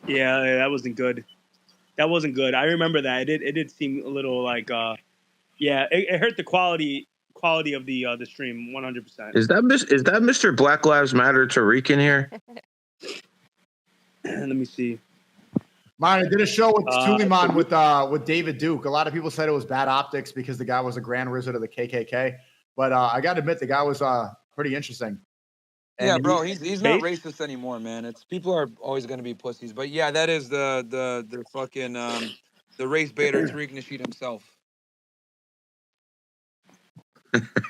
Yeah, that wasn't good. That wasn't good. I remember that. It did seem a little like yeah, it hurt the quality of the stream 100%. Is that Mr. Black Lives Matter Tariq in here? Let me see. Myron, I did a show with Suleiman with David Duke. A lot of people said it was bad optics because the guy was a Grand Wizard of the KKK. But I got to admit, the guy was pretty interesting. Yeah, bro, he's not racist anymore, man. It's people are always going to be pussies. But yeah, that is the fucking the race baiter Tariq Nasheed himself.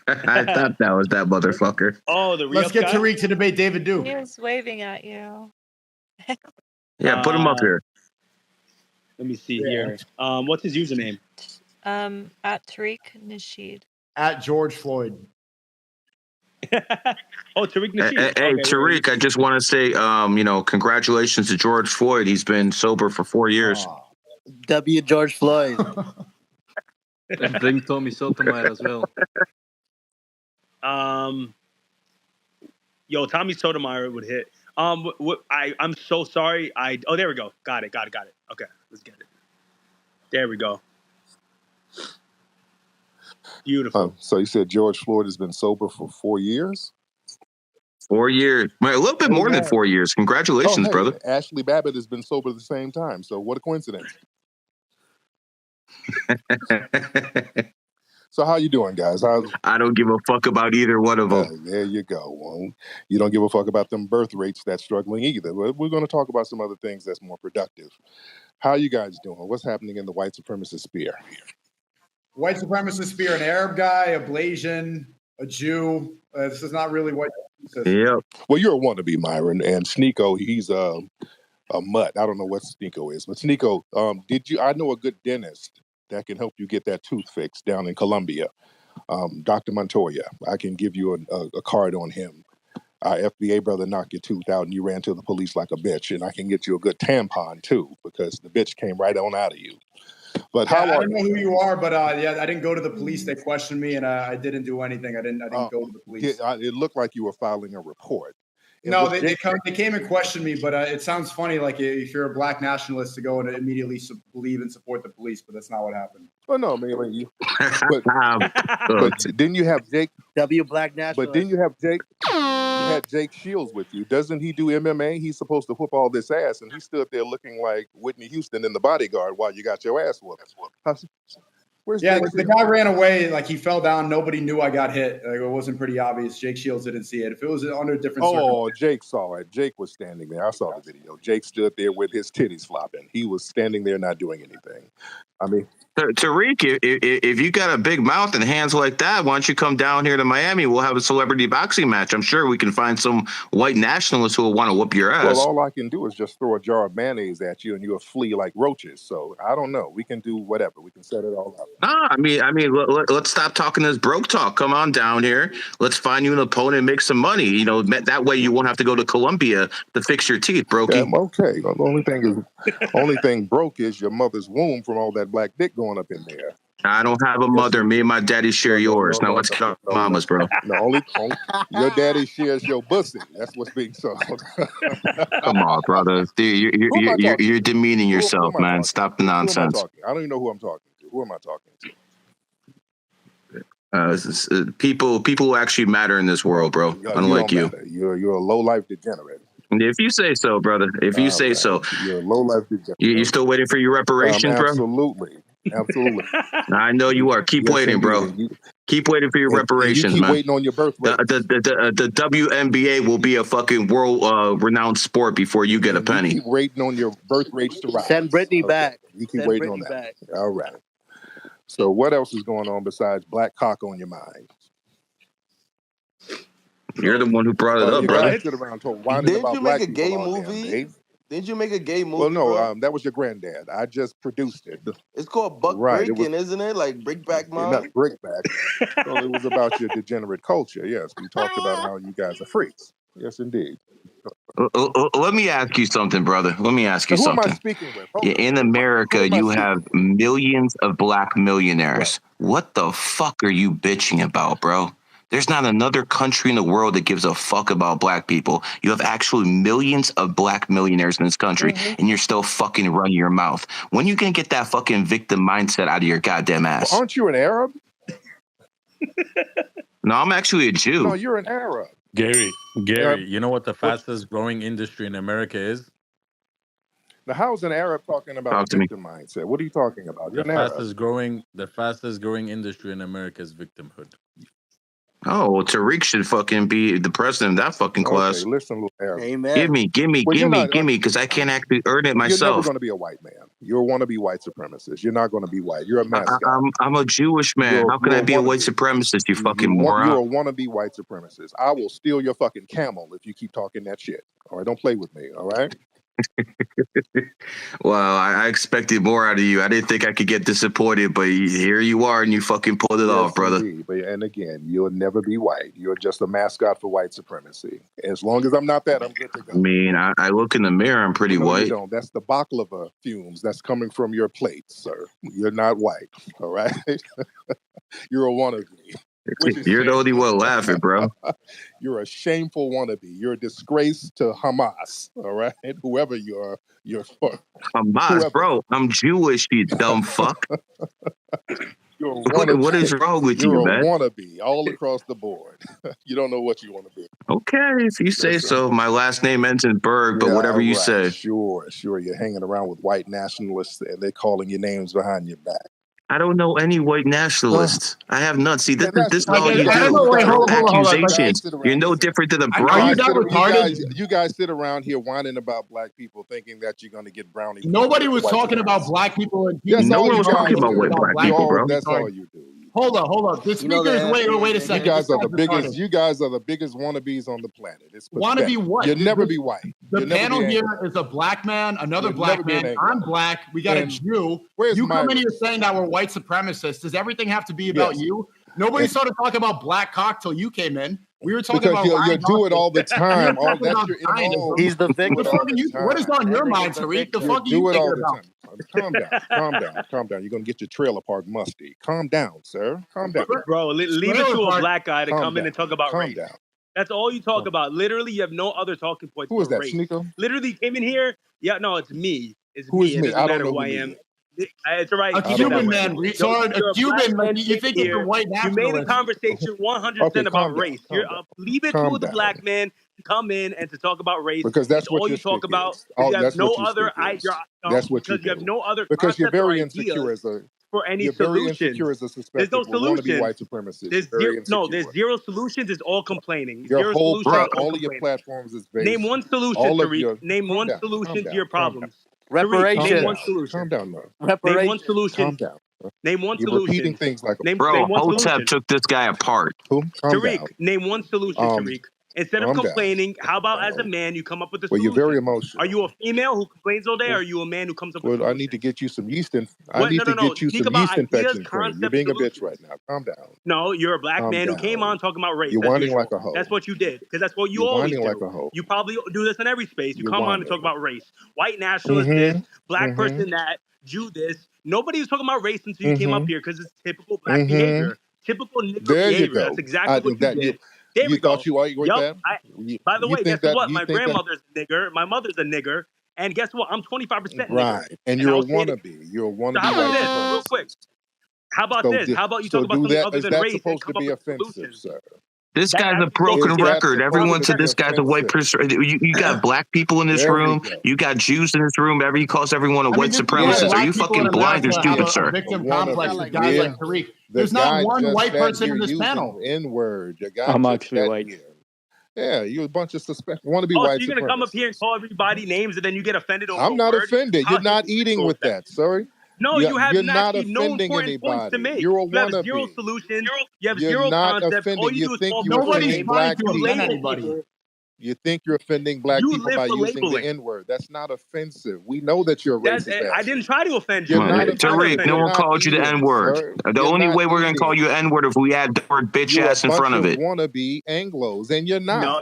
I thought that was that motherfucker. Oh, let's get Tariq to debate David Duke. He was waving at you. Yeah, put him up here. Let me see here. What's his username? At Tariq Nasheed. At George Floyd. Oh, Tariq Nasheed. Hey, okay, Tariq, I just want to say, congratulations to George Floyd. He's been sober for 4 years. W. George Floyd. And bring Tommy Sotomayor as well. Yo, Tommy Sotomayor would hit. I'm so sorry. Oh, there we go. Got it. Okay, let's get it. There we go. Beautiful. So you said George Floyd has been sober for 4 years? 4 years. A little bit more than 4 years. Congratulations, brother. Ashley Babbitt has been sober at the same time. So what a coincidence. So how you doing, guys? I don't give a fuck about either one of them. There you go. Well, you don't give a fuck about them birth rates that's struggling either. We're going to talk about some other things that's more productive. How you guys doing? What's happening in the white supremacist sphere? White supremacist sphere, an Arab guy, a Blasian, a Jew. This is not really white supremacist. Yep. Well, you're a wannabe, Myron, and Sneeko, he's a mutt. I don't know what Sneeko is, but Sneeko, I know a good dentist that can help you get that tooth fixed down in Colombia. Dr. Montoya, I can give you a card on him. Our FBA brother knocked your tooth out and you ran to the police like a bitch, and I can get you a good tampon too, because the bitch came right on out of you. But I don't know who you are, but I didn't go to the police. They questioned me, and I didn't do anything. I didn't go to the police. It looked like you were filing a report. No, they came and questioned me, but it sounds funny, like if you're a black nationalist, to go and immediately believe and support the police, but that's not what happened. Well, no, man, but didn't you have Jake W. Black nationalist? But didn't you have Jake? You had Jake Shields with you. Doesn't he do MMA? He's supposed to whoop all this ass, and he stood there looking like Whitney Houston in The Bodyguard while you got your ass whooped. The guy ran away, like he fell down. Nobody knew I got hit. Like, it wasn't pretty obvious. Jake Shields didn't see it. If it was under different circumstances. Jake saw it. Jake was standing there. I saw the video. Jake stood there with his titties flopping. He was standing there not doing anything. I mean, Tariq, if you got a big mouth and hands like that, why don't you come down here to Miami? We'll have a celebrity boxing match. I'm sure we can find some white nationalists who will want to whoop your ass. Well, all I can do is just throw a jar of mayonnaise at you and you'll flee like roaches. So I don't know. We can do whatever. We can set it all up. Nah, I mean, let's stop talking this broke talk. Come on down here. Let's find you an opponent and make some money. That way you won't have to go to Colombia to fix your teeth, brokey. Yeah, okay. The only thing broke is your mother's womb from all that black dick going up in there. I don't have a mother. Me and my daddy share yours. Now let's cut mamas, bro. Your daddy shares your pussy. That's what's being sold. Come on, brother. You're demeaning yourself, man. Stop the nonsense. I don't even know who I'm talking to. Who am I talking to? People who actually matter in this world, bro. Unlike you. You're a low-life degenerate. If you say so, brother. If you say so. You're a low-life degenerate. You still waiting for your reparations, bro? Absolutely. I know you are. Keep waiting, bro. Keep waiting for your reparations, keep man. Waiting on your birthday. The WNBA will be a fucking world renowned sport before you get a penny. You keep waiting on your birth rates to rise. Send Brittany back. You keep waiting on that. Back. All right. So what else is going on besides black cock on your mind? You're the one who brought it up, brother. Didn't you make a gay movie? Didn't you make a gay movie? Well, no, that was your granddad. I just produced it. It's called Buck Breaking, isn't it? Like Brickback Mom? Not Brickback. So it was about your degenerate culture. Yes, we talked about how you guys are freaks. Yes, indeed. Let me ask you something, brother. Let me ask you something. Who am I speaking with? In America, you have millions of black millionaires. What the fuck are you bitching about, bro? There's not another country in the world that gives a fuck about black people. You have actually millions of black millionaires in this country, and you're still fucking running your mouth. When you gonna get that fucking victim mindset out of your goddamn ass? Well, aren't you an Arab? No, I'm actually a Jew. No, you're an Arab. Gary, you know what the fastest growing industry in America is? Now, how's an Arab talking about a victim mindset? What are you talking about? You're The fastest growing industry in America is victimhood. Oh, well, Tariq should fucking be the president of that fucking class. Okay, listen, little Arab. Amen. Give me, because I can't actually earn it myself. You're never going to be a white man. You're a wannabe white supremacist. You're not going to be white. You're a mascot. I'm a Jewish man. How can I be a white supremacist, you fucking moron? You're a wannabe white supremacist. I will steal your fucking camel if you keep talking that shit. All right, don't play with me, all right? Well, I expected more out of you. I didn't think I could get disappointed, but here you are, and you fucking pulled it off, brother. Indeed. And again, you'll never be white. You're just a mascot for white supremacy. As long as I'm not that, I'm good to go. I mean, I look in the mirror, I'm pretty white. You don't. That's the baklava fumes that's coming from your plate, sir. You're not white, all right? You're a wannabe. You're the only one laughing, bro. You're a shameful wannabe. You're a disgrace to Hamas, all right? Whoever you're Hamas, whoever. Bro. I'm Jewish, you dumb fuck. What is wrong with you, man? You're a wannabe all across the board. You don't know what you want to be. Okay, if you say so. My last name ends in Berg, but whatever you say. Sure. You're hanging around with white nationalists, and they're calling your names behind your back. I don't know any white nationalists. I have none. See, this is all you do. Accusations. You're no different than the bride. You guys sit around here whining about black people, thinking that you're going to get brownie. Nobody was talking about black people. No one was talking about white black people, bro. That's all you do. Hold on. The speakers, wait a second. You guys are the biggest wannabes on the planet. Wannabe what? You'll never be white. The panel here is a black man, another black man. I'm black. We got a Jew. You come in here saying that we're white supremacists. Does everything have to be about you? Nobody started talking about black cock till you came in. We were talking about you do it all the time. He's the victim. What is on your mind, Tariq? The fuck you do it all the time. Calm down. You're gonna get your trailer park musty. Calm down, sir. Calm down, bro. Leave it to a black guy to come in and talk about race. Down. That's all you talk about. Literally, you have no other talking points. Who is that, race. Sneeko? Literally came in here. Yeah, no, it's me. Who is me? me? It doesn't matter who I am. It's all right. A Cuban man, retard. A Cuban man. You think it's a white nationalist? You made the conversation 100% about race. Leave it to the black man to come in and to talk about race. Because that's what all you talk about. You have no other. That's what you do. You have no other. Because you're very insecure for any you're solution. Very insecure as a suspect. There's no solution. White supremacist. There's zero solutions. It's all complaining. Your whole all of your platforms is based. Name one solution, Tariq. Name one solution to your problems. Reparations. Name one solution. Calm down, man. Name one solution. Calm down. Name one You're solution. repeating things like bro, Hotep took this guy apart. Who? Tariq, name one solution, Tariq. Instead of complaining, how about as a man you come up with a solution? Well, you're very emotional. Are you a female who complains all day, or are you a man who comes up with a solution? I need to get you some yeast infection. You're being a bitch right now. Calm down. No, you're a black man who came on talking about race. You're whining like a hoe. That's what you did, because that's what you always do. Like a hoe. You probably do this in every space. You come on and talk about race. White nationalist this, black person that, Jew this. Nobody was talking about race until you came up here, because it's typical black behavior. Typical nigger behavior. That's exactly what you did. You thought you argued with that? By the way, guess what? My grandmother's a nigger. My mother's a nigger. And guess what? I'm 25% nigger. Right. And you're a wannabe. You're a wannabe. So how about this? Real quick. How about this? How about you talk about something other than race and come up with solutions? Sir? This guy's a broken record. Everyone said this guy's a white person. You got black people in this room. You got Jews in this room. He calls everyone a white supremacist. Are you fucking blind or stupid, sir? Victim complex with guys like Tariq. There's not one white person in this panel. N-word. I'm actually white. Yeah, you a bunch of suspect. Want to be So white? you're gonna come up here and call everybody names, and then you get offended over. I'm not offended. You're not eating with that, sorry. No, you have not no important points to make. You're a you have wannabe. Zero solution. You have you're zero not concept. Offended. All you do think is you're nobody's black trying to offend anybody. You think you're offending black people by using the N-word. That's not offensive. We know that you're racist. I didn't try to offend you. Tariq, no one called you the N-word. The only way we're going to call you N-word if we add the word bitch ass in front of it. You're a bunch of wannabe Anglos, and you're not. No.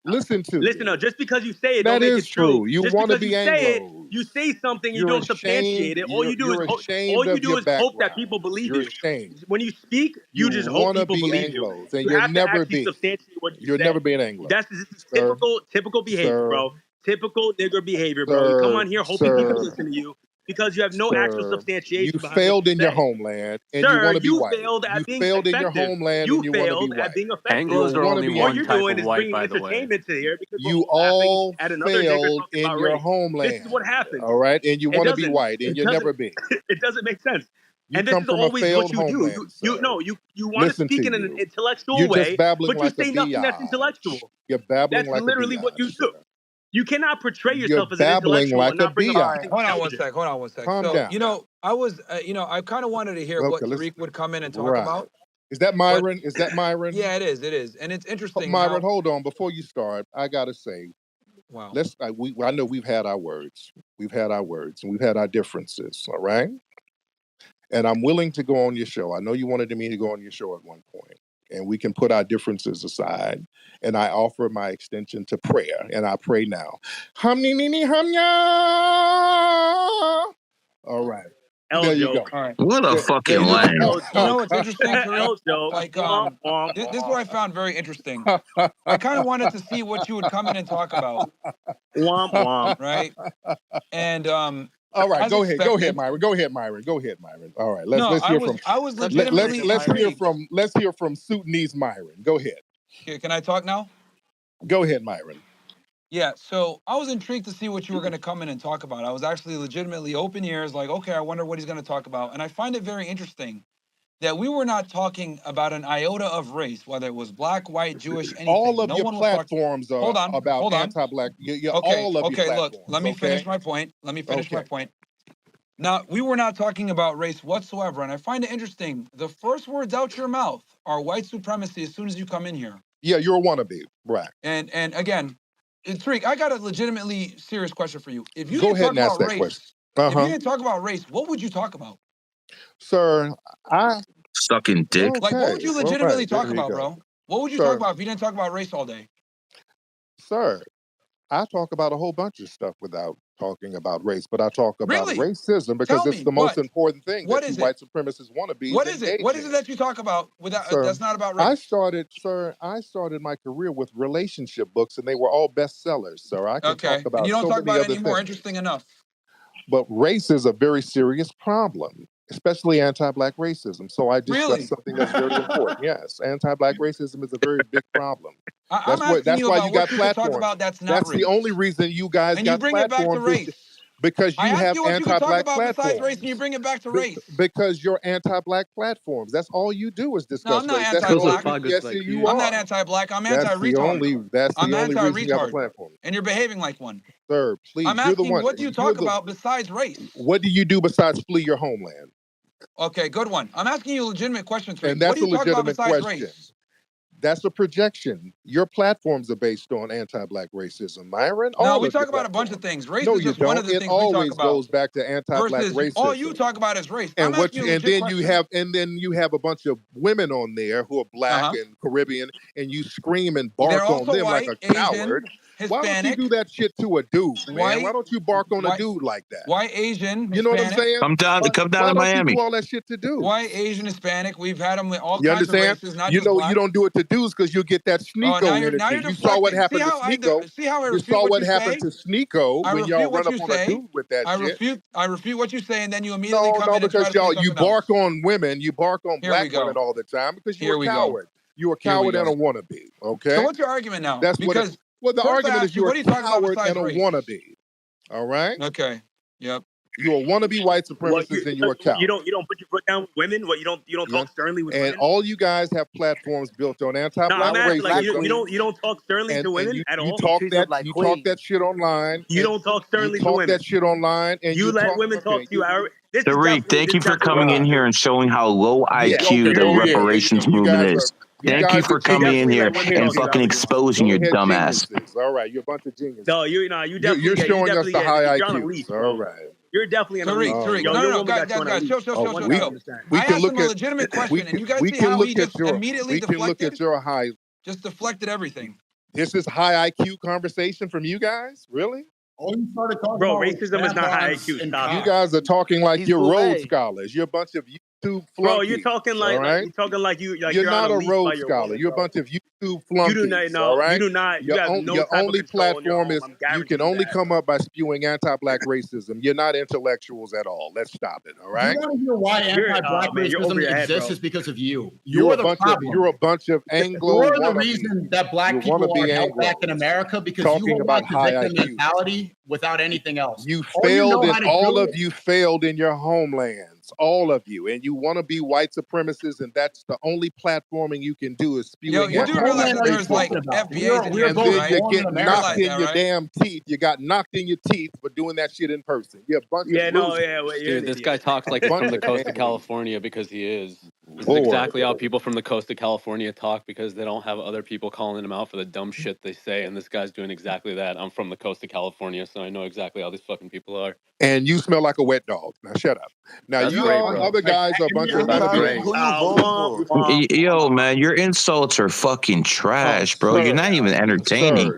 Listen, no, just because you say it, that don't make is it true. You just want to because be you say it, You say something, you You're don't substantiate ashamed. it. All you do is You're all ashamed you of do your is hope that background. people believe You're you. ashamed. When you speak, you You just hope want to people be believe you. Anglos, and You you'll have to never actually be. substantiate what you You'll never say. be an Anglo. This is Sir. typical behavior, Sir. bro. Typical nigger behavior, bro. You come Sir. on here hoping people Sir. listen to you because you have no actual Sir. You substantiation behind what failed you in your say. homeland, and you Sir, want to be you white. failed You at being failed in your effective. homeland, and You you want to be failed at white. being effective. You Anglos are want to only be All one you're Anglo. type doing of is white, bringing by the way. entertainment to here because we're You all laughing all at another nigger failed talking in about your race. This is homeland, what happens. all right? And you It want to be doesn't. white, and It you'll doesn't. never be. It doesn't make sense. You And this come is from a always what failed you do. homeland, You sir. know you want to Listen to speak in an you. intellectual You're just way, babbling but you like a say nothing that's biatch. intellectual. You're babbling That's like a literally what you biatch, do. sir. You cannot portray You're yourself as an babbling intellectual like and a not bring up All right, anything hold on one biatch. intelligent. sec. Hold on one sec. Calm So, down. I kind of wanted to hear what Okay, let's. Tariq would come in and talk Right. about, Is that but Myron? Is that Myron? yeah, it is, and it's interesting Myron, how. hold on. Before you start, I gotta say, Wow. I know we've had our words. We've had our words, and we've had our differences. All right. And I'm willing to go on your show. I know you wanted me to go on your show at one point, and we can put our differences aside. And I offer my extension to prayer, and I pray now. Hamnya. All right. L There you go. joke. All right. What a There fucking you lame. L joke. What's interesting, Tariq? L joke. Like, Womp womp this is what I found very interesting. go. I kind of wanted to see what you would come in and talk about, womp womp. right? And All right, as go ahead, expected. Myron. Go ahead, Myron. All right, No, let's hear from I was legitimately intrigued. let's hear from Sudanese Myron. Go ahead. Can I talk now? Go ahead, Myron. Yeah, so I was intrigued to see what you were going to come in and talk about. I was actually legitimately open ears, like, okay, I wonder what he's going to talk about. And I find it very interesting that we were not talking about an iota of race, whether it was black, white, Jewish, anything. All of No your one was talking. platforms are Hold on, about hold on. anti-black. Okay, All of your okay, look, platforms. let me finish my point. Okay. Now, we were not talking about race whatsoever. And I find it interesting. The first words out your mouth are white supremacy as soon as you come in here. Yeah, you're a wannabe, right? And again, Tariq, I got a legitimately serious question for you. If you Go didn't ahead talk and ask about that race, question. if you didn't talk about race, what would you talk about? Sir, Sucking dick. Like, what would you legitimately talk there you about, go. bro? What would you Sir, talk about if you didn't talk about race all day? Sir, I talk about a whole bunch of stuff without talking about race, but I talk about Really? racism because Tell it's me, the most what? important thing What that you is it? white supremacists wannabes What is it? engage What is it in. that you talk about without Sir, that's not about race? I started my career with relationship books, and they were all bestsellers. Sir, I can talk Okay. And about you don't so talk many about it other anymore. things. Interesting enough. But race is a very serious problem, especially anti-black racism. So I discuss Really? something that's very important. Yes, anti-black racism is a very big problem. I'm asking you Why about you got what you could talk platforms. about that's not That's the race. only reason you guys And you got bring it back to platforms is race. because I you ask have you what you could talk anti-black about besides race, and you platforms. bring it back to race. Because you're anti-black platforms. That's all you do is No, discuss I'm not race. anti-black. Yes, you I'm are. not anti-black. I'm That's the anti-retard. only reason you have a platform. And you're behaving like one. Sir, please, I'm you're the asking, one. what do you talk about besides race? What do you do besides flee your homeland? Okay, good one. I'm asking you a legitimate question, Tariq. And that's What do a you talk about legitimate besides question. race? That's a projection. Your platforms are based on anti-black racism, Myron. No, All we of your talk about a bunch platforms. of things. Race No, is you just one of don't. the It things we talk always about. goes back to anti-black Versus racism. all you talk about is race. I'm asking you a legit question. And then you have a bunch of women on there who are black and Caribbean, and you scream and bark They're on also them white, like a Asian, coward. Why don't you Hispanic. do that shit to a dude, man? Why don't you bark on a white, dude like that? White, Asian, You know what I'm Hispanic. saying? Come down Why to don't Miami. you do all that shit to dudes? White, Asian, Hispanic. We've had them with all You kinds of understand? races, not You just know, black. you don't do it to dudes because you'll get that Oh, Sneeko now you're energy. You saw what deflecting. happened to Sneeko. See how I You refute saw what what you happened say? to Sneeko I when y'all refute run what up you on a say. dude with that shit. I refute what you say, and then you immediately come No, in and try because to say you something else. bark on women, you bark on Here we black women go. all the time because you're Here a we go. coward. You're a Here we coward and a go. wannabe. Okay. So what's your argument now? That's what it. Because Well, the first I argument asked is you, you're what do a you talk about coward besides and a race? wannabe. All right. Okay. Yep. You're a wannabe white What supremacist and you're a coward. you don't put your foot down with women? What you don't talk sternly with And women? all you guys have platforms built on No, anti-black I'm asking like racism. you don't talk sternly to women at all. Talk that shit online. You don't talk sternly to women. That shit online, and You let women talk to you. This is Tariq, thank you for coming in here and showing how low IQ the reparations movement is. Thank you for coming in here and fucking exposing your dumbass. All right, you're a bunch of geniuses. No, you definitely you're showing you us the definitely high you're on a IQs. leash, All bro. right. You're definitely on a leash. Tariq. Yo, No, guys, chill. I asked him a legitimate question, and you guys see how he just immediately deflected? We can look at your high. Just deflected everything. This is high IQ conversation from you guys? Really? Oh, you started talking Bro, about racism is not high IQ. Stop. You guys are talking like He's you're Rhodes Boulay. scholars. You're a bunch of YouTube flunkies. Bro, you're talking like, all right? you're talking like you're on not a a leash by Rhodes your scholar. woman, You're a bro. bunch of YouTube You flunkies. do not. No, all right? you do not. You have no your type only of control in your platform home. is I'm you guaranteeing can only that. come up by spewing anti-black racism. You're not intellectuals at all. Let's stop it. All right? You want to hear why anti-black man, you're over racism your head, exists bro. is because of you. You're You're the problem. You're a bunch of Anglo You're the wannabes. reason that black You people wannabe are held back in Anglos. America because Talking you hold about on to high victim IQ. mentality without anything else. You All you failed know in how to all do of you failed in your homelands, all of you, and you want to be white supremacists, and that's the only platforming you can do is Yo, spewing you do realize that there's like talking about? FBAs in We're Hampton, both then you right? born in get America. knocked in that, your right? damn teeth. You got knocked in your teeth for doing that shit in person. You're a bunch of losers. You're Dude, this guy talks like he's from the coast of California because he is. This is exactly how people from the coast of California talk because they don't have other people calling them out for the dumb shit they say. And this guy's doing exactly that. I'm from the coast of California, so I know exactly how these fucking people are. And you smell like a wet dog. Now shut up. Now That's you great, all bro. other guys are a bunch of Tariq, who you voting for? Yo, man, your insults are fucking trash, bro. You're not even entertaining.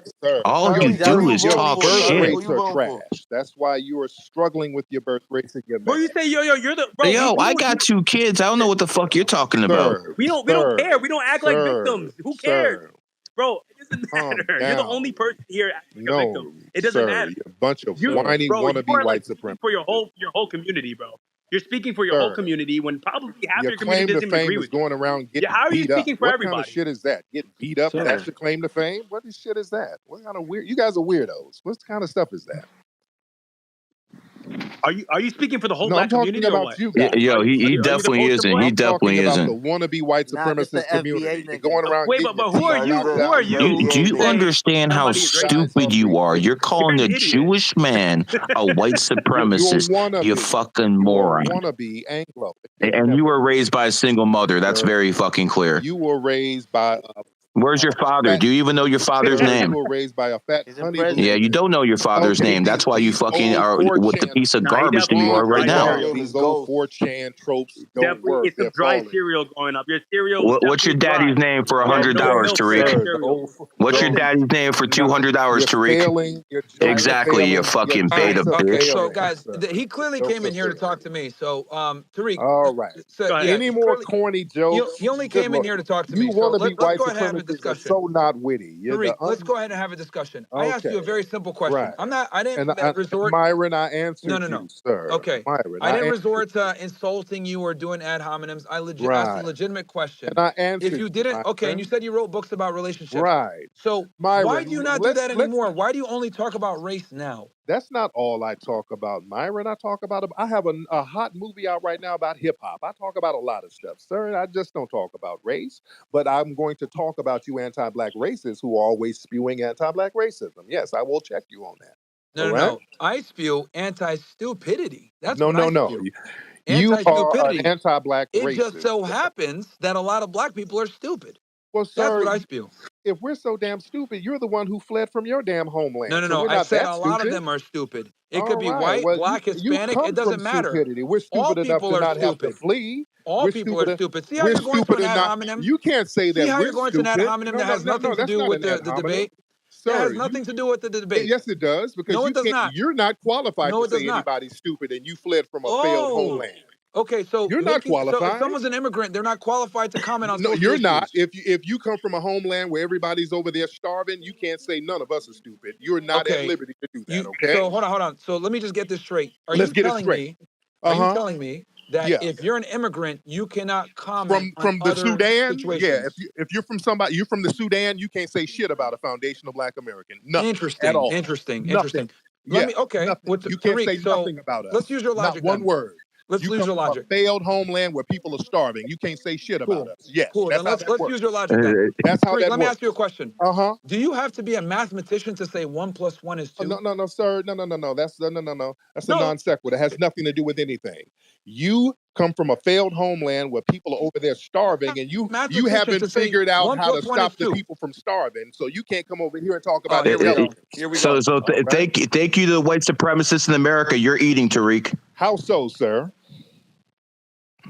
All you do is talk birth shit. rates are trash. That's why you are struggling with your birth rates and your Bro, you say, you're the bro. Yo, I got 2 kids. I don't know what the fuck you're talking about. We don't care. We don't act like victims. Who cares? Bro, it doesn't matter. You're the only person here acting like a victim. It doesn't matter. You're a bunch of whiny wannabe white supremacists. For your whole community, bro. You're speaking for your whole community when probably half your community doesn't even agree with you. Going around getting how are you beat up. speaking for What everybody? kind of shit is that? Getting beat up? That's your claim to fame? What shit is that? What kind of weird? You guys are weirdos. What kind of stuff is that? Are you speaking for the whole No, black I'm talking community or about what? you guys. Yo, he definitely isn't. He definitely isn't. The wannabe white supremacist community. You're going around. Wait, but who are you? Who are you? Do you understand how stupid you are? You're calling a Jewish man a white supremacist. You fucking moron. Wannabe Anglo. And you were raised by a single mother. That's very fucking clear. You were raised by. Where's your father? Do you even know your father's name? You were raised by a fat honey. Yeah, you don't know your father's name. That's why you fucking are with the piece of garbage that you are right now. These old 4chan tropes don't work. It's some dry cereal going up. Your cereal. What's your daddy's name for $100, Tariq? What's your daddy's name for $200, Tariq? Exactly, you fucking beta bitch. So guys, he clearly came in here to talk to me. So Tariq. All right. Any more corny jokes? He only came in here to talk to me. So let's go ahead and have a discussion. So not witty. Tariq, let's go ahead and have a discussion. I asked you a very simple question. Right. I didn't resort. Myron, I answered No, sir. Okay. Myron, I didn't resort to insulting you or doing ad hominems. I asked a legitimate question. And I answered. If you didn't, okay, and you said you wrote books about relationships. Right. So Myron, why do you not do that anymore? Why do you only talk about race now? That's not all I talk about, Myron. I have a hot movie out right now about hip hop. I talk about a lot of stuff, sir. I just don't talk about race. But I'm going to talk about you anti-black racists who are always spewing anti-black racism. Yes, I will check you on that. No. I spew anti-stupidity. That's no. You are an anti-black racist. It just so happens that a lot of black people are stupid. Well, sir, that's what I spew. If we're so damn stupid, you're the one who fled from your damn homeland. No. I said a lot of them are stupid. It could be white, black, Hispanic. It doesn't matter. Stupidity. We're stupid enough to not have to flee. All people are stupid. See how you're going to an ad hominem? You can't say that. See how you're going to an ad hominem that has nothing to do with the debate? It has nothing to do with the debate. Yes, it does. Because you're not qualified to say anybody's stupid, and you fled from a failed homeland. Okay, so you're not qualified. So if someone's an immigrant, they're not qualified to comment on. No, you're not. If you come from a homeland where everybody's over there starving, you can't say none of us are stupid. You're not at liberty to do that. Okay. So hold on. So let me just get this straight. Are you telling me that if you're an immigrant, you cannot comment from the Sudan? Situations? Yeah. If you're from you're from the Sudan, you can't say shit about a foundational Black American. Nothing. Interesting. At all. Interesting. You can't say nothing about us. Let's use your logic. Not one word. Let's use your logic. A failed homeland where people are starving. You can't say shit about us. Yes. Cool. Then let's use your logic. Then. That's how that works. Let me ask you a question. Do you have to be a mathematician to say 1 + 1 is 2? No, sir. No. That's a non sequitur. It has nothing to do with anything. You come from a failed homeland where people are over there starving, and you haven't figured out how to stop the people from starving. So you can't come over here and talk about it. Here we go. So thank you to the white supremacists in America. You're eating, Tariq. How so, sir?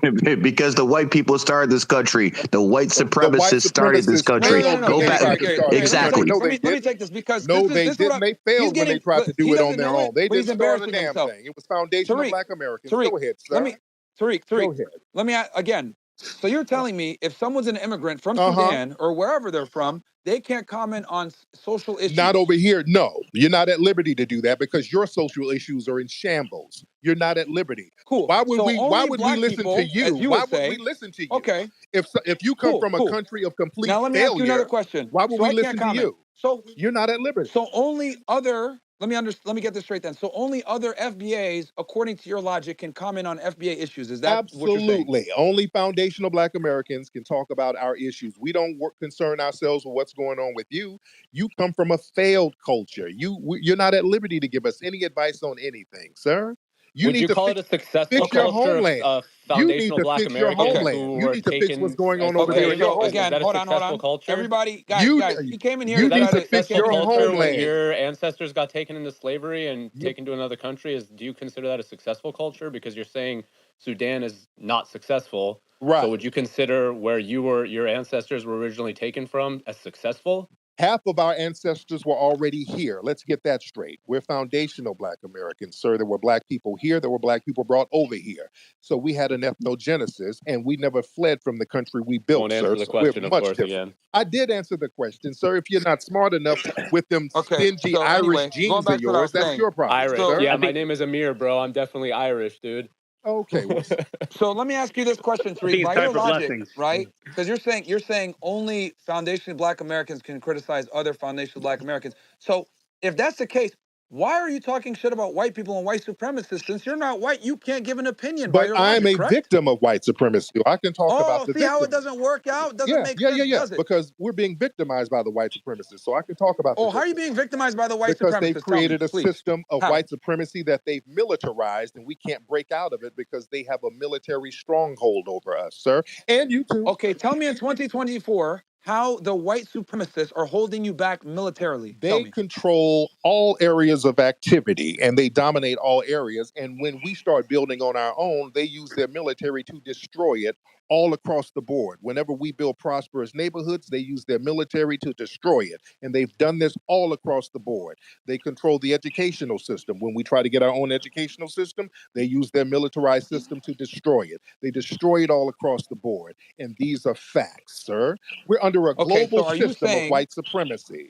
Because the white people started this country. The white supremacists started this country. Go back. Exactly. Let me take this because no, this is they what didn't. They failed when they tried to do it on their own. They didn't start a damn thing. It was foundational Black Americans. Go ahead, sir. Tariq, go ahead. Let me again. So you're telling me if someone's an immigrant from Sudan or wherever they're from, they can't comment on social issues? Not over here. No, you're not at liberty to do that because your social issues are in shambles. You're not at liberty. Cool. Why would So we? Why would we listen people, to you? you Why would would we listen to you? Okay. If you come from a country of complete now let me failure, ask you another question. Why would we listen to you? So you're not at liberty. So only other. Let me get this straight then. So only other FBAs, according to your logic, can comment on FBA issues. Is that absolutely what you're saying? Only foundational Black Americans can talk about our issues? We don't concern ourselves with what's going on with you. You come from a failed culture. You're not at liberty to give us any advice on anything, sir. Would you call it a successful culture of foundational Black Americans who were taken what's going on over there in your homeland? Is that a successful culture? Everybody, guys, he came in here. Is that a successful culture when your ancestors got taken into slavery and taken to another country? Do you consider that a successful culture? Because you're saying Sudan is not successful. Right. So would you consider where your ancestors were originally taken from as successful? Half of our ancestors were already here. Let's get that straight. We're foundational Black Americans, sir. There were Black people here. There were Black people brought over here. So we had an ethnogenesis, and we never fled from the country we built, Won't sir. answer the question, of course, again. I did answer the question, sir. If you're not smart enough with them stingy Irish genes of yours, that's your problem, Irish. sir. Yeah, my name is Amir, bro. I'm definitely Irish, dude. Okay. Well, so let me ask you this question, Tariq. By your logic, right? Because you're saying only foundationally Black Americans can criticize other foundational Black Americans. So if that's the case, why are you talking shit about white people and white supremacists? Since you're not white, you can't give an opinion. But I'm a victim of white supremacy. I can talk about the see how it doesn't work out? Doesn't make sense, does it? Because we're being victimized by the white supremacists. So I can talk about. How are you being victimized by the white supremacists? Because they've created a system of white supremacy that they've militarized, and we can't break out of it because they have a military stronghold over us, sir, and you too. Okay, tell me in 2024. How the white supremacists are holding you back militarily. They control all areas of activity and they dominate all areas. And when we start building on our own, they use their military to destroy it all across the board. Whenever we build prosperous neighborhoods, they use their military to destroy it. And they've done this all across the board. They control the educational system. When we try to get our own educational system, they use their militarized system to destroy it. They destroy it all across the board. And these are facts, sir. We're under a global system of white supremacy.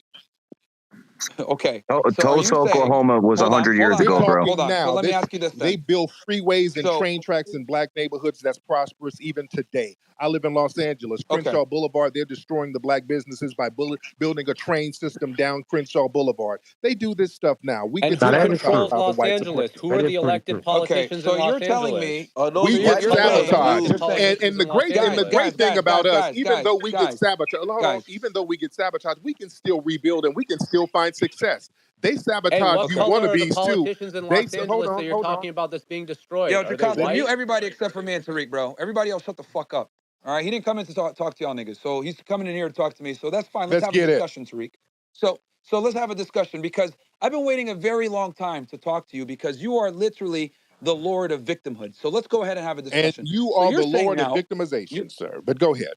Okay. Tulsa, Oklahoma was 100 years ago, bro. Hold on. Now, so let me ask you this then. They build freeways and train tracks in Black neighborhoods that's prosperous even today. I live in Los Angeles. Crenshaw Boulevard, they're destroying the Black businesses by building a train system down Crenshaw Boulevard. They do this stuff now. We and get who controls Los Angeles? Who are the elected politicians in Los Angeles? So you're telling me... we get sabotaged. And the great thing about us, even though we get sabotaged, we can still rebuild and we can still find success. They sabotage you wannabes too. Politicians in Los Angeles that you're talking about this being destroyed. Yo, Jacob, mute everybody except for me and Tariq, bro. Everybody else, shut the fuck up. All right, he didn't come in to talk to y'all niggas, so he's coming in here to talk to me. So that's fine. Let's have a discussion, Tariq. So let's have a discussion because I've been waiting a very long time to talk to you because you are literally the Lord of victimhood. So let's go ahead and have a discussion. And you are the Lord of victimization, sir. But go ahead.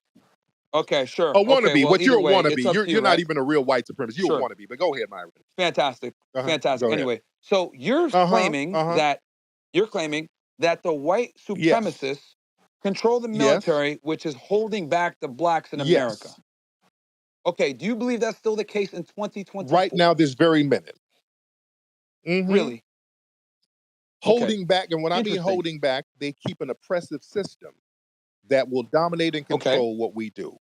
Okay, sure. A wannabe, well, but you're a wannabe. You're not even a real white supremacist. You're a wannabe, but go ahead, Myron. Fantastic. Fantastic. Anyway, so you're claiming that the white supremacists control the military, which is holding back the Blacks in America. Okay, do you believe that's still the case in 2020? Right now, this very minute. Really? Holding back, and when I mean holding back, they keep an oppressive system that will dominate and control what we do.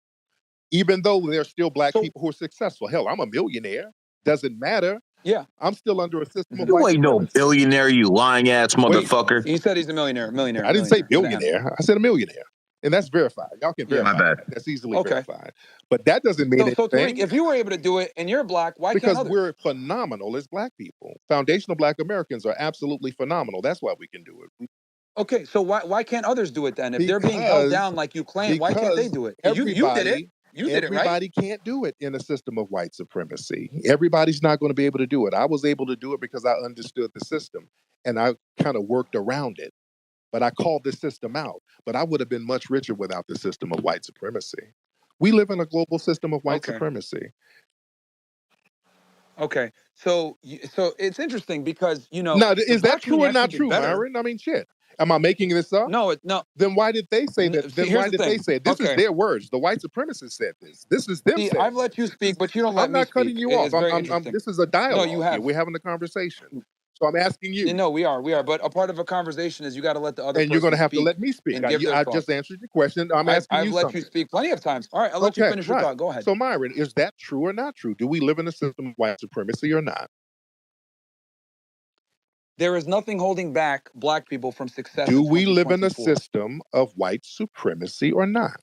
Even though there's still Black people who are successful. Hell, I'm a millionaire. Doesn't matter. Yeah. I'm still under a system of You ain't no billionaire, you lying ass motherfucker. He said he's a millionaire. I didn't say billionaire. I said a millionaire. And that's verified. Y'all can verify. My bad. That's easily verified. But that doesn't mean anything. So Tariq, if you were able to do it and you're Black, why can't others? Because we're phenomenal as Black people. Foundational Black Americans are absolutely phenomenal. That's why we can do it. Okay, so why can't others do it then? If they're being held down like you claim, why can't they do it? You did it. You did it, right? Everybody can't do it in a system of white supremacy. Everybody's not going to be able to do it. I was able to do it because I understood the system and I kind of worked around it. but I called the system out. But I would have been much richer without the system of white supremacy. We live in a global system of white supremacy. Okay, so it's interesting because Now, is that true or not true, Myron? I mean, shit. Am I making this up? No. Then why did they say that? Then why did they say it? This is their words? The white supremacists said this. This is them saying. I've let you speak, but you don't let me speak. I'm not cutting you off. This is a dialogue. No, you have. Here. We're having a conversation. So I'm asking you. No, we are. But a part of a conversation is you got to let the other. And you're going to have to let me speak. I just answered your question. I'm asking you something. I've let you speak plenty of times. All right, I'll let you finish your thought. Go ahead. So Myron, is that true or not true? Do we live in a system of white supremacy or not? There is nothing holding back black people from success. Do we live in a system of white supremacy or not?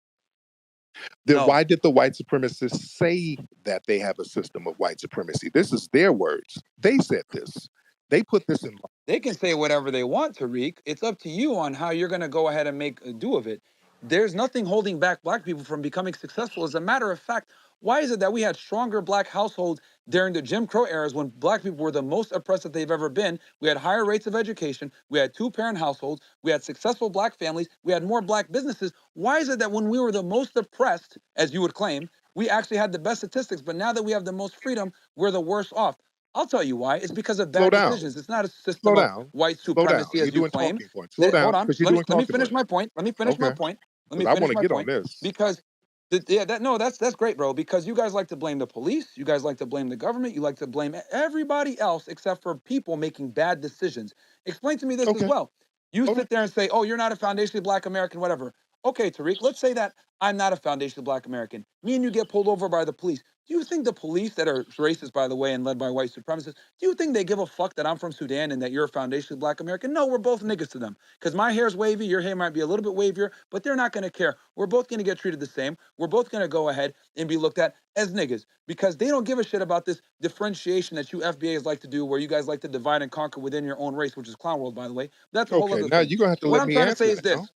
Then why did the white supremacists say that they have a system of white supremacy? This is their words. They said this. They put this in. They can say whatever they want, Tariq. It's up to you on how you're going to go ahead and make a do of it. There's nothing holding back black people from becoming successful. As a matter of fact, why is it that we had stronger black households during the Jim Crow eras when black people were the most oppressed that they've ever been? We had higher rates of education. We had two-parent households. We had successful black families. We had more black businesses. Why is it that when we were the most oppressed, as you would claim, we actually had the best statistics, but now that we have the most freedom, we're the worst off? I'll tell you why. It's because of bad decisions. It's not a system of white supremacy as you claim. Slow down. Hold on. Let me finish my point. Let me finish my point. I want to get on this. Because that's great, bro. Because you guys like to blame the police, you guys like to blame the government, you like to blame everybody else except for people making bad decisions. Explain to me this as well. You sit there and say, "Oh, you're not a foundationally black American, whatever." Okay, Tariq, let's say that I'm not a foundationally black American. Me and you get pulled over by the police. Do you think the police, that are racist, by the way, and led by white supremacists, do you think they give a fuck that I'm from Sudan and that you're a foundationally black American? No, we're both niggas to them. Because my hair's wavy, your hair might be a little bit wavier, but they're not going to care. We're both going to get treated the same. We're both going to go ahead and be looked at as niggas. Because they don't give a shit about this differentiation that you FBAs like to do, where you guys like to divide and conquer within your own race, which is clown world, by the way. That's a whole other thing. Now you're going to have to let me answer. What I'm trying to say is this.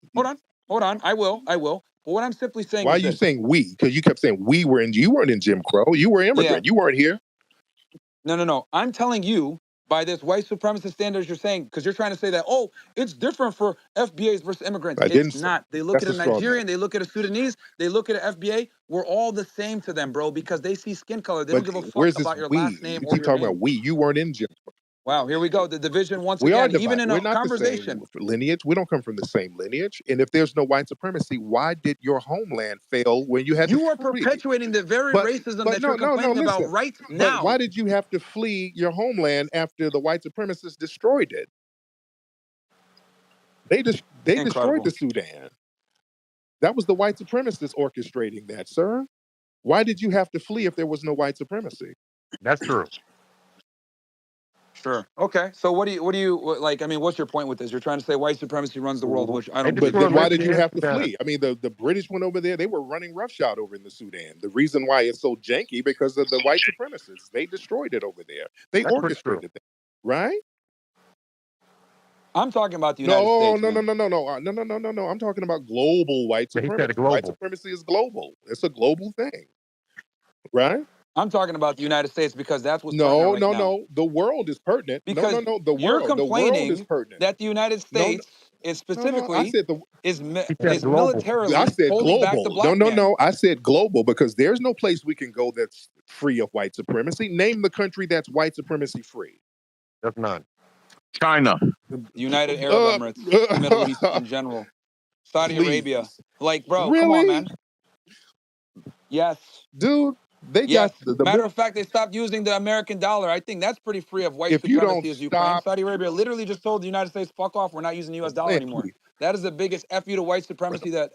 Hold on. I will. But what I'm simply saying is, why are you saying we? Because you kept saying you weren't in Jim Crow. You were immigrant. Yeah. You weren't here. No. I'm telling you, by this white supremacist standards you're saying, because you're trying to say that, oh, it's different for FBAs versus immigrants. It's not. They look at a Nigerian, they look at a Sudanese, they look at an FBA. We're all the same to them, bro, because they see skin color. They don't give a fuck about your last name or your name. You keep talking about we. You weren't in Jim Crow. Wow, here we go. The division once again, even in a conversation. The same lineage. We don't come from the same lineage. And if there's no white supremacy, why did your homeland fail when you had to flee? You are perpetuating the very racism that you're complaining about right now. But why did you have to flee your homeland after the white supremacists destroyed it? They destroyed the Sudan. That was the white supremacists orchestrating that, sir. Why did you have to flee if there was no white supremacy? That's true. Sure. Okay. So what do you like? I mean, what's your point with this? You're trying to say white supremacy runs the world, which I don't. But then why did you have to flee? I mean, the British went over there. They were running roughshod over in the Sudan. The reason why it's so janky because of the white supremacists. They destroyed it over there. They orchestrated it, right? I'm talking about the United States. No. I'm talking about global white supremacy. White supremacy is global. It's a global thing, right? I'm talking about the United States because that's what's pertinent right now. No. The world is pertinent. Because you're complaining that the United States is specifically is militarily holding back the black man. No. I said global because there's no place we can go that's free of white supremacy. Name the country that's white supremacy free. There's none. China. The United Arab Emirates, the Middle East in general. Saudi Arabia. Like, bro, come on, man. Yes. Dude. Matter of fact, they stopped using the American dollar. I think that's pretty free of white supremacy, as you claim. Saudi Arabia literally just told the United States, "Fuck off, we're not using the U.S. dollar anymore." That is the biggest F you to white supremacy that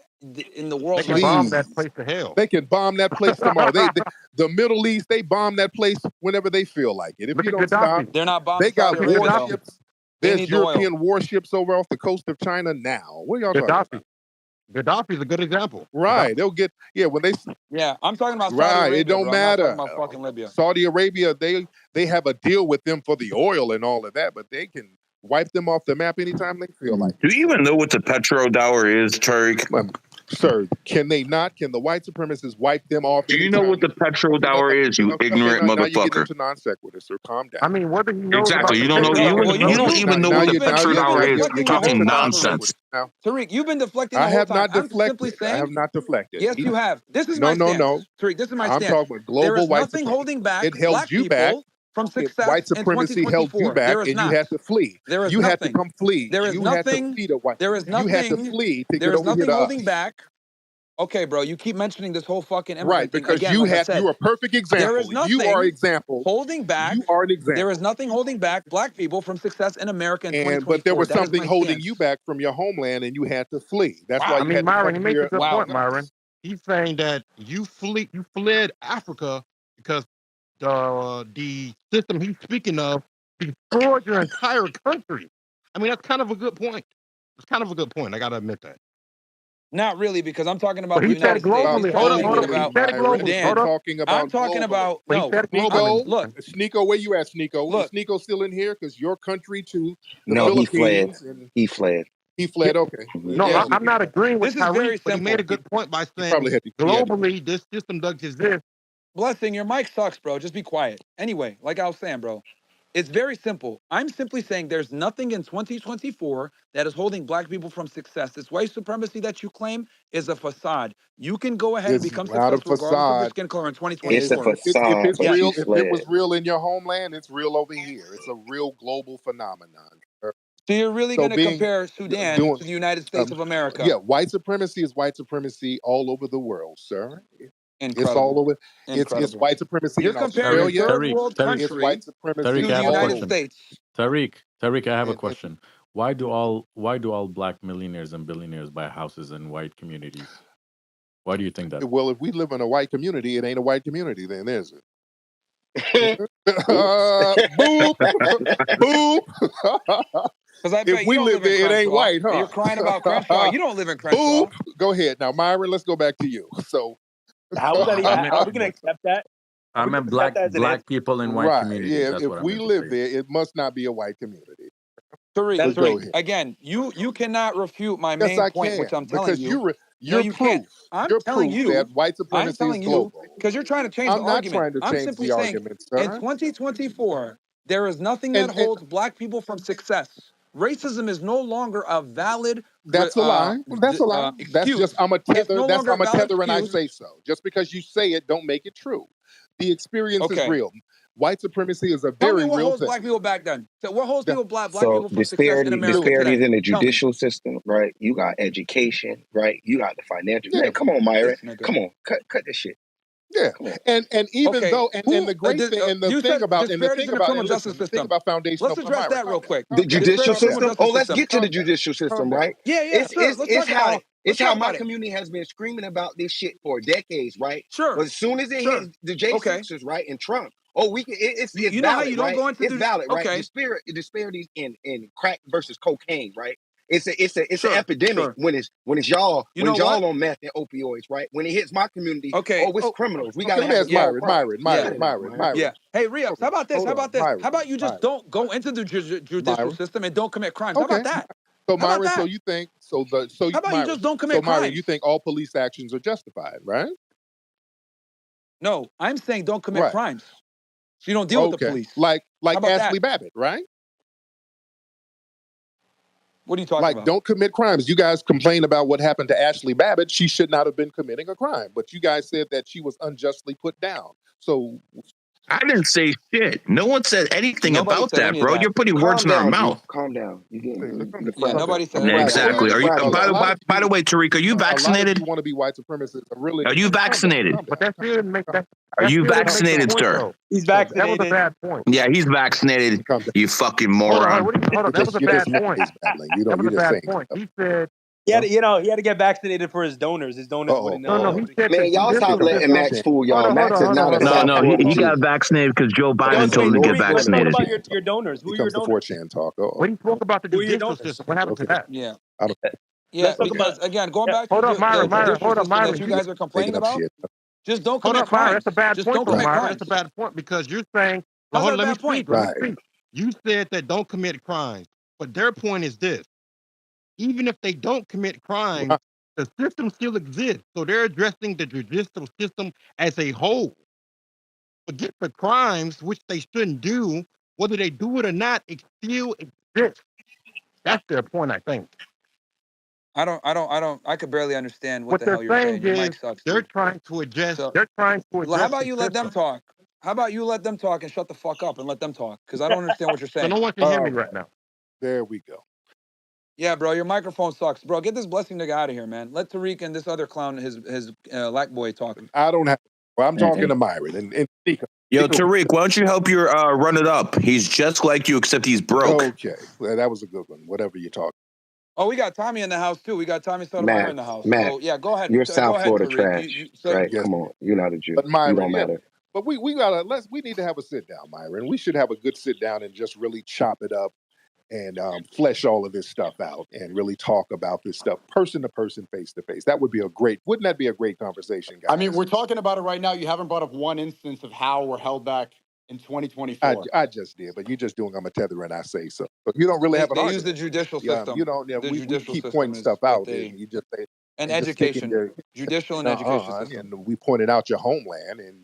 in the world. They can bomb that place to hell. They can bomb that place tomorrow. The Middle East, they bomb that place whenever they feel like it. If you don't stop, they're not bombing. They got warships. There's European warships over off the coast of China now. What are y'all talking about? Gaddafi's a good example. Right. They'll get, when they... Yeah, I'm talking about Saudi Arabia, it don't matter. I'm not talking about fucking Libya. Saudi Arabia, they have a deal with them for the oil and all of that, but they can wipe them off the map anytime they feel like it. Do you even know what the petrodollar is, Tariq? Sir, can they not? Can the white supremacists wipe them off? Do you know what the petrodollar is, you ignorant now you get motherfucker? into non sequitur, sir. Calm down. I mean, whether he knows Exactly. about You don't know. You don't even know what the petrodollar is. You're Talking into nonsense. now. Tariq, you've been deflecting I the whole have time. not I'm simply deflected. saying. I have not deflected. Yes, you have. This is No, my stance. no. Tariq, this is my I'm stance. talking about global there is white nothing supremacy. holding back It held black you back. people from success White in supremacy held you 2024. back, There is and not. you had to flee. There is You had nothing. to come flee. There is You had to nothing. flee to white. There is You had to nothing. flee to There get is over here nothing to holding us. back. Okay, bro, you keep mentioning this whole fucking immigrant Right, thing. because Again, you like I had said, you are a perfect example. there is nothing You are an example. holding back. You are an example. There is nothing holding back black people from success in America in 2024. But there was That is something my holding stance. you back from your homeland, and you had to flee. That's why I you mean, had to Myron, come he makes here. a good point, Myron. He's saying that you fled Africa because the system he's speaking of destroyed your entire country. I mean, that's kind of a good point. It's kind of a good point. I got to admit that. Not really, because I'm talking about But the he United said globally. States. Hold up. He said globally. Hold up. I'm talking about But he said globally. Sneeko, where you at, Sneeko? Look. Is Sneeko still in here? Because your country too. No, he fled. He fled. He fled. Okay. No, Yeah, I'm not agreeing with This is very Tariq, but he simple. made a good point by saying probably had to- globally this system does exist. Blessing, your mic sucks, bro. Just be quiet. Anyway, like I was saying, bro, it's very simple. I'm simply saying there's nothing in 2024 that is holding black people from success. This white supremacy that you claim is a facade. You can go ahead and become not a successful regardless of your facade. skin color in 2024. It's a facade. If it's but real, you if it fled. was real in your homeland, it's real over here. It's a real global phenomenon. So you're really going to compare Sudan to the United States of America? Yeah, white supremacy is white supremacy all over the world, sir. Incredible. It's all over. Incredible. It's white supremacy You're in comparing Australia. third world Tariq, country It's white supremacy Tariq, to I the have a United question. States. Tariq, I have a question. Why do all black millionaires and billionaires buy houses in white communities? Why do you think that? Well, if we live in a white community, it ain't a white community, then is it? Boop, boop. Because I bet If we you don't live live in there, it ain't Crenshaw. white, huh? You're crying about Crenshaw. You don't live in Crenshaw. Boop. Go ahead now, Myron. Let's go back to you. So, how is that even? Are we gonna accept that? I meant black people in white right? communities. Yeah. That's If what I we meant to live say. there, it must not be a white community. Tariq, again, you cannot refute my Yes, main I point, can, which I'm telling because you. you're you can't. proof. I'm You're telling proof you that white I'm supremacy telling is you global. because you're trying to change I'm the not argument. trying to I'm change simply the saying argument, in sir. 2024 there is nothing that holds black people from success. Racism is no longer a valid. That's a lie. That's a lie. Excuse. That's just I'm a tether. No That's longer I'm a a valid tether, and I excuse. say so. Just because you say it, don't make it true. The experience is real. White supremacy is a Tell me very what real holds thing. black people back then. So what holds black So people from success in America disparities today? in the judicial system, right? You got education, right? You got the financial. Yeah. Man, come on, Myron. This nigga. Come on, cut this shit. Yeah, and even though and the great thing and the you thing said about and the disparities thing in the about criminal and justice listen, the system. thing about foundational. Let's address that real quick. The judicial system. Oh, let's get to the system. judicial system, right? Yeah, It's sure. Let's talk about it. It's how my community has been screaming about this shit for decades, right? Sure. But as soon as it hits the J6s, right, and Trump, we can. It's you valid, know how you don't right? go into it's valid, right? Okay. Disparities in crack versus cocaine, right? It's an epidemic when it's y'all y'all on meth and opioids, right? When it hits my community, it's criminals. We gotta have Myron. Yeah. Hey, Rios, how about this? How about this? How about you just don't go into the judicial system and don't commit crimes? How about that? So Myron, so you think how about you just don't commit crimes? Myron, you think all police actions are justified, right? No, I'm saying don't commit crimes. So you don't deal with the police. Like Ashley Babbitt, right? What are you talking about? Don't commit crimes. You guys complain about what happened to Ashley Babbitt. She should not have been committing a crime, but you guys said that she was unjustly put down. So I didn't say shit. No one said anything about that, bro. You're putting words in our mouth. Calm down. Nobody said exactly. Are you? By the way, Tariq, are you vaccinated? You want to be white supremacists? Really? Are you vaccinated? But that didn't make that. Are you vaccinated, sir? He's vaccinated. That was a bad point. Yeah, he's vaccinated. You fucking moron. Hold on. That was a bad point. That was a bad point. He said. He had to get vaccinated for his donors. His donors wouldn't know. No, he said man, y'all stop letting Max fool y'all. Max is not a No, he got vaccinated because Joe Biden told him to get vaccinated. Let's talk about your donors. Who are your donors? Comes the 4chan talk. When he spoke about the judicial system, what happened to that? Yeah. Let's talk because about again, going back to Myron, hold up, Myron. that you guys are complaining about. Just don't Hold commit up, Myron. crimes. That's a bad Just point, don't commit Myron. crimes. That's a bad point because you're saying. How's Hold on, that a let bad point? me speak. You said that don't commit crimes, but their point is this: even if they don't commit crimes, the system still exists. So they're addressing the judicial system as a whole. Forget the crimes, which they shouldn't do. Whether they do it or not, it still exists. That's their point, I think. I could barely understand what the hell you're saying. Your mic sucks. They're Dude. trying to address. So, They're trying to address. how about you let them talk? How about you let them talk and shut the fuck up and let them talk? Because I don't understand what you're saying. So no one can hear me right now. There we go. Yeah, bro, your microphone sucks, bro. Get this blessing nigga out of here, man. Let Tariq and this other clown, his black boy, talk. I don't have. Well, I'm talking to Myron and Nico. Yo, Tariq, why don't you help your run it up? He's just like you, except he's broke. Okay, well, that was a good one. Whatever you're talking. Oh, we got Tommy in the house too. We got Tommy Sotomayor in the house. So yeah, go ahead. You're South ahead, Florida Tariq. trash, right? Yes. Come on, you're not a Jew. But Myron, you don't matter. But we need to have a sit down, Myron. We should have a good sit down and just really chop it up and flesh all of this stuff out and really talk about this stuff person to person, face to face. Wouldn't that be a great conversation, guys? I mean, we're talking about it right now. You haven't brought up one instance of how we're held back in 2024. I just did, but you're just doing I'm a tether and I say so. But you don't really have an They argument. use the judicial system. You don't. We keep pointing stuff out, and you just say. And education, judicial and education system. And we pointed out your homeland, and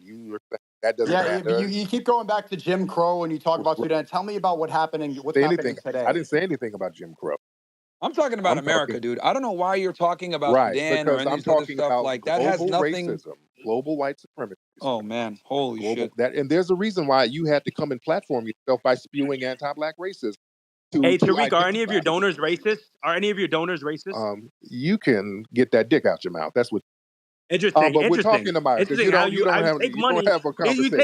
that doesn't matter. You keep going back to Jim Crow and you talk about Sudan. Tell me about what's happening today. I didn't say anything about Jim Crow. I'm talking about America, dude. I don't know why you're talking about Sudan or any of this other stuff. Like that has nothing. Racism, global white supremacy. Oh man, holy shit! And there's a reason why you had to come and platform yourself by spewing anti-black racism. Hey, Tariq, are any of your donors racist? You can get that dick out your mouth. That's what. Interesting. But we're talking about it. You take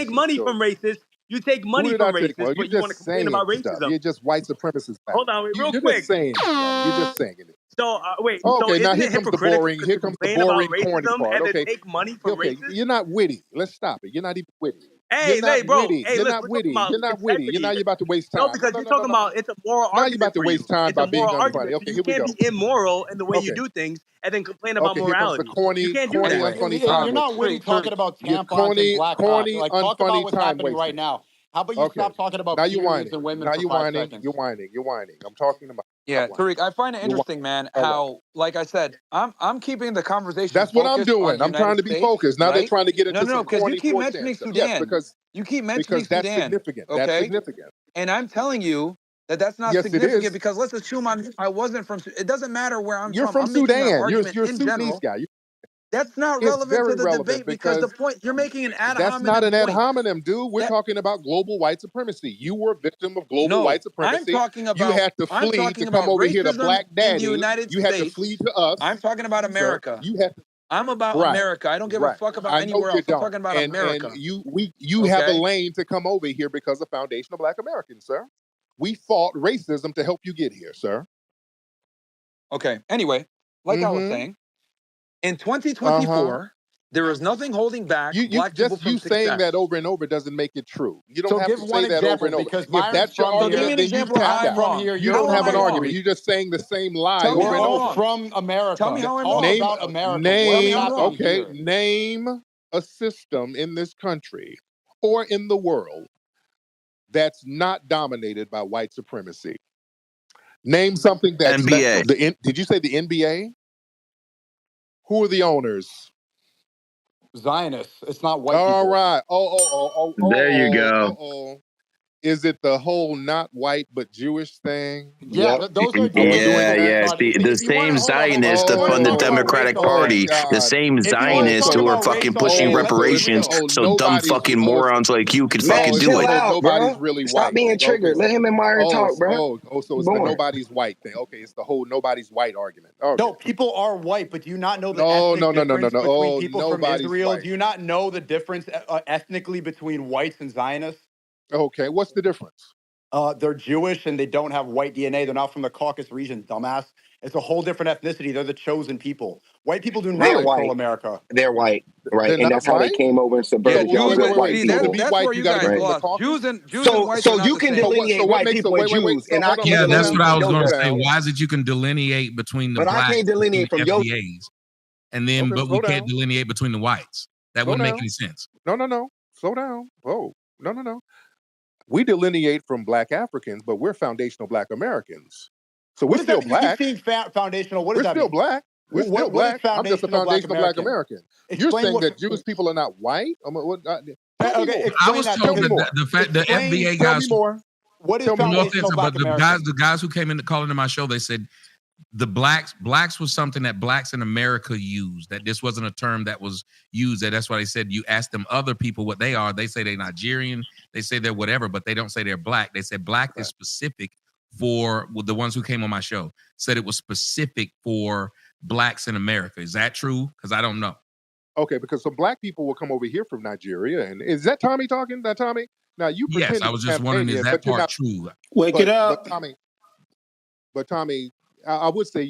money from racists. You take money from racists, well, but you want to complain about racism. You're just white supremacists. Hold on, real quick. You're just saying it. So wait. Okay, so now here comes the boring. Here comes the boring, corny part. And okay, take money from racists. You're not witty. Let's stop it. You're not even witty. Hey, bro. Witty. Hey, you're not witty. You're not witty. You're about to waste time. No, because you're talking about it's a moral argument. Now you're about to waste time by being unfunny. Okay, here we go. You can't be immoral in the way you do things and then complain about morality. You can't do that. You're not witty talking about tampons and black cops. Like, talk about what's happening right now. How about you stop talking about periods and women for 5 seconds? You're whining. I'm talking about. Yeah, Tariq, I find it interesting, man, how, like I said, I'm keeping the conversation. That's what I'm doing. I'm trying to be focused. Now they're trying to get into No, because you keep mentioning Sudan. Yes, because Sudan. That's significant. Okay? That's significant. And I'm telling you that's not significant because let's assume I wasn't from. It doesn't matter where I'm from. You're from Sudan. You're a Sudanese guy. That's not relevant to the debate because the point you're making an ad hominem. That's not an ad hominem, dude. We're talking about global white supremacy. You were a victim of global white supremacy. I'm talking about. You had to flee to come over here to Black Daddy. You had to flee to us. I'm talking about America. You have to. I'm about America. I don't give a fuck about anywhere else. I'm talking about America. And you have a lane to come over here because of Foundation of Black Americans, sir. We fought racism to help you get here, sir. Okay. Anyway, like I was saying. In 2024, there is nothing holding back black people from success. Saying that over and over doesn't make it true. You don't have to say that over and over. Because if that's your argument, then you tapped out. You don't have an argument. You're just saying the same lie over and over. From America. Tell me how I'm wrong. About America. Name a system in this country or in the world that's not dominated by white supremacy. Name something that's NBA. Did you say the NBA? Who are the owners? Zionists. It's not white people. All right. There you go. Is it the whole not white but Jewish thing? Yeah, those are the same Zionists to fund the Democratic Party, the same Zionists who are fucking pushing reparations, so dumb fucking morons like you could fucking do it. Nobody's really Stop white. Being triggered. Let him and Myron talk, bro. So it's the nobody's white thing. Okay, it's the whole nobody's white argument. Okay. No, people are white, but do you not know the ethnic difference between people from Israel? White. Do you not know the difference ethnically between whites and Zionists? Okay, what's the difference? They're Jewish and they don't have white DNA. They're not from the Caucasus region, dumbass. It's a whole different ethnicity. They're the chosen people. White people do not control America. They're white, right? And that's how they came over and subverted Jews. That's where you guys lost. Jews and whites. So you can delineate white people and Jews, and I can't. Yeah, that's what I was going to say. Why is it you can delineate between the blacks? But I can't delineate from your. And then, but we can't delineate between the whites. That wouldn't make any sense. No. Slow down. Whoa. No. We delineate from Black Africans, but we're foundational Black Americans. So we're still Black. You keep saying foundational. What does that mean? We're still Black. We're still black. I'm just a foundational black American. You're saying that Jewish people are not white? I was told that the fact the FBA guys. Tell me more. What is foundational black American? The guys who came in calling in my show, they said the blacks was something that blacks in America used. That this wasn't a term that was used. That's why they said you ask them other people what they are. They say they're Nigerian. They say they're whatever, but they don't say they're black. They said black is specific for the ones who came on my show. Said it was specific for blacks in America. Is that true? Because I don't know. Okay, because some black people will come over here from Nigeria, and is that Tommy talking? That Tommy? Now you yes, I was just wondering, is that part true? Wake it up, But Tommy, I would say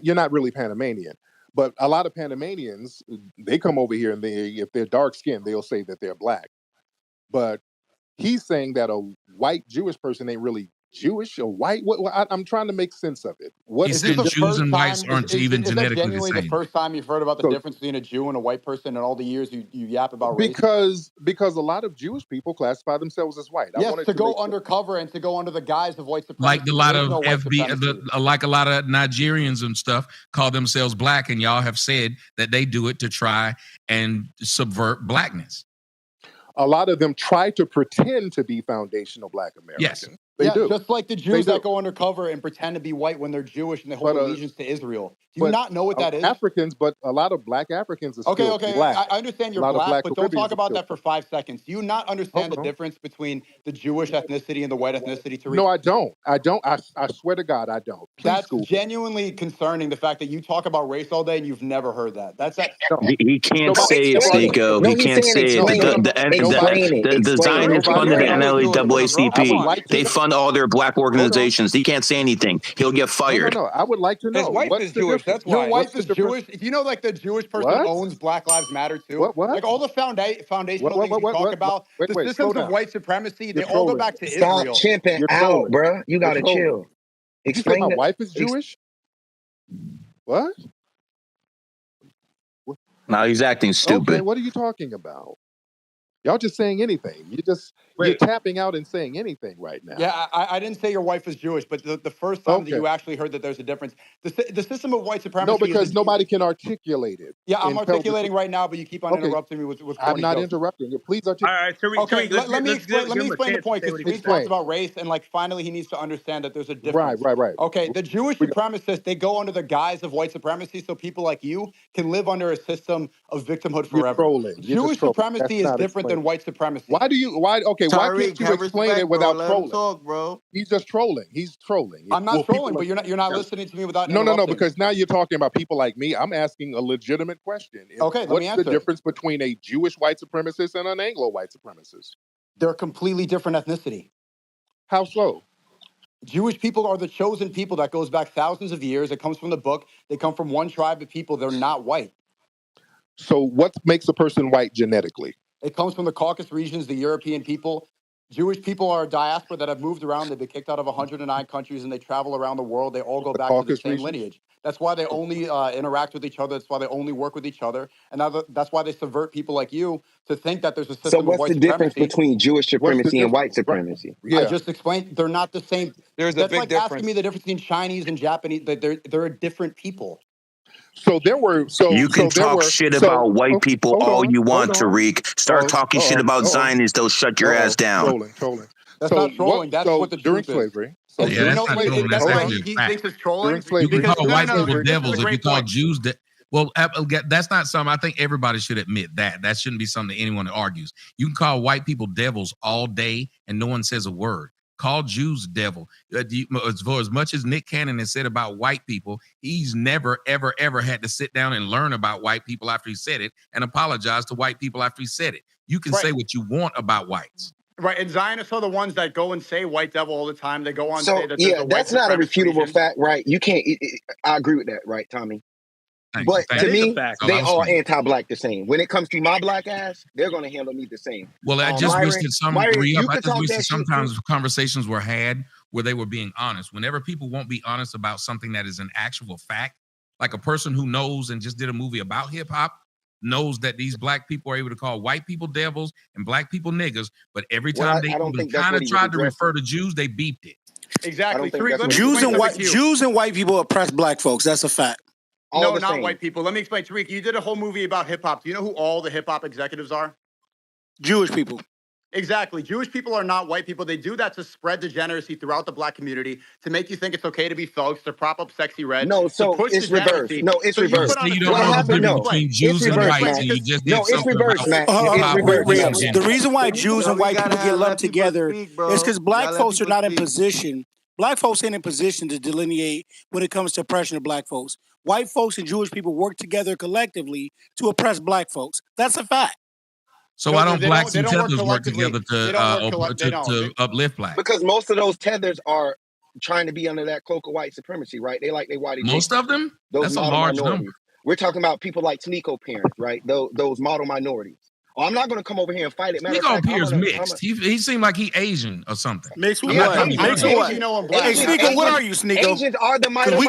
you're not really Panamanian, but a lot of Panamanians, they come over here and if they're dark skinned, they'll say that they're black. But he's saying that a white Jewish person ain't really Jewish or white. I'm trying to make sense of it. What is it? Jews and whites aren't even genetically the same. Is that genuinely the first time you've heard about the difference between a Jew and a white person in all the years you yap about race? Because a lot of Jewish people classify themselves as white. Yes, to go undercover and to go under the guise of white supremacy. Like a lot of like a lot of Nigerians and stuff call themselves black, and y'all have said that they do it to try and subvert blackness. A lot of them try to pretend to be foundational black American. Yes. They do. Just like the Jews that go undercover and pretend to be white when they're Jewish and they hold allegiance to Israel. Do you not know what that is? Africans, but a lot of black Africans are still black. I understand you're black, but don't talk about that for 5 seconds. Do you not understand the difference between the Jewish ethnicity and the white ethnicity? No, I don't. I swear to God, I don't. That's genuinely concerning, the fact that you talk about race all day and you've never heard that. He can't say it, Nico. He can't say it. The Zionists funded the NAACP. They fund all their black organizations. He can't say anything. He'll get fired. No, I would like to know. His wife is Jewish. That's why. Your wife is Jewish. You know, like the Jewish person owns Black Lives Matter too. What? Like all the foundational things you talk about, the systems of white supremacy, they all go back to Israel. Stop chimping out, bro. You gotta chill. Explain. My wife is Jewish. What? Now he's acting stupid. Okay, what are you talking about? Y'all just saying anything. You're tapping out and saying anything right now. Yeah, I didn't say your wife is Jewish, but the first time that you actually heard that there's a difference, the system of white supremacy. No, because nobody can articulate it. Yeah, I'm articulating right now, but you keep on interrupting me with I'm not interrupting you. Please articulate. All right, Tariq. Let me explain the point, because Tariq talks about race, and finally he needs to understand that there's a difference. Right. Okay, the Jewish supremacists, they go under the guise of white supremacy, so people like you can live under a system of victimhood forever. Jewish supremacy is different than white supremacy. Why can't you explain it without trolling? Talk, bro. He's just trolling. He's trolling. I'm not trolling, but you're not listening to me without No, because now you're talking about people like me. I'm asking a legitimate question. Okay, let me answer. What's the difference between a Jewish white supremacist and an Anglo white supremacist? They're a completely different ethnicity. How so? Jewish people are the chosen people that goes back thousands of years. It comes from the book. They come from one tribe of people. They're not white. So what makes a person white genetically? It comes from the Caucasus regions, the European people. Jewish people are a diaspora that have moved around. They've been kicked out of 109 countries, and they travel around the world. They all go back to the same lineage. That's why they only interact with each other. That's why they only work with each other. And that's why they subvert people like you to think that there's a system of white supremacy. So what's the difference between Jewish supremacy and white supremacy? Yeah. I just explained they're not the same. There's a big difference. That's like asking me the difference between Chinese and Japanese. They're a different people. So there were. You can talk shit about white people all you want, Tariq. Start talking shit about Zionists, they'll shut your ass down. Trolling. That's not trolling. That's what the during truth slavery. is. Yeah, that's not trolling. That's actually he a fact. thinks it's trolling. During slavery, You can call white people no, devils if you call Jews. Well, that's not something. I think everybody should admit that. That shouldn't be something that anyone argues. You can call white people devils all day, and no one says a word. Call Jews devil. For as much as Nick Cannon has said about white people, he's never, ever, ever had to sit down and learn about white people after he said it and apologize to white people after he said it. You can say what you want about whites. Right, and Zionists are the ones that go and say white devil all the time. They go on and say that there's a white that's not a refutable region. fact, right? You can't. I agree with that, right, Tommy? But to me, they all anti-black the same. When it comes to my black ass, they're going to handle me the same. Well, I just wish that sometimes conversations were had where they were being honest. Whenever people won't be honest about something that is an actual fact, like a person who knows and just did a movie about hip hop knows that these black people are able to call white people devils and black people niggas, but every time they kind of tried to refer to Jews, they beeped it. Exactly. Jews and white people oppress black folks. That's a fact. All the not same. white people. Let me explain. Tariq, you did a whole movie about hip hop. Do you know who all the hip hop executives are? Jewish people. Exactly. Jewish people are not white people. They do that to spread degeneracy throughout the black community, to make you think it's okay to be thugs, to prop up Sexy Red. No, so to push it's reversed. degeneracy. No, it's so reversed. You don't know the difference between Jews and whites, and you just did it's something reversed, about man. It's hip-hop reversed. and Ribs. The agenda. reason why Jews and white people get lumped together is because black folks are not in position. Black folks ain't in position to delineate when it comes to oppression of black folks. White folks and Jewish people work together collectively to oppress black folks. That's a fact. So why don't blacks and tethers work together to uplift blacks? Because most of those tethers are trying to be under that cloak of white supremacy, right? They like they white. Most of them? Those That's a model large minorities. number. We're talking about people like Sneeko parents, right? Those model minorities. Oh, I'm not going to come over here and fight it. Sneeko appears mixed. He seemed like he Asian or something. Mixed with what? Mixed with what? Hey, Sneeko, what are you, Sneeko? Asians are the model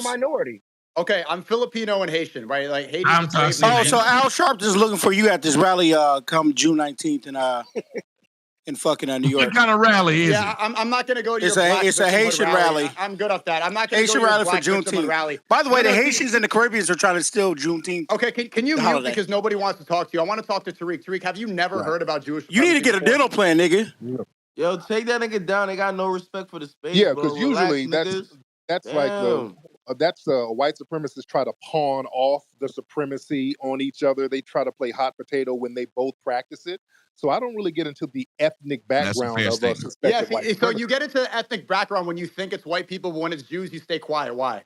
minority. Okay, I'm Filipino and Haitian, right? Like Haiti. Oh, so Al Sharpton is looking for you at this rally come June 19th in fucking New York. What kind of rally is it? I'm not going to go to it's your a Haitian rally. I'm good off that. I'm not going to Haitian go to rally your for Juneteenth. rally. By the way, the Haitians and the Caribbeans are trying to steal Juneteenth. Okay, can you mute because nobody wants to talk to you? I want to talk to Tariq. Tariq, have you never heard about Jewish? You need to get a dental plan, nigga. Yo, take that nigga down. They got no respect for the space. Yeah, because usually that's like white supremacists try to pawn off the supremacy on each other. They try to play hot potato when they both practice it. So I don't really get into the ethnic background of a suspected white supremacist. So you get into the ethnic background when you think it's white people, but when it's Jews, you stay quiet. Why?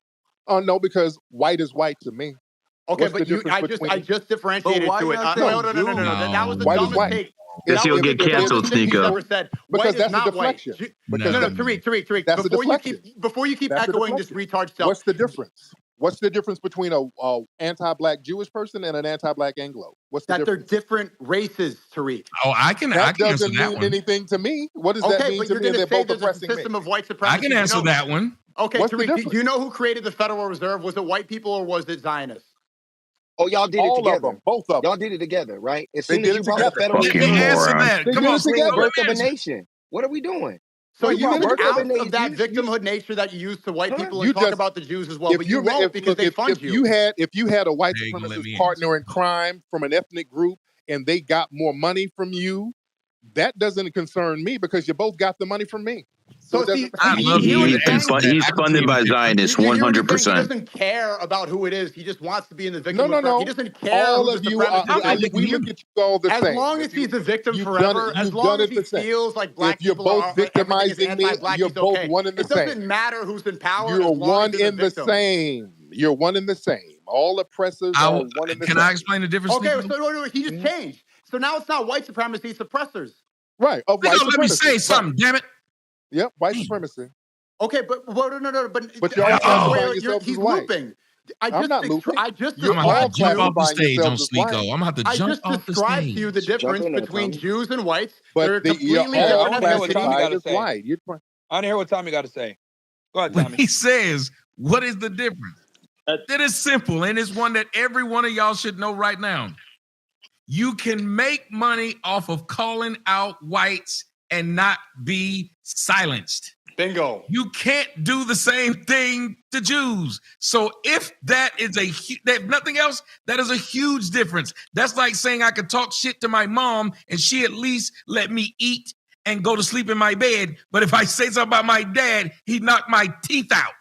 Oh no, because white is white to me. Okay, but I just differentiated to it. No. That was the dumbest take. Guess he'll get canceled, Sneeko. Because that's a deflection. Tariq, before you keep echoing this retard stuff. What's the difference? What's the difference between a anti-black Jewish person and an anti-black Anglo? What's the difference? They're different races, Tariq. Oh, I can that answer doesn't that mean one. anything to me. What does that mean to me? They're both oppressing me. System of white supremacy. I can answer that one. Okay, Tariq, do you know who created the Federal Reserve? Was it white people or was it Zionists? Oh, y'all did it together. Of them, both of them. Y'all did it together, right? As They soon did as you it brought the together. Federal Reserve, Come on, the birth of a nation. What are we doing? So you out of that victimhood nature that you use to white people and talk about the Jews as well, but you won't because they fund you. If you had a white supremacist partner in crime from an ethnic group and they got more money from you, that doesn't concern me because you both got the money from me. So he's funded by Zionists, 100%. He doesn't care about who it is. He just wants to be in the victim. No. He doesn't care. All of you, we look at you all the same. As long as he's a victim forever, as long as he feels like black people are victimizing me, you're both one and the same. It doesn't matter who's in power. You're one in the same. You're one in the same. All oppressors are one in the same. Can I explain the difference? Okay, so he just changed. So now it's not white supremacy, it's oppressors. Right. Of white supremacy. Let me say something, damn it. Yep, white supremacy. Okay, but you're all classifying yourselves as white. Looping. I'm not looping. I'm gonna have to jump off the stage on Sneeko. I'm gonna have to jump off the stage. I just described to you the difference between Jews and whites. But they're completely different. I want to hear what Tommy got to say. Go ahead, Tommy. When he says, what is the difference? It is simple, and it's one that every one of y'all should know right now. You can make money off of calling out whites and not be silenced. Bingo. You can't do the same thing to Jews. So if that is if nothing else, that is a huge difference. That's like saying I could talk shit to my mom and she at least let me eat and go to sleep in my bed. But if I say something about my dad, he knocked my teeth out.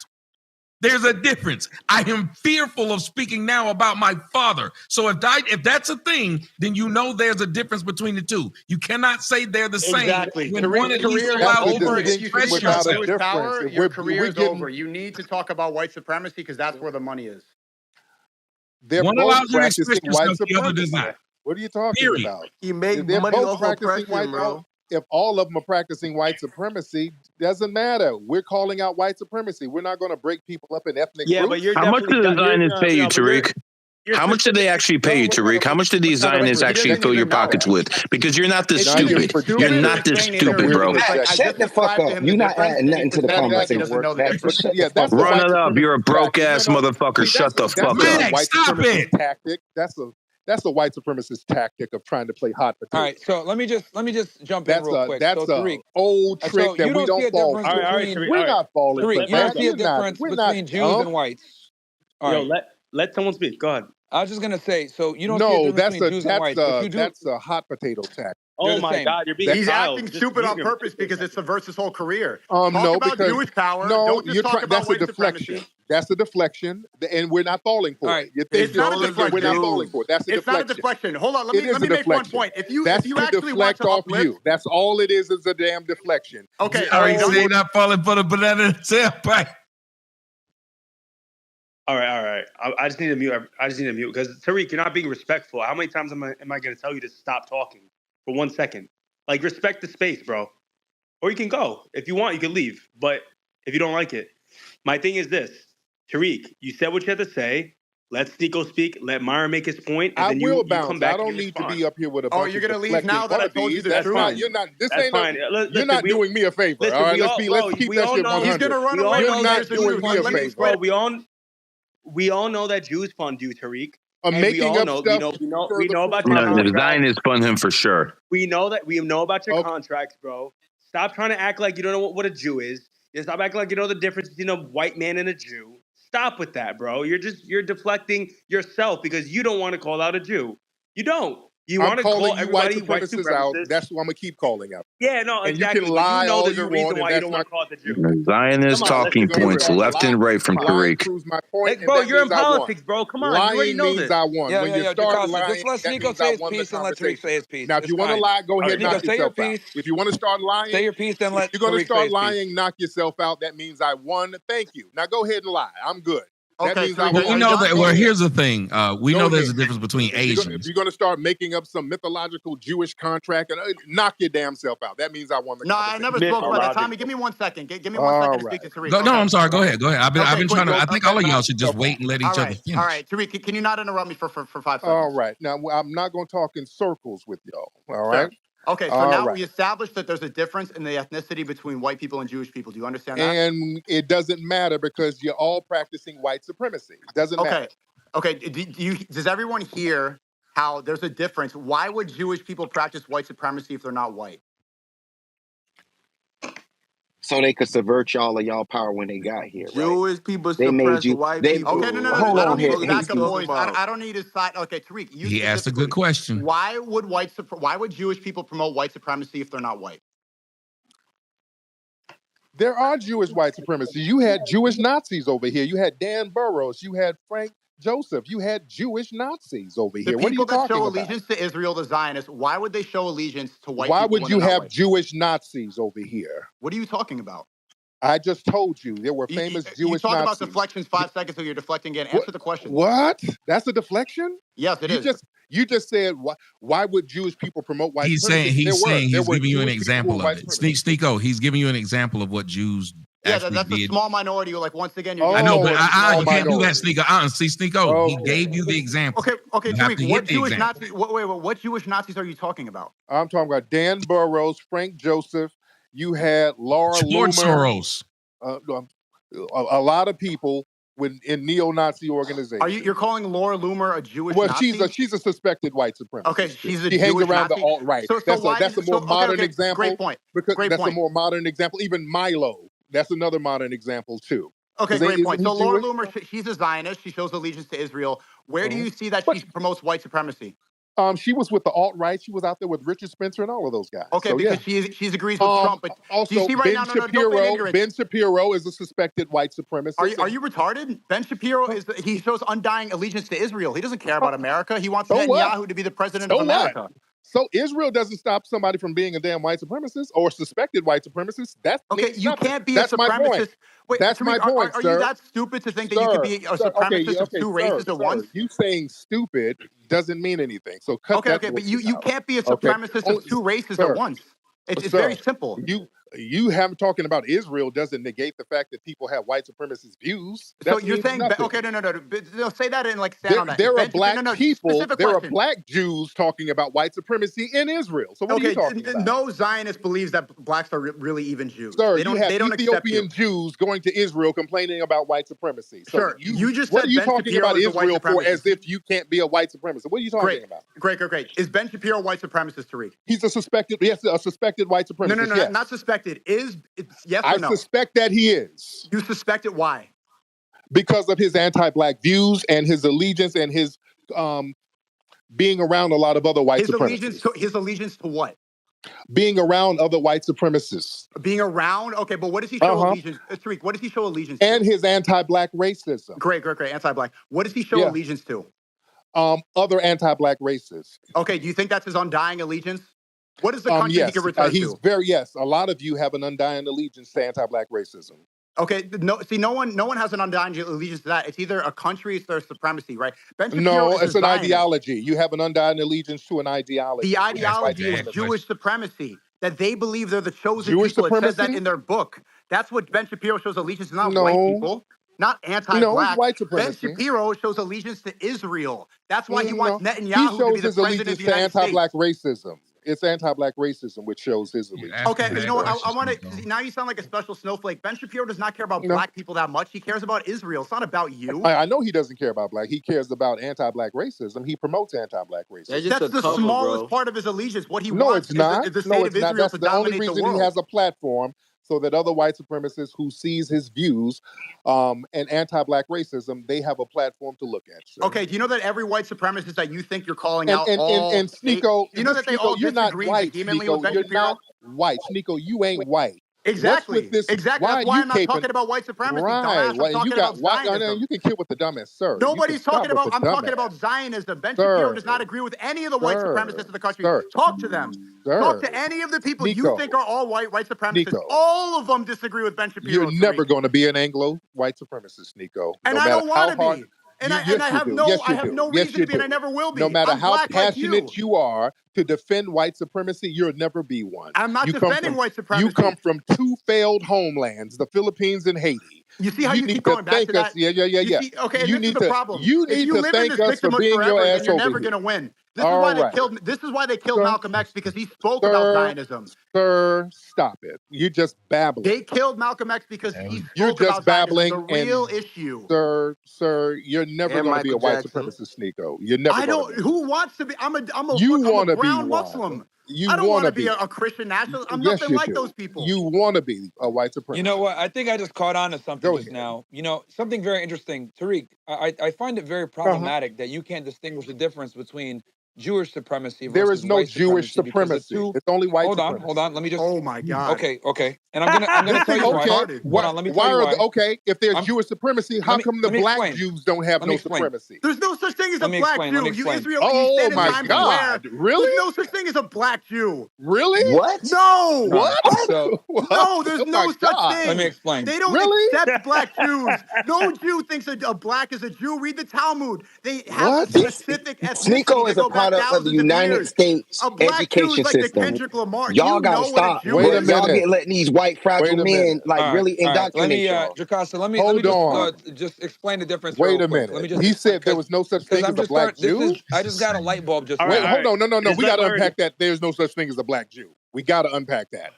There's a difference. I am fearful of speaking now about my father. So if that's a thing, then you know there's a difference between the two. You cannot say they're the same. Exactly. When one at least allows you to express yourself. Your career is over. You need to talk about white supremacy because that's where the money is. They're one both allows you to practicing express white yourself, the other does supremacy. not. What are you talking about? He made They're money both off practicing oppression, bro. If all of them are practicing white supremacy, doesn't matter. We're calling out white supremacy. We're not going to break people up in ethnic groups. But how much do the Zionists pay you, Tariq? How much did they actually pay you, Tariq? How much did these Zionists actually fill your pockets with? Because you're not this stupid. You're not this stupid, bro. Shut the fuck up. You're not adding nothing to the conversation. Run it up. You're a broke ass motherfucker. Shut the fuck up. Stop it. Tactic. That's a white supremacist tactic of trying to play hot potato. All right, so let me just jump in real quick. That's an old trick that we don't fall for. We're not falling for that. You don't see a difference between Jews and whites. All right. Let someone speak. Go ahead. I was just gonna say, so you don't see a difference between Jews and whites, but you do. That's a hot potato tack. Oh my God, you're being He's child. acting Just stupid on mute him. purpose because it subverts his whole career. No, talk about because Jewish power. no, Don't just talk about that's a white deflection. supremacy. That's a deflection, and we're not falling for it. You think It's not a deflection. we're not falling for it. That's a It's deflection. not a deflection. Hold on, let me make one point. If you that's if you to actually want deflect to off uplift, you. That's all it is a damn deflection. Okay, are you saying not falling for the banana in the tailpipe? All right. I just need to mute. I just need to mute because Tariq, you're not being respectful. How many times am I going to tell you to stop talking for 1 second? Like, respect the space, bro. Or you can go if you want. You can leave, but if you don't like it, my thing is this: Tariq, you said what you had to say. Let Sneeko speak. Let Myron make his point, and then you come back. I don't need to be up here with a bunch you're of gonna leave now that I told you the That's truth? fine. You're not. This That's ain't. fine. You're not doing me a favor. Listen, all right, let's keep that shit 100. He's gonna run away. You're not doing me a favor, bro. We all know that Jews fund you, Tariq. I'm making up stuff. We know about your No, the contracts. Zionists fund him for sure. We know about your contracts, bro. Stop trying to act like you don't know what a Jew is. Stop acting like you know the difference between a white man and a Jew. Stop with that, bro. You're deflecting yourself because you don't want to call out a Jew. You don't. You want to call everybody white supremacists out. That's what I'm gonna keep calling out. Yeah, no, and exactly. You can lie know all there's you a reason want, why you don't want to call it the Jew. Zionist talking points left and right from Tariq. Proves my point, bro, you're in politics, bro. Come on, lying you already know means this. I won. Yeah, when you start lying, just let Sneeko say his piece and let Tariq say his piece. Now, if you want to lie, go ahead and knock yourself out. If you want to start lying, say your piece, then let you're going to start Tariq lying, knock yourself out. That means I won. Thank you. Now go ahead and lie. I'm good. That means I won. We know that. Well, here's the thing. We know there's a difference between Asians. If you're going to start making up some mythological Jewish contract, knock your damn self out. That means I won the conversation. I never spoke about that. Tommy, give me 1 second. Give me 1 second to speak to Tariq. No, I'm sorry. Go ahead. I've been trying to. I think all of y'all should just wait and let each other finish. All right, Tariq, can you not interrupt me for 5 seconds? All right. Now, I'm not going to talk in circles with y'all. All right. Sure. Okay, so now we established that there's a difference in the ethnicity between white people and Jewish people. Do you understand that? And it doesn't matter because you're all practicing white supremacy. It doesn't matter. Okay. Does everyone hear how there's a difference? Why would Jewish people practice white supremacy if they're not white? So they could subvert y'all power when they got here. Jewish people suppress white people. Okay, no. I don't need to back up boys. I don't need his side. Okay, Tariq, he asked a good question. Why would Jewish people promote white supremacy if they're not white? There are Jewish white supremacists. You had Jewish Nazis over here. You had Dan Burroughs. You had Frank Joseph. You had Jewish Nazis over here. The people that show allegiance to Israel, the Zionists, why would they show allegiance to white people? Why would you have Jewish Nazis over here? What are you talking about? I just told you there were famous Jewish Nazis. You talk about deflections 5 seconds, so you're deflecting again. Answer the question. What? That's a deflection? Yes, it is. You just said why would Jewish people promote white supremacy? He's giving you an example of it. Sneeko, he's giving you an example of what Jews. Yeah, that's a small minority. Like once again, I know, but you can't do that, Sneeko. See, Sneeko, he gave you the example. Okay, Tariq, what Jewish Nazis? What Jewish Nazis are you talking about? I'm talking about Dan Burroughs, Frank Joseph. You had Laura Soros. A lot of people in neo-Nazi organizations. You're calling Laura Loomer a Jewish Nazi? Well, she's a suspected white supremacist. Okay, she hangs around Nazi? the alt-right. That's a more modern example. Great point. That's a more modern example. Even Milo, that's another modern example too. Okay, great point. So Laura Loomer, she's a Zionist. She shows allegiance to Israel. Where do you see that she promotes white supremacy? She was with the alt-right. She was out there with Richard Spencer and all of those guys. Okay, because she agrees with Trump. But also, do you see right now, Ben Shapiro is a suspected white supremacist. Are you retarded? Ben Shapiro he shows undying allegiance to Israel. He doesn't care about America. He wants Netanyahu to be the president of America. So Israel doesn't stop somebody from being a damn white supremacist or suspected white supremacist. You can't be a supremacist. Wait, that's my point, Are sir. you that stupid to think that you could be a supremacist of two races at once? You saying stupid doesn't mean anything. So cut that. Okay, but you can't be a supremacist of two races at once. It's very simple. You haven't talking about Israel doesn't negate the fact that people have white supremacist views. So you're saying okay, no. Say that and stand on that. There are black people. There are black Jews talking about white supremacy in Israel. So what are you talking about? No Zionist believes that blacks are really even Jews. Sir, you have Ethiopian Jews going to Israel complaining about white supremacy. So sure. You just what said are you Ben talking Shapiro about Israel for as if you can't be a white supremacist? What are you talking about? Great. Is Ben Shapiro a white supremacist, Tariq? He's a suspected white supremacist. No, yes. not suspected. Yes or no? I suspect that he is. You suspect it? Why? Because of his anti-black views and his allegiance and his being around a lot of other white supremacists. His allegiance to what? Being around other white supremacists. Being around? Okay, but what does he show allegiance? Tariq, what does he show allegiance to? And his anti-black racism. Great. Anti-black. What does he show allegiance to? Other anti-black racists. Okay, do you think that's his undying allegiance? What is the country he can return to? Yes. A lot of you have an undying allegiance to anti-black racism. Okay, no one has an undying allegiance to that. It's either a country, it's their supremacy, right? Ben Shapiro it's an ideology. You have an undying allegiance to an ideology. The ideology is Jewish supremacy. That they believe they're the chosen people. It says that in their book. That's what Ben Shapiro shows allegiance to, not white people. Not anti-black. White supremacy. Ben Shapiro shows allegiance to Israel. That's why he wants Netanyahu to be the president of the United States. He shows his allegiance to anti-black racism. It's anti-black racism which shows his allegiance. Okay, you know what? I want to. Now you sound like a special snowflake. Ben Shapiro does not care about black people that much. He cares about Israel. It's not about you. I know he doesn't care about black. He cares about anti-black racism. He promotes anti-black racism. That's the smallest part of his allegiance. What he wants it's not. is the state of Israel That's to the only dominate reason the world. he has a platform. So that other white supremacists who sees his views and anti-black racism, they have a platform to look at. Sir. Okay, do you know that every white supremacist that you think you're calling out and Sneeko, you know that they all you're not disagree white, vehemently with Ben You're Shapiro? not white. Sneeko, you ain't white. Exactly. Exactly. That's why I'm not talking about white supremacy. Right. I'm talking about Zionism. You can kill with the dumbest, sir. Nobody's talking about. I'm talking about Zionism. Ben Shapiro does not agree with any of the white supremacists in the country. Talk to them. Talk to any of the people you think are all white supremacists. All of them disagree with Ben Shapiro. You're never going to be an Anglo white supremacist, Sneeko. And I don't want to be. And I have no reason to be, and I never will be. No matter how passionate you are to defend white supremacy, you'll never be one. I'm not defending white supremacy. You come from two failed homelands, the Philippines and Haiti. You see how you keep going back to that? Yeah. Okay, this is the problem. You need to thank us for being your ass you're never going to win. This is why they killed Malcolm X, because he spoke about Zionism. Sir, stop it. You're just babbling. They killed Malcolm X because he spoke about babbling. The real issue. Sir, you're never going to be a white supremacist, Sneeko. You're never. I don't. Who wants to be? I'm a brown Muslim. I don't want to be a Christian nationalist. I'm nothing like those people. You want to be a white supremacist. You know what? I think I just caught on to something just now. You know, something very interesting. Tariq, I find it very problematic that you can't distinguish the difference between Jewish supremacy versus there is no Jewish supremacy. It's only white supremacy. Hold on. Let me just. Oh my God. Okay. And I'm gonna tell you why. Hold on. Let me tell you why. Okay, if there's Jewish supremacy, how come the black Jews don't have no supremacy? There's no such thing as a black Jew. You Israel. Oh my God! Really? There's no such thing as a black Jew. Really? What? No. What? No, there's no such thing. Let me explain. They don't accept black Jews. No Jew thinks a black is a Jew. Read the Talmud. They have specific ethnicity. Sneeko is a product of the United States education system. Y'all gotta stop. Wait a minute. Y'all get letting these white fragile men really indoctrinate y'all. Jocasta, let me just explain the difference. Wait a minute. He said there was no such thing as a black Jew. I just got a light bulb just. Wait, hold on. No. We got to unpack that. There's no such thing as a black Jew. We got to unpack that.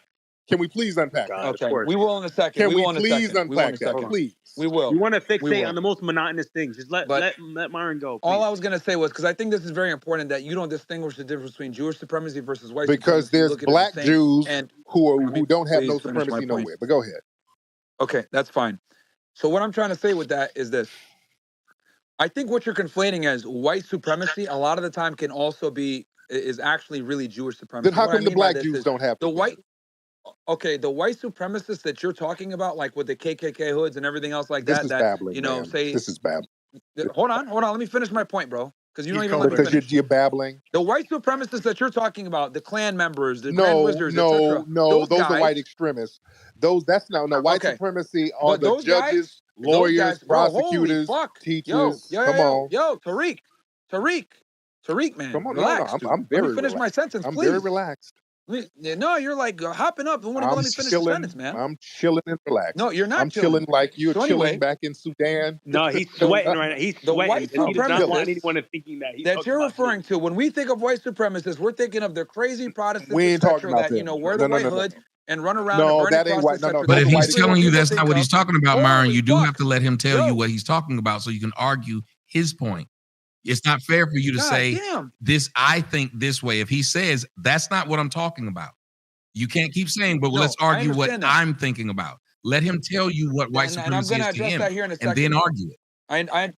Can we please unpack that? Okay, we will in a second. Can we please unpack that, please? We will. You want to fixate on the most monotonous things. Just let Myron go. Please. All I was going to say was, because I think this is very important, that you don't distinguish the difference between Jewish supremacy versus white supremacy. Because there's black Jews who don't have no supremacy nowhere. But go ahead. Okay, that's fine. So what I'm trying to say with that is this. I think what you're conflating as white supremacy a lot of the time can also is actually really Jewish supremacy. Then how come the black Jews don't have the white? Okay, the white supremacists that you're talking about, like with the KKK hoods and everything else like this is babbling, this is babbling. Hold on. Let me finish my point, bro. Because you don't even let me finish. Because you're babbling. The white supremacists that you're talking about, the Klan members, the Grand Wizards, etc. Those are white extremists. White supremacy are the judges, lawyers, prosecutors, teachers. Come on. Tariq, man. Come on, relax. I'm very Let me finish my sentence, please. I'm very relaxed. No, you're like hopping up. You won't even let me finish the sentence, man. I'm chilling and relaxed. No, you're not. I'm chilling like you're chilling back in Sudan. No, he's sweating right now. He's sweating. The white he does not want anyone thinking that you're referring to. When we think of white supremacists, we're thinking of the crazy Protestants. We ain't talking about that. Wear the white hood and run around. No, that ain't white. But if he's telling you that's not what he's talking about, Myron, you do have to let him tell you what he's talking about so you can argue his point. It's not fair for you to say this. I think this way. If he says that's not what I'm talking about. You can't keep saying, but let's argue what I'm thinking about. Let him tell you what white And I'm supremacy going is to to address him, that here in a and second. then argue it.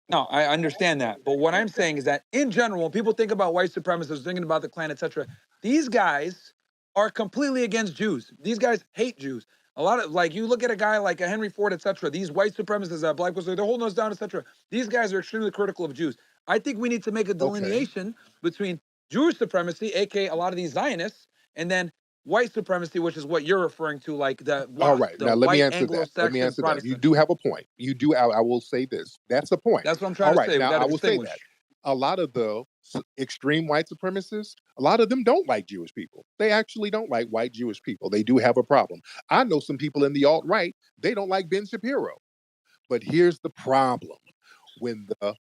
No, I understand that. But what I'm saying is that in general, when people think about white supremacists, thinking about the Klan, etc., these guys are completely against Jews. These guys hate Jews. A lot of, like, you look at a guy like a Henry Ford, etc., these white supremacists that black people, they're holding us down, etc. These guys are extremely critical of Jews. I think we need to make a delineation between Jewish supremacy, aka a lot of these Zionists, and then white supremacy, which is what you're referring to, like the All right. the Now let me white answer that. Let me Anglo-Saxon answer that. You Protestant. do have a point. You do. I will say this. That's a point. That's what I'm All trying to right. say. We Now got I to will say distinguish. that a lot of the extreme white supremacists, a lot of them don't like Jewish people. They actually don't like white Jewish people. They do have a problem. I know some people in the alt-right, they don't like Ben Shapiro. But here's the problem. When the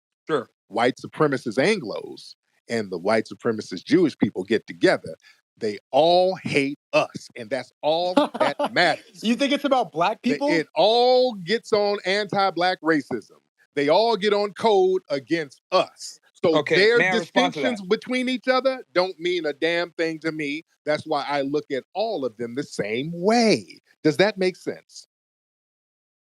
white supremacist Anglos and the white supremacist Jewish people get together, they all hate us. And that's all that matters. You think it's about black people? It all gets on anti-black racism. They all get on code against us. So their distinctions between each other don't mean a damn thing to me. That's why I look at all of them the same way. Does that make sense?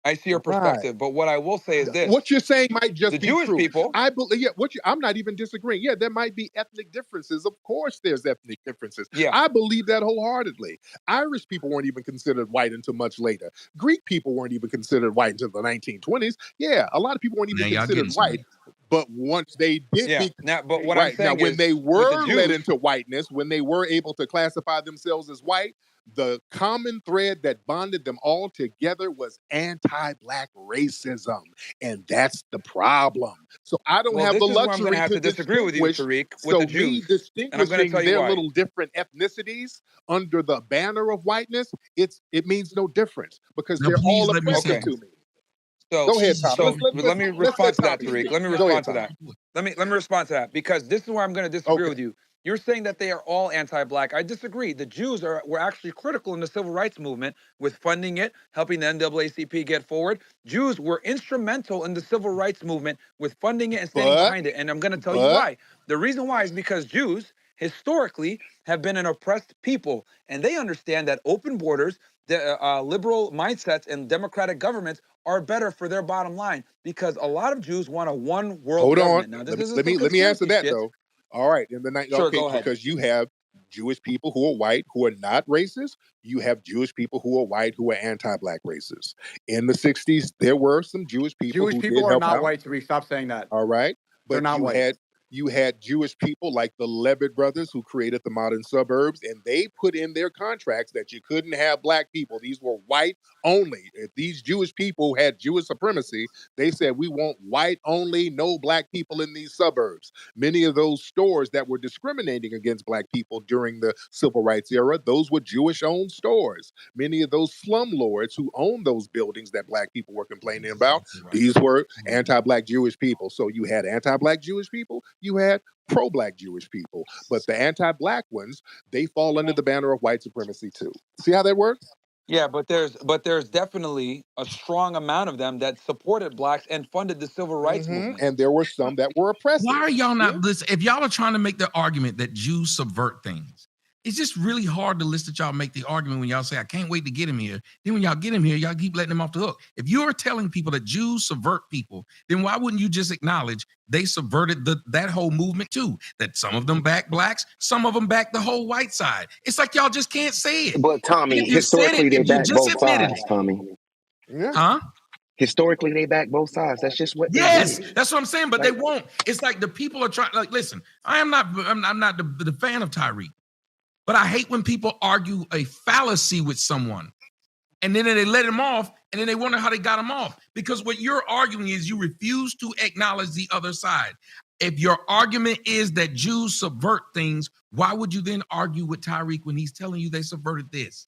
I see your perspective, but what I will say is this: what you're saying might just the be Jewish true. people. I believe. Yeah, I'm not even disagreeing. Yeah, there might be ethnic differences. Of course, there's ethnic differences. Yeah, I believe that wholeheartedly. Irish people weren't even considered white until much later. Greek people weren't even considered white until the 1920s. Yeah, a lot of people weren't even considered white. But once they did, but what I'm saying when is, they were Jews, led into whiteness, when they were able to classify themselves as white, the common thread that bonded them all together was anti-black racism, and that's the problem. So I don't have the this is where I'm going luxury to have to disagree with you, Tariq, with the Jews. And I'm going to tell you their little different ethnicities under the banner of whiteness, it means no difference because they're all oppressive to me. So go ahead, Tommy. Let me respond to that, Tariq. Let me respond to that. Let me respond to that, because this is where I'm going to disagree with you. You're saying that they are all anti-black. I disagree. The Jews were actually critical in the civil rights movement with funding it, helping the NAACP get forward. Jews were instrumental in the civil rights movement with funding it and standing behind it. And I'm going to tell you why. The reason why is because Jews historically have been an oppressed people, and they understand that open borders, the liberal mindsets, and democratic governments are better for their bottom line, because a lot of Jews want a one world government. Now, this let me answer that though. All right, in the night, go ahead. Because you have Jewish people who are white who are not racist. You have Jewish people who are white who are anti-black racists. In the 60s, there were some Jewish people who did are help not out. white. Tariq, stop saying that. All right, but they're not white. You had Jewish people like the Levitt brothers who created the modern suburbs, and they put in their contracts that you couldn't have black people. These were white only. If these Jewish people had Jewish supremacy, they said, we want white only, no black people in these suburbs. Many of those stores that were discriminating against black people during the civil rights era, those were Jewish-owned stores. Many of those slumlords who owned those buildings that black people were complaining about, these were anti-black Jewish people. So you had anti-black Jewish people, you had pro-black Jewish people, but the anti-black ones, they fall under the banner of white supremacy too. See how that works? Yeah, but there's definitely a strong amount of them that supported blacks and funded the civil rights movement. And there were some that were oppressive. Why are y'all not listening? If y'all are trying to make the argument that Jews subvert things, it's just really hard to listen to y'all make the argument when y'all say, I can't wait to get him here. Then when y'all get him here, y'all keep letting him off the hook. If you're telling people that Jews subvert people, then why wouldn't you just acknowledge they subverted that whole movement too? That some of them back blacks, some of them back the whole white side. It's like y'all just can't say it. But Tommy, historically they back both sides, Tommy. Yeah. Huh? Historically, they back both sides. That's just what. Yes, that's what I'm saying. But they won't. It's like the people are trying. Like, listen, I'm not the fan of Tariq, but I hate when people argue a fallacy with someone, and then they let him off, and then they wonder how they got him off. Because what you're arguing is you refuse to acknowledge the other side. If your argument is that Jews subvert things, why would you then argue with Tariq when he's telling you they subverted this?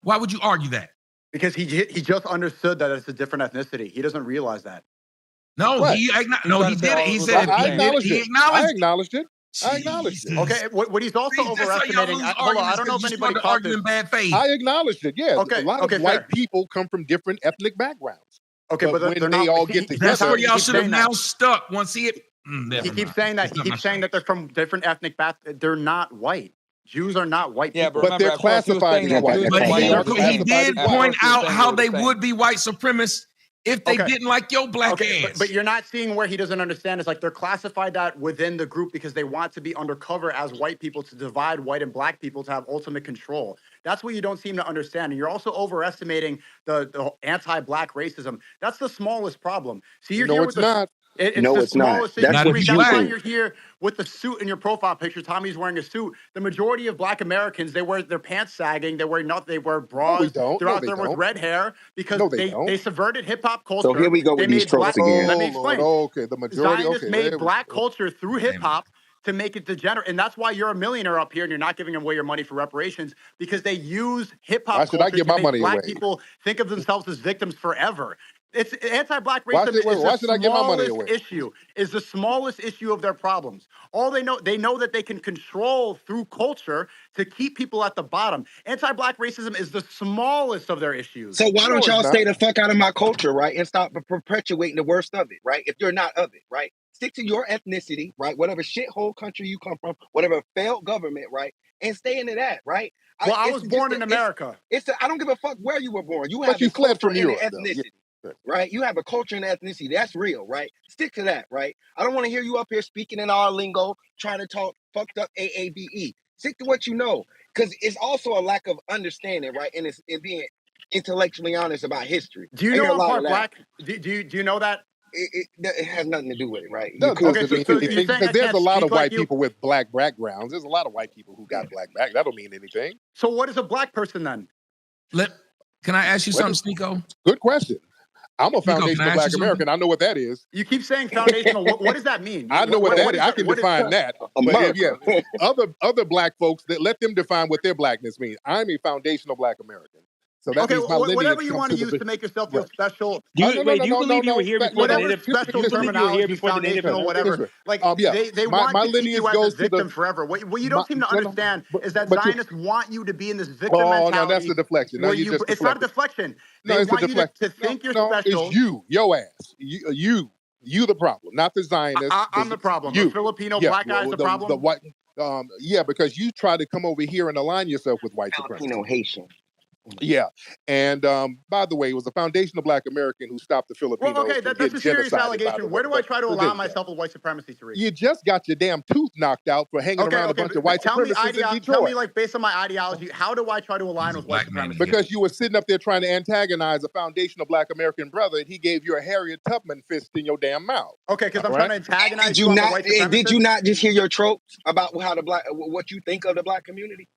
Why would you argue that? Because he just understood that it's a different ethnicity. He doesn't realize that. No, Right. he did it. He said I he acknowledged did it. it. He acknowledged it. I acknowledged it. Okay, what he's also overestimating. Hold on, I don't know if anybody caught this. In bad faith. I acknowledged it. Yeah. Okay, A lot of white people come from different ethnic backgrounds. Okay, but when they all get together, that's where y'all should have now stuck. Once he keeps saying that. He keeps saying that they're from different ethnic backgrounds. They're not white. Jews are not white Yeah, people. but remember, they're at first he was classified saying as that white. Jews But were white They are supremacists. he did classified as At white. point first he was out saying how what he they was saying. would be white supremacists if they Okay. didn't like your black ass. But you're not seeing where he doesn't understand. It's like they're classified that within the group because they want to be undercover as white people to divide white and black people to have ultimate control. That's what you don't seem to understand. And you're also overestimating the anti-black racism. That's the smallest problem. See, you're No, here it's with the not. it's No, the it's not. smallest thing. That's Not if what you you That's why think. you're here with the suit in your profile picture. Tommy's wearing a suit. The majority of black Americans, they wear their pants sagging. They wear No, we bras. don't. They're No, out they there with don't. red hair because No, they they don't. subverted hip hop So here culture. we go They with these made tropes black. again. Let me Oh Lord. explain. Okay, the majority. Zionists Okay, there made we black go. culture through hip hop to make it degenerate. And that's why you're a millionaire up here and you're not giving away your money for reparations because they use hip Why hop should I culture give to my make money black away? people think of themselves as victims forever. It's anti-black Why racism should is the why should I give my money smallest away? issue, is the smallest issue of their problems. All they know that they can control through culture to keep people at the bottom. Anti-black racism is the smallest of their issues. So why No, don't it's y'all not. stay the fuck out of my culture, right? And stop perpetuating the worst of it, right? If you're not of it, right? Stick to your ethnicity, right? Whatever shithole country you come from, whatever failed government, right? And stay into that, right? Well, I was born in America. I don't give a fuck where you were born. You But have you a fled culture from and an Europe, though. Yeah. ethnicity. Right, you have a culture and ethnicity. That's real, right? Stick to that, right? I don't want to hear you up here speaking in our lingo, trying to talk fucked up AAVE. Stick to what you know, because it's also a lack of understanding, right? And it's being intellectually honest about history. Do you I hear know a I'm lot part of that. black? Do you know that? It has nothing to do with it, right? You No, cool. Okay, doesn't so mean you're anything saying because I there's can't a lot speak of like white you? people with black backgrounds. There's a lot of white people who got black back. That don't mean anything. So what is a black person then? Can I ask you What something, Sneeko? Good question. I'm a Sneeko, can foundational I ask black you something? American. I know what that is. You keep saying foundational. What does that mean? I know what that is. I can what is- define that. But yeah, other black folks that let them define what their blackness means. I'm a foundational black American. So that Okay, means my lineage whatever you comes want to to use the to make yourself feel special. Do you, no, wait, do you no, believe you no, were here no, before the Whatever native? special Do you believe you were here terminology, before the native? foundational, whatever. Like yeah. they my want to keep lineage you as a goes to the victim forever. What you don't seem to understand is that but you, Zionists want you to be in this victim oh no, mentality. that's the deflection. No, Where you just it's not a deflected. deflection. No, They it's a want you deflection. to think you're No, special. it's your ass. You the problem, not the Zionists. I'm the problem. You, A Filipino yeah, black guy is the problem. The white, yeah, because you try to come over here and align yourself with white supremacy. Filipino Haitian. Yeah, and by the way, it was a foundational black American who stopped the Filipinos Well, okay, from that's getting a serious genocided. allegation. Where do I try to align myself with white supremacy, Tariq? You just got your damn tooth knocked out for hanging around a bunch of white supremacists in Detroit. Tell me, like, based on my ideology, how do I try to align with white supremacy? Because you were sitting up there trying to antagonize a foundational black American brother, and he gave you a Harriet Tubman fist in your damn mouth. Okay, because I'm trying to antagonize Did you not just hear your tropes about how what you think of the black community?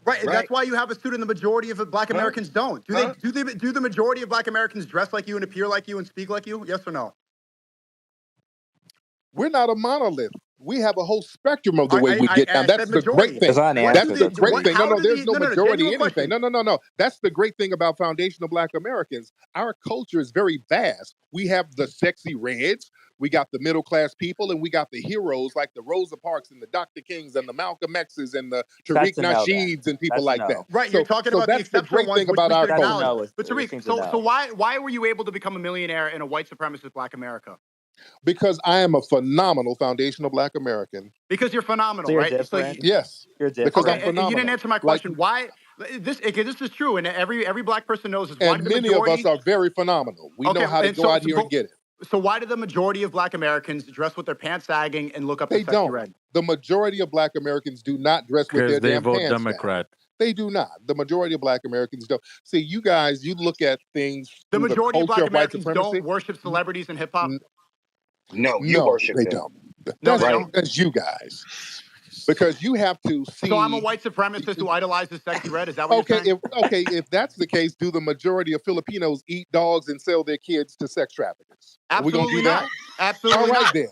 Right, and that's why you have a student. The majority of black Americans don't. Do the majority of black Americans dress like you and appear like you and speak like you? Yes or no? We're not a monolith. We have a whole spectrum of the way we get down. That's the great thing. That's the great thing. No, there's no majority anything. No. That's the great thing about foundational black Americans. Our culture is very vast. We have the sexy reds. We got the middle class people, and we got the heroes like the Rosa Parks and the Dr. Kings and the Malcolm X's and the Tariq Nasheeds and people like that. Right, you're talking about the exceptional ones, thing about our culture. culture. But Tariq, so why were you able to become a millionaire in a white supremacist black America? Because I am a phenomenal foundational black American. Because you're phenomenal, right? Yes. You're different. Because I'm phenomenal. You didn't answer my question. Why? This is true, and every black person knows this. And many of us are very phenomenal. We know how to go out here and get it. So why do the majority of black Americans dress with their pants sagging and look up to sexy red? The majority of black Americans do not dress with their damn pants. They vote Democrat. They do not. The majority of black Americans don't. See, you guys, you look at things. The majority of black Americans don't don't worship celebrities in hip hop. No, you worship they them. don't. That's you guys. Because you have to see. So I'm a white supremacist who idolizes sexy red. Is that what you're saying? If that's the case, do the majority of Filipinos eat dogs and sell their kids to sex traffickers? Absolutely Are we gonna do that? Absolutely All right not. then.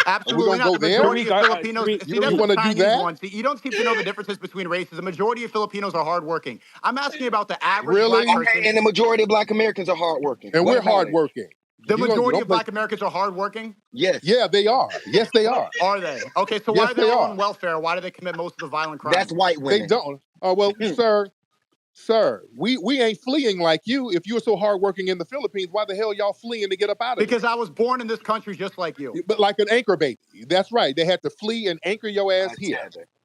Absolutely not. The majority of Filipinos. You want to do that? See, you don't seem to know the differences between races. The majority of Filipinos are hardworking. I'm asking about the average black person. Okay, and the majority of black Americans are hardworking. And we're hardworking. The majority of black Americans are hardworking? Yes. Yeah, they are. Yes, they are. Are they? Okay, so why are they on welfare? Why do they commit most of the violent crimes? That's white women. They don't. Oh, well, sir, we ain't fleeing like you. If you were so hardworking in the Philippines, why the hell y'all fleeing to get up out of Because I was born in this country just like you. But like an anchor baby. That's right. They had to flee and anchor your ass here.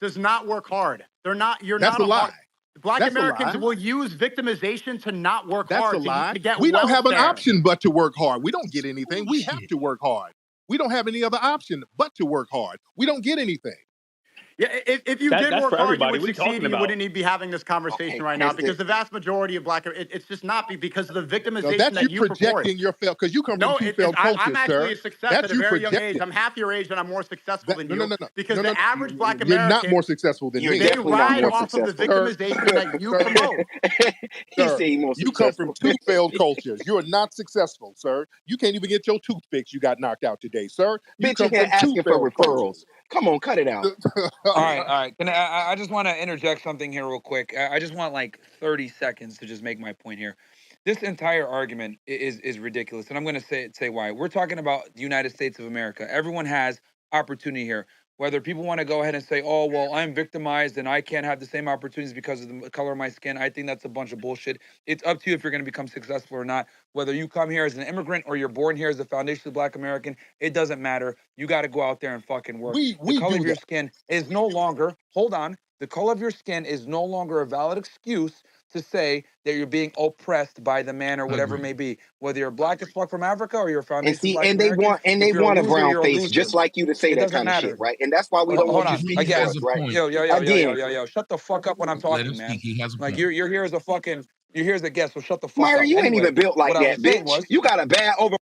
does not work hard. They're not. You're That's not a lie. hard. Black That's a Americans lie. will use victimization to not work That's hard a lie. to get We don't welfare. have an option but to work hard. We don't get anything. We have to work hard. We don't have any other option but to work hard. We don't get anything. Yeah, if you did That's work for hard, you everybody. would What are you succeed, talking and you about? wouldn't need to be having this conversation right now because the vast majority of black, it's just not because of the victimization that's that you you purport. projecting your fail because you come from No, two failed I'm cultures, actually sir. a success That's at a you very young age. projecting. I'm half your age, and I'm more successful than you. Because No, the average black You're not American, more successful than You're me. they definitely not ride more off of the successful. victimization that you Sir, promote. He sir, said he's more you come from successful. two failed cultures. You are not successful, sir. You can't even get your tooth fixed. You got knocked out today, sir. You Bitch in come here from two asking for failed referrals. cultures. Come on, cut it out. All right. I just want to interject something here real quick. I just want like 30 seconds to just make my point here. This entire argument is ridiculous, and I'm going to say why. We're talking about the United States of America. Everyone has opportunity here. Whether people want to go ahead and say, "Oh, well, I'm victimized and I can't have the same opportunities because of the color of my skin," I think that's a bunch of bullshit. It's up to you if you're going to become successful or not. Whether you come here as an immigrant or you're born here as a foundationally Black American, it doesn't matter. You got to go out there and fucking work. The we color do of your that. skin is no longer, hold on, the color of your skin is no longer a valid excuse to say that you're being oppressed by the man or whatever it may be. Whether you're black as fuck from Africa or you're a And foundationally see, Black and they American, if you're a want a loser, brown you're a face loser. just like you to say It that doesn't kind of shit, matter. right? And that's why we don't Hold want you on. speaking He for has us, a right? point. Yo. Shut the fuck up when I'm Let him talking, man. speak. He has a Like point. you're here as a fucking, you're here as a guest, so shut the fuck Myron, up. you ain't Anyway, even built like what I that, was saying bitch. was, You got a bad over.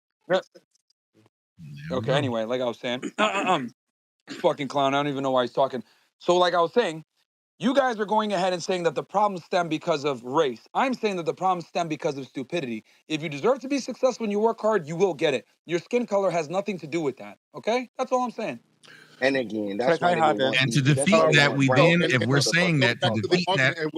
okay, anyway, like I was saying, fucking clown, I don't even know why he's talking. So like I was saying, you guys are going ahead and saying that the problems stem because of race. I'm saying that the problems stem because of stupidity. If you deserve to be successful and you work hard, you will get it. Your skin color has nothing to do with that. Okay? That's all I'm saying. And again, that's why they didn't want And you. to That's why defeat they that, want we brown then, face if we're saying motherfuckers that, to Back to the defeat argument, that, and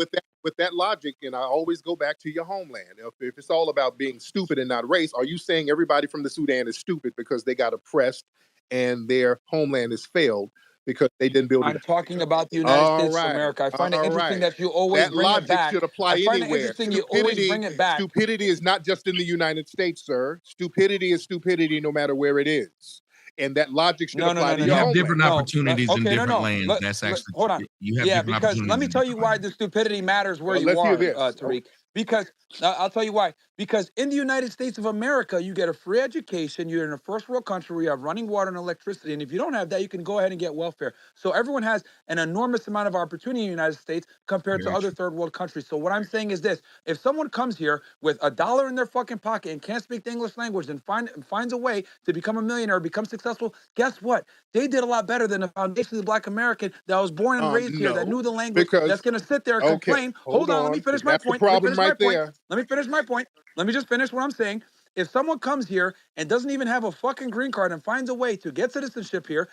with that logic, and I always go back to your homeland. If it's all about being stupid and not race, are you saying everybody from the Sudan is stupid because they got oppressed and their homeland has failed because they didn't build it? I'm talking about the United All States of right, America. I find it all interesting right. that you always That bring it logic back. should apply I find it anywhere. interesting you always bring it back. Stupidity is not just in the United States, sir. Stupidity is stupidity no matter where it is. And that logic should apply to you your have homeland. different opportunities in Okay, different lands. That's actually hold on. you have Yeah, different because let opportunities me in tell you different why lands. the stupidity matters where you Let's hear are, this. Tariq. Because I'll tell you why. Because in the United States of America, you get a free education. You're in a first world country where you have running water and electricity. And if you don't have that, you can go ahead and get welfare. So everyone has an enormous amount of opportunity in the United States compared to Very other true. third world countries. So what I'm saying is this: if someone comes here with $1 in their fucking pocket and can't speak the English language and finds a way to become a millionaire or become successful, guess what? They did a lot better than a foundationally Black American that was born and raised here, that No, knew the language, that's because going to sit there and okay, complain. hold Hold on, let me on. finish my That's the point. Let me problem finish my right point. there. Let me finish my point. Let me just finish what I'm saying. If someone comes here and doesn't even have a fucking green card and finds a way to get citizenship here,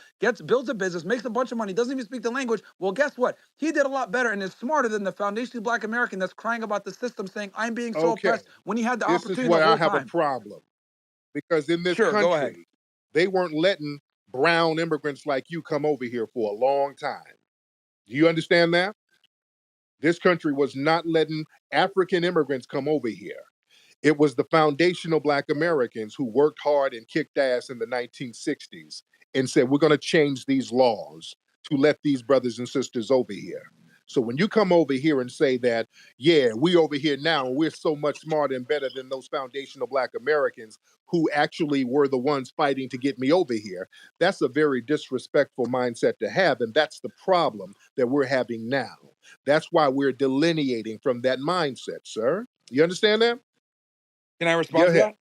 builds a business, makes a bunch of money, doesn't even speak the language, well, guess what? He did a lot better and is smarter than the foundationally Black American that's crying about the system, saying I'm being so Okay, oppressed when he had the this is opportunity the where I whole have a time. problem because in this Sure, go ahead. country, they weren't letting brown immigrants like you come over here for a long time. Do you understand that? This country was not letting African immigrants come over here. It was the foundational Black Americans who worked hard and kicked ass in the 1960s and said, we're going to change these laws to let these brothers and sisters over here. So when you come over here and say that, yeah, we over here now, we're so much smarter and better than those foundational Black Americans who actually were the ones fighting to get me over here, that's a very disrespectful mindset to have. And that's the problem that we're having now. That's why we're delineating from that mindset, sir. You understand that? Can I Go respond to ahead. that?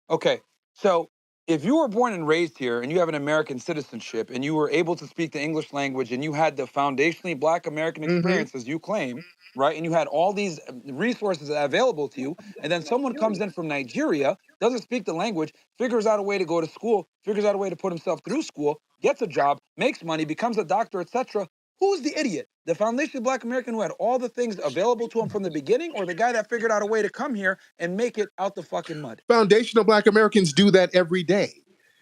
Okay. So if you were born and raised here and you have an American citizenship and you were able to speak the English language and you had the foundationally Black American experience, as you claim, right? And you had all these resources available to you, and then someone comes in from Nigeria, doesn't speak the language, figures out a way to go to school, figures out a way to put himself through school, gets a job, makes money, becomes a doctor, etc. Who's the idiot? The foundationally Black American who had all the things available to him from the beginning, or the guy that figured out a way to come here and make it out the fucking mud? Foundational Black Americans do that every day.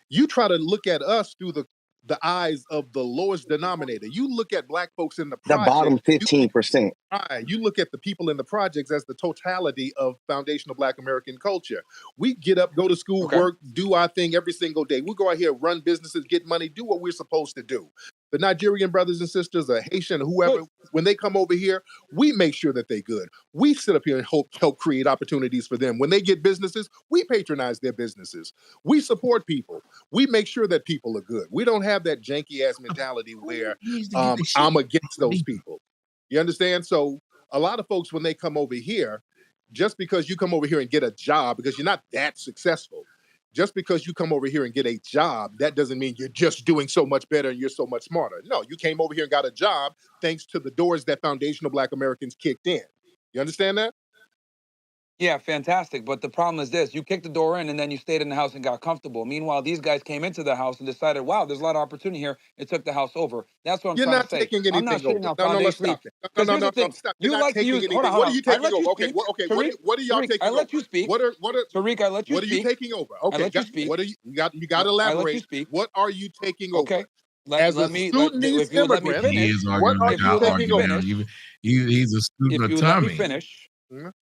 You try to look at us through the eyes of the lowest denominator. You look at Black folks in the The bottom project. 15%. Right. You look at the people in the projects as the totality of foundational Black American culture. We get up, go to school, work, do our thing every single day. We go out here, run businesses, get money, do what we're supposed to do. The Nigerian brothers and sisters, or Haitian, or whoever, when they come over here, we make sure that they're good. We sit up here and help create opportunities for them. When they get businesses, we patronize their businesses. We support people. We make sure that people are good. We don't have that janky ass mentality where I'm against those people. You understand? So a lot of folks, when they come over here, just because you come over here and get a job, because you're not that successful, just because you come over here and get a job, that doesn't mean you're just doing so much better and you're so much smarter. No, you came over here and got a job thanks to the doors that foundational Black Americans kicked in. You understand that? Yeah, fantastic. But the problem is this: you kicked the door in, and then you stayed in the house and got comfortable. Meanwhile, these guys came into the house and decided, "Wow, there's a lot of opportunity here." It took the house over. That's what I'm You're trying not to say. taking I'm not anything shitting over. on No, let's foundation stop that. No, because no, here's no, the thing: stop. You're you not like to taking use. anything. Hold on, What are you I taking let over? you Okay, speak. what are y'all Tariq, taking I over? let you speak. What are Tariq, I let you what are you speak. taking over? I Okay, let you speak. what are you got to I elaborate. let you speak. What are you taking Okay. over? As a If Sudanese you would let me immigrant, He finish, is what arguing are with if you you y'all would let me taking arguing now. over? finish, He's a student if of you would let me Tommy. finish, Mhm.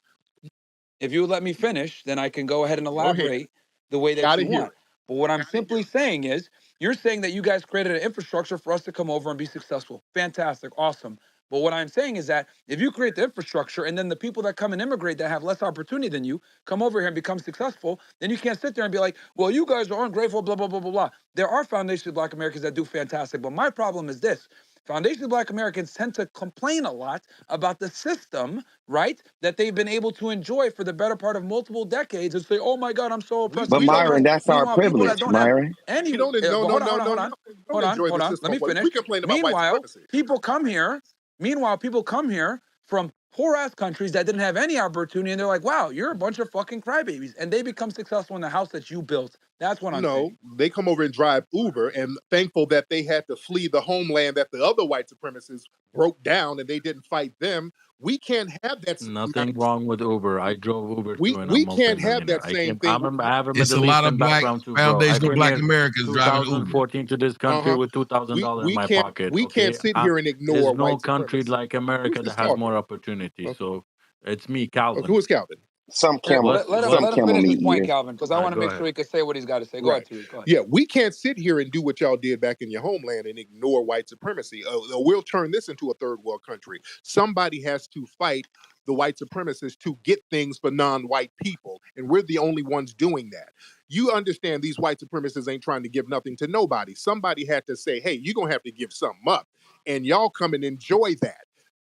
if you would let me finish, then I can go ahead and Go ahead. elaborate the way that Gotta you hear want. it. But what I'm simply saying is, you're saying that you guys created an infrastructure for us to come over and be successful. Fantastic, awesome. But what I'm saying is that if you create the infrastructure and then the people that come and immigrate that have less opportunity than you come over here and become successful, then you can't sit there and be like, well, you guys are ungrateful, blah, blah, blah, blah, blah. There are foundationally Black Americans that do fantastic. But my problem is this: foundationally Black Americans tend to complain a lot about the system, right, that they've been able to enjoy for the better part of multiple decades and say, oh my God, I'm so oppressed. But I'm so Myron, oppressed. that's our Meanwhile, people that privilege, don't have Myron. any, We don't but no hold no on, no hold on, no hold no. on, Don't enjoy the Let system me of white. finish. We complain about white Meanwhile, supremacy. people come here from poor ass countries that didn't have any opportunity, and they're like, wow, you're a bunch of fucking crybabies. And they become successful in the house that you built. That's what I'm No, saying. they come over and drive Uber and thankful that they had to flee the homeland that the other white supremacists broke down and they didn't fight them. We can't have that same Nothing mindset. wrong with Uber. I drove Uber too, and I'm We can't have multimillionaire. that same thing. I have a It's a Middle lot of Eastern black background too, bro. I foundational came Black here Americans driving Uber. 2014 to this country Uh-huh. with $2,000 in We my can't pocket. we can't Okay, sit here and there's ignore no white country supremacy. like Who's America this that has more talking? opportunity. Okay. So it's me, Okay, Calvin. who is Calvin? Some Here, camel, What? some let him camel finish his meat point, here. Calvin, because I want to Go make ahead. sure he can say what he's got to say. Go Right. ahead, Tariq. Go ahead. Yeah, we can't sit here and do what y'all did back in your homeland and ignore white supremacy. We'll turn this into a third world country. Somebody has to fight the white supremacists to get things for non-white people, and we're the only ones doing that. You understand these white supremacists ain't trying to give nothing to nobody. Somebody had to say, hey, you're going to have to give something up, and y'all come and enjoy that.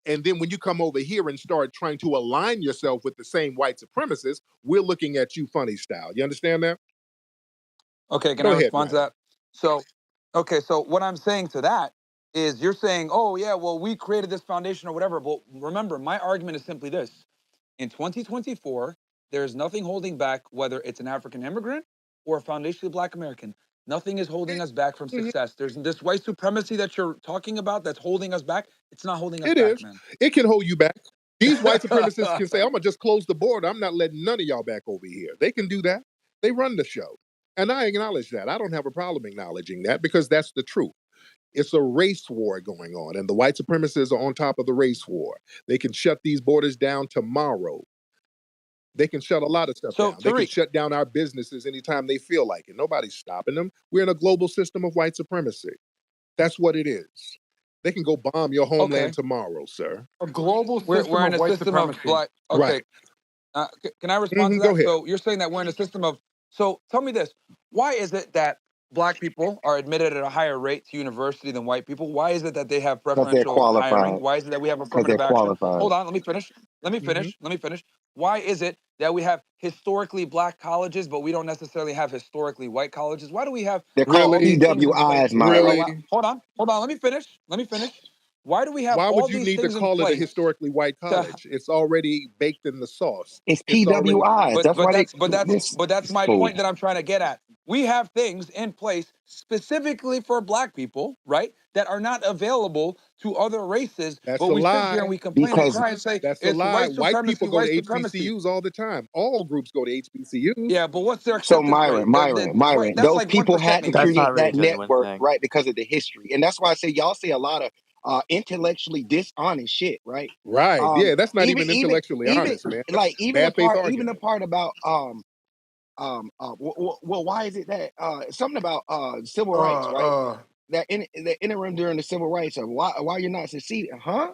And then when you come over here and start trying to align yourself with the same white supremacists, we're looking at you funny style. You understand that? Okay, can Go I ahead, respond to Myron. that? So, okay, so what I'm saying to that is you're saying, oh, yeah, well, we created this foundation or whatever. But remember, my argument is simply this: in 2024, there's nothing holding back, whether it's an African immigrant or a foundationally Black American. Nothing is holding us back from Mhm. success. There's this white supremacy that you're talking about that's holding us back. It's not holding us It back, is. man. It can hold you back. These white supremacists can say, I'm going to just close the border. I'm not letting none of y'all back over here. They can do that. They run the show. And I acknowledge that. I don't have a problem acknowledging that because that's the truth. It's a race war going on, and the white supremacists are on top of the race war. They can shut these borders down tomorrow. They can shut a lot of stuff So, down. They can Tariq, shut down our businesses anytime they feel like it. Nobody's stopping them. We're in a global system of white supremacy. That's what it is. They can go bomb your homeland okay, tomorrow, sir. A global we're system in of a white system of supremacy. Black. Okay, Right. can I respond to Go that? ahead. So you're saying that we're in a system of. So tell me this: why is it that Black people are admitted at a higher rate to university than white people? Why is it that they have Because they're preferential hiring? qualified. Why is it that we have Because they're affirmative action? qualified. Hold on, let me finish. Let me hmm finish. Let me finish. Why is it that we have historically Black colleges, but we don't necessarily have historically white colleges? Why do we have They're called all these Really? things in place PWIs, that Myron. Really? allow? Hold on. Let me finish. Let me finish. Why do we have Why all would you these need to things in call it a place historically white to college? It's already baked in the sauce. It's It's already PWIs. That's why they this but that's my fool. point that I'm trying to get at. We have things in place specifically for Black people, right, that are not available to other races, That's but a we sit here and lie. we complain and Because cry and say That's a it's lie. white White people supremacy, go to white supremacy. HBCUs all the time. All groups go to HBCUs. Yeah, but what's their so acceptance rate? Myron, That's those like people 1% had to maybe. That's not create really a that genuine network, thing. right? Because of the history. And that's why I say y'all say a lot of intellectually dishonest shit, right? Right. Yeah, that's not even intellectually even honest, man. like even Bad the faith part argument. about well, why is it that something about civil rights, right? That in the interim during the civil rights of why you're not succeeding, huh?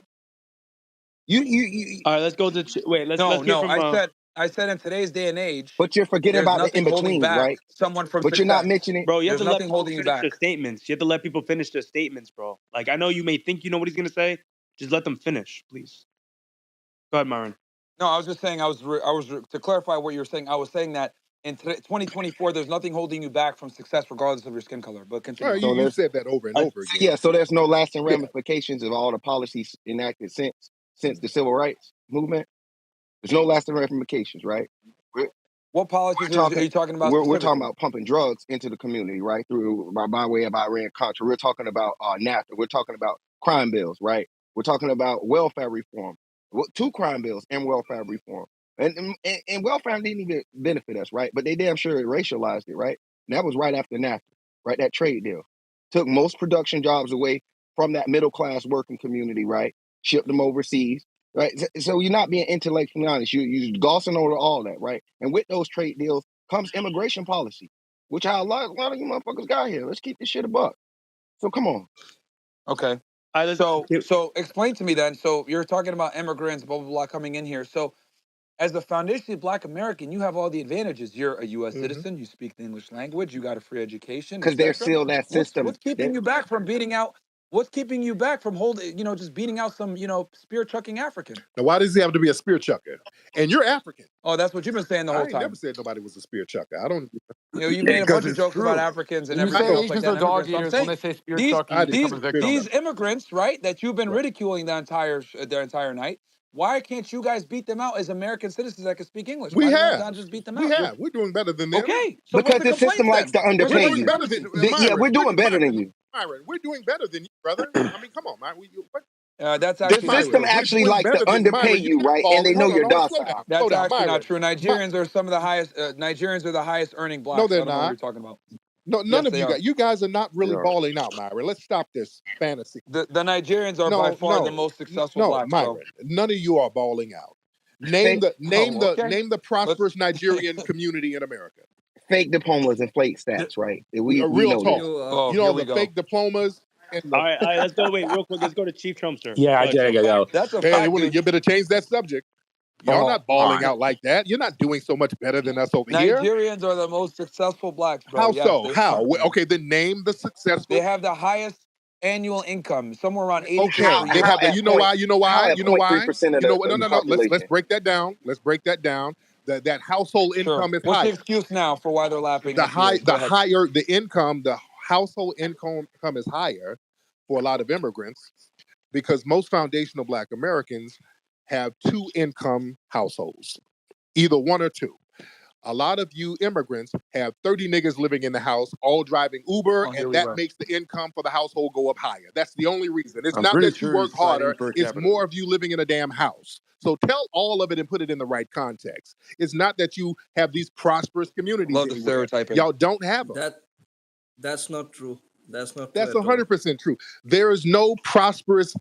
You All right, let's go to wait. Let's hear from. I said in today's day and age, but you're forgetting there's about the nothing in holding betweens, back right? someone from But you're not success. mentioning, bro. You have There's to let nothing people holding you finish back. their statements. You have to let people finish their statements, bro. Like I know you may think you know what he's gonna say. Just let them finish, please. Go ahead, Myron. No, I was just saying. To clarify what you were saying. I was saying that in 2024, there's nothing holding you back from success, regardless of your skin color. But continue. Well, you said that over and over again. Yeah, so there's no lasting ramifications of all the policies enacted since the civil rights movement. There's no lasting ramifications, right? What policies are you talking about? We're talking about pumping drugs into the community, right? Through by way of Iran-Contra. We're talking about NAFTA. We're talking about crime bills, right? We're talking about welfare reform. 2 crime bills and welfare reform. And welfare didn't even benefit us, right? But they damn sure racialized it, right? And that was right after NAFTA, right? That trade deal took most production jobs away from that middle class working community, right? Shipped them overseas, right? So you're not being intellectually honest. You're glossing over all that, right? And with those trade deals comes immigration policy, which how a lot of you motherfuckers got here. Let's keep this shit a buck. So come on. Okay. So explain to me then. So you're talking about immigrants, blah blah blah, coming in here. So as a foundationally Black American, you have all the advantages. You're a U.S. citizen. You speak the English language. You got a free education. Because they're still that system. What's keeping you back from beating out? What's keeping you back from holding? Just beating out some, spear chucking African. Now, why does he have to be a spear chucker? And you're African. Oh, that's what you've been saying the whole I time. I never said nobody was a spear chucker. I don't. You made a bunch of jokes about Africans and everything else like that. Dog eaters when they say spear chucking, these immigrants, right, that you've been ridiculing the entire night. Why can't you guys beat them out as American citizens that can speak English? We Why have. not just beat them out? We have. We're doing better than them. Okay, so because the system likes to underpay you. Myron, we're doing better than you. Myron, we're doing better than you, brother. I mean, come on, man. That's the system actually likes to underpay you, right? And they know you're docile. That's actually not true. Nigerians are some of the highest. Nigerians are the highest earning Blacks. No, they're I don't know not. what you're talking about. No, none of you guys. You guys are not really balling out, Myron. Let's stop this fantasy. The Nigerians are by far the most successful Blacks. Myron, none of you are balling out. Name the prosperous Nigerian community in America. Fake diplomas and flake stats, right? We real know talk. You know the fake diplomas. All right, let's go. Wait, real quick. Let's go to Chief Trumpster. Yeah, I gotta go. That's a fact, dude. You better change that subject. Y'all not balling out like that. You're not doing so much better than us over here. Nigerians are the most successful Blacks, bro. How so? How? Okay, then name the successful. They have the highest annual income, somewhere around 80. Okay, they have the, you know why? No. Let's break that down. That household income is higher. What's the excuse now for why they're laughing? The income, the household income is higher for a lot of immigrants because most foundational Black Americans have 2 income households, either 1 or 2. A lot of you immigrants have 30 niggas living in the house, all driving Uber, and that makes the income for the household go up higher. That's the only reason. It's not that you work harder. It's more of you living in a damn house. So tell all of it and put it in the right context. It's not that you have these prosperous communities. Love the stereotyping. Y'all don't have them. That's not true. That's not. That's 100% true. There is no prosperous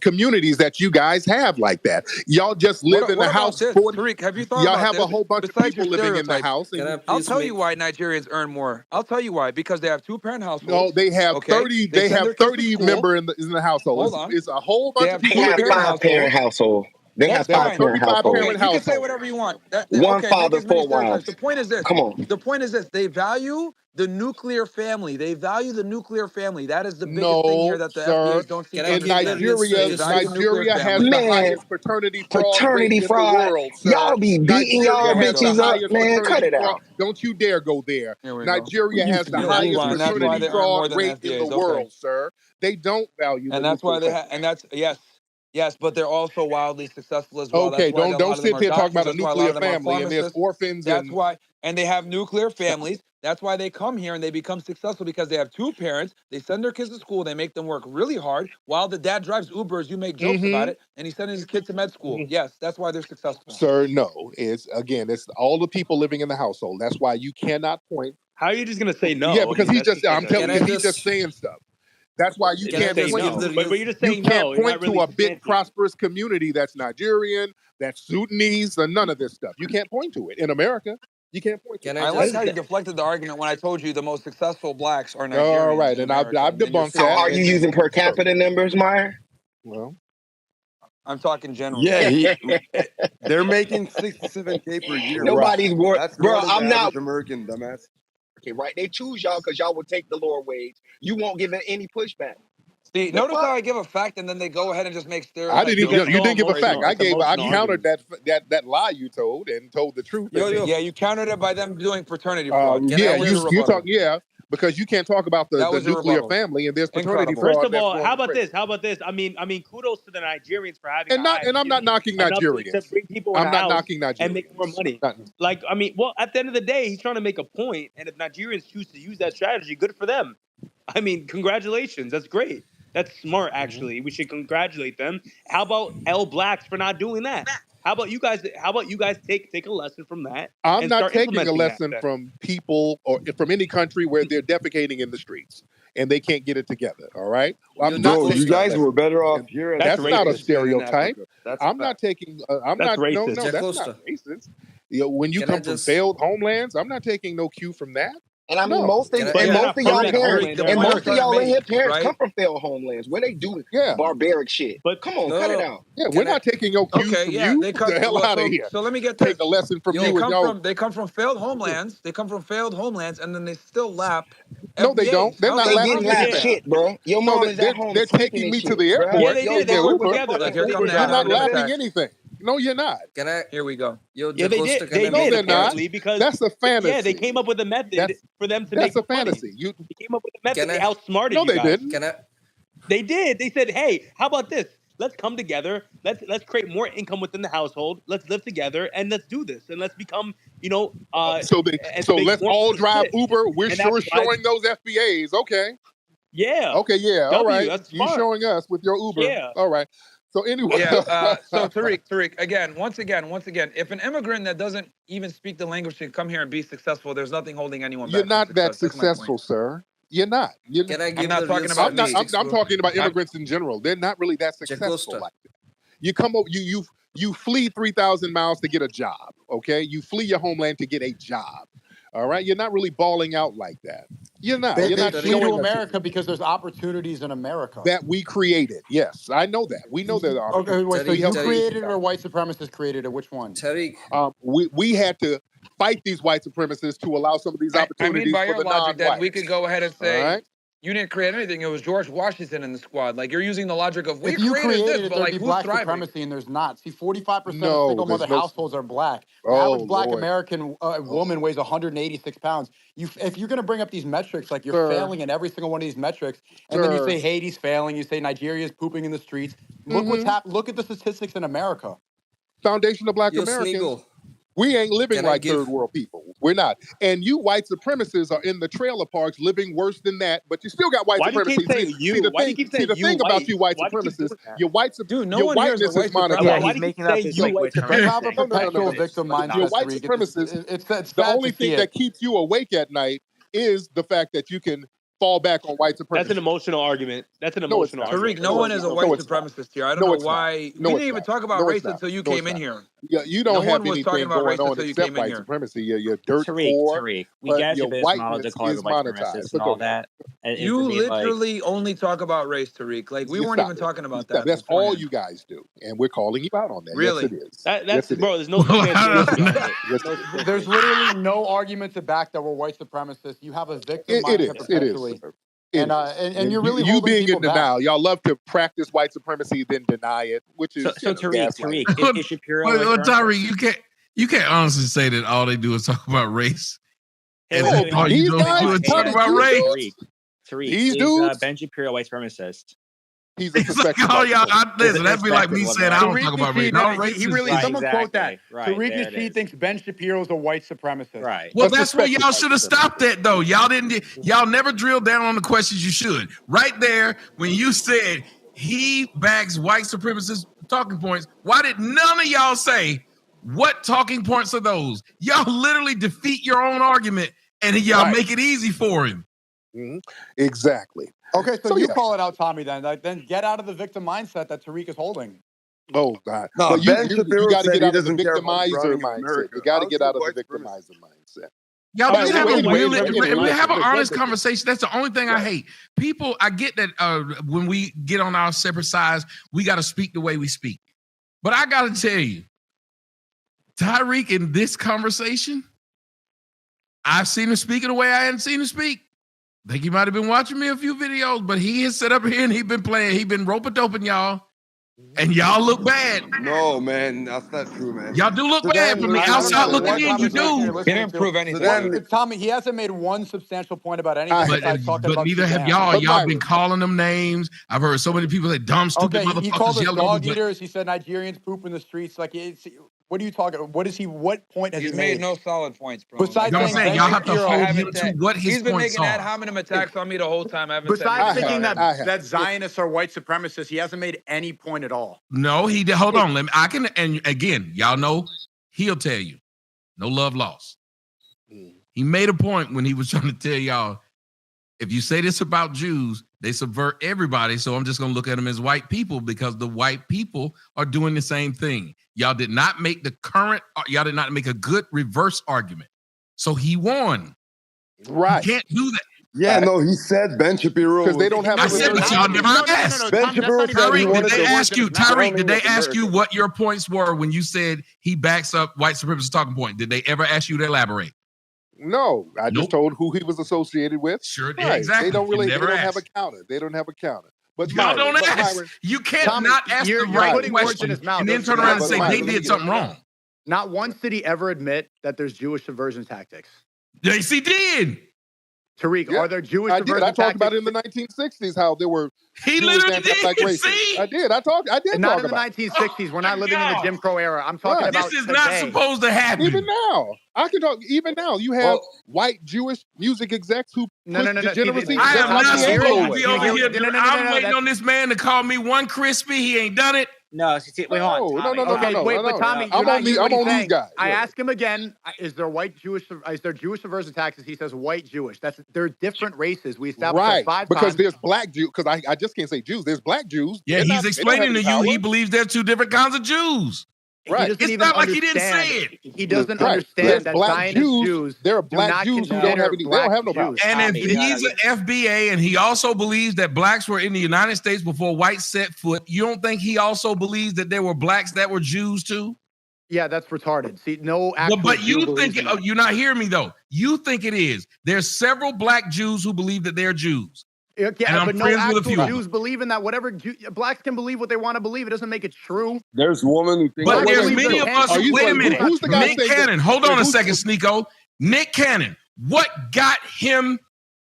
communities that you guys have like that. Y'all just live in the house. Tariq, have you thought y'all about have this? a whole bunch of people living in the house. I'll tell you why Nigerians earn more. I'll tell you why. Because they have 2-parent households. No, they have 30. They have 30 members in the household. Hold on. It's a whole bunch of people. They have 5-parent household. They have 5-parent household. You can say whatever you want. One father, 4 wives. The point is this. Come on. The point is this. They value the nuclear family. That is the biggest thing here that the FBAs don't see. In Nigeria has the highest paternity fraud rate in the world, sir. Y'all be beating y'all bitches up, man. Cut it out. Don't you dare go there. Nigeria has the highest paternity fraud rate in the world, sir. They don't value. And that's why they have. And that's Yes, but they're also wildly successful as well. Okay, don't sit here talking about a nuclear family and there's orphans. That's why, and they have nuclear families. That's why they come here and they become successful because they have 2 parents. They send their kids to school. They make them work really hard while the dad drives Ubers. You make jokes about it, and he's sending his kids to med school. Yes, that's why they're successful. Sir, no. It's all the people living in the household. That's why you cannot point. How are you just gonna say no? Yeah, because I'm telling you, he's just saying stuff. That's why you can't point. But you're just You saying can't no. You're point not really to a big substantiating. prosperous community that's Nigerian, that's Sudanese, or none of this stuff. You can't point to it in America. You can't point to it. I like how you deflected the argument when I told you the most successful blacks are Nigerians. All right, and I've debunked that. Are you using per capita numbers, Myron? Well, I'm talking general. Yeah, they're making 67K per year. Nobody's worried, That's bro. more than I'm the not average American, dumbass. Okay, right? They choose y'all because y'all will take the lower wage. You won't give it any pushback. See, notice how I give a fact and then they go ahead and just make I stereotypes. didn't even. You didn't give a fact. I emotional countered that lie you told and told the truth. Yeah, you countered it by them doing fraternity fraud. Yeah, you talk. Yeah, because you can't talk about the nuclear family and there's paternity fraud. First of all, how about this? How about this? I mean, kudos to the Nigerians for having and I'm not knocking Nigerians. To bring people I'm not knocking Nigerians and make more money. Like, I mean, well, at the end of the day, he's trying to make a point, and if Nigerians choose to use that strategy, good for them. I mean, congratulations. That's great. That's smart, actually. We should congratulate them. How about L Blacks for not doing that? How about you guys? Take a lesson from that? I'm not taking a lesson from people or from any country where they're defecating in the streets and they can't get it together. All right, you guys were better off here. That's not a stereotype. I'm not taking. That's racist. No, that's not racist. When you come from failed homelands, I'm not taking no cue from that. And I mean, most of y'all in here parents come from failed homelands where they do barbaric shit. But come on, cut it out. Yeah, we're not taking no cues from you. Get the hell out of here. So let me get this. Take a lesson from you. They come from failed homelands. They come from failed homelands, and then they still lap. No, they don't. They're not lapping shit, bro. Your mom is at home. They're taking me to the airport. Yeah, they did. They work together. You're not lapping anything. No, you're not. Here we go. Yeah, they did. They made it apparently because that's a fantasy. Yeah, they came up with a method for them to make. That's a fantasy. They came up with a method. They outsmarted you guys. No, they didn't. They did. They said, "Hey, how about this? Let's come together. Let's create more income within the household. Let's live together and let's do this and let's become, so let's all drive Uber. We're showing those FBAs. Okay. Yeah. Okay. Yeah. All right. You showing us with your Uber. Yeah. All right. So anyway. Yeah. So Tariq, again, once again, if an immigrant that doesn't even speak the language can come here and be successful, there's nothing holding anyone back. You're not that successful, sir. You're not. I'm not talking about me. I'm talking about immigrants in general. They're not really that successful like that. You come up, you flee 3,000 miles to get a job. Okay, you flee your homeland to get a job. All right, you're not really balling out like that. You're not. They flee to America because there's opportunities in America that we created. Yes, I know that. We know there are. Okay, wait. So you created it or white supremacists created it? Which one? Tariq. We had to fight these white supremacists to allow some of these opportunities by for your the logic, non-whites. then we could go ahead and say. Right? You didn't create anything. It was George Washington in the squad. Like, you're using the logic of we if you created this, it, but like who's black thriving? Supremacy, and there's not. See, 45% of single mother households are black. The average black American woman weighs 186 pounds. If you're going to bring up these metrics, like you're failing in every single one of these metrics, and then you say Haiti's failing, you say Nigeria's pooping in the streets. Look what's happened. Look at the statistics in America. Foundation of Black Americans. We ain't living like third world people. We're not. And you white supremacists are in the trailer parks living worse than that, but you still got white supremacy. See, the thing about you white supremacists, your whiteness is monetized. Yeah, he's making up his white perpetual victim mindset. Your white supremacists, it's the only thing that keeps you awake at night is the fact that you can fall back on white supremacy. That's an emotional argument. Tariq, no one is a white supremacist here. I don't know why. We didn't even talk about race until you came in here. Yeah, you don't have anything going on except white supremacy. You're dirt poor. Tariq, we got your business model to call you white supremacist and all that. You literally only talk about race, Tariq. Like, we weren't even talking about that. That's all you guys do, and we're calling you out on that. Really? Yes, it is. Bro, there's no There's literally no argument to back that we're white supremacists. You have a victim mindset perpetually. And you're really you being in back. denial. Y'all love to practice white supremacy, then deny it, which is so Tariq, is Shapiro? Tariq, you can't honestly say that all they do is talk about race. These guys talk about race. Tariq, is Ben Shapiro a white supremacist? He's a suspect. Listen, that'd be like me saying I don't talk about race. Someone quote that. Tariq Nasheed thinks Ben Shapiro is a white supremacist. Right. Well, that's where y'all should have stopped that, though. Y'all never drilled down on the questions you should. Right there, when you said he backs white supremacist talking points, why did none of y'all say what talking points are those? Y'all literally defeat your own argument and y'all make it easy for him. Exactly. Okay, so you call it out, Tommy. Then get out of the victim mindset that Tariq is holding. Oh God! No, But Ben you Shapiro got to said get he out of the doesn't care about victimizer drowning in mindset. America. You got to How's get that out of the white victimizer mindset. Y'all, All right. have Well, a anyway, we have an honest Forget conversation. That's the only thing I hate. People, I get that when we get on our separate sides, we got to speak the way we speak. But I got to tell you, Tariq in this conversation, I've seen him speak in a way I hadn't seen him speak. I think he might have been watching me a few videos, but he has set up here and he been playing. He been rope-a-doping y'all, and y'all look bad. No, man, that's not true, man. Y'all do look bad from the outside looking in. You do. He didn't prove anything. Then, Tommy, he hasn't made one substantial point about anything besides talking But about neither have Sudan. y'all. But Y'all been Myron. calling them names. I've heard so many people say dumb, stupid Okay, he called motherfuckers. us Yellow, dog but eaters. He said Nigerians poop in the streets. Like, what are you talking? What point has He's he made no solid points, bro. Besides you know what I'm saying saying? Y'all have to Shapiro, hold him to what his He's been points making ad are. hominem attacks on me the whole time. I haven't said Besides anything thinking about him. that Zionists are white supremacists, he hasn't made any point at all. No, he did. Hold on. I can. And again, y'all know he'll tell you, no love lost. He made a point when he was trying to tell y'all, if you say this about Jews, they subvert everybody. So I'm just going to look at them as white people because the white people are doing the same thing. Y'all did not make y'all did not make a good reverse argument. So he won. Right. You can't do that. yeah, no, he said Ben Shapiro Because they don't have. I said, but y'all never asked. Ben Shapiro said he Tariq, wanted did they to ask you? Tariq, did they with ask you America. what your points were when you said he backs up white supremacist talking point? Did they ever ask you to elaborate? No, I just told who he was associated with. Sure, Right. exactly. They don't really. They Never don't have a asked. counter. They don't have a counter. But Y'all Myron, don't ask. Myron, You can't Tommy, not ask you're the right putting words in question his mouth. and then There's- turn around and but say Myron, they let me did get something it. wrong. Not once did he ever admit that there's Jewish subversion tactics. Yes, he did. Tariq, Yeah, are there Jewish I did. subversion I talked about it tactics? in the 1960s how there were He Jewish literally anti-black did. racists. See? I did. I did Not talk in the about it. 1960s. We're not my living in the God. Jim Crow era. I'm talking Right. about This is today. not supposed to happen. Even now, I can talk. Even now, you have white Jewish music execs who No. push degeneracy. I am That's not the supposed Anglo to way. be over here. No, I'm waiting on this man to call me one crispy. He ain't done it. No, wait, hold on, Tommy. Okay, wait, but Tommy, you're I'm not on hearing what I'm he's on these saying. guys. I Yeah. ask him again, is there Jewish subversion taxes? He says white Jewish. They're different races. We established that Right, 5 because times. there's black Jews. Because I just can't say Jews. There's black Jews. Yeah, They're he's not- they don't have explaining to any you. He power. believes there's two different kinds of Jews. Right. He doesn't It's even not like he didn't understand. say it. He doesn't Right. understand There's that black Zionist Jews There are do black not Jews who don't consider have any. They black don't have no power. Jews. And if he's an FBA and he also believes that blacks were in the United States before whites set foot, you don't think he also believes that there were blacks that were Jews too? Yeah, that's retarded. See, no actual But Jew you believes think in that. you're not hearing me though. You think it is. There's several black Jews who believe that they're Jews. Yeah, and I'm but no friends with a actual few of Jews them. believe in that. Whatever blacks can believe what they want to believe. It doesn't make it true. There's a woman who thinks. But Wait, there's wait, many wait, of us. Are you- Wait a minute. who's the guy Nick saying that- Cannon. Hold on a who's- second, Sneeko. Nick Cannon. What got him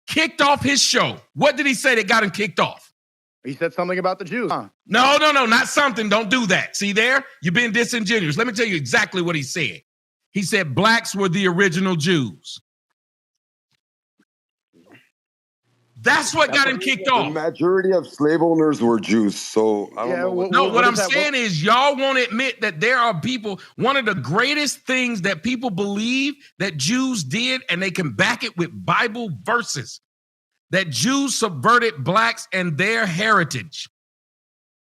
kicked off his show? What did he say that got him kicked off? He said something about the Jews. Huh? No, not something. Don't do that. See there? You're being disingenuous. Let me tell you exactly what he said. He said blacks were the original Jews. That's what got him kicked The off. majority of slave owners were Jews, so I don't know. What I'm saying is y'all won't admit that there are people, one of the greatest things that people believe that Jews did, and they can back it with Bible verses, that Jews subverted blacks and their heritage.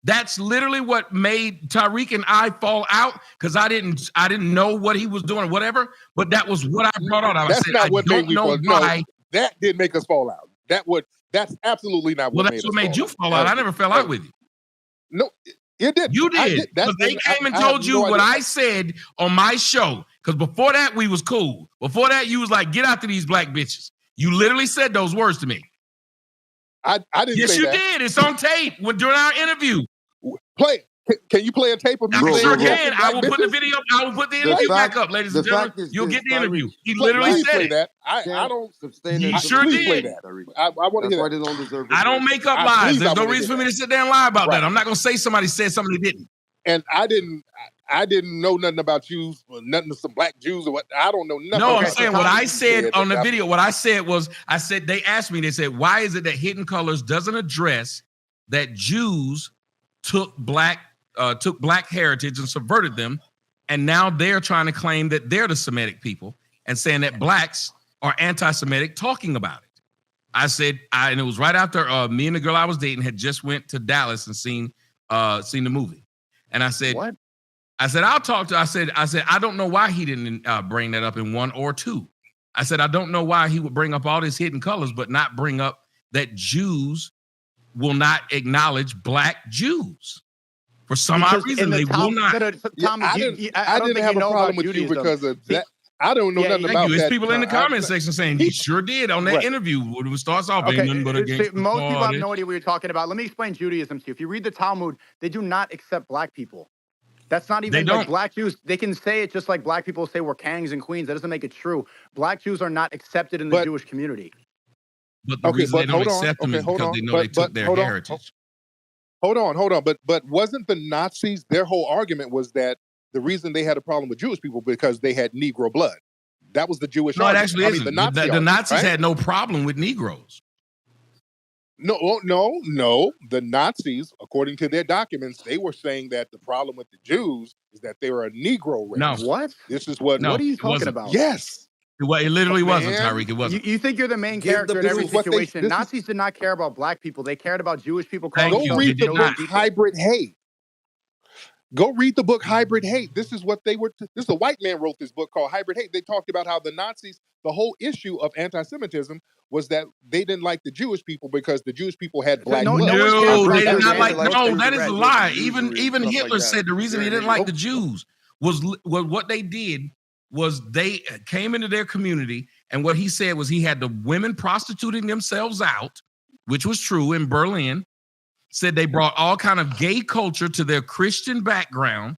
That's literally what made Tariq and I fall out, because I didn't know what he was doing or whatever, but that was what I brought out. I That's said, not what I made don't me know fall. why. No, that didn't make us fall out. That's absolutely not what Well, made that's us what made you fall out. I never fell out with you. No, it did. You did. Because they came and told you what I said on my show. Because before that, we was cool. Before that, you was like, get after these black bitches. You literally said those words to me. I didn't yes, say you that. did. It's on tape during our interview. Play it. Can you play a tape of me? I sure saying can. I will black put the bitches? video. I will put the interview back up, ladies and gentlemen. You'll get the interview. He literally Please said play it. that. I don't. He sure please did. play that. I want to hear that. They don't deserve I don't make up lies. There's no reason for me to sit there and lie about that. I'm not going to say somebody said something they didn't. And I didn't know nothing about Jews, or nothing of some black Jews or what. I don't know nothing. No, I'm about saying that. what I said on the that- video. What I said was, they asked me, they said, why is it that Hidden Colors doesn't address that Jews took black heritage and subverted them, and now they're trying to claim that they're the Semitic people and saying that blacks are anti-Semitic talking about it. I said, and it was right after me and the girl I was dating had just went to Dallas and seen the movie. And I said, what? I said, I'll talk to. I said, I don't know why he didn't bring that up in 1 or 2. I said, I don't know why he would bring up all these hidden colors, but not bring up that Jews will not acknowledge black Jews. For some odd reason, they will not. Tommy, I didn't have a problem with you because of that. I don't know nothing about that. It's people in the comment section saying you sure did on that interview. It starts off ain't nothing but against most people have no idea what you're talking about. Let me explain Judaism to you. If you read the Talmud, they do not accept black people. That's not even like black Jews. They can say it just like black people say we're kings and queens. That doesn't make it true. Black Jews are not accepted in the Jewish community. But the reason they don't accept them is because they know they took their heritage. Hold on. But wasn't the Nazis, their whole argument was that the reason they had a problem with Jewish people because they had Negro blood. That was the Jewish argument. It actually isn't. The Nazis had no problem with Negroes. No. The Nazis, according to their documents, they were saying that the problem with the Jews is that they were a Negro race. No. What? This is what. What are you talking about? Yes. It literally wasn't, Tariq. It wasn't. You think you're the main character in every situation. Nazis did not care about black people. They cared about Jewish people. Go read the book Hybrid Hate. Go read the book Hybrid Hate. This is what they were. This is a white man wrote this book called Hybrid Hate. They talked about how the Nazis, the whole issue of anti-Semitism was that they didn't like the Jewish people because the Jewish people had black blood. No, they did not like. No, that is a lie. Even Hitler said the reason he didn't like the Jews was what they did was they came into their community, and what he said was he had the women prostituting themselves out, which was true in Berlin. Said they brought all kind of gay culture to their Christian background,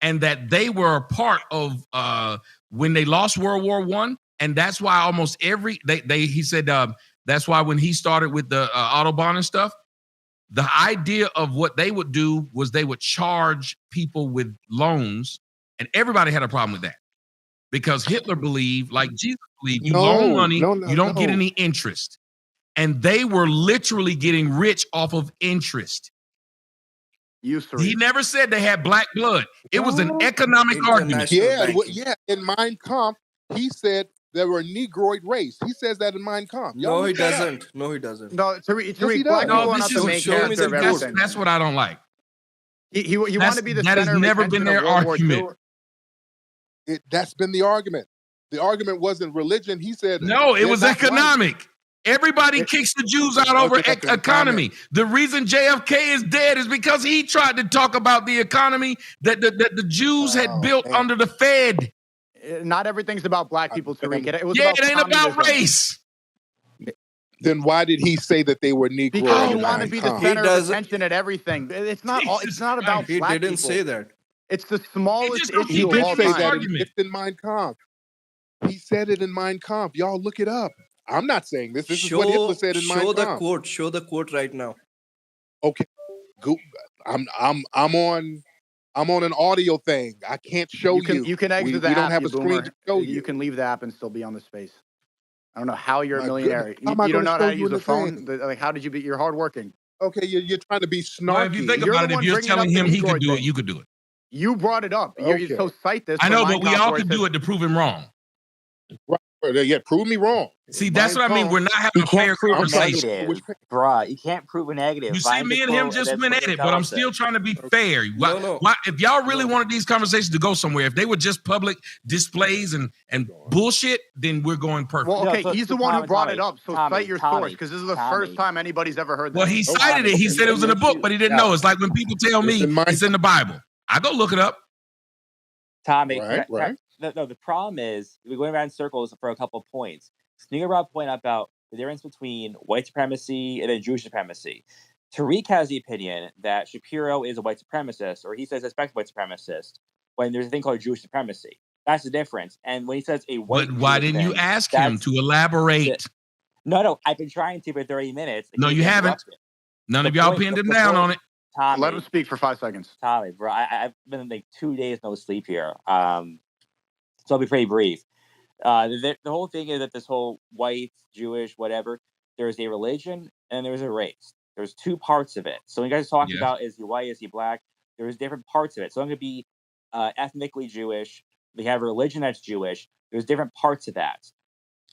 and that they were a part of when they lost World War I, and that's why almost he said that's why when he started with the Autobahn and stuff, the idea of what they would do was they would charge people with loans, and everybody had a problem with that because Hitler believed, like Jesus believed, you loan money, you don't get any interest. And they were literally getting rich off of interest. He never said they had black blood. It was an economic argument. Yeah. In Mein Kampf, he said they were a Negroid race. He says that in Mein Kampf. No, he doesn't. No, he doesn't. No, Tariq, black people are not the main character of everything. That's what I don't like. He wanted to be the center. That has never been their argument. That's been the argument. The argument wasn't religion. He said no, it was economic. Everybody kicks the Jews out over economy. The reason JFK is dead is because he tried to talk about the economy that the Jews had built under the Fed. Not everything's about black people, Tariq. It ain't about race. Then why did he say that they were Negro? Because he wanted to be the center of attention at everything. It's not about black people. He didn't say that. It's the smallest issue. He did say that. It's in Mein Kampf. He said it in Mein Kampf. Y'all look it up. I'm not saying this. This is what Hitler said in Mein Kampf. Show the quote right now. Okay. I'm on an audio thing. I can't show you. You can exit the app. We don't have a screen to show you. You can leave the app and still be on the space. I don't know how you're a millionaire. You don't know how to use a phone. Like, how did you be? You're hardworking. Okay, you're trying to be snarky. Well, if you think about it, if you're telling him he could do it, you could do it. You brought it up. You're so cite this. I know, but we all could do it to prove him wrong. Right. Yeah, prove me wrong. See, that's what I mean. We're not having a fair conversation. Bruh, you can't prove a negative. You see, me and him just went at it, but I'm still trying to be fair. Why, if y'all really wanted these conversations to go somewhere, if they were just public displays and bullshit, then we're going perfect. Well, okay, he's the one who brought it up, so cite your source, because this is the first time anybody's ever heard that. Well, he cited it. He said it was in a book, but he didn't know. It's like when people tell me it's in the Bible. I go look it up. Tommy, right. No, the problem is we're going around in circles for a couple of points. Sneaker brought a point about the difference between white supremacy and then Jewish supremacy. Tariq has the opinion that Shapiro is a white supremacist, or he says suspected white supremacist, when there's a thing called Jewish supremacy. That's the difference. And when he says a white, but why didn't you ask him to elaborate? No, I've been trying to for 30 minutes. No, you haven't. None of y'all pinned him down on it. Tommy, let him speak for 5 seconds. Tommy, bro, I've been like 2 days no sleep here. So I'll be pretty brief. The whole thing is that this whole white, Jewish, whatever, there's a religion and there's a race. There's two parts of it. So when you guys are talking about is he white, is he black, there's different parts of it. So I'm going to be ethnically Jewish. We have a religion that's Jewish. There's different parts of that.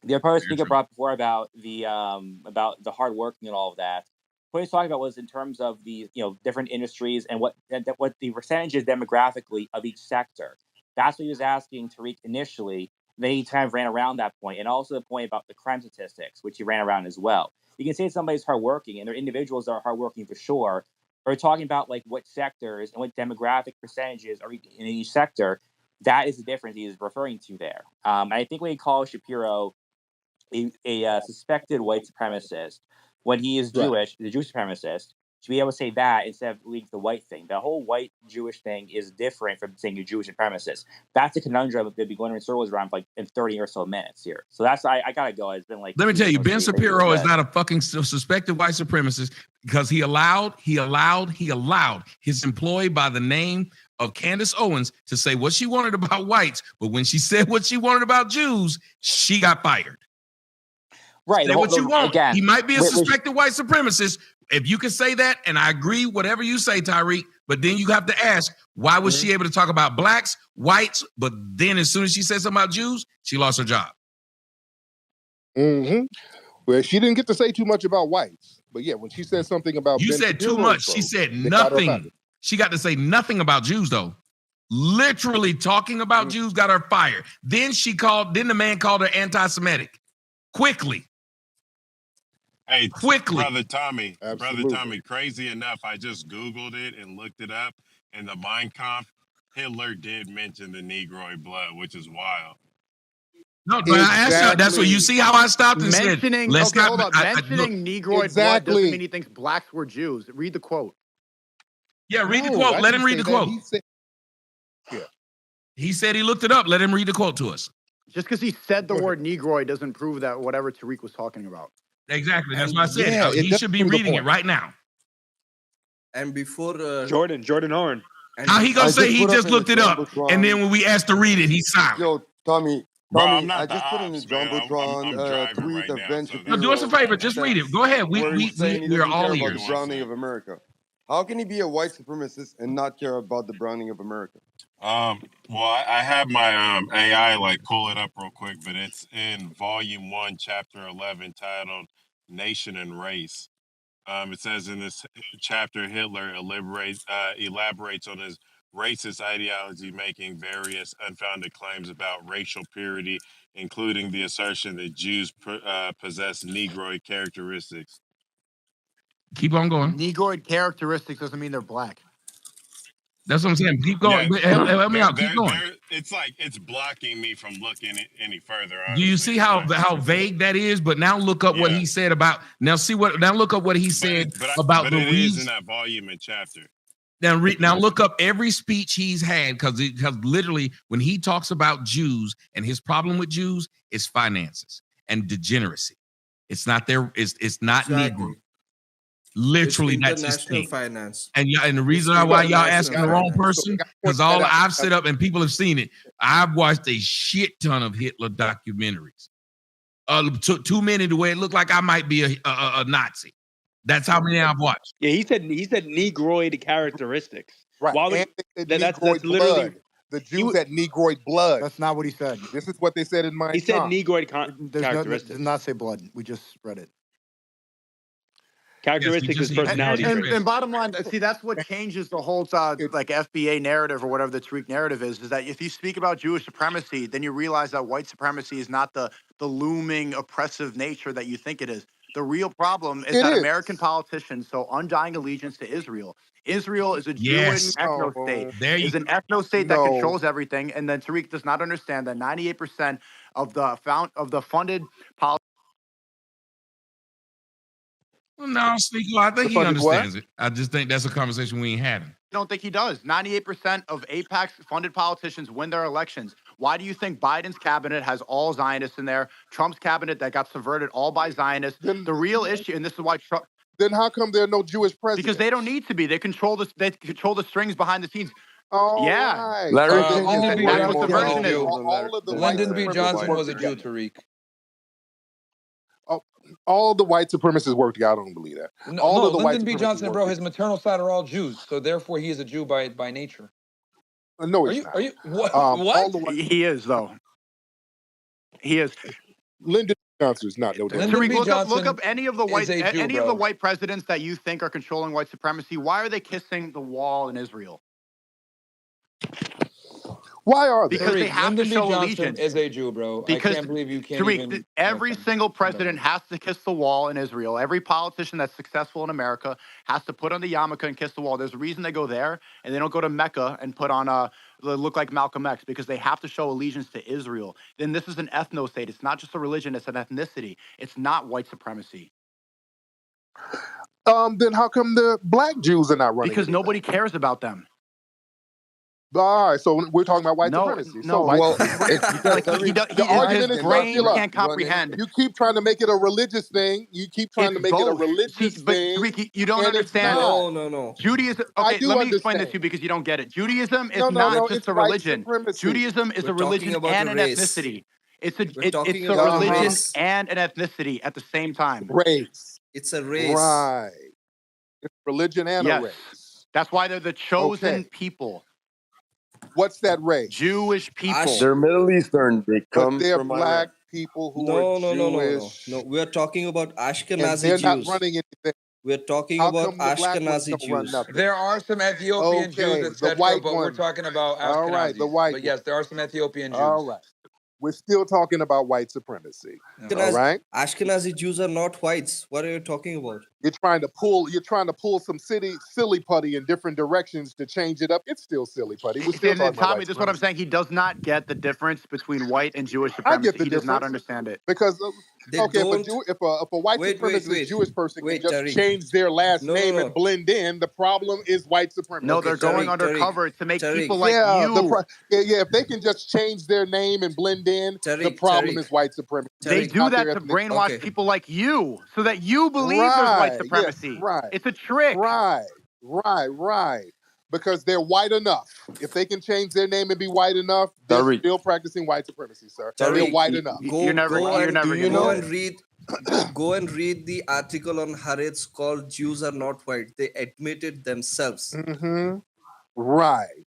The other part speaker brought before about the hard working and all of that. What he's talking about was in terms of the different industries and what the percentage is demographically of each sector. That's what he was asking Tariq initially. Then he kind of ran around that point, and also the point about the crime statistics, which he ran around as well. You can say somebody's hardworking, and they're individuals that are hardworking for sure. Or talking about like what sectors and what demographic percentages are in each sector. That is the difference he is referring to there. I think when he calls Shapiro a suspected white supremacist, when he is Jewish, the Jewish supremacist, to be able to say that instead of leading the white thing. The whole white Jewish thing is different from saying you're Jewish supremacist. That's a conundrum that be going in circles around like in 30 or so minutes here. So that's I gotta go. It's been like, let me tell you, Ben Shapiro is not a fucking suspected white supremacist because he allowed his employee by the name of Candace Owens to say what she wanted about whites, but when she said what she wanted about Jews, she got fired. Right. Say what you want. Again, he might be a suspected white supremacist. If you can say that, and I agree, whatever you say, Tariq, but then you have to ask, why was she able to talk about blacks, whites, but then as soon as she said something about Jews, she lost her job? Well, she didn't get to say too much about whites, but yeah, when she said something about you said too much. She said nothing. She got to say nothing about Jews, though. Literally talking about Jews got her fired. Then the man called her anti-Semitic. Quickly. Hey, quickly. Brother Tommy, crazy enough, I just Googled it and looked it up, and the Mein Kampf, Hitler did mention the Negroid blood, which is wild. No, but I asked you, that's what you see how I stopped and mentioning, said, okay, hold up. Mentioning Negroid blood doesn't mean he thinks blacks were Jews. Read the quote. Yeah, read the quote. Let him read the quote. He said he looked it up. Let him read the quote to us. Just because he said the word Negroid doesn't prove that whatever Tariq was talking about. Exactly. That's what I said. He should be reading it right now. And before Jordan Horn. How he gonna say he just looked it up, and then when we asked to read it, he's silent? Yo, Tommy, Bro, I just put in the Jumbotron tweet of Ben Shapiro. No, do us a favor. Just read it. Go ahead. We are all about ears. the browning of America. How can he be a white supremacist and not care about the browning of America? Well, I have my AI like pull it up real quick, but it's in volume 1, chapter 11, titled "Nation and Race." It says in this chapter, Hitler elaborates on his racist ideology, making various unfounded claims about racial purity, including the assertion that Jews possess Negroid characteristics. Keep on going. Negroid characteristics doesn't mean they're black. That's what I'm saying. Keep going. Yeah, help me out. Keep going. It's like it's blocking me from looking any further. Do you see how vague that is? But now look up what he said about. Now look up what he said about the reason in that volume and chapter. Now look up every speech he's had because literally when he talks about Jews and his problem with Jews is finances and degeneracy. It's not there. It's not Negro. Literally, that's his thing. Finance. And the reason why y'all asking the wrong person because all I've set up and people have seen it. I've watched a shit ton of Hitler documentaries. Too many to where it looked like I might be a Nazi. That's how many I've watched. Yeah, he said Negroid characteristics. Right. Why would that's literally the Jews had Negroid blood. That's not what he said. This is what they said in my. He said Negroid characteristics. Does not say blood. We just read it. Characteristics is personality. And bottom line, see, that's what changes the whole like FBA narrative or whatever the Tariq narrative is that if you speak about Jewish supremacy, then you realize that white supremacy is not the looming oppressive nature that you think it is. The real problem is that American politicians show undying allegiance to Israel. Israel is a Jewish ethno-state. It's an ethno-state that controls everything. And then Tariq does not understand that 98% of the funded politics. Well, no, Sneeko, I think he understands it. I just think that's a conversation we ain't having. I don't think he does. 98% of AIPAC's funded politicians win their elections. Why do you think Biden's cabinet has all Zionists in there? Trump's cabinet that got subverted all by Zionists. The real issue, and this is why Trump. Then how come there are no Jewish presidents? Because they don't need to be. They control the strings behind the scenes. Right. Lyndon B. Johnson was a Jew, Tariq. All the white supremacists work together. I don't believe that. Lyndon B. Johnson, bro, his maternal side are all Jews, so therefore he is a Jew by nature. No, he's not. Are you what? He is though. He is. Lyndon Johnson is not no damn. Lyndon Tariq, B. look up any of the is a Jew, of the white presidents that you think are controlling white supremacy. Why are they kissing the wall in Israel? Why are they? Because they have Lyndon to B. show Johnson allegiance. is a Jew, bro. Because I can't believe you can't Tariq, even. every single president has to kiss the wall in Israel. Every politician that's successful in America has to put on the yarmulke and kiss the wall. There's a reason they go there and they don't go to Mecca and put on look like Malcolm X, because they have to show allegiance to Israel. Then this is an ethno state. It's not just a religion, it's an ethnicity. It's not white supremacy. Then how come the black Jews are not running? Because nobody cares about them. All right, so we're talking about white supremacy. No, the argument is circular. Can't comprehend. You keep trying to make it a religious thing. You keep trying to make it a religious thing. Tariq, you don't understand. No. Judaism. Okay, let me explain this to you because you don't get it. Judaism is not just a religion. Judaism is a religion and an ethnicity. It's a religion and an ethnicity at the same time. Race. It's a race. Right. It's religion and a race. That's why they're the chosen people. What's that race? Jewish people. They're Middle Eastern. They come they're from black people who are Jewish. No. We are talking about Ashkenazi and they're Jews. Not running anything. We're talking about Ashkenazi Jews. There are some Ethiopian Jews, etc., but we're talking about Ashkenazis. All right, the white. But yes, there are some Ethiopian Jews. All right. We're still talking about white supremacy. All right. Ashkenazi Jews are not whites. What are you talking about? You're trying to pull some silly putty in different directions to change it up. It's still silly putty. We're still talking Tommy, this is what I'm saying. He does not get the difference between white and Jewish supremacy. I get the he difference. does not understand it. Because if a white supremacist Jewish person can just change their last name and blend in, the problem is white supremacy. No, they're going undercover to make people like you. If they can just change their name and blend in, the problem is white supremacy. They do that to brainwash people like you so that you believe there's white supremacy. Yes, right. It's a trick. Right. Because they're white enough. If they can change their name and be white enough, they're still practicing white supremacy, sir. They're white enough. Go and read the article on Haaretz called "Jews Are Not White." They admit it themselves. Mm-hmm. Right.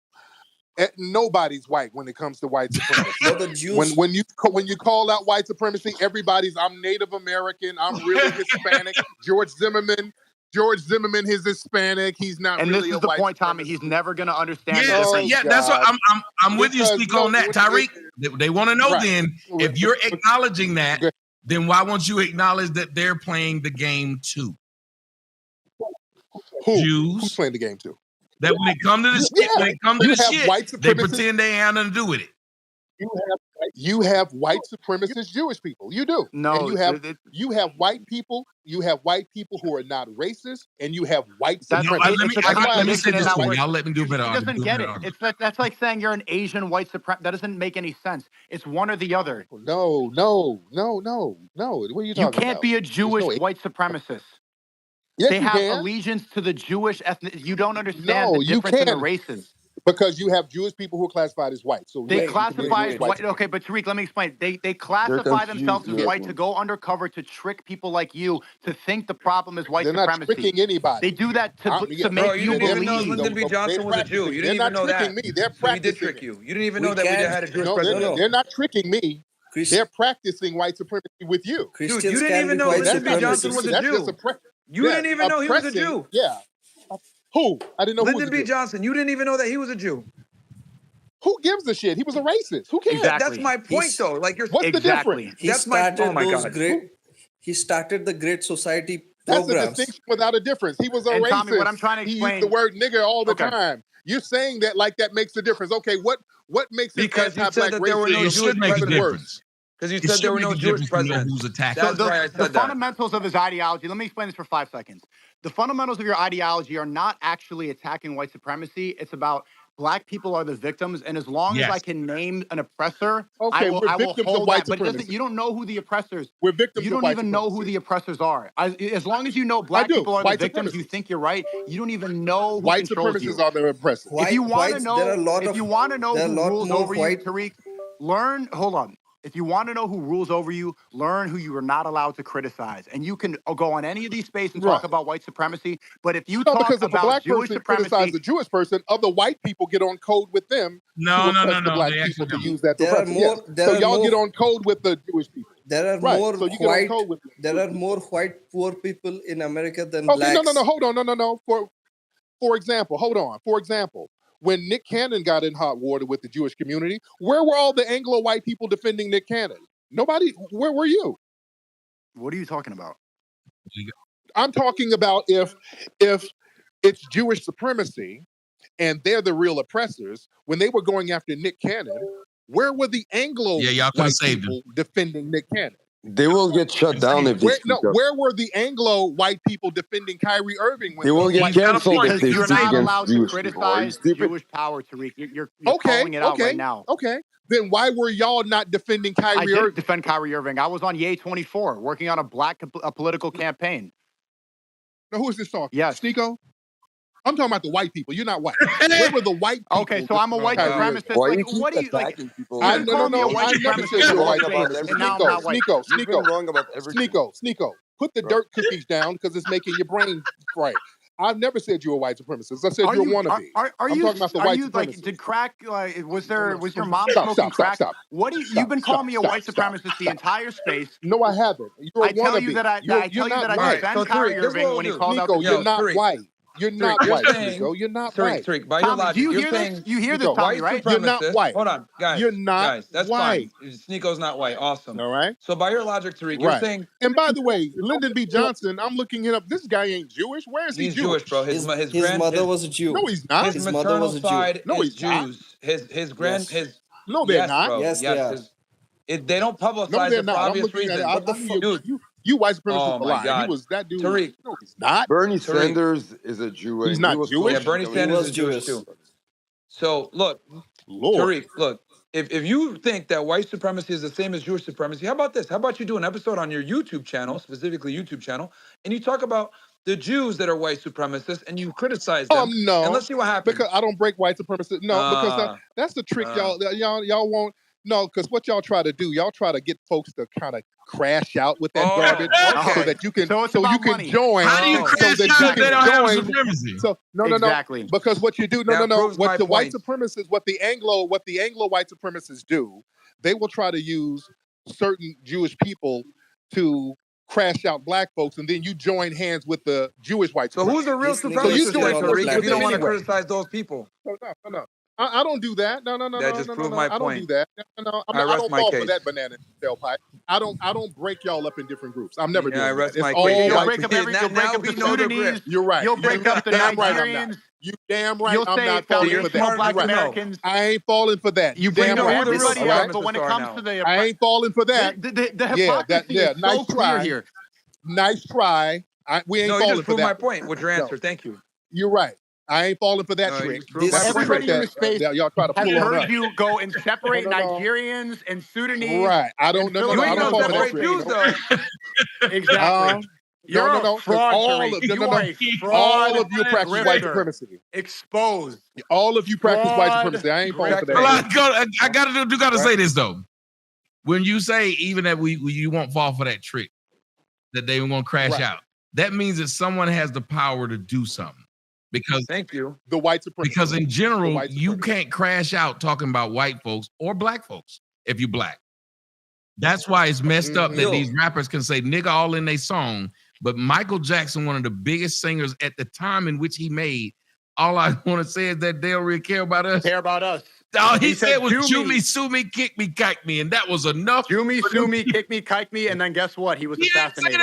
Nobody's white when it comes to white supremacy. No, the Jews. When you call out white supremacy, everybody's I'm Native American, I'm really Hispanic. George Zimmerman, he's Hispanic. He's not. And really this is the point, Tommy. He's never going to understand. That's what I'm with you. Speak on that, Tariq. They want to know then if you're acknowledging that, then why won't you acknowledge that they're playing the game too? Who's playing the game too? That when it comes to the shit, they pretend they have nothing to do with it. You have white supremacist Jewish people. You do. No, and you have white people. You have white people who are not racist, and you have white supremacists. Let me say this to you. Y'all let me do better. He doesn't get it. That's like saying you're an Asian white supremacist. That doesn't make any sense. It's one or the other. No. What are you talking about? You can't be a Jewish white supremacist. Yes, they have allegiance to the Jewish ethnic. You don't understand the difference in the races. Because you have Jewish people who are classified as white. So they classify as white. Okay, but Tariq, let me explain. They classify themselves as white to go undercover to trick people like you to think the problem is white supremacy. They're not tricking anybody. They do that to make you believe. Lyndon B. Johnson was a Jew. You didn't even know that. They're practicing. He did trick you. You didn't even know that we had a Jewish president. They're not tricking me. They're practicing white supremacy with you. Dude, you didn't even know Lyndon B. Johnson was a Jew. You didn't even know he was a Jew. Yeah. Who? I didn't know Lyndon B. Johnson. You didn't even know that he was a Jew. Who gives a shit? He was a racist. Who cares? Exactly. That's my point, though. Like, what's the difference? That's my. Oh my God. He started the Great Society programs. That's a distinction without a difference. He was a racist. Tommy, what I'm trying to explain. He used the word nigger all the time. You're saying that like that makes a difference. Okay, what makes it because you said that there were no Jewish presidents. Because you said there were no Jewish presidents. Who's attacking? So the fundamentals of his ideology. Let me explain this for 5 seconds. The fundamentals of your ideology are not actually attacking white supremacy. It's about black people are the victims, and as long as I can name an oppressor, I will hold that. But you don't know who the oppressors. We're victims. You don't even know who the oppressors are. As long as you know black people are the victims, you think you're right. You don't even know who white controls you. Supremacists are the oppressors. If you want to know, who rules over you, Tariq, learn. Hold on. If you want to know who rules over you, learn who you are not allowed to criticize. And you can go on any of these spaces and talk about white supremacy. But if you talk because if about a black Jewish person supremacy, criticizes a Jewish person, other white people get on code with them. No. Black people to use that to oppress. So y'all get on code with the Jewish people. There are Right. more So you get on white. code with There are more white poor people in America than Okay, blacks. no, hold on, no. For example, hold on. For example, when Nick Cannon got in hot water with the Jewish community, where were all the Anglo white people defending Nick Cannon? Nobody. Where were you? What are you talking about? I'm talking about if it's Jewish supremacy and they're the real oppressors, when they were going after Nick Cannon, where were the Anglo y'all could have white saved people defending Nick Cannon? They will get shut down if they speak up. Where were the Anglo white people defending Kyrie Irving? When They will get canceled if Because they you're speak not against allowed to Jewish people. Are you criticize stupid? Jewish power, Tariq. You're calling it out right now. Okay. Then why were y'all not defending Kyrie I did Irving? defend Kyrie Irving. I was on Yay 24 working on a political campaign. Now, who is this talking? Yes. Sneeko? I'm talking about the white people. You're not white. Where were the white people? Okay, so I'm a white supremacist. Why Like, you keep what do you like? attacking people? You can call me a white I never supremacist said you're a white all day, supremacist. and now I'm not white. You've been wrong about everything. Sneeko, put the dirt cookies down because it's making your brain right. I've never said you're a white supremacist. I said you're a wannabe. Are I'm you, talking about the are white you supremacists. like, did crack, was your mom Stop, smoking crack? stop. What do you, you've been calling me a white supremacist the entire space. No, I haven't. You're a I tell wannabe. you that I You're not I white. defend Kyrie Irving when he called out Sneeko, the you're not Tariq. white. You're not You're white, saying- Sneeko. You're not Tariq, white. Tariq, by your Tommy, logic, do you you're hear saying this? You hear this, Sneeko, Tommy, white right? You're not supremacists. white. Hold on, guys. You're not guys. That's white. fine. Sneeko's not white. Awesome. All right. So by your logic, Tariq, you're Right. saying And by the way, Lyndon B. Johnson, I'm looking him up. This guy ain't Jewish. Where is he he's Jewish, bro. His mother was a Jew. No, he's not. His His mother maternal was a Jew. side No, is he's not. Jews. His grand Yes. his No, they're yes, not. bro. Yes, they are. They don't publicize No, they're it for not. I'm obvious looking at it. reasons. Dude, You white supremacists oh are my lying. God. He was that dude. Tariq. No, he's not. Bernie Tariq. Sanders is a Jew. He's and not he was Jewish? Yeah, Bernie Sanders was is Jewish Jewish. too. So look, Lord. Tariq, look, if you think that white supremacy is the same as Jewish supremacy, how about this? How about you do an episode on your YouTube channel, specifically YouTube channel, and you talk about the Jews that are white supremacists and you criticize them, No, and let's see what happens. because I don't break white supremacists. No, because that's the trick y'all won't. No, because what y'all try to do, y'all try to get folks to kind of crash out with that garbage so that you can join. How do you crash out if they don't have supremacy? So no. Because what you do, what the white supremacists, what the Anglo white supremacists do, they will try to use certain Jewish people to crash out black folks, and then you join hands with the Jewish white supremacists. So who's the real supremacist then, Tariq, if you don't want to criticize those people? No. I don't do that. No. That just proved my I don't point. do that. No. I rest don't my fall case. for that banana tailpipe. I don't break y'all up in different groups. I'm never doing I that. rest It's my all case. You'll white break up the Sudanese. You're right. You'll break up the damn right I'm Nigerians. not. You damn right You'll I'm say not falling for foundational that. black You're right. Americans. I ain't falling for that. You bring damn right. everybody All up, but when it comes to the I ain't falling for that. the hypocrisy is nice so clear try. here. Nice try. We ain't No, you falling just for proved my that. point with your answer. Thank you. You're right. I ain't falling for that No, trick. you proved That's my the point. Everybody trick in this space that y'all try to has pull on heard us. you go and separate No. Nigerians and Sudanese. Right. I don't and know. You I ain't don't gonna fall for that separate Jews trick. though. Exactly. You're a fraud, Tariq. You are a fraud. All of you practice white grifter. supremacy. Exposed. All of you practice white Fraud. supremacy. I ain't falling for Well, that. I gotta say this though. When you say even that you won't fall for that trick, that they were gonna crash out, that means that someone has the power to do something. Because thank you. The white supremacy. Because in general, you can't crash out talking about white folks or black folks if you black. That's why it's messed up that these rappers can say nigga all in their song. But Michael Jackson, one of the biggest singers at the time in which he made, all I want to say is that they don't really care about us. Care about us. All he said was chew me, sue me, kick me, kike me, and that was enough. Chew me, sue me, kick me, kike me, and then guess what? He was assassinated.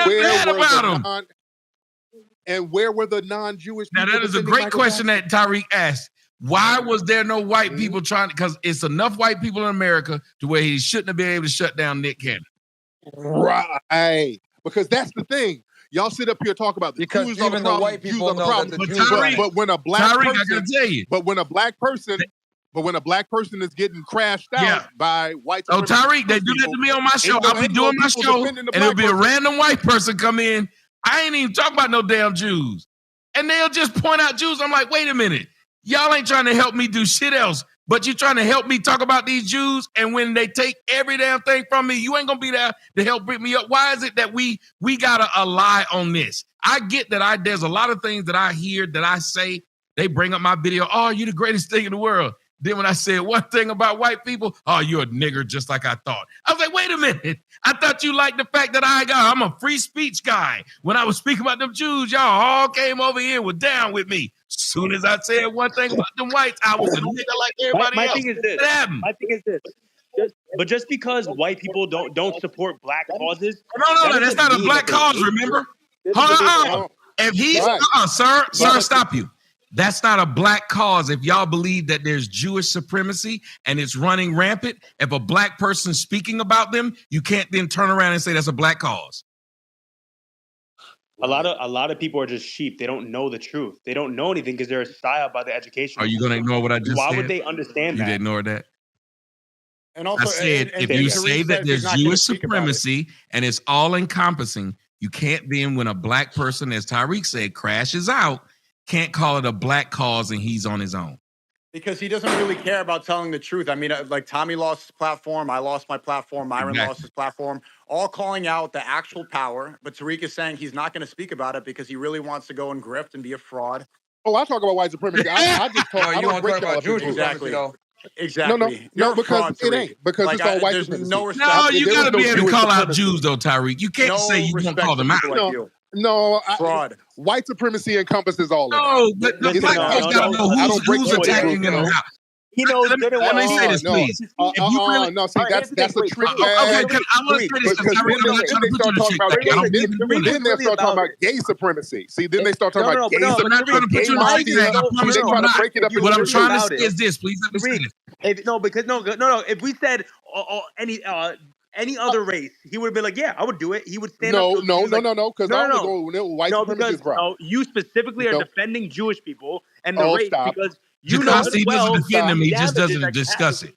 And where were the non-Jewish people? Now that is a great question that Tariq asked. Why was there no white people trying? Because it's enough white people in America to where he shouldn't have been able to shut down Nick Cannon. Right. Because that's the thing. Y'all sit up here and talk about the Jews even the white people know that the Jews are but when a black person, I gotta tell you. But when a black person is getting crashed out by white Oh, Tariq, they do that to me on my show. I'll be doing my show, and it'll be a random white person come in. I ain't even talking about no damn Jews. And they'll just point out Jews. I'm like, wait a minute. Y'all ain't trying to help me do shit else, but you're trying to help me talk about these Jews. And when they take every damn thing from me, you ain't gonna be there to help bring me up. Why is it that we gotta lie on this? I get that there's a lot of things that I hear that I say. They bring up my video. Oh, you the greatest thing in the world. Then when I said one thing about white people, oh, you're a nigger just like I thought. I was like, wait a minute. I thought you liked the fact that I'm a free speech guy. When I was speaking about them Jews, y'all all came over here and were down with me. As soon as I said one thing about them whites, I was a nigger like everybody My else. thing is this. What happened? My thing is this. Just because white people don't support black causes, No, that's not a black cause, remember? Hold on. If he's, sir, stop you. That's not a black cause. If y'all believe that there's Jewish supremacy and it's running rampant, if a black person's speaking about them, you can't then turn around and say that's a black cause. A lot of people are just sheep. They don't know the truth. They don't know anything because they're styled by the education. Are you going to ignore what I just said? Why would they understand that? You ignore that? And also, I said, if you say that there's Jewish supremacy and it's all encompassing, you can't then, when a black person, as Tariq said, crashes out, can't call it a black cause and he's on his own. Because he doesn't really care about telling the truth. I mean, like Tommy lost his platform, I lost my platform, Myron lost his platform, all calling out the actual power. But Tariq is saying he's not going to speak about it because he really wants to go and grift and be a fraud. Oh, I talk about white supremacy. I just talk. I don't break about Jewish exactly. Exactly. No, because it ain't. Because it's all white supremacy. No, you got to be able to call out Jews, though, Tariq. You can't say you don't call them out. No, fraud. White supremacy encompasses all of that. No, but the black folks got to know who's attacking them. He knows good and well. Let me say this, please. No, see, that's a trick. Okay, I want to say this because then they start talking about gay supremacy. See, then they start talking about gay supremacy. I'm not trying to put you in the They try to break it up. What I'm trying to say is this, please let me say this. If we said any other race, he would have been like, yeah, I would do it. He would stand up. No, because I only go white supremacy is wrong. You specifically are defending Jewish people and the race because you know he doesn't defend them, he just doesn't discuss it.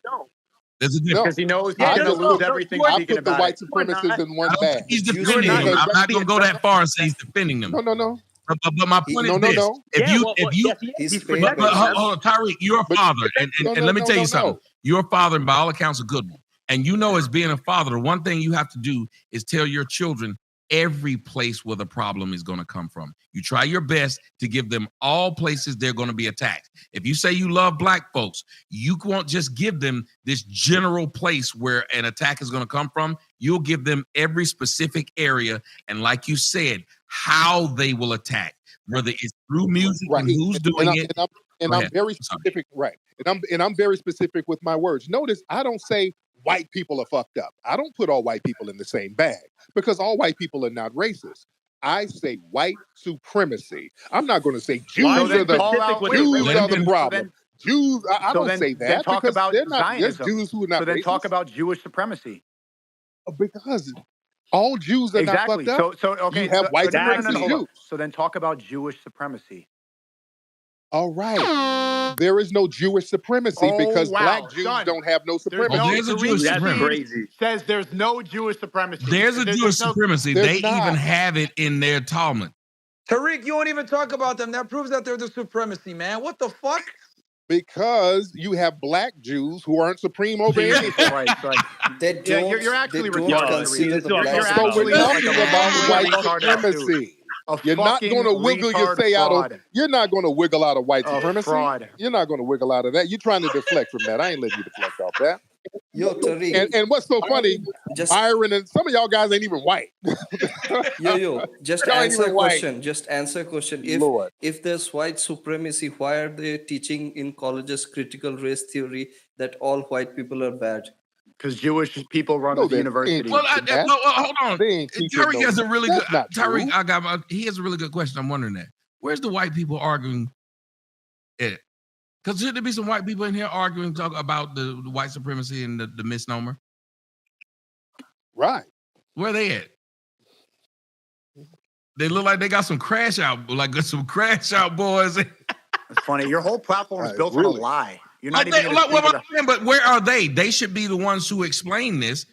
There's a difference. Because he knows he's going to lose everything. I put the white supremacists in one bag. He's defending them. I'm not going to go that far and say he's defending them. No. But my point is this: hold on, Tariq, you're a father, and let me tell you something. You're a father, and by all accounts, a good one. And you know, as being a father, the one thing you have to do is tell your children every place where the problem is going to come from. You try your best to give them all places they're going to be attacked. If you say you love black folks, you won't just give them this general place where an attack is going to come from. You'll give them every specific area. And like you said, how they will attack, whether it's through music and who's doing it. I'm very specific, right? And I'm very specific with my words. Notice I don't say white people are fucked up. I don't put all white people in the same bag because all white people are not racist. I say white supremacy. I'm not going to say Jews are the problem. Jews, I don't say that talk because about they're not Zionism. Jews who are not. So then racist. talk about Jewish supremacy. Because all Jews are not fucked up. So okay, you have white supremacist Jews. So then talk about Jewish supremacy. All right. There is no Jewish supremacy because black Jews don't have no supremacy. There's a Jewish supremacy. Says there's no Jewish supremacy. There's a Jewish supremacy. They even have it in their Talmud. Tariq, you won't even talk about them. That proves that they're the supremacy, man. What the fuck? Because you have black Jews who aren't supreme over anything. Right. You're actually retarded. So we're talking about white supremacy. You're not going to wiggle your say out of. You're not going to wiggle out of white supremacy. You're not going to wiggle out of that. You're trying to deflect from that. I ain't letting you deflect off that. Yo, Tariq. And what's so funny, Myron and some of y'all guys ain't even white. Just answer a question. Just answer a question. If there's white supremacy, why are they teaching in colleges critical race theory that all white people are bad? Because Jewish people run the university. Well, hold on. Tariq has a really good. Tariq, he has a really good question. I'm wondering that. Where's the white people arguing it? Because should there be some white people in here arguing about the white supremacy and the misnomer? Right. Where are they at? They look like they got some crash out boys. It's funny. Your whole platform is built on a lie. You're not even but where are they? They should be the ones who explain this.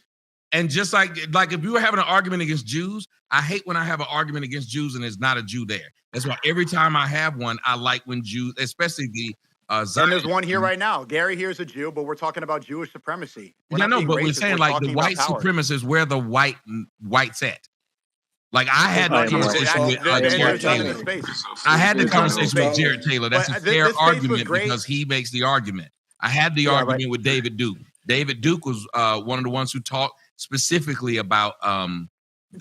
And just like if you were having an argument against Jews, I hate when I have an argument against Jews and there's not a Jew there. That's why every time I have one, I like when Jews, especially the and there's one here right now. Gary here's a Jew, but we're talking about Jewish supremacy. I know, but we're saying like the white supremacists, where the whites at? Like I had the conversation with Jared Taylor. I had the conversation with Jared Taylor. That's a fair argument because he makes the argument. I had the argument with David Duke. David Duke was one of the ones who talked specifically about the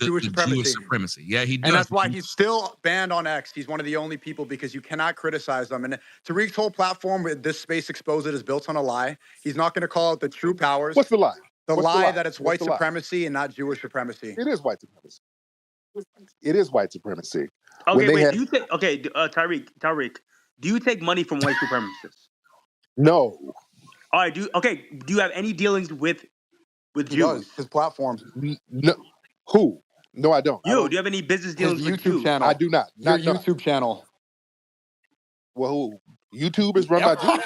Jewish supremacy. Yeah, he does. And that's why he's still banned on X. He's one of the only people because you cannot criticize them. And Tariq's whole platform with this space exposed is built on a lie. He's not going to call it the true powers. What's the lie? The lie that it's white supremacy and not Jewish supremacy. It is white supremacy. It is white supremacy. Okay, wait. Do you take Tariq? Do you take money from white supremacists? No. All right. Do you have any dealings with Jews? His platform. No. Who? No, I don't. Do you have any business dealings with Jews? Channel. I do not. Your YouTube channel. Well, YouTube is run by Jews.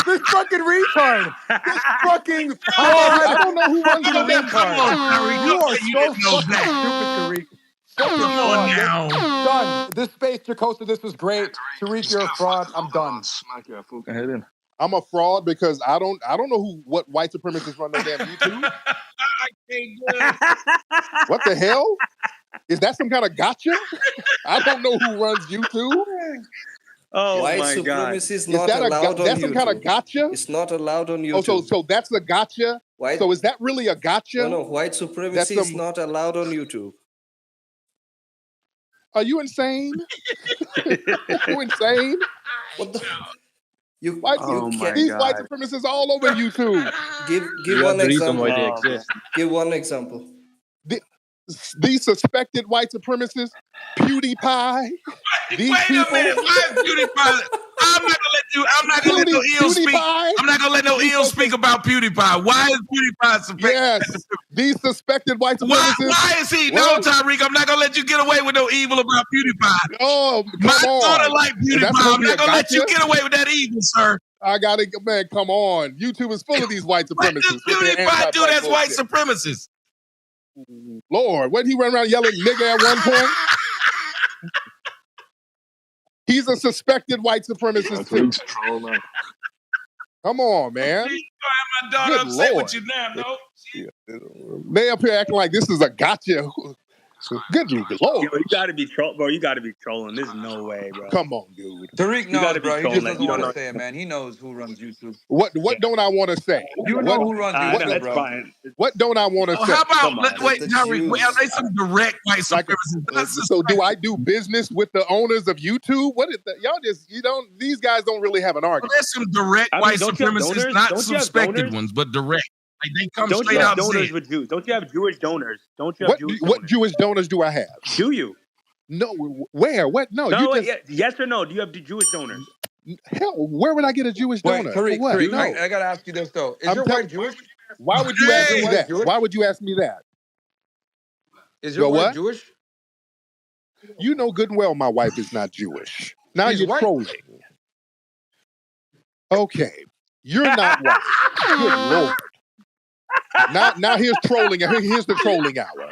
This fucking retard. This fucking I don't know who runs the retard. Come on, Tariq. You are so fucking stupid, Tariq. Come on now. Done. This space, Jacosta, this was great. Tariq, you're a fraud. I'm done. I'm a fraud because I don't know what white supremacists run their damn YouTube. What the hell? Is that some kind of gotcha? I don't know who runs YouTube. Oh, white supremacy is not allowed on YouTube. That's some kind of gotcha? It's not allowed on YouTube. Oh, so that's a gotcha? So is that really a gotcha? No, white supremacy is not allowed on YouTube. Are you insane? You insane? What the? These white supremacists all over YouTube. Give one example. Give one example. These suspected white supremacists, PewDiePie. These people. Wait a minute, why is PewDiePie? I'm not gonna let no ill speak. I'm not gonna let no ill speak about PewDiePie. Why is PewDiePie suspected? Yes, these suspected white supremacists. Why is he? No, Tariq, I'm not gonna let you get away with no evil about PewDiePie. Oh, my daughter like PewDiePie. I'm not gonna let you get away with that evil, sir. I gotta, man, come on. YouTube is full of these white supremacists. What does PewDiePie do that's white supremacists? Lord, wasn't he running around yelling nigga at one point? He's a suspected white supremacist too. Come on, man. My daughter upset with you now, no? They up here acting like this is a gotcha. Good Lord. Yo, you gotta be trolling, bro. You gotta be trolling. There's no way, bro. Come on, dude. Tariq knows, bro. He just doesn't want to say it, man. He knows who runs YouTube. What don't I want to say? You know who runs YouTube, bro. Fine. What don't I want to say? How about wait, Tariq? Are they some direct white supremacists? So do I do business with the owners of YouTube? What is that? Y'all just these guys don't really have an argument. There's some direct white supremacists, not suspected ones, but direct. Like they come straight out donors with Jews. Don't you have Jewish donors? Don't you have Jewish donors? What Jewish donors do I have? Do you? No. Where? What? No. Yes or no? Do you have Jewish donors? Hell, where would I get a Jewish donor? Tariq, what? Tariq, no. I gotta ask you this though: Is your wife Jewish? Why would you ask me that? Why would you ask me that? Is your wife Jewish? You know good and well my wife is not Jewish. Now you're trolling. Okay, you're not white. Good Lord. Now here's trolling. Here's the trolling hour.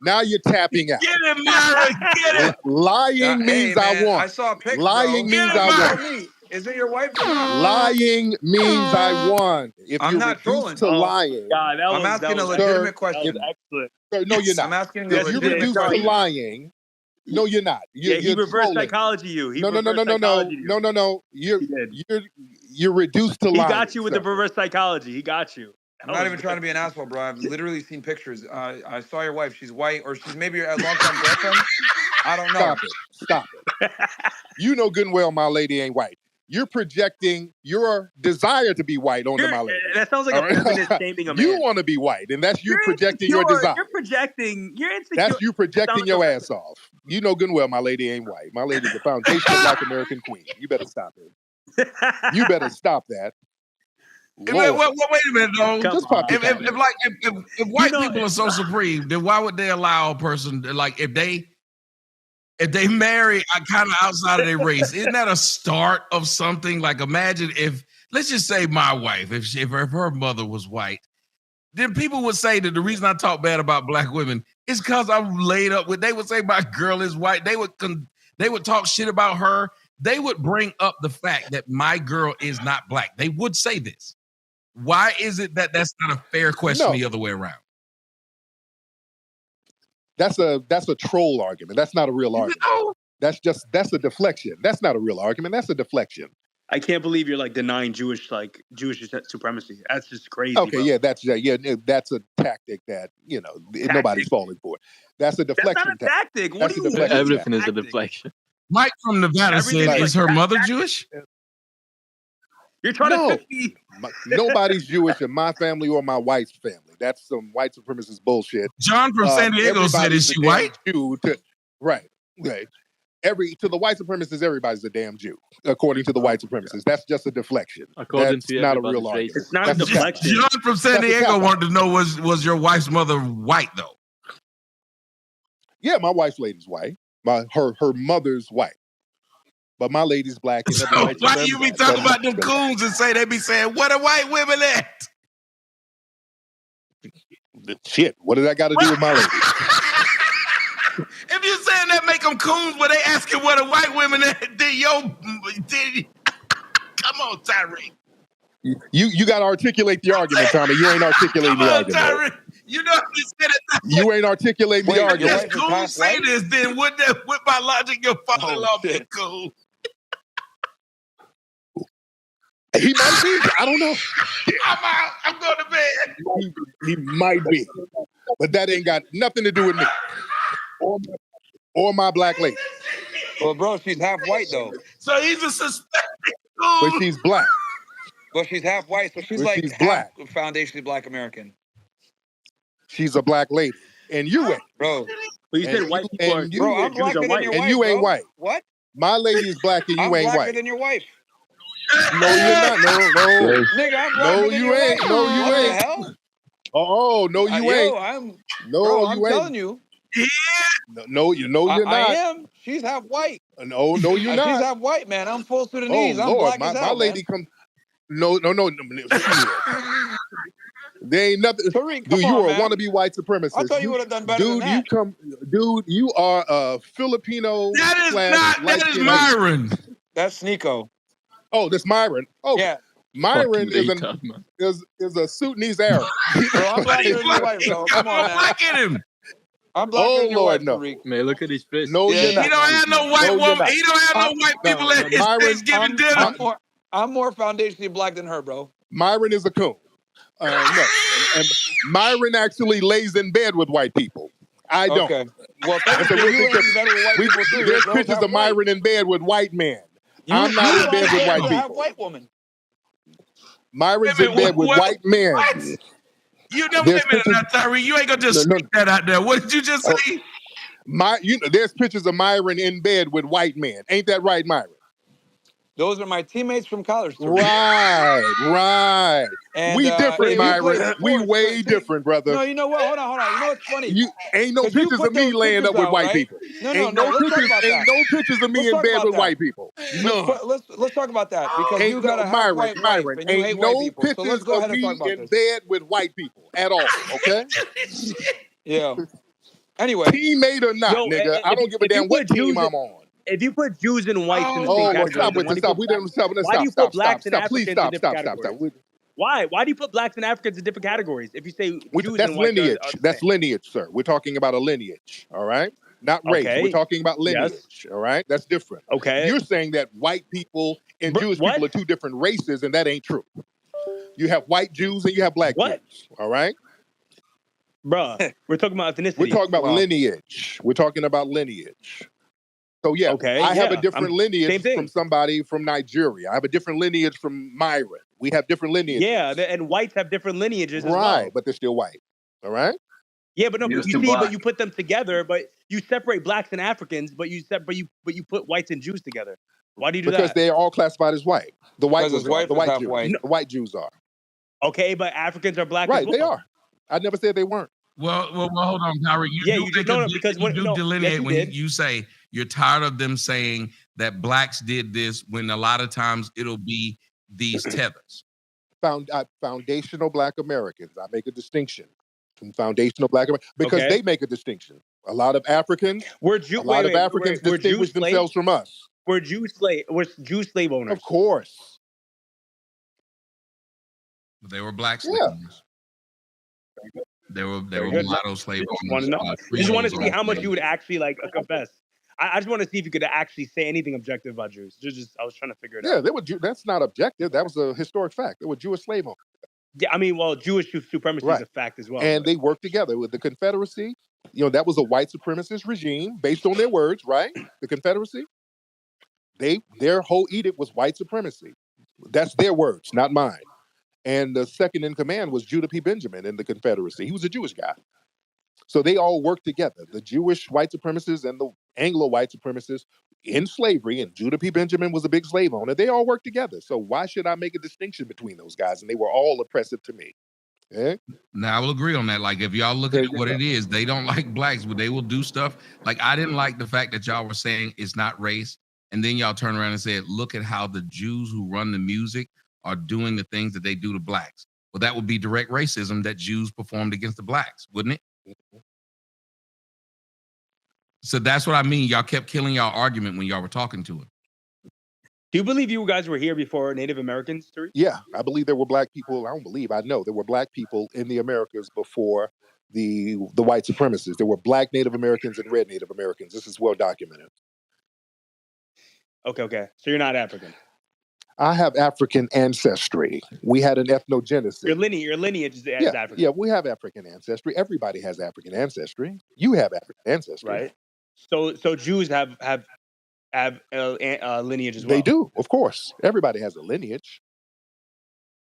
Now you're tapping out. Get it, Myron. Get it. Lying means I won. I saw a pic. Lying means I won. Is it your wife? Or not? Lying means I won. If I'm you're not trolling. To lying, God, I'm asking a legitimate question. Excellent. No, you're not. I'm asking if you're reduced to lying, no, you're not. He reversed psychology you. No. You're reduced to lying. He got you with the reverse psychology. He got you. I'm not even trying to be an asshole, bro. I've literally seen pictures. I saw your wife. She's white, or she's maybe a long-time girlfriend. I don't know. Stop it. You know good and well my lady ain't white. You're projecting your desire to be white onto my lady. That sounds like a feminist shaming a man. You want to be white, and that's you projecting your desire. You're projecting. You're insecure. That's you projecting your ass off. You know good and well my lady ain't white. My lady's the foundational Black American queen. You better stop it. You better stop that. Wait a minute, though. If white people are so supreme, then why would they allow a person if they marry kind of outside of their race? Isn't that a start of something? Like imagine if, let's just say my wife, if her mother was white, then people would say that the reason I talk bad about black women is because I'm laid up with. They would say my girl is white. They would talk shit about her. They would bring up the fact that my girl is not black. They would say this. Why is it that that's not a fair question the other way around? That's a troll argument. That's not a real argument. That's a deflection. That's not a real argument. That's a deflection. I can't believe you're like denying Jewish supremacy. That's just crazy. Okay, bro. yeah, that's a tactic that nobody's falling for. That's a deflection. That's not a tactic. That's a deflection. Everything is a deflection. Mike from Nevada said, "Is her mother Jewish?" You're trying to fix me. Nobody's Jewish in my family or my wife's family. That's some white supremacist bullshit. John from San Diego said, "Is she white?" Right. Okay. To the white supremacists, everybody's a damn Jew, according to the white supremacists. That's just a deflection. According to not a real argument. It's not a deflection. John from San Diego wanted to know was your wife's mother white though? Yeah, my wife's lady's white. Her mother's white, but my lady's black. And so why do you be talking about them coons and say they be saying, "What are white women at?" Shit, what did that got to do with my lady? If you're saying that make them coons, but they asking what are white women at, then come on, Tariq. You got to articulate the argument, Tommy. You ain't articulating the argument. Tariq. You know you said it. You ain't articulating the argument. If coons say this, then with my logic, your father-in-law be cool. He might be. I don't know. I'm out. I'm going to bed. He might be, but that ain't got nothing to do with me or my black lady. Well, bro, she's half white though. So he's a suspected coon. But she's black. Well, she's half white, so she's She's black. Foundationally Black American. She's a black lady, and you ain't, bro. But you said white people are. Bro, I'm blacker than your wife. And you ain't white. What? My lady is black, and you ain't blacker white. than your wife. No, you're not. No. Nigga, I'm blacker than your wife. No, you what ain't. The hell? Oh, no, you ain't. I'm you ain't. telling you. No, you're not. I am. She's half white. No, you're not. She's half white, man. I'm full Sudanese. Oh, I'm Lord, black as hell, my lady man. come. No. There ain't nothing. Tariq, Dude, you on, are a man. wannabe white supremacist. I thought you would have done better than that. Dude, you are a Filipino. That is Myron. That's Nico. Oh, that's Myron. Oh, yeah. Myron is a Sudanese Arab. Bro, I'm blacker than your wife, bro. Come on, man. Look at him. I'm blacker than your wife, no. Tariq. Man, look at his face. No, he don't have no white woman. He don't have no white people at his Thanksgiving dinner. I'm more foundationally black than her, bro. Myron is a coon. No. And Myron actually lays in bed with white people. I don't. Okay. Well, there's pictures of Myron in bed with white men. I'm not in bed with white people. White woman. Myron's in bed with white men. What? You know, wait a minute now, Tyree. You ain't gonna just stick that out there. What did you just say? There's pictures of Myron in bed with white men. Ain't that right, Myron? Those are my teammates from college. Right. And, we different, Myron. We way different, brother. No, you know what? Hold on. You know what's funny? You ain't no pictures of me laying up with white people. Ain't no pictures of me in bed with white people. No. Let's talk about that because you got a half white wife and you hate white people. So let's go ahead and talk about this. In bed with white people at all, okay? Yeah. Anyway, teammate or not, nigga, I don't give a damn what team I'm on. If you put Jews and whites in the same category, stop. We didn't stop. Why do you put blacks and Please Africans in different categories? Why? Why do you put blacks and Africans in different categories? If you say Jews that's and whites lineage. That's lineage, sir. We're talking about a lineage. All right, not race. Okay. We're talking about lineage. Yes. All right, that's different. Okay. You're saying that white people and Jewish people are two different races, and that ain't true. You have white Jews and you have black Jews. All right. Bruh, we're talking about ethnicity. We're talking about lineage. We're talking about lineage. So yeah, I have a different lineage from somebody from Nigeria. I have a different lineage from Myron. We have different lineages. Yeah, and whites have different lineages as well. Right, but they're still white. All right? Yeah, but no, but you put them together, but you separate blacks and Africans, but you put whites and Jews together. Why do you do that? Because they are all classified as white. The white Jews are. The white Jews are. Okay, but Africans are black as well. They are. I never said they weren't. Well, hold on, Tariq. You delineate when you say you're tired of them saying that blacks did this when a lot of times it'll be these tethers. Foundational Black Americans. I make a distinction from foundational Black Americans because they make a distinction. A lot of Africans, distinguish themselves from us. We're Jew slave owners. Of course. They were black slave owners. They were mulatto slave owners. Just want to see how much you would actually confess. I just want to see if you could actually say anything objective about Jews. I was trying to figure it out. Yeah, they were. That's not objective. That was a historic fact. There were Jewish slave owners. Yeah, I mean, well, Jewish supremacy is a fact as well. And they worked together with the Confederacy. You know, that was a white supremacist regime based on their words, right? The Confederacy. Their whole edict was white supremacy. That's their words, not mine. And the second in command was Judah P. Benjamin in the Confederacy. He was a Jewish guy. So they all worked together, the Jewish white supremacists and the Anglo white supremacists in slavery, and Judah P. Benjamin was a big slave owner. They all worked together. So why should I make a distinction between those guys? And they were all oppressive to me. Yeah. Now I will agree on that. Like if y'all look at what it is, they don't like blacks, but they will do stuff. Like I didn't like the fact that y'all were saying it's not race. And then y'all turn around and said, look at how the Jews who run the music are doing the things that they do to blacks. Well, that would be direct racism that Jews performed against the blacks, wouldn't it? So that's what I mean. Y'all kept killing y'all argument when y'all were talking to him. Do you believe you guys were here before Native Americans, Tariq? Yeah, I believe there were black people. I know there were black people in the Americas before the white supremacists. There were black Native Americans and red Native Americans. This is well documented. Okay. So you're not African. I have African ancestry. We had an ethnogenesis. Your lineage is African. Yeah, we have African ancestry. Everybody has African ancestry. You have African ancestry, right? So Jews have lineage as well. They do, of course. Everybody has a lineage,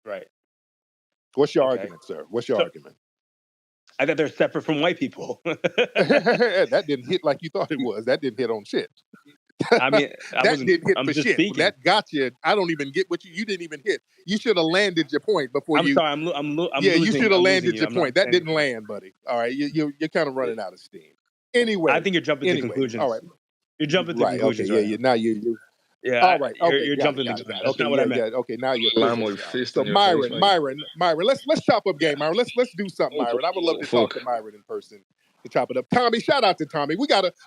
right? What's your argument, sir? What's your argument? I thought they're separate from white people. That didn't hit like you thought it was. That didn't hit on shit. I mean, that didn't hit for shit. Speaking. That got you. I don't even get what you didn't even hit. You should have landed your point before I'm you. Sorry, I'm you should have landed your point. That didn't land, buddy. All right, you're kind of running out of steam. Anyway, I think you're jumping to conclusions. All right, you're jumping to conclusions. Okay, yeah. Now you. Yeah. All right. Okay. You're jumping to conclusions. That's not what I meant. Yeah, okay. Now you're. So Myron. Let's chop up game, Myron. Let's do something, Myron. I would love to talk to Myron in person. To chop it up. Tommy, shout out to Tommy.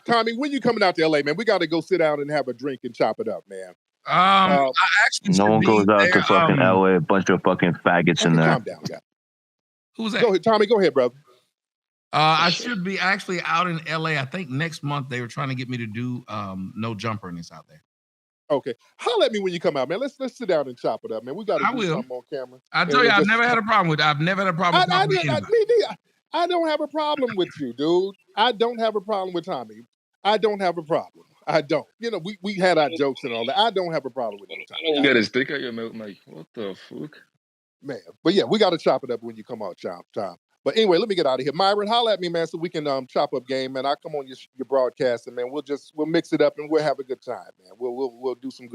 Tommy, when you coming out to LA, man, we gotta go sit down and have a drink and chop it up, man. I actually no one goes out to fucking LA, a bunch of fucking faggots in there. Calm down, guy. Who's that? Go ahead, Tommy, go ahead, brother. I should be actually out in LA. I think next month they were trying to get me to do no jumperness out there. Okay. Holler at me when you come out, man. Let's sit down and chop it up, man. We gotta do something on camera. I tell you, I've never had a problem with I don't have a problem with you, dude. I don't have a problem with Tommy. I don't have a problem. I don't. You know, we had our jokes and all that. I don't have a problem with you, Tommy. You got a stick out your mouth, Mike. What the fuck? Man. But yeah, we got to chop it up when you come out, chop. But anyway, let me get out of here. Myron, holler at me, man, so we can chop up game, man. I'll come on your broadcast, and man, we'll mix it up and we'll have a good time, man. We'll do some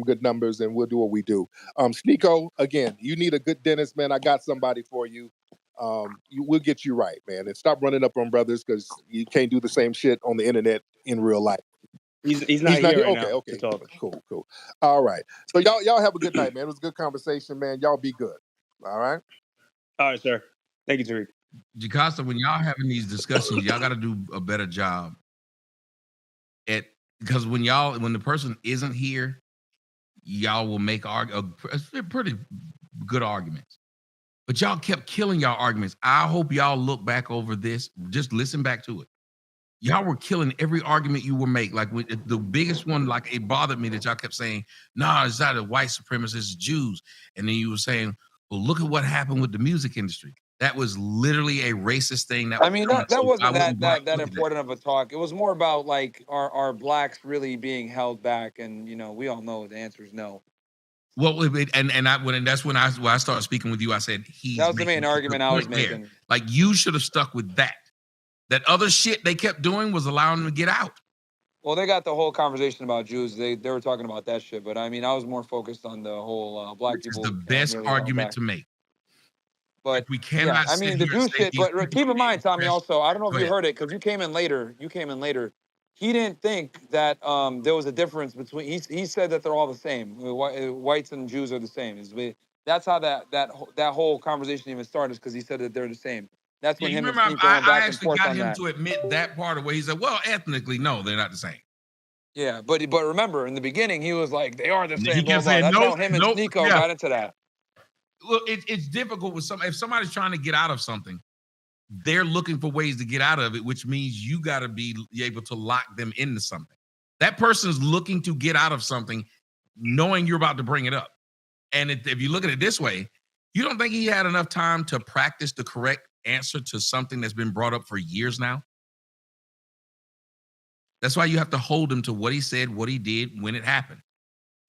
good numbers, and we'll do what we do. Sneeko, again, you need a good dentist, man. I got somebody for you. We'll get you right, man, and stop running up on brothers because you can't do the same shit on the internet in real life. He's not here right now. Okay, cool. All right, so y'all have a good night, man. It was a good conversation, man. Y'all be good. All right, sir. Thank you, Tariq. Jacasta, when y'all having these discussions, y'all got to do a better job because when the person isn't here, y'all will make pretty good arguments. But y'all kept killing y'all arguments. I hope y'all look back over this. Just listen back to it. Y'all were killing every argument you were make. Like the biggest one, like it bothered me that y'all kept saying, "No, it's not a white supremacist, it's Jews." And then you were saying, "Well, look at what happened with the music industry." That was literally a racist thing. That wasn't that important of a talk. It was more about like are blacks really being held back, and we all know the answer is no. Well, that's when I started speaking with you. I said that was the main argument I was making. There. Like you should have stuck with that. That other shit they kept doing was allowing them to get out. Well, they got the whole conversation about Jews. They were talking about that shit, but I mean, I was more focused on the whole black people. It's the best really argument to make. But we cannot. Yeah, I mean, the Jew shit. But keep in mind, Tommy. Also, I don't know if you heard it because you came in later. He didn't think that there was a difference between. He said that they're all the same. Whites and Jews are the same. That's how that whole conversation even started, because he said that they're the same. That's when him and Steve going back and forth on that. I actually got him to admit that part of where he said, "Well, ethnically, no, they're not the same." Yeah, but remember, in the beginning, he was like, "They are the same." That's how him and Sneeko got into that. Well, it's difficult with if somebody's trying to get out of something, they're looking for ways to get out of it, which means you got to be able to lock them into something. That person's looking to get out of something, knowing you're about to bring it up. And if you look at it this way, you don't think he had enough time to practice the correct answer to something that's been brought up for years now? That's why you have to hold him to what he said, what he did, when it happened.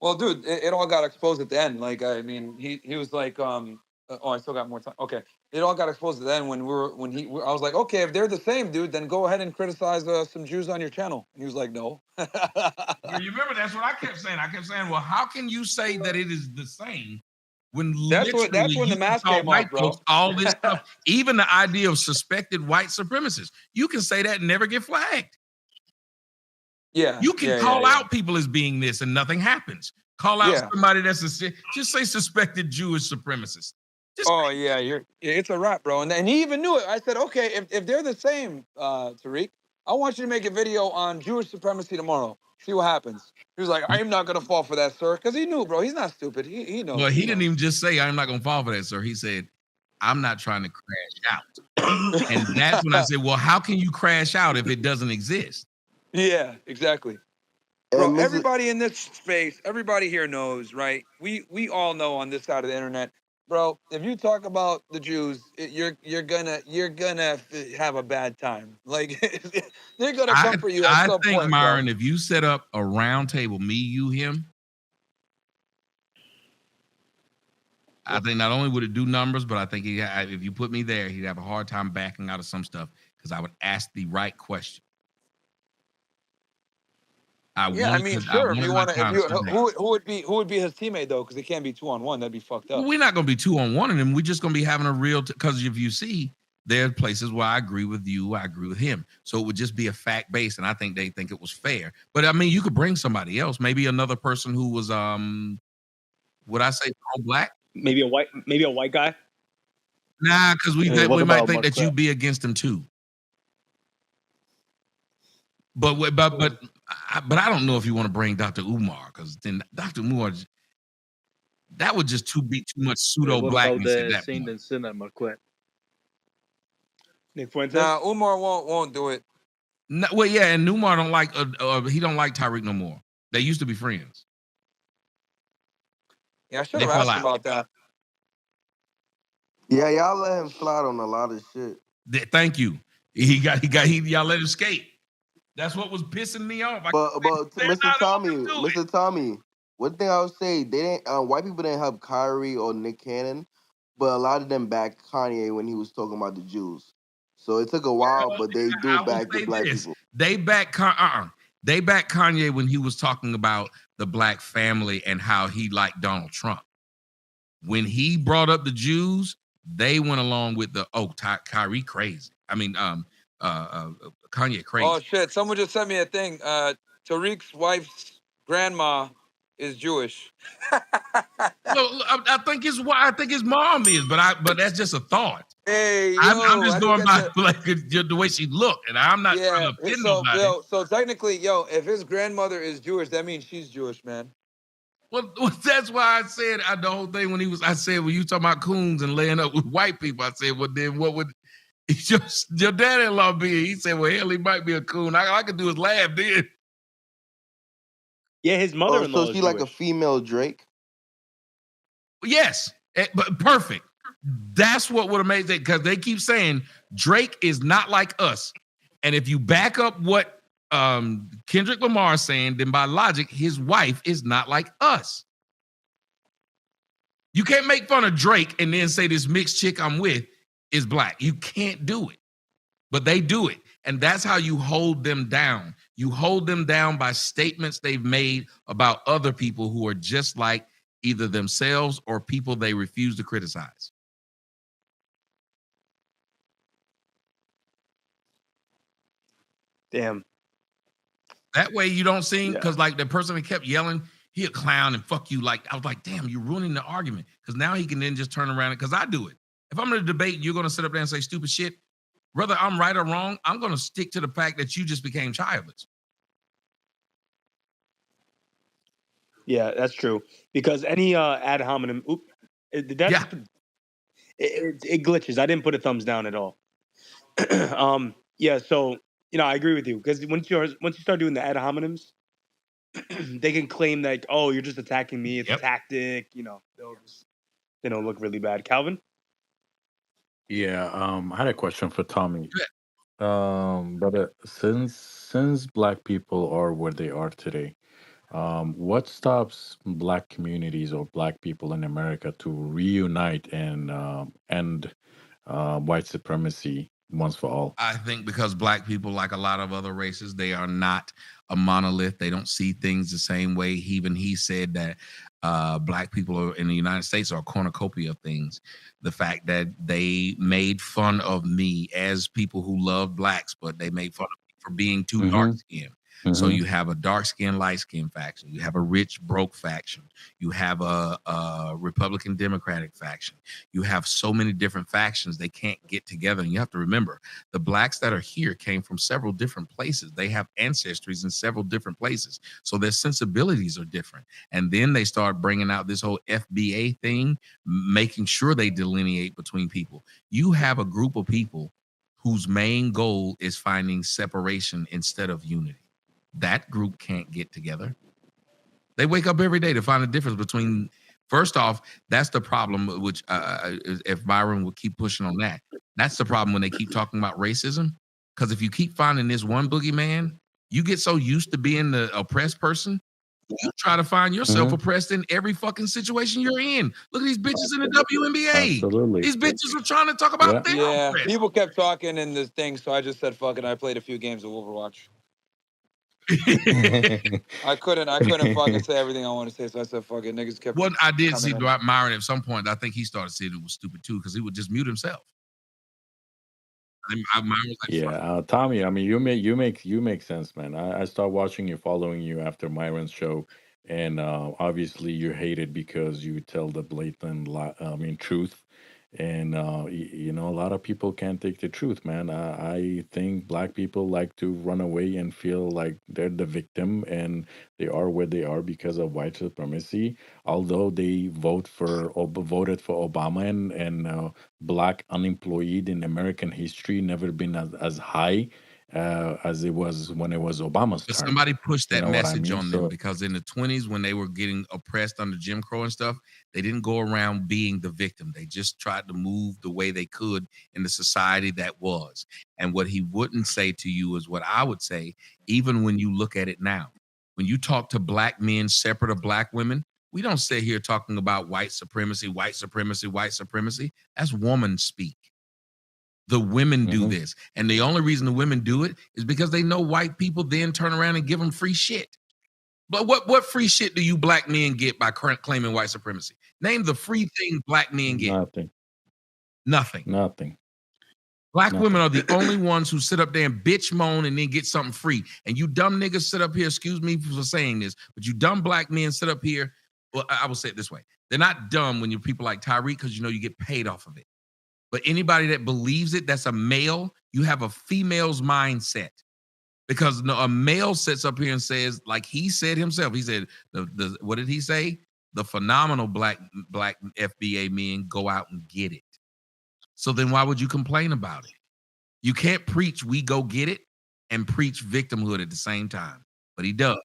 Well, dude, it all got exposed at the end. Like, I mean, he was like, I still got more time. Okay, it all got exposed at the end when I was like, okay, if they're the same, dude, then go ahead and criticize some Jews on your channel. And he was like, no. Well, you remember that's what I kept saying. I kept saying, well, how can you say that it is the same when That's literally when the you can mask call came white off, bro. folks all this stuff, even the idea of suspected white supremacists. You can say that and never get flagged. Yeah. You can call out people as being this and nothing happens. Call out somebody that's just say suspected Jewish supremacist. It's a wrap, bro. And he even knew it. I said, okay, if they're the same, Tariq, I want you to make a video on Jewish supremacy tomorrow. See what happens. He was like, I'm not gonna fall for that, sir. Because he knew, bro. He's not stupid. He knows. Well, he didn't even just say, I'm not gonna fall for that, sir. He said, I'm not trying to crash out. And that's when I said, well, how can you crash out if it doesn't exist? Yeah, exactly. Bro, everybody in this space, everybody here knows, right? We all know on this side of the internet, bro. If you talk about the Jews, you're gonna have a bad time. Like they're gonna come for you at some think, point, Myron, bro. if you set up a round table, me, you, him, I think not only would it do numbers, but I think if you put me there, he'd have a hard time backing out of some stuff because I would ask the right question. I mean, sure. If you want to, who would be his teammate though? Because it can't be 2-on-1. That'd be fucked up. We're not going to be 2-on-1 of them. We're just going to be having a real because if you see, there are places where I agree with you, I agree with him. So it would just be a fact base, and I think they think it was fair. But I mean, you could bring somebody else, maybe another person who was would I say pro-black? Maybe a white guy. Nah, because we might think that you'd be against him too. But I don't know if you want to bring Dr. Umar because then Dr. Umar, that would just be too much pseudo blackness at that point. Nick Fuentes? Nah, Umar won't do it. No, well, yeah, and Umar don't like he don't like Tariq no more. They used to be friends. Yeah, I should have asked about that. Yeah, y'all let him slide on a lot of shit. Thank you. Y'all let him skate. That's what was pissing me off. But Mr. Tommy, one thing I would say, they didn't. White people didn't help Kyrie or Nick Cannon, but a lot of them backed Kanye when he was talking about the Jews. So it took a while, but they do back the black people. They back Kanye when he was talking about the black family and how he liked Donald Trump. When he brought up the Jews, they went along with the Kyrie crazy. I mean, Kanye crazy. Oh shit! Someone just sent me a thing. Tariq's wife's grandma is Jewish. Well, I think his mom is, but that's just a thought. Hey, I'm just going by like the way she looked, and I'm not trying to offend nobody. So technically, if his grandmother is Jewish, that means she's Jewish, man. Well, that's why I said the whole thing when I said when you talking about coons and laying up with white people, I said, well, then what would your dad-in-law be? He said, well, hell, he might be a coon. All I could do is laugh then. Yeah, his mother-in-law. So she like a female Drake? Yes, but perfect. That's what would have made that because they keep saying Drake is not like us. And if you back up what Kendrick Lamar is saying, then by logic, his wife is not like us. You can't make fun of Drake and then say this mixed chick I'm with is black. You can't do it. But they do it. And that's how you hold them down. You hold them down by statements they've made about other people who are just like either themselves or people they refuse to criticize. Damn. That way you don't seem, because like the person that kept yelling, he a clown and fuck you. Like, I was like, damn, you're ruining the argument. Because now he can then just turn around because I do it. If I'm in a debate, you're going to sit up there and say stupid shit. Whether I'm right or wrong, I'm going to stick to the fact that you just became childish. Yeah, that's true. Because any ad hominem, it glitches. I didn't put a thumbs down at all. Yeah, so I agree with you because once you start doing the ad hominems, they can claim that, oh, you're just attacking me. It's a tactic. They'll just, look really bad. Calvin? Yeah, I had a question for Tommy. But since black people are where they are today, what stops black communities or black people in America to reunite and end white supremacy once for all? I think because black people, like a lot of other races, they are not a monolith. They don't see things the same way. Even he said that black people in the United States are a cornucopia of things. The fact that they made fun of me as people who love blacks, but they made fun of me for being too dark skinned. So you have a dark skin, light skin faction. You have a rich, broke faction. You have a Republican, Democratic faction. You have so many different factions. They can't get together. And you have to remember, the blacks that are here came from several different places. They have ancestries in several different places. So their sensibilities are different. And then they start bringing out this whole FBA thing, making sure they delineate between people. You have a group of people whose main goal is finding separation instead of unity. That group can't get together. They wake up every day to find a difference between, first off, that's the problem, which if Myron would keep pushing on that, that's the problem when they keep talking about racism. Because if you keep finding this one boogeyman, you get so used to being the oppressed person, you try to find yourself oppressed in every fucking situation you're in. Look at these bitches in the WNBA. Absolutely. These bitches are trying to talk about their Yeah, oppressed. people kept talking in this thing, so I just said fuck it. I played a few games of Overwatch. I couldn't fucking say everything I want to say, so I said fuck it. Niggas kept. What I did see Myron at some point, I think he started saying it was stupid too, because he would just mute himself. Yeah, Tommy. I mean, you make sense, man. I started watching you, following you after Myron's show, and obviously you're hated because you tell the blatant, truth. And a lot of people can't take the truth, man. I think black people like to run away and feel like they're the victim, and they are where they are because of white supremacy. Although they voted for Obama, and black unemployed in American history never been as high as it was when it was Obama's But term. somebody pushed that You know what I message mean? on them So because in the 20s, when they were getting oppressed under Jim Crow and stuff, they didn't go around being the victim. They just tried to move the way they could in the society that was. And what he wouldn't say to you is what I would say, even when you look at it now. When you talk to black men separate of black women, we don't sit here talking about white supremacy, white supremacy, white supremacy. That's woman speak. The women do this. And the only reason the women do it is because they know white people then turn around and give them free shit. But what free shit do you black men get by claiming white supremacy? Name the free thing black men get. Nothing. Black women are the only ones who sit up there and bitch moan and then get something free. And you dumb niggas sit up here, excuse me for saying this, but you dumb black men sit up here, well, I will say it this way. They're not dumb when you're people like Tariq because you get paid off of it. But anybody that believes it, that's a male, you have a female's mindset. Because a male sits up here and says, like he said himself, he said, what did he say? The phenomenal black FBA men go out and get it. So then why would you complain about it? You can't preach we go get it and preach victimhood at the same time. But he does.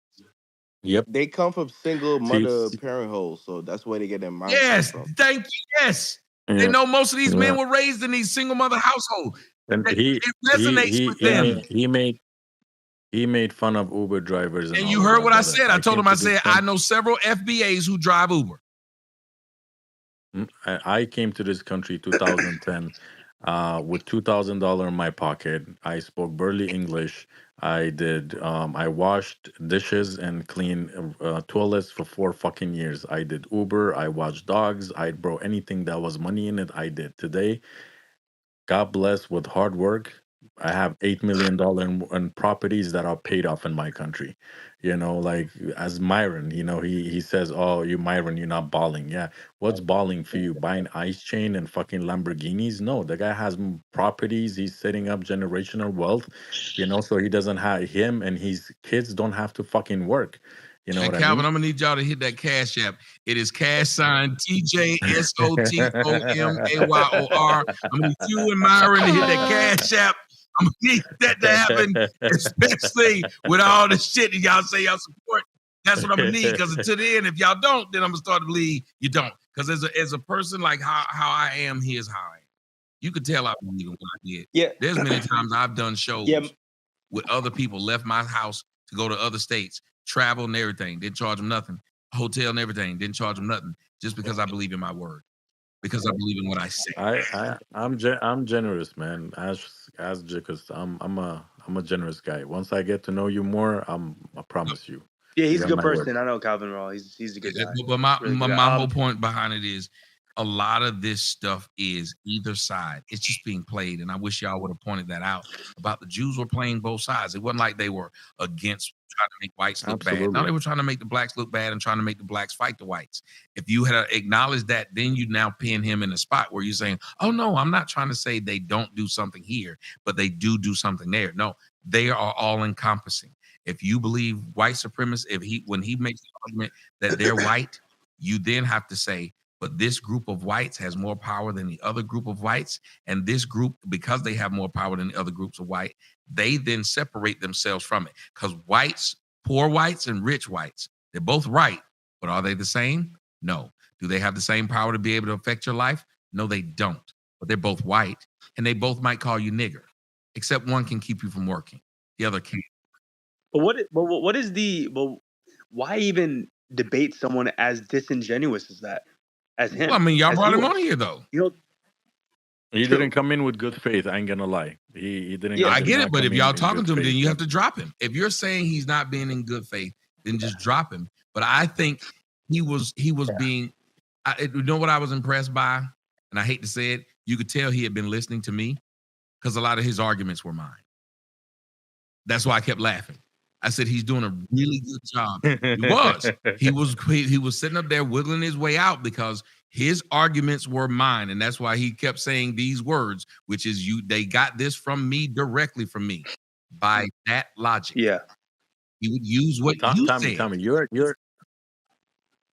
Yep. They come from single mother parent holes, so that's where they get their mindset from. Thank you. Yes. Yeah. They know most of these men were raised in these single mother households. And it resonates with them. He made fun of Uber drivers. And you heard what I said. I told him, I said, I know several FBAs who drive Uber. I came to this country 2010 with $2,000 in my pocket. I spoke barely English. I washed dishes and cleaned toilets for 4 fucking years. I did Uber. I watched dogs. Bro, anything that was money in it, I did. Today, God bless, with hard work, I have $8 million in properties that are paid off in my country. Like as Myron, he says, "Oh, you Myron, you're not balling." Yeah, what's balling for you? Buying ice chain and fucking Lamborghinis? No, the guy has properties. He's setting up generational wealth. So he doesn't have him and his kids don't have to fucking work. You know what Calvin, I mean? I'm gonna need y'all to hit that cash app. It is cash sign TJSOTOMAYOR. I'm gonna need you and Myron to hit that cash app. I'm gonna need that to happen, especially with all the shit that y'all say y'all support. That's what I'm gonna need. Because until the end, if y'all don't, then I'm gonna start to believe you don't. Because as a person, like how I am, here's how I am. You could tell I believe in what I did. Yeah. There's many times I've done shows with other people, left my house to go to other states, travel and everything, didn't charge them nothing, hotel and everything, didn't charge them nothing, just because I believe in my word, because I believe in what I say. I'm generous, man. Because I'm a generous guy. Once I get to know you more, I promise you. Yeah, he's You a got good my word. person. I know Calvin Raw. He's a good guy. But my Really good my guy. whole point behind it is a lot of this stuff is either side. It's just being played, and I wish y'all would have pointed that out about the Jews were playing both sides. It wasn't like they were against trying to make whites look bad. No, Absolutely. they were trying to make the blacks look bad and trying to make the blacks fight the whites. If you had acknowledged that, then you now pin him in a spot where you're saying, "Oh no, I'm not trying to say they don't do something here, but they do something there." No, they are all encompassing. If you believe white supremacy, when he makes the argument that they're white, you then have to say, but this group of whites has more power than the other group of whites. And this group, because they have more power than the other groups of white, they then separate themselves from it. Because whites, poor whites and rich whites, they're both right, but are they the same? No. Do they have the same power to be able to affect your life? No, they don't. But they're both white, and they both might call you nigger, except one can keep you from working. The other can't. But what is the why even debate someone as disingenuous as that? As him? Well, I mean, y'all as brought he him was? on here though. You know, He True. didn't come in with good faith. I ain't gonna lie. He didn't. Yeah, he I did get not it, but come if in y'all in talking good to him, then faith. you have to drop him. If you're saying he's not being in good faith, then just drop him. But I think he was being. You know what I was impressed by, and I hate to say it, you could tell he had been listening to me because a lot of his arguments were mine. That's why I kept laughing. I said he's doing a really good job. He was. He was sitting up there wiggling his way out because his arguments were mine, and that's why he kept saying these words, which is they got this from me, directly from me. By that logic. Yeah. He would use what you said.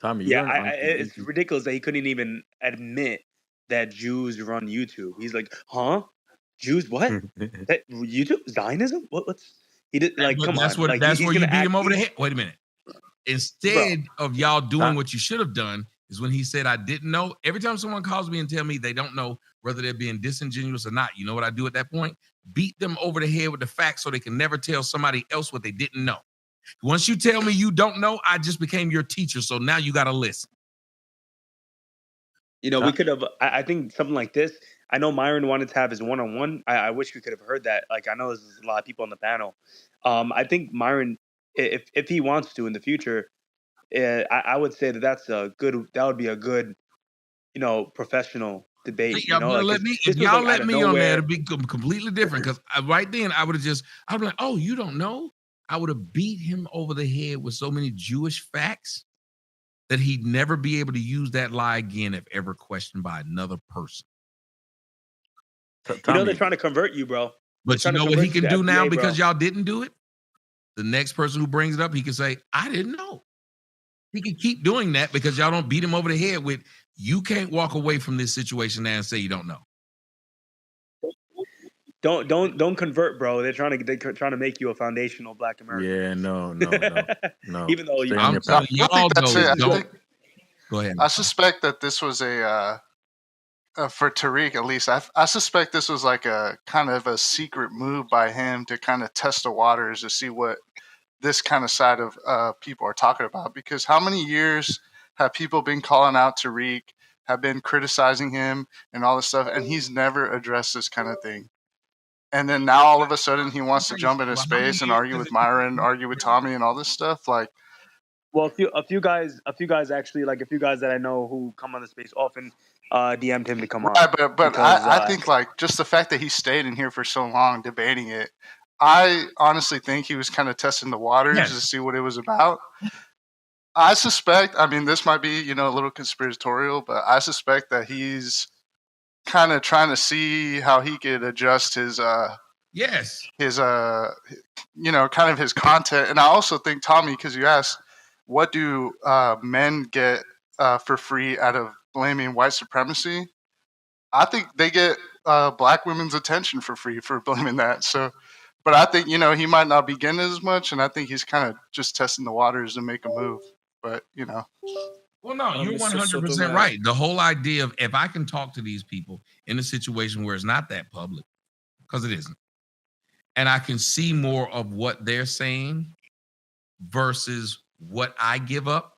Tommy, Yeah, it's ridiculous that he couldn't even admit that Jews run YouTube. He's like, huh? Jews what? That YouTube Zionism? What's he did like? But Come that's on, what like, that's he's where you gonna beat act. him over the head. Wait a minute. Instead of y'all doing what you should have done is when he said, I didn't know. Every time someone calls me and tell me they don't know whether they're being disingenuous or not, you know what I do at that point? Beat them over the head with the facts so they can never tell somebody else what they didn't know. Once you tell me you don't know, I just became your teacher. So now you got to listen. You know, we could have. I think something like this. I know Myron wanted to have his one-on-one. I wish we could have heard that. Like, I know there's a lot of people on the panel. I think Myron, if he wants to in the future, I would say that would be a good, professional debate. Y'all Like, if y'all let me on there, it'd be completely different. Because right then I'd be like, oh, you don't know? I would have beat him over the head with so many Jewish facts that he'd never be able to use that lie again if ever questioned by another person. They're trying to convert you, bro. But you know what he can do now because y'all didn't do it? The next person who brings it up, he can say, I didn't know. He can keep doing that because y'all don't beat him over the head with, you can't walk away from this situation now and say you don't know. Don't convert, bro. They're trying to make you a foundational Black American. Yeah, no. Even though Stay you, on your path. I think that's it. Go ahead. I suspect that this was for Tariq at least. I suspect this was like a kind of a secret move by him to kind of test the waters to see what this kind of side of people are talking about. Because how many years have people been calling out Tariq, have been criticizing him and all this stuff, and he's never addressed this kind of thing. And then now all of a sudden he wants to jump into space and argue with Myron, argue with Tommy, and all this stuff. Like, well, a few guys actually, like a few guys that I know who come on the space often, DM'd him to come on. Right, but I think like just the fact that he stayed in here for so long debating it, I honestly think he was kind of testing the waters to see what it was about. I suspect, I mean, this might be, a little conspiratorial, but I suspect that he's kind of trying to see how he could adjust his kind of his content. And I also think, Tommy, because you asked, what do men get for free out of blaming white supremacy? I think they get Black women's attention for free for blaming that. So But I think, he might not be getting as much, and I think he's kind of just testing the waters to make a move. But, Well, no, you're Mr. 100% Sotomayor. right. The whole idea of if I can talk to these people in a situation where it's not that public, because it isn't, and I can see more of what they're saying versus what I give up.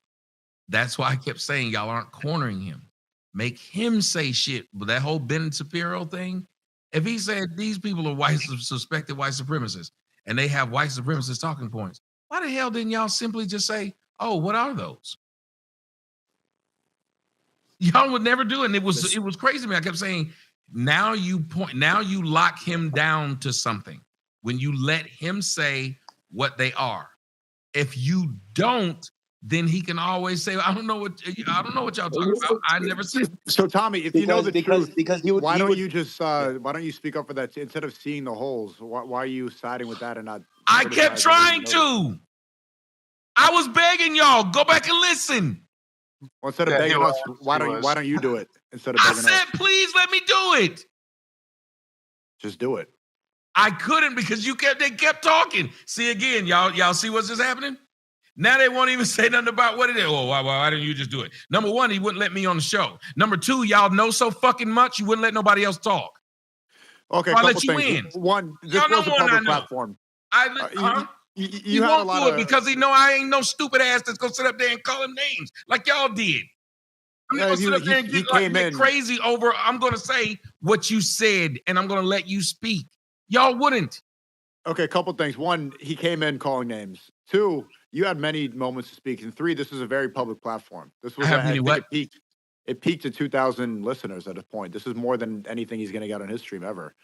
That's why I kept saying y'all aren't cornering him. Make him say shit. But that whole Ben Shapiro thing, if he said these people are suspected white supremacists and they have white supremacist talking points, why the hell didn't y'all simply just say, oh, what are those? Y'all would never do it. And it was crazy to me. I kept saying, now you lock him down to something when you let him say what they are. If you don't, then he can always say, I don't know what y'all talking about. I never said. So Tommy, if you know the truth, why don't you speak up for that instead of seeing the holes? Why are you siding with that and not? I kept trying to. I was begging y'all, go back and listen. Well, instead of begging us, why don't you do it instead of begging us? I said, please let me do it. Just do it. I couldn't because they kept talking. See again, y'all see what's just happening? Now they won't even say nothing about what it is. Oh, why didn't you just do it? Number one, he wouldn't let me on the show. Number two, y'all know so fucking much, you wouldn't let nobody else talk. Okay, so I'll couple let you things. win. One, this was a public platform. You won't do it because he know I ain't no stupid ass that's gonna sit up there and call him names like y'all did. I'm not gonna sit up there and get crazy over. I'm gonna say what you said, and I'm gonna let you speak. Y'all wouldn't. Okay, a couple things. One, he came in calling names. Two, you had many moments to speak. And three, this is a very public platform. This was it peaked at 2,000 listeners at a point. This is more than anything he's going to get on his stream ever.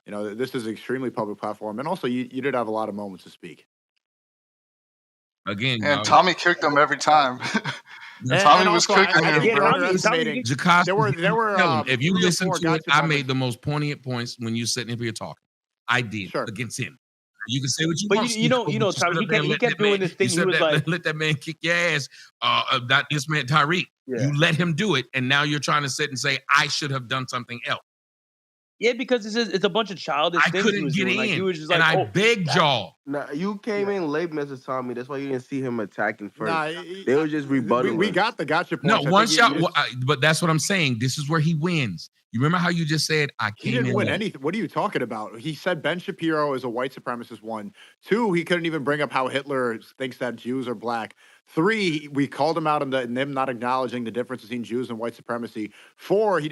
This is an extremely public platform. And also, you did have a lot of moments to speak. Again, and Tommy kicked him every time. Tommy was cooking him. If you listen to it, I made the most poignant points when you sitting here talking. I did against him. You can say what you want. You know, Tommy, he kept doing this thing. He was like, let that man kick your ass. Not this man, Tariq. Yeah. You let him do it, and now you're trying to sit and say, I should have done something else. Yeah, because it's a bunch of childish things. I couldn't get in. Like, he was just and I begged y'all. Nah, you came in late, Mr. Tommy. That's why you didn't see him attacking first. They were just rebutting. We got the gotcha point. No, one shot. But that's what I'm saying. This is where he wins. You remember how you just said, I came in. He didn't win anything. What are you talking about? He said Ben Shapiro is a white supremacist, 1. 2, he couldn't even bring up how Hitler thinks that Jews are black. 3, we called him out on them not acknowledging the difference between Jews and white supremacy. 4, he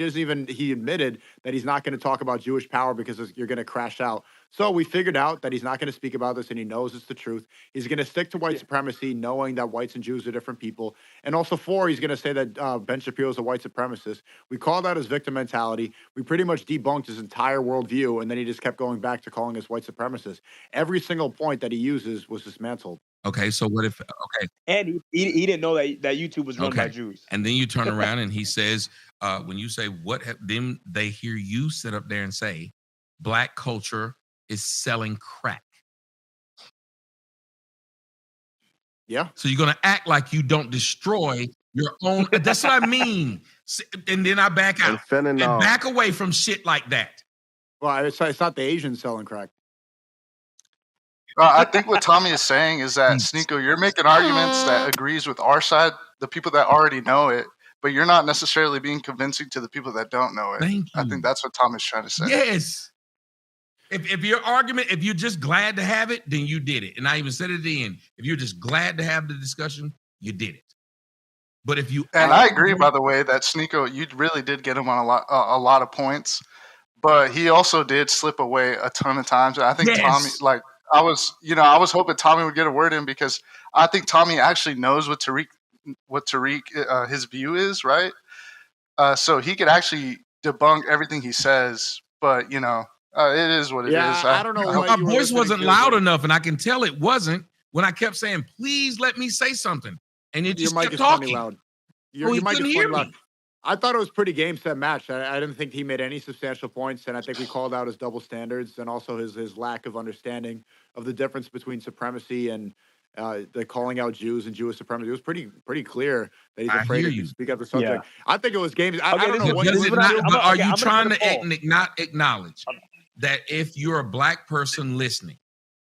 admitted that he's not going to talk about Jewish power because you're going to crash out. So we figured out that he's not going to speak about this, and he knows it's the truth. He's going to stick to white supremacy, knowing that whites and Jews are different people. And also 4, he's going to say that Ben Shapiro is a white supremacist. We called out his victim mentality. We pretty much debunked his entire worldview, and then he just kept going back to calling us white supremacists. Every single point that he uses was dismantled. Okay, so what if? Okay, and he didn't know that YouTube was run by Jews. And then you turn around and he says, when you say then they hear you sit up there and say, black culture is selling crack. Yeah. So you're gonna act like you don't destroy your own. That's what I mean. And then I back out and back away from shit like that. Well, it's not the Asians selling crack. I think what Tommy is saying is that, Sneeko, you're making arguments that agrees with our side, the people that already know it, but you're not necessarily being convincing to the people that don't know it. Thank you. I think that's what Tommy's trying to say. Yes. If your argument, if you're just glad to have it, then you did it. And I even said it at the end. If you're just glad to have the discussion, you did it. But if you I agree, by the way, that Sneeko, you really did get him on a lot of points, but he also did slip away a ton of times. And I think Tommy, I was hoping Tommy would get a word in because I think Tommy actually knows what Tariq his view is, right? So he could actually debunk everything he says, but it is what it is. I don't know. My voice wasn't loud enough, and I can tell it wasn't when I kept saying, "Please let me say something," and it just kept talking. Loud. Your mic is funny loud. I thought it was pretty game set match. I didn't think he made any substantial points, and I think we called out his double standards and also his lack of understanding of the difference between supremacy and the calling out Jews and Jewish supremacy. It was pretty clear that he's afraid to speak up the subject. Yeah. I think it was games. I don't know what are you trying to not acknowledge that if you're a black person listening,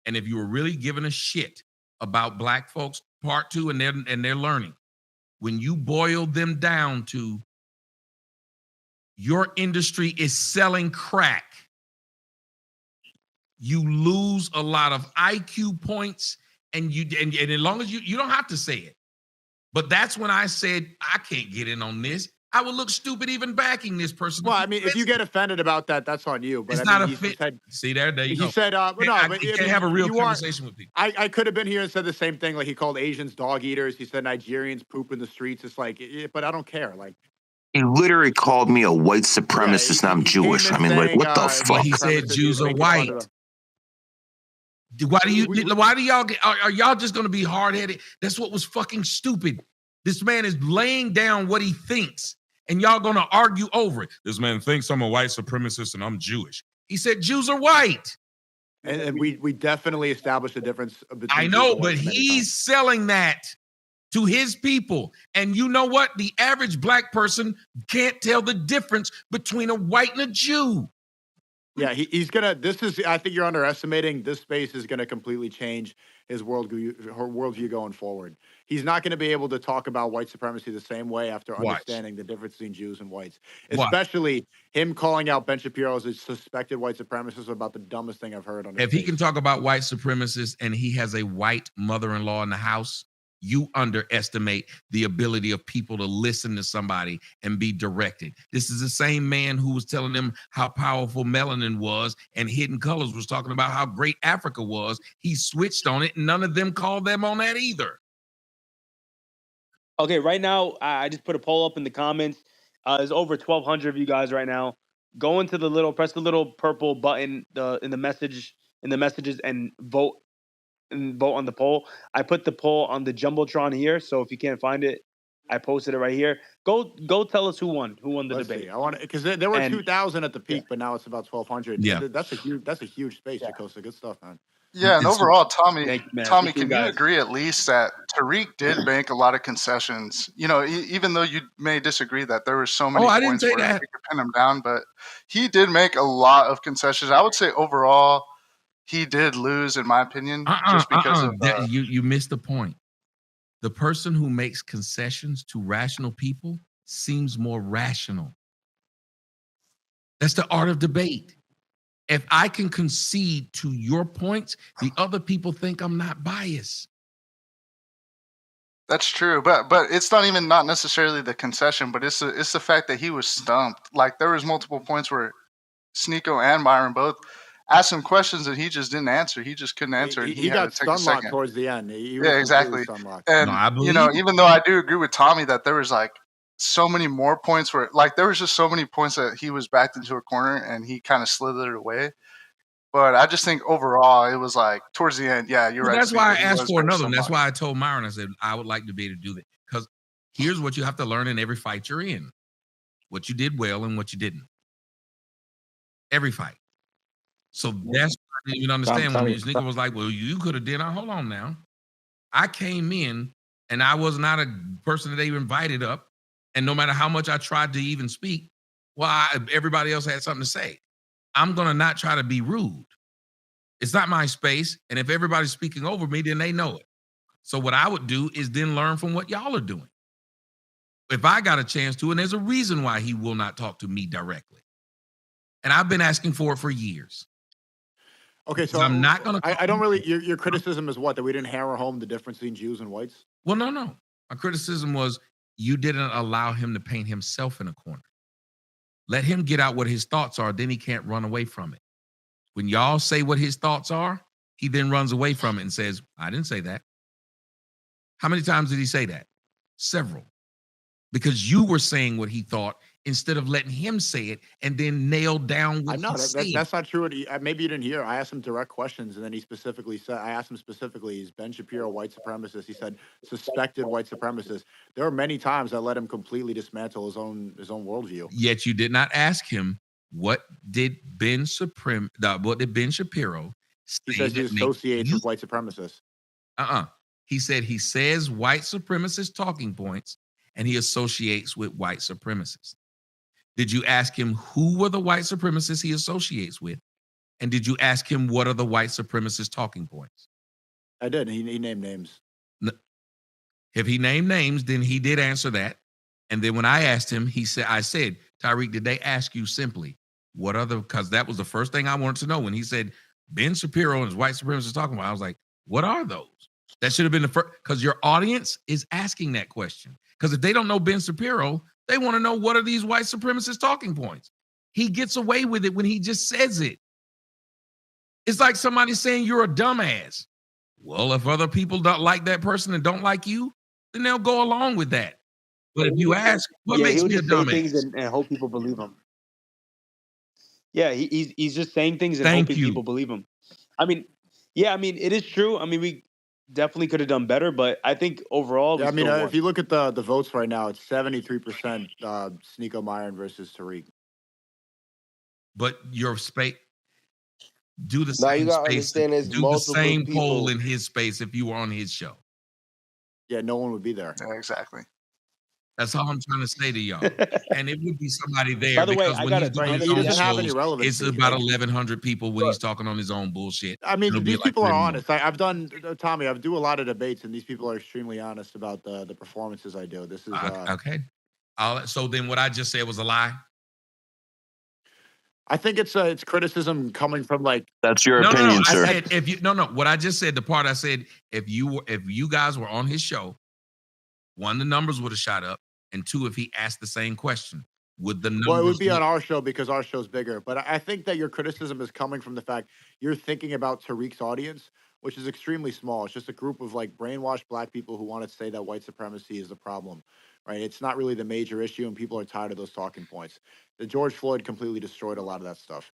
And if you were really giving a shit about black folks, part 2, and their learning, when you boil them down to your industry is selling crack, you lose a lot of IQ points, and as long as you don't have to say it. But that's when I said, I can't get in on this. I would look stupid even backing this person. Well, I mean, if you get offended about that, that's on you. But It's I not mean, a fit. said, See there you go. He said, no, but I can't have a real conversation with people. I could have been here and said the same thing. Like he called Asians dog eaters. He said Nigerians poop in the streets. It's like, but I don't care. Like he literally called me a white supremacist, and I'm Jewish. I mean, like, what the fuck? He said Jews are white. Why do y'all get? Are y'all just going to be hard headed? That's what was fucking stupid. This man is laying down what he thinks, and y'all going to argue over it. This man thinks I'm a white supremacist and I'm Jewish. He said Jews are white. And we definitely established a difference between. I know, but he's selling that to his people. And you know what? The average black person can't tell the difference between a white and a Jew. Yeah, he's gonna. I think you're underestimating. This space is gonna completely change his worldview going forward. He's not going to be able to talk about white supremacy the same way after understanding the difference between Jews and whites. Especially him calling out Ben Shapiro as a suspected white supremacist about the dumbest thing I've heard on. If he can talk about white supremacists and he has a white mother-in-law in the house, you underestimate the ability of people to listen to somebody and be directed. This is the same man who was telling them how powerful melanin was and Hidden Colors was talking about how great Africa was. He switched on it and none of them called them on that either. Okay, right now, I just put a poll up in the comments. There's over 1,200 of you guys right now. Go into press the little purple button in the messages and vote on the poll. I put the poll on the Jumbotron here, so if you can't find it, I posted it right here. Go tell us who won the debate. See. I want because there were 2,000 at the peak, but now it's about 1,200. Yeah, that's a huge space, Jacosa. Good stuff, man. Yeah, and overall, Tommy, Tommy, can you agree at least that Tariq did make a lot of concessions? You know, even though you may disagree that there were so many points where he could pin him down, but he did make a lot of concessions. I would say overall, he did lose, in my opinion, just because of you missed the point. The person who makes concessions to rational people seems more rational. That's the art of debate. If I can concede to your points, the other people think I'm not biased. That's true, but it's not necessarily the concession, but it's the fact that he was stumped. Like there was multiple points where Sneeko and Myron both asked him questions and he just didn't answer. He just couldn't answer. He got stun-locked towards the end. Exactly. And no, even though I do agree with Tommy that there was like so many more points where like there was just so many points that he was backed into a corner and he kind of slithered away. But I just think overall it was like towards the end, yeah, you're right. That's why I asked for another one. That's why I told Myron, I said, I would like to be able to do that. Because here's what you have to learn in every fight you're in. What you did well and what you didn't. Every fight. So that's what I didn't even understand when Sneeko was like, well, you could have did. Hold on now. I came in and I was not a person that they invited up. And no matter how much I tried to even speak, everybody else had something to say. I'm going to not try to be rude. It's not my space. And if everybody's speaking over me, then they know it. So what I would do is then learn from what y'all are doing. If I got a chance to, and there's a reason why he will not talk to me directly. And I've been asking for it for years. Okay, so I'm not going to. I don't really. Your criticism is what? That we didn't hammer home the difference between Jews and whites? Well, no. My criticism was you didn't allow him to paint himself in a corner. Let him get out what his thoughts are, then he can't run away from it. When y'all say what his thoughts are, he then runs away from it and says, I didn't say that. How many times did he say that? Several. Because you were saying what he thought instead of letting him say it and then nail down what he said. That's not true. Maybe you didn't hear. I asked him direct questions, and then he specifically said, I asked him specifically, is Ben Shapiro a white supremacist? He said, suspected white supremacist. There are many times I let him completely dismantle his own worldview. Yet you did not ask him, what did Ben Shapiro say? He says he associates with white supremacists. He said he says white supremacist talking points and he associates with white supremacists. Did you ask him who were the white supremacists he associates with? And did you ask him what are the white supremacist talking points? I did. He named names. If he named names, then he did answer that. And then when I asked him, I said, Tariq, did they ask you simply, what are the, because that was the first thing I wanted to know. When he said, Ben Shapiro and his white supremacists talking about, I was like, what are those? That should have been the first, because your audience is asking that question. Because if they don't know Ben Shapiro, they want to know what are these white supremacist talking points. He gets away with it when he just says it. It's like somebody saying you're a dumbass. Well, if other people don't like that person and don't like you, then they'll go along with that. But if you ask, what makes me a dumbass? Things and hope people believe him. Yeah, he's just saying things and Thank hoping you. people believe him. I mean, yeah, I mean, it is true. I mean, we definitely could have done better, but I think overall, Yeah, I mean, still won. if you look at the votes right now, it's 73% Sneeko Myron versus Tariq. But your space, do the Now you same gotta space, understand there's do the multiple same people. poll in his space if you were on his show. Yeah, no one would be there. Yeah, exactly. That's all I'm trying to say to y'all. And it would be somebody there. By the way, because I when got he's a doing ton his of own that. doesn't have any shows, relevancy. it's about Like, 1,100 people when he's talking on his own bullshit. I mean, It'll be these like people are 10 more. honest. I've done, Tommy, I do a lot of debates, and these people are extremely honest about the performances I do. This is okay. So then what I just said was a lie? I think it's criticism coming from like. That's your No, opinion, I sir. said if you what I just said, the part I said, if you guys were on his show, one, the numbers would have shot up, and two, if he asked the same question, would the numbers? Well, it would be on our show because our show's bigger. But I think that your criticism is coming from the fact you're thinking about Tariq's audience, which is extremely small. It's just a group of like brainwashed black people who want to say that white supremacy is the problem, right? It's not really the major issue, and people are tired of those talking points. The George Floyd completely destroyed a lot of that stuff.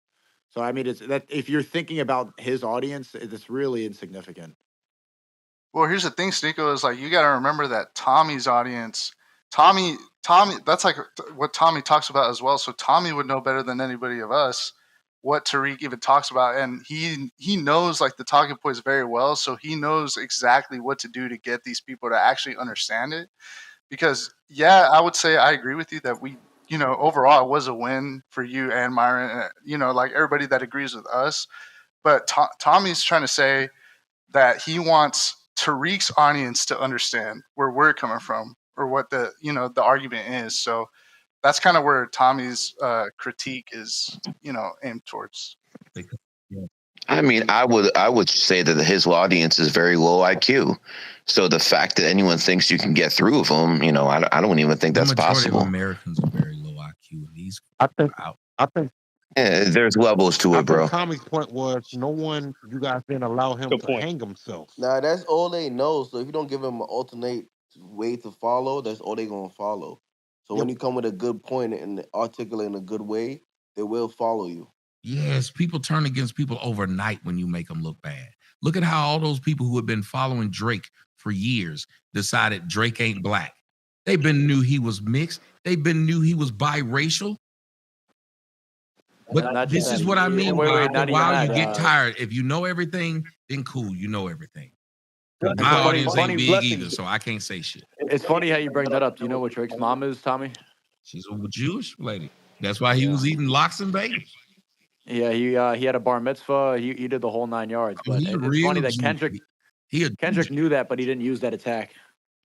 So I mean, it's that if you're thinking about his audience, it's really insignificant. Well, here's the thing, Sneeko, is like you got to remember that Tommy's audience, Tommy, that's like what Tommy talks about as well. So Tommy would know better than anybody of us what Tariq even talks about, and he knows like the talking points very well. So he knows exactly what to do to get these people to actually understand it. Because yeah, I would say I agree with you that we, overall it was a win for you and Myron, like everybody that agrees with us. But Tommy's trying to say that he wants Tariq's audience to understand where we're coming from or what the argument is. So that's kind of where Tommy's critique is, aimed towards. I mean, I would say that his audience is very low IQ. So the fact that anyone thinks you can get through with them, I don't even think that's possible. Of Americans are very low IQ, and these I think there's levels to it, bro. Tommy's point was you guys didn't allow him to hang himself. Nah, that's all they know. So if you don't give them an alternate way to follow, that's all they're gonna follow. So when you come with a good point and articulate in a good way, they will follow you. Yes, people turn against people overnight when you make them look bad. Look at how all those people who have been following Drake for years decided Drake ain't black. They've been knew he was mixed. They've been knew he was biracial. But this is what I mean. While you get tired, if you know everything, then cool, you know everything. My audience ain't big either, so I can't say shit. It's funny how you bring that up. Do you know what Drake's mom is, Tommy? She's a Jewish lady. That's why he was eating lox and bagels. Yeah, he had a bar mitzvah. He did the whole 9 yards. But it's funny that Kendrick knew that, but he didn't use that attack.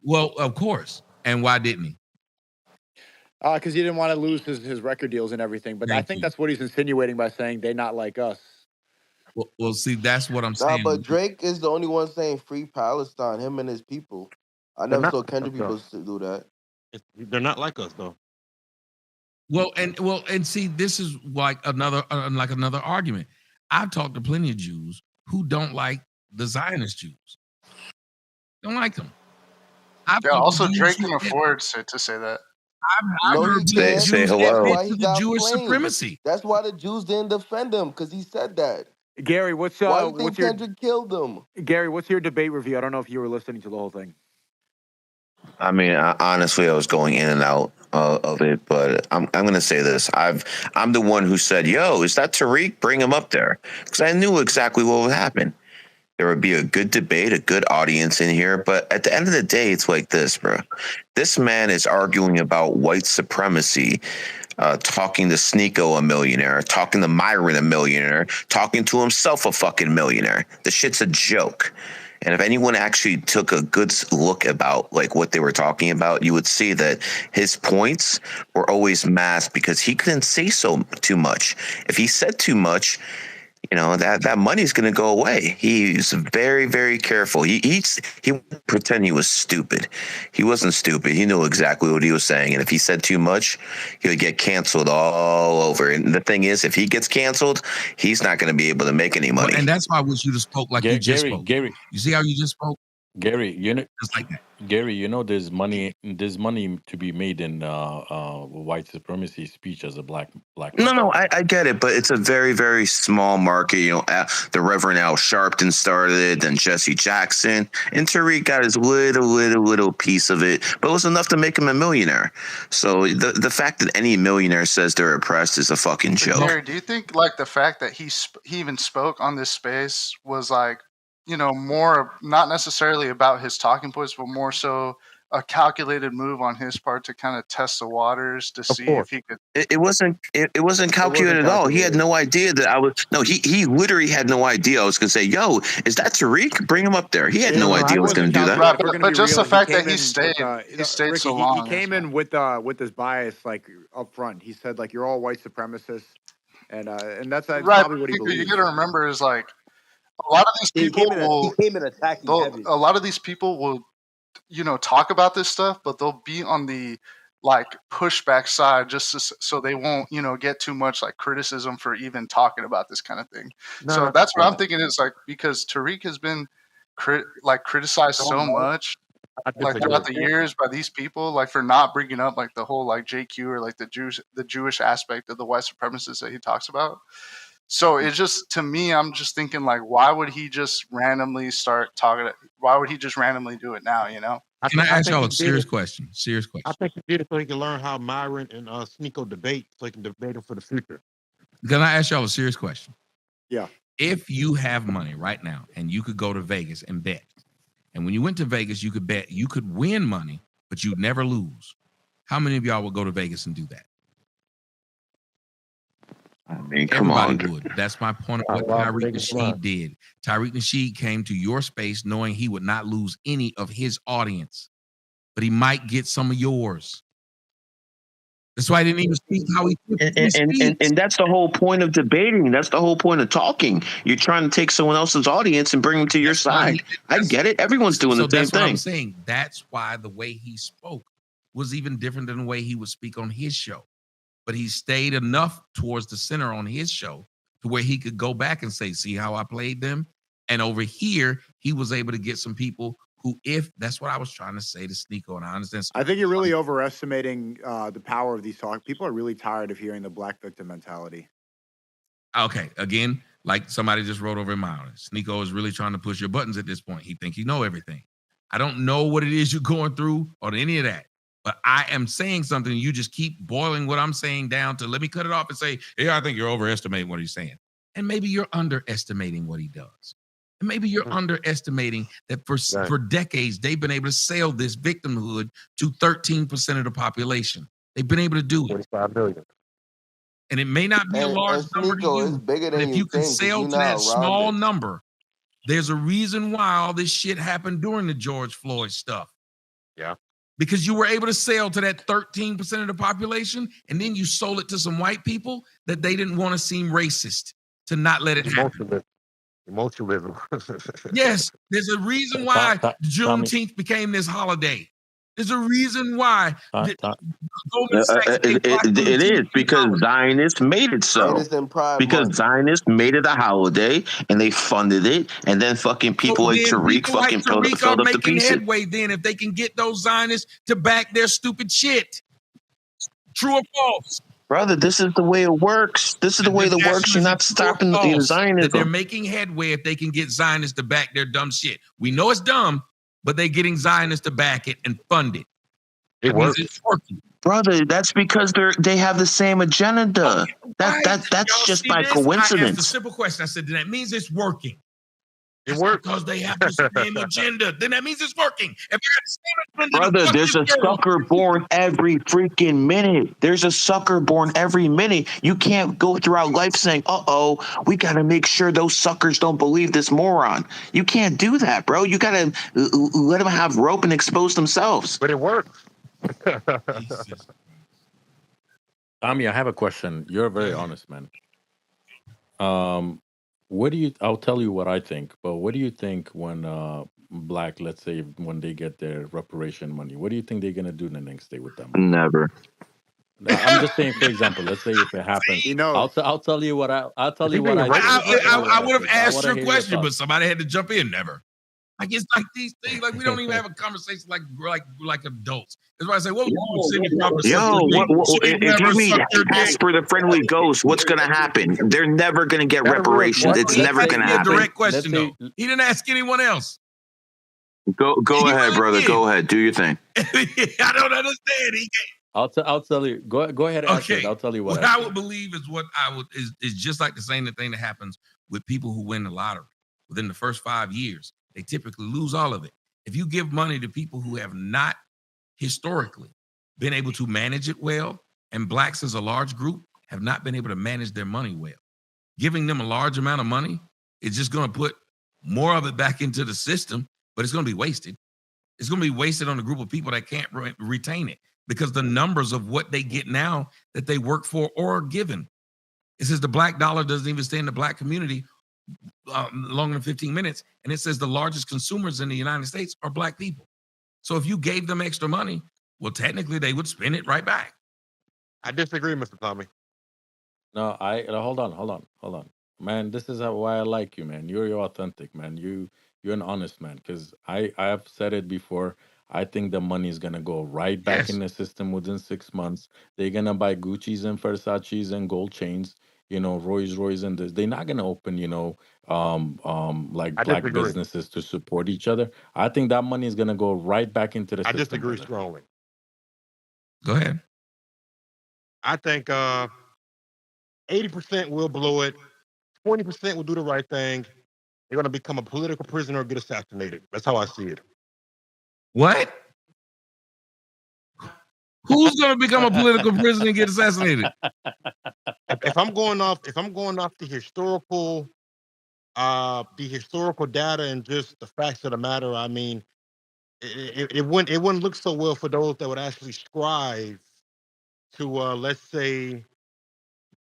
Well, of course. And why didn't he? Because he didn't want to lose his record deals and everything. But I think that's what he's insinuating by saying they not like us. Well, see, that's what I'm saying. But Drake is the only one saying free Palestine, him and his people. I never saw Kendrick people do that. They're not like us, though. Well, and see, this is like another argument. I've talked to plenty of Jews who don't like the Zionist Jews. Don't like them. Also, Drake can afford to say that. I've heard say hello. To the Jewish supremacy. That's why the Jews didn't defend him, because he said that. Gary, why do you think Kendrick killed him? Gary, what's your debate review? I don't know if you were listening to the whole thing. I mean, honestly, I was going in and out of it, but I'm going to say this. I'm the one who said, "Yo, is that Tariq? Bring him up there," because I knew exactly what would happen. There would be a good debate, a good audience in here, but at the end of the day, it's like this, bro. This man is arguing about white supremacy talking to Sneeko a millionaire, talking to Myron a millionaire, talking to himself a fucking millionaire. The shit's a joke. And if anyone actually took a good look about like what they were talking about, you would see that his points were always masked because he couldn't say too much. If he said too much, you know, that money's going to go away. He's very, very careful. He pretend he was stupid. He wasn't stupid. He knew exactly what he was saying. And if he said too much, he would get canceled all over. And the thing is, if he gets canceled, he's not going to be able to make any money. Well, and that's why I wish you just spoke like you just spoke. Gary, you see how you just spoke? Gary, you know, just like that. Gary, you know, there's money to be made in white supremacy speech as a black. No, I get it, but it's a very, very small market. You know, the Reverend Al Sharpton started it, then Jesse Jackson, and Tariq got his little piece of it, but it was enough to make him a millionaire. So the fact that any millionaire says they're oppressed is a fucking joke. Gary, do you think like the fact that he even spoke on this space was like, you know, more not necessarily about his talking points, but more so a calculated move on his part to kind of test the waters to see if he could. It wasn't calculated at all. He had no idea that I was. No, he literally had no idea I was going to say, "Yo, is that Tariq? Bring him up there." He had no idea I was going to do that. Right, but just the fact that he stayed Ricky, so long. He came in with his bias like up front. He said like, "You're all white supremacists," and that's right. Probably what he believes. You got to remember is like a lot of these people he came in attacking heavy. A lot of these people will, you know, talk about this stuff, but they'll be on the like pushback side just so they won't, you know, get too much like criticism for even talking about this kind of thing. So that's what I'm thinking is like, because Tariq has been criticized so much like throughout the years by these people, like for not bringing up like the whole like JQ or like the Jewish aspect of the white supremacists that he talks about. So it's just, to me, I'm just thinking like, why would he just randomly start talking? Why would he just randomly do it now? You know? Can I ask y'all a serious question? Serious question. I think he did it so he can learn how Myron and Sneeko debate, so he can debate him for the future. Can I ask y'all a serious question? Yeah. If you have money right now and you could go to Vegas and bet, and when you went to Vegas, you could bet, you could win money, but you'd never lose. How many of y'all would go to Vegas and do that? I mean, come Everybody on. would. That's my point of what Tariq Nasheed did. Tariq Nasheed came to your space knowing he would not lose any of his audience, but he might get some of yours. That's why I didn't even speak how he and that's the whole point of debating. That's the whole point of talking. You're trying to take someone else's audience and bring them to your side. I get it. Everyone's doing the same that's what thing. I'm saying. That's why the way he spoke was even different than the way he would speak on his show. But he stayed enough towards the center on his show to where he could go back and say, see how I played them? And over here, he was able to get some people who, if that's what I was trying to say to Sneeko, and I understand. I think you're really overestimating the power of these talks. People are really tired of hearing the black victim mentality. Okay, again, like somebody just wrote over in my honest. Sneeko is really trying to push your buttons at this point. He think he know everything. I don't know what it is you're going through or any of that. But I am saying something. You just keep boiling what I'm saying down to let me cut it off and say, yeah, I think you're overestimating what he's saying. And maybe you're underestimating what he does. And maybe you're underestimating that for decades, they've been able to sell this victimhood to 13% of the population. They've been able to do it. 25 million. And it may not be a large number to you, but if you can sell to that small number, there's a reason why all this shit happened during the George Floyd stuff. Yeah. Because you were able to sell to that 13% of the population, and then you sold it to some white people that they didn't want to seem racist, to not let it happen. Emotionalism. Yes, there's a reason why Juneteenth became this holiday. There's a reason why. It is because Zionists made it so. Because Zionists made it a holiday and they funded it, and then fucking people like Tariq fucking filled up the pieces. Headway then if they can get those Zionists to back their stupid shit. True or false? Brother, this is the way it works. This is the way it works. You're not stopping the Zionism. They're making headway if they can get Zionists to back their dumb shit. We know it's dumb, but they're getting Zionists to back it and fund it. It works. It's working. Brother, that's because they have the same agenda. That's just by coincidence. I asked a simple question. I said, that means it's working. It works because they have the same agenda. Then that means it's working. If they got the same agenda, Brother, there's a sucker born every freaking minute. There's a sucker born every minute. You can't go throughout life saying, we got to make sure those suckers don't believe this moron. You can't do that, bro. You got to let them have rope and expose themselves. But it works. Tommy, I have a question. You're very honest, man. What do you? I'll tell you what I think. But what do you think when black, let's say, when they get their reparation money? What do you think they're gonna do the next day with that money? Never. I'm just saying, for example, let's say if it happens, I'll tell you what I'll tell you what I think. I would have asked your question, but somebody had to jump in. Never. Like it's like these things. Like we don't even have a conversation like adults. That's why I say, what would you do with Cindy Crawford? If you meet Casper the Friendly Ghost, what's going to happen? They're never going to get reparations. It's never going to happen. A direct question, though. He didn't ask anyone else. Go ahead, brother. Go ahead. Do your thing. I don't understand. I'll tell you. Go ahead. Okay. I'll tell you what I would believe is just like the same thing that happens with people who win the lottery within the first 5 years. They typically lose all of it. If you give money to people who have not historically been able to manage it well, and blacks as a large group have not been able to manage their money well, giving them a large amount of money is just going to put more of it back into the system, but it's going to be wasted. It's going to be wasted on a group of people that can't retain it because the numbers of what they get now that they work for or are given. It says the black dollar doesn't even stay in the black community longer than 15 minutes. And it says the largest consumers in the United States are black people. So if you gave them extra money, well, technically they would spend it right back. I disagree, Mr. Tommy. No, hold on. Man, this is why I like you, man. You're authentic, man. You're an honest man. Because I have said it before. I think the money is gonna go right back in the system within 6 months. They're gonna buy Gucci's and Versace's and gold chains, Rolls Royce and this. They're not gonna open, like black businesses to support each other. I think that money is gonna go right back into the system. I disagree strongly. Go ahead. I think 80% will blow it. 20% will do the right thing. They're gonna become a political prisoner or get assassinated. That's how I see it. What? Who's going to become a political prisoner and get assassinated? If I'm going off the historical data and just the facts of the matter, I mean, it wouldn't look so well for those that would actually strive to let's say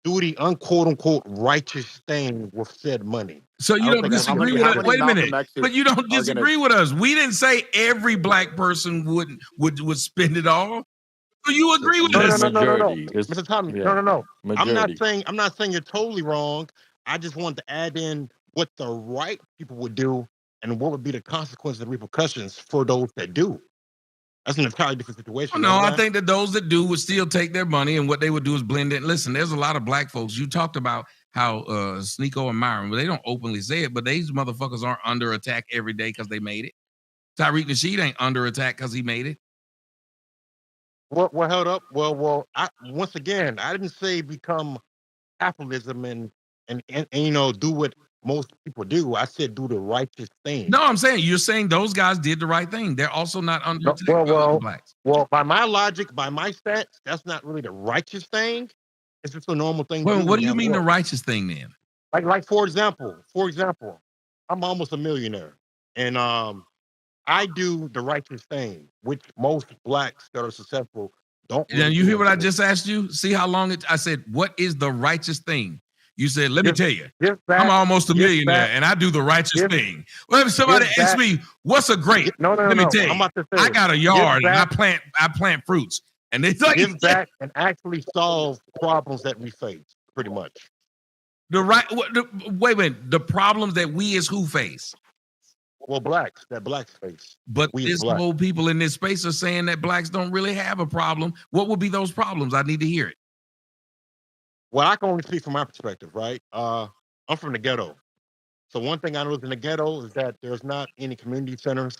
do the unquote unquote righteous thing with said money. So you don't disagree with us? Wait a minute, but you don't disagree with us. We didn't say every black person would spend it all. So you agree with us? No. Mr. Tommy, no. Majority. I'm not saying you're totally wrong. I just wanted to add in what the right people would do and what would be the consequences and repercussions for those that do. That's an entirely different situation. No, I think that those that do would still take their money, and what they would do is blend in. Listen, there's a lot of black folks. You talked about how Sneeko and Myron, well, they don't openly say it, but these motherfuckers aren't under attack every day because they made it. Tariq Nasheed ain't under attack because he made it. Well, hold up. Well, once again, I didn't say become capitalism and do what most people do. I said do the righteous thing. No, I'm saying you're saying those guys did the right thing. They're also not under attack by blacks. Well, by my logic, by my stats, that's not really the righteous thing. It's just a normal thing. Well, what do you mean the righteous thing then? Like for example, I'm almost a millionaire, and I do the righteous thing, which most blacks that are successful don't. Now you hear what I just asked you? See how long I said, what is the righteous thing? You said, let me tell you, I'm almost a millionaire and I do the righteous thing. Well, if somebody asks me, what's a grape? Let me tell you, I got a yard and I plant fruits. And they give back and actually solve problems that we face, pretty much. Wait a minute, the problems that we as who face? Well, blacks face. But this whole people in this space are saying that blacks don't really have a problem. What would be those problems? I need to hear it. Well, I can only speak from my perspective, right? I'm from the ghetto. So one thing I know in the ghetto is that there's not any community centers.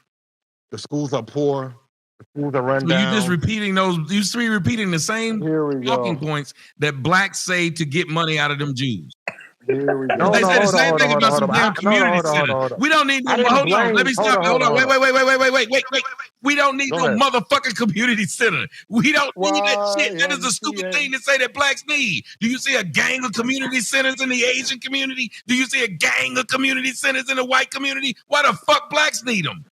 The schools are poor. The schools are run down. You're just repeating repeating the same talking points that blacks say to get money out of them Jews. Here we go. They say the same thing about some damn community centers. We don't need no. Hold on. Let me stop. Hold on. Wait. We don't need no motherfucking community center. We don't need that shit. That is a stupid thing to say that blacks need. Do you see a gang of community centers in the Asian community? Do you see a gang of community centers in the white community? Why the fuck blacks need them?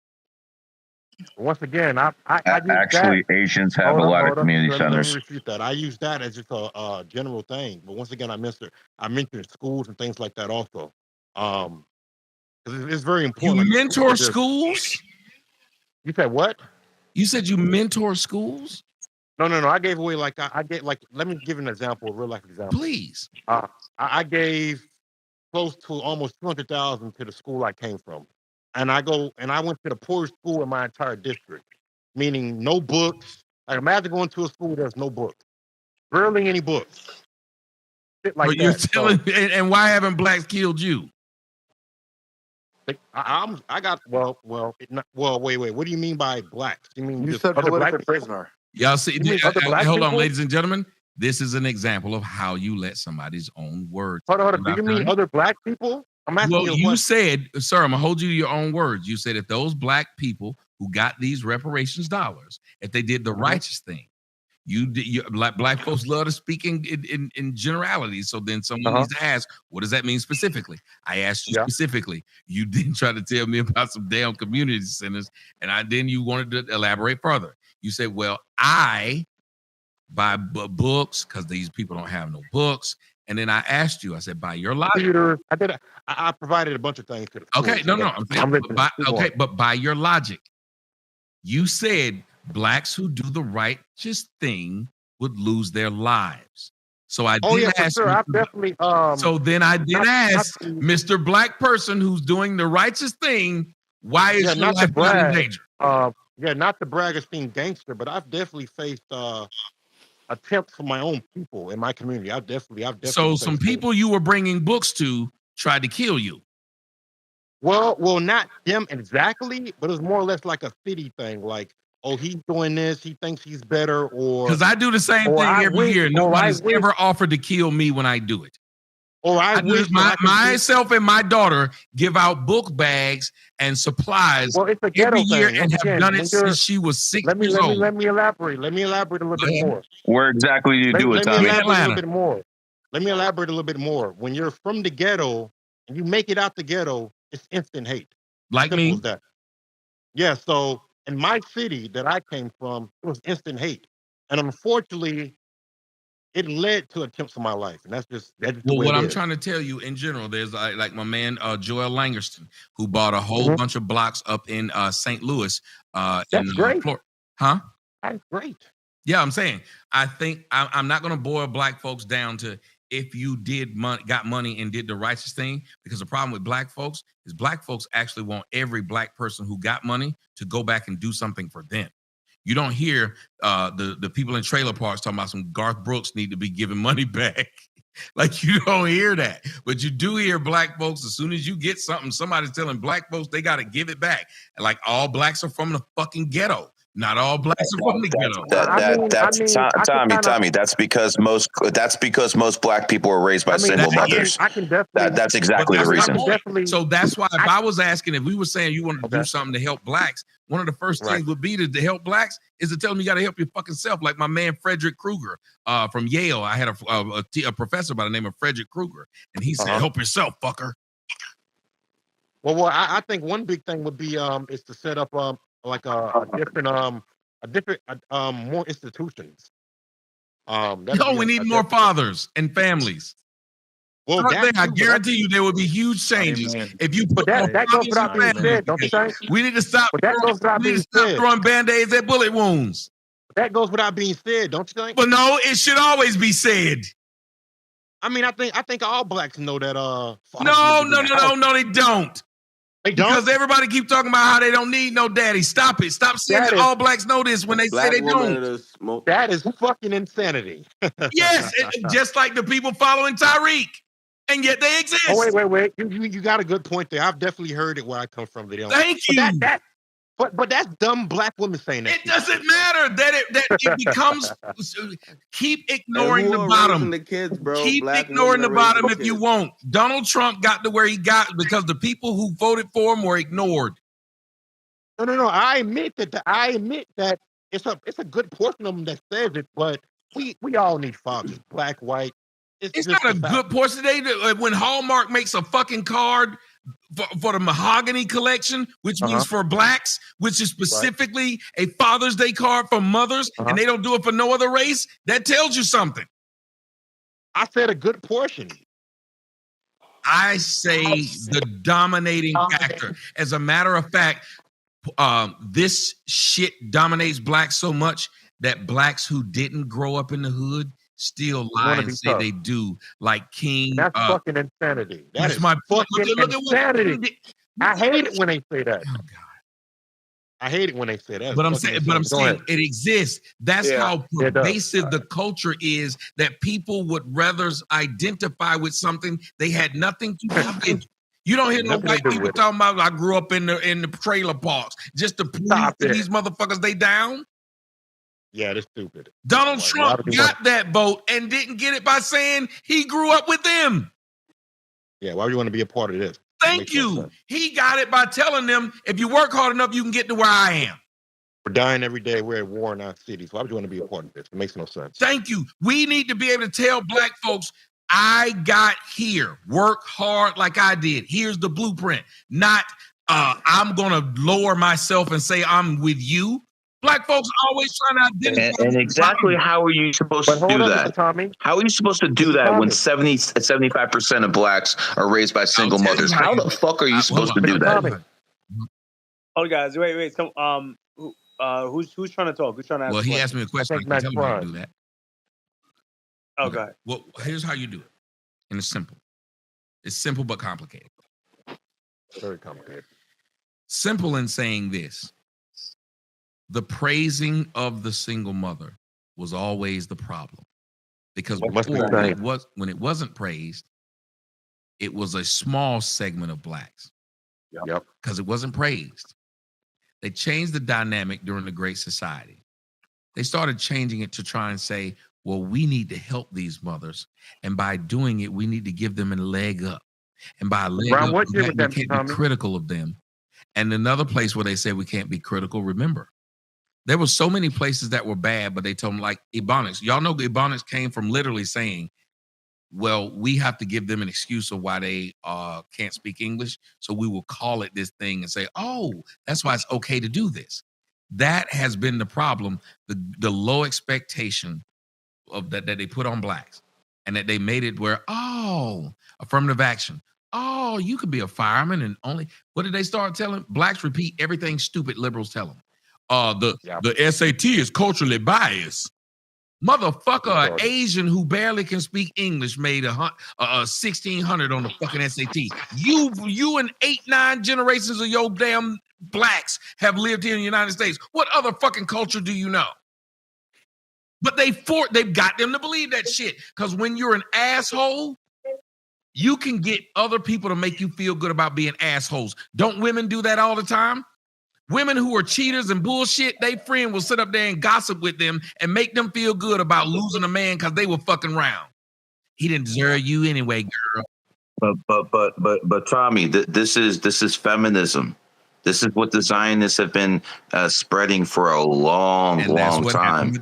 Once again, I actually that. Asians have a lot of community centers. Let me refute that. I use that as just a general thing, but once again, I mentioned schools and things like that also. It's very important. You mentor schools? You said what? You said you mentor schools? No. I gave away I get let me give an example, a real life example. Please. I gave close to almost 200,000 to the school I came from. And I went to the poorest school in my entire district, meaning no books. Like imagine going to a school there's no books, barely any books. Shit like but you're that. telling me, and why haven't blacks killed you? Wait. What do you mean by blacks? You mean you just said other political black prisoner? Y'all see? Hold on, ladies and gentlemen. This is an example of how you let somebody's own words. Hold on. Do you mean other black people? I'm asking you. You said, sir, I'm gonna hold you to your own words. You said if those black people who got these reparations dollars, if they did the righteous thing, black folks love to speak in generalities. So then someone needs to ask, what does that mean specifically? I asked you specifically. You didn't try to tell me about some damn community centers, and then you wanted to elaborate further. You said, well, I buy books because these people don't have no books. And then I asked you, I said, by your logic. I provided a bunch of things to the school. Okay, no. But by your logic, you said blacks who do the righteous thing would lose their lives. So I did ask you. I've definitely, so then I did ask Mr. Black person who's doing the righteous thing, why is your life not in danger? Not to brag as being gangster, but I've definitely faced attempts from my own people in my community. I've definitely. So some people you were bringing books to tried to kill you. Well, not them exactly, but it was more or less like a city thing. Like, oh, he's doing this. He thinks he's better, or because I do the same thing every year. Nobody's ever offered to kill me when I do it. Or I wish myself and my daughter give out book bags and supplies every year and have done it since she was 6 years old. Let me elaborate. Let me elaborate a little bit more. Where exactly do you do it, Tommy? Let me elaborate a little bit more. When you're from the ghetto and you make it out the ghetto, it's instant hate. Like me? As that. Yeah, so in my city that I came from, it was instant hate. And unfortunately, it led to attempts in my life, and that's just the way what it I'm is. trying to tell you in general, there's like my man Joel Langerston, who bought a whole bunch of blocks up in St. Louis. That's great. Florida. Huh? That's great. Yeah, I'm saying. I think I'm not going to boil black folks down to if you got money and did the righteous thing, because the problem with black folks is black folks actually want every black person who got money to go back and do something for them. You don't hear the people in trailer parks talking about some Garth Brooks need to be giving money back. Like you don't hear that. But you do hear black folks, as soon as you get something, somebody's telling black folks they got to give it back. And like all blacks are from the fucking ghetto. Not all blacks are from the ghetto. Tommy, that's because most black people were raised by single mothers. That's exactly the reason. So that's why if I was asking, if we were saying you wanted to do something to help blacks, one of the first things would be to help blacks is to tell them you got to help your fucking self. Like my man Frederick Krueger from Yale. I had a professor by the name of Frederick Krueger, and he said, "Help yourself, fucker." Well, I think one big thing would be is to set up like a different more institutions. We need more fathers and families. Well, I guarantee you there will be huge changes if you put more fathers and families. Don't you think? We need to stop. Throwing band-aids at bullet wounds. That goes without being said, don't you think? But no, it should always be said. I mean, I think all blacks know that. No, they don't. They don't? Because everybody keep talking about how they don't need no daddy. Stop it. Stop saying that all blacks know this when they say they don't. That is fucking insanity. Yes, just like the people following Tariq. And yet they exist. Oh, wait. You got a good point there. I've definitely heard it where I come from. They don't. Thank you. But that's dumb black women saying that. It doesn't matter that it becomes. Keep ignoring And the who are bottom. raising the kids, bro? Keep Black ignoring women the are raising bottom the if you kids. want. Donald Trump got to where he got because the people who voted for him were ignored. No. I admit that it's a good portion of them that says it, but we all need fathers, black, white. It's not a good portion. When Hallmark makes a fucking card for the mahogany collection, which means for blacks, which is specifically a Father's Day card for mothers, and they don't do it for no other race, that tells you something. I said a good portion. I say the dominating factor. As a matter of fact, this shit dominates blacks so much that blacks who didn't grow up in the hood still lie and say they do, like King. That's fucking insanity. That is look at insanity. I hate it when they say that. Oh God. I hate it when they say that. But I'm saying it exists. That's how pervasive the culture is, that people would rather identify with something they had nothing to do with. You don't hear no white people talking about, I grew up in the trailer parks just to prove to these motherfuckers they down. Yeah, that's stupid. Donald Trump got that vote and didn't get it by saying he grew up with them. Yeah, why would you want to be a part of this? Thank you. He got it by telling them, if you work hard enough, you can get to where I am. We're dying every day. We're at war in our cities. Why would you want to be a part of this? It makes no sense. Thank you. We need to be able to tell black folks, I got here. Work hard like I did. Here's the blueprint. Not I'm going to lower myself and say I'm with you. Black folks are always trying to identify. And exactly how are you supposed to do that? How are you supposed to do that when 75% of blacks are raised by single mothers? How the fuck are you supposed to do that? Oh, guys, wait. So, who's trying to talk? Who's trying to ask? Well, he asked me a question. I can tell him how to do that. Oh, go ahead. Well, here's how you do it, and it's simple. It's simple but complicated. Very complicated. Simple in saying this. The praising of the single mother was always the problem, because before, when it wasn't praised, it was a small segment of blacks. Yep. Because it wasn't praised. They changed the dynamic during the Great Society. They started changing it to try and say, well, we need to help these mothers, and by doing it, we need to give them a leg up. And by a leg up, we can't be critical of them. And another place where they say we can't be critical, remember, there were so many places that were bad, but they told them, like Ebonics. Y'all know Ebonics came from literally saying, well, we have to give them an excuse of why they can't speak English, so we will call it this thing and say, oh, that's why it's okay to do this. That has been the problem, the low expectation of that they put on blacks, and that they made it where, oh, affirmative action. Oh, you could be a fireman and only, what did they start telling? Blacks repeat everything stupid liberals tell them. The SAT is culturally biased. Motherfucker, an Asian who barely can speak English made 1,600 on the fucking SAT. You and 8-9 generations of your damn blacks have lived here in the United States. What other fucking culture do you know? But they've got them to believe that shit. Because when you're an asshole, you can get other people to make you feel good about being assholes. Don't women do that all the time? Women who are cheaters and bullshit, they friend will sit up there and gossip with them and make them feel good about losing a man because they were fucking around. He didn't deserve you anyway, girl. But Tommy, this is feminism. This is what the Zionists have been spreading for a long time.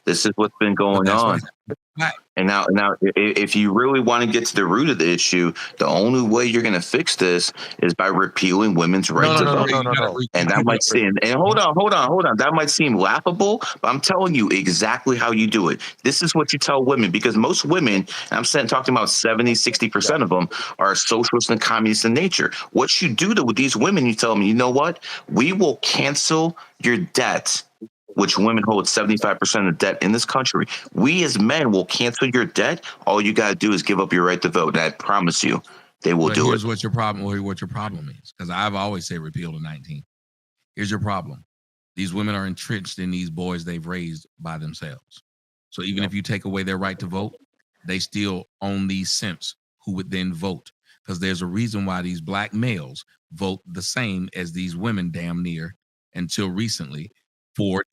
This is what's been going on. And now, if you really want to get to the root of the issue, the only way you're going to fix this is by repealing women's right to vote. And that might seem, and hold on, that might seem laughable, but I'm telling you exactly how you do it. This is what you tell women, because most women, and I'm talking about 70-60% of them, are socialist and communist in nature. What you do with these women, you tell them, you know what? We will cancel your debt, which women hold 75% of debt in this country. We as men will cancel your debt. All you got to do is give up your right to vote. I promise you, they will do it. Here's what your problem is, because I've always said repeal the 19. Here's your problem. These women are entrenched in these boys they've raised by themselves. So even if you take away their right to vote, they still own these simps who would then vote, because there's a reason why these black males vote the same as these women damn near until recently for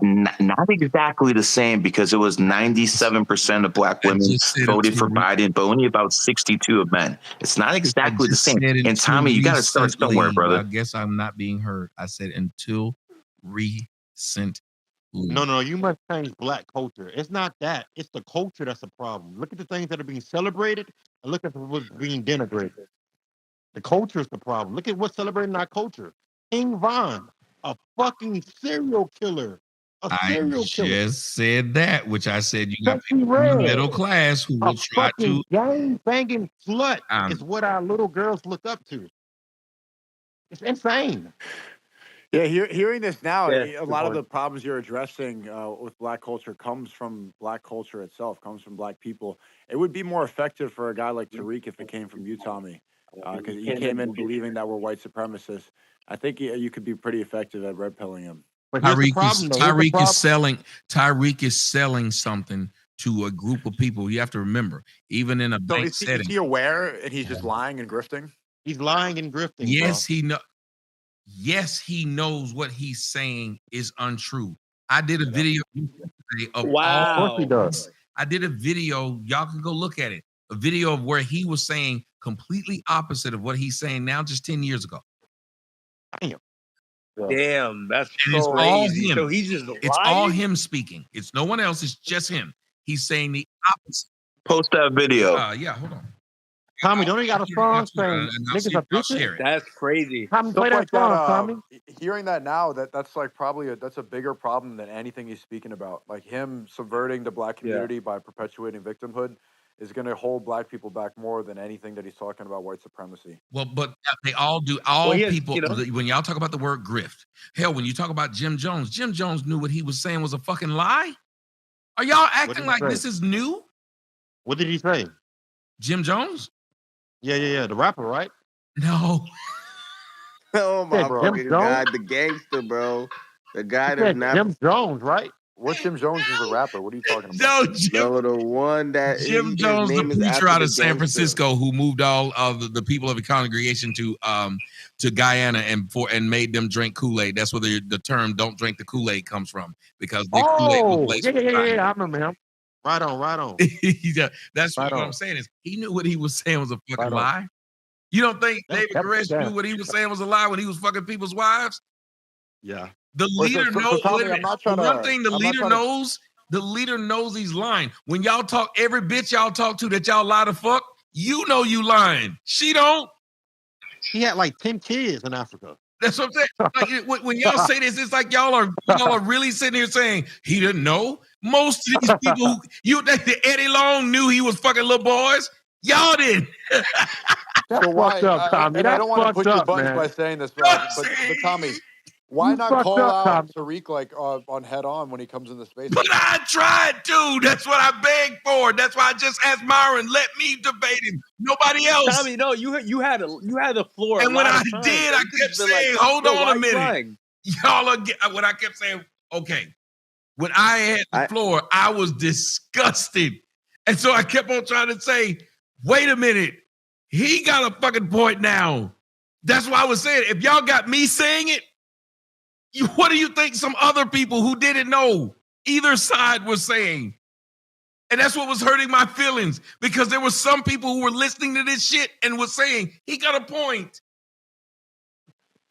Not exactly the same, because it was 97% of black women voted for Biden, but only about 62 of men. It's not exactly the same. And Tommy, you got to start somewhere, brother. I guess I'm not being heard. I said until recently. No, you must change black culture. It's not that. It's the culture that's the problem. Look at the things that are being celebrated and look at what's being denigrated. The culture is the problem. Look at what's celebrating our culture. King Von, a fucking serial killer. I just said that, which I said you got people in the middle class who will try to gang banging slut is what our little girls look up to. It's insane. Yeah, hearing this now, a lot of the problems you're addressing with black culture comes from black culture itself, comes from black people. It would be more effective for a guy like Tariq if it came from you, Tommy, because he came in believing that we're white supremacists. I think you could be pretty effective at red pilling him. But Tariq is selling something to a group of people. You have to remember, even in a bank setting. Is he aware and he's just lying and grifting? He's lying and grifting. Yes, Yes, he knows what he's saying is untrue. I did a video yesterday of Of course he does. I did a video. Y'all can go look at it. A video of where he was saying completely opposite of what he's saying now, just 10 years ago. Damn, that's and it's crazy. all him. So he's just lying? It's all him speaking. It's no one else. It's just him. He's saying the opposite. Post that video. Yeah, hold on. Tommy, don't he got a song saying niggas are bitches? That's crazy. Tommy, play that song, Tommy. Hearing that now, that's like probably that's a bigger problem than anything he's speaking about. Like him subverting the black community by perpetuating victimhood is going to hold black people back more than anything that he's talking about white supremacy. Well, but they all do. People, when y'all talk about the word grift, hell, when you talk about Jim Jones knew what he was saying was a fucking lie. Are y'all acting like this is new? What did he say? Jim Jones? Yeah, the rapper, right? No. Oh my fucking God, Jones? the gangster, bro. The guy He that's said not Jim Jones, right? What Jim Jones is a rapper? What are you talking about? No, the one that Jim Jones, the preacher out of San Francisco, who moved all of the people of the congregation to Guyana and made them drink Kool-Aid. That's where the term "don't drink the Kool-Aid" comes from, because the Kool-Aid was laced with cyanide. I remember him. Right on. That's what I'm saying is he knew what he was saying was a fucking lie. You don't think David Koresh knew what he was saying was a lie when he was fucking people's wives? Yeah. The leader knows. Tommy, The leader knows he's lying. When y'all talk, every bitch y'all talk to that y'all lie to fuck, you know you lying. She don't. He had like 10 kids in Africa. That's what I'm saying. Like, when y'all say this, it's like y'all are really sitting here saying he didn't know. Most of these people, Eddie Long knew he was fucking little boys. Y'all didn't. That's fucked up, Tommy. I don't want to put you buttons by saying this, but Tommy, why not call out Tariq like on head on when he comes in the space? But I tried to. That's what I begged for. That's why I just asked Myron, let me debate him. Nobody else. Tommy, no, you had the floor. And when I did, I kept saying, "Hold on a minute." Y'all are when I kept saying, "Okay." When I had the floor, I was disgusted, and so I kept on trying to say, "Wait a minute, he got a fucking point now." That's why I was saying, if y'all got me saying it. What do you think some other people who didn't know either side were saying? And that's what was hurting my feelings, because there were some people who were listening to this shit and were saying, he got a point.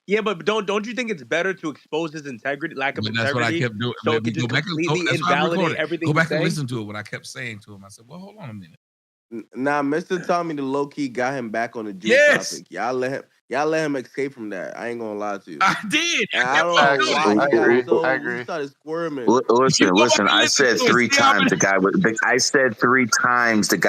Yeah, but don't you think it's better to expose his integrity, lack of integrity? That's what I kept doing. So it could just completely invalidate everything. Go back and listen to it. What I kept saying to him, I said, well, hold on a minute. Nah, Mr. Tommy, the low key got him back on the Jew topic. Y'all let him escape from that. I ain't gonna lie to you. I did. I don't know why. I agree. He started squirming. Listen. I said 3 times the guy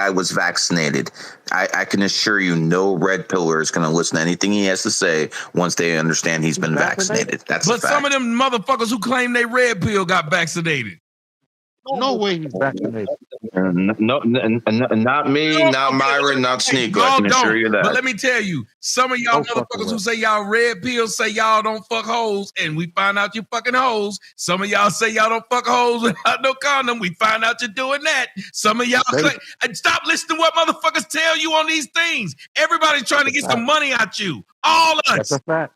was vaccinated. I can assure you, no red pillar is going to listen to anything he has to say once they understand he's been vaccinated. That's a fact. But some of them motherfuckers who claim they red pill got vaccinated. No way he's vaccinated. No, not me, not Myron, not Sneaker. I can assure you that. But let me tell you, some of y'all motherfuckers who say y'all red pills say y'all don't fuck hoes, and we find out you fucking hoes. Some of y'all say y'all don't fuck hoes without no condom. We find out you're doing that. Some of y'all and stop listening to what motherfuckers tell you on these things. Everybody's trying to get some money out you. All us. That's a fact.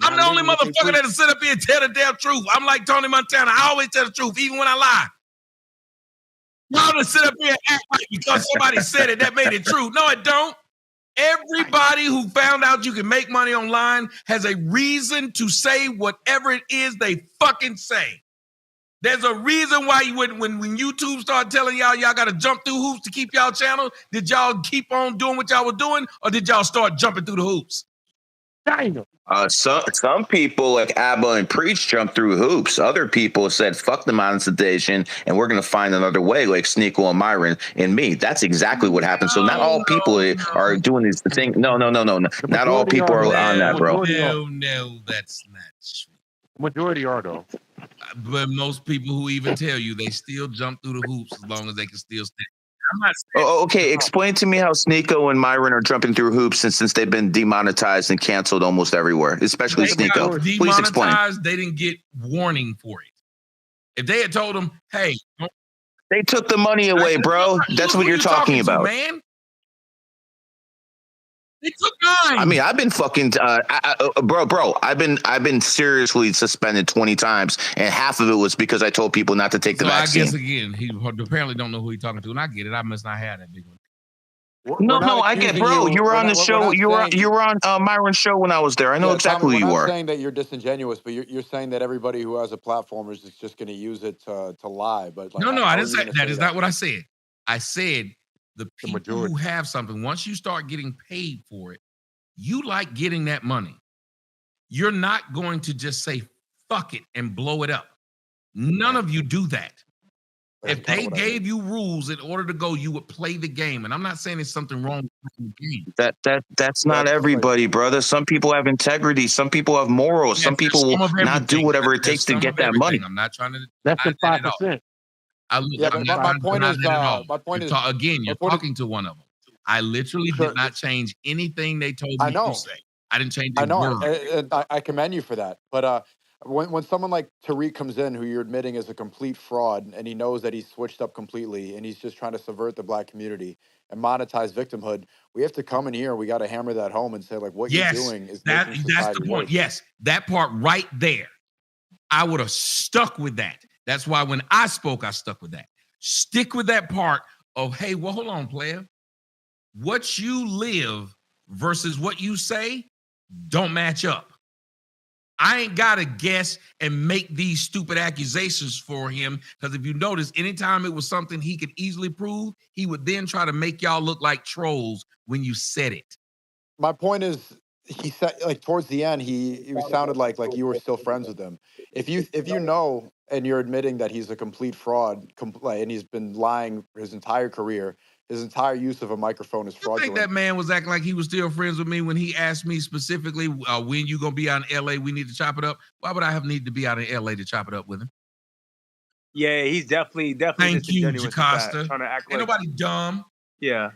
I'm the only motherfucker that'll sit up here and tell the damn truth. I'm like Tony Montana. I always tell the truth, even when I lie. Y'all just sit up here and act like because somebody said it, that made it true. No, it don't. Everybody who found out you can make money online has a reason to say whatever it is they fucking say. There's a reason why you when YouTube started telling y'all got to jump through hoops to keep y'all channel. Did y'all keep on doing what y'all were doing, or did y'all start jumping through the hoops? Some people like Abba and Preach jumped through hoops. Other people said, fuck the monetization and we're going to find another way, like Sneeko and Myron and me. That's exactly what happened. So not all people are doing this thing. No. Not all people are on that, bro. No, that's not true. Majority are, though. But most people who even tell you they still jump through the hoops as long as they can still stay. Okay, explain to me how Sneeko and Myron are jumping through hoops since they've been demonetized and canceled almost everywhere, especially Sneeko. Please explain. They didn't get warning for it. If they had told them, hey, they took the money away, bro. That's what you're talking about, man. They took mine. I mean, I've been fucking, bro. I've been seriously suspended 20 times, and half of it was because I told people not to take the vaccine. I guess again, he apparently don't know who he's talking to, and I get it. I must not have that big one. No, I get, bro. You were on the show. You were on Myron's show when I was there. I know exactly who you are. are. I'm saying that you're disingenuous, but you're saying that everybody who has a platform is just going to use it to lie. But like, no, I didn't say that. Is not what I said. I said the people who have something, once you start getting paid for it, you like getting that money. You're not going to just say fuck it and blow it up. None of you do that. If they gave you rules in order to go, you would play the game. And I'm not saying there's something wrong with the game. That's not everybody, brother. Some people have integrity. Some people have morals. Yes, some people will not do whatever it takes to get that money. I'm not trying to. That's the 5%. My point is, again, you're talking to one of them. I literally did not change anything they told me to say. I didn't change a word. And I commend you for that. But when someone like Tariq comes in, who you're admitting is a complete fraud, and he knows that he's switched up completely, and he's just trying to subvert the black community and monetize victimhood, we have to come in here. We got to hammer that home and say, like, what you're doing is that's the point. Worse. Yes, that part right there. I would have stuck with that. That's why when I spoke, I stuck with that. Stick with that part of, hey, well, hold on, player. What you live versus what you say don't match up. I ain't got to guess and make these stupid accusations for him, because if you notice, anytime it was something he could easily prove, he would then try to make y'all look like trolls when you said it. My point is, he said, like, towards the end, he sounded like you were still friends with him. If you know and you're admitting that he's a complete fraud, and he's been lying his entire career, his entire use of a microphone is fraudulent. I think that man was acting like he was still friends with me when he asked me specifically, when you gonna be out in LA, we need to chop it up. Why would I have need to be out in LA to chop it up with him? Yeah, he's definitely Thank you, Jacosta. Trying to act Ain't nobody dumb. Yeah.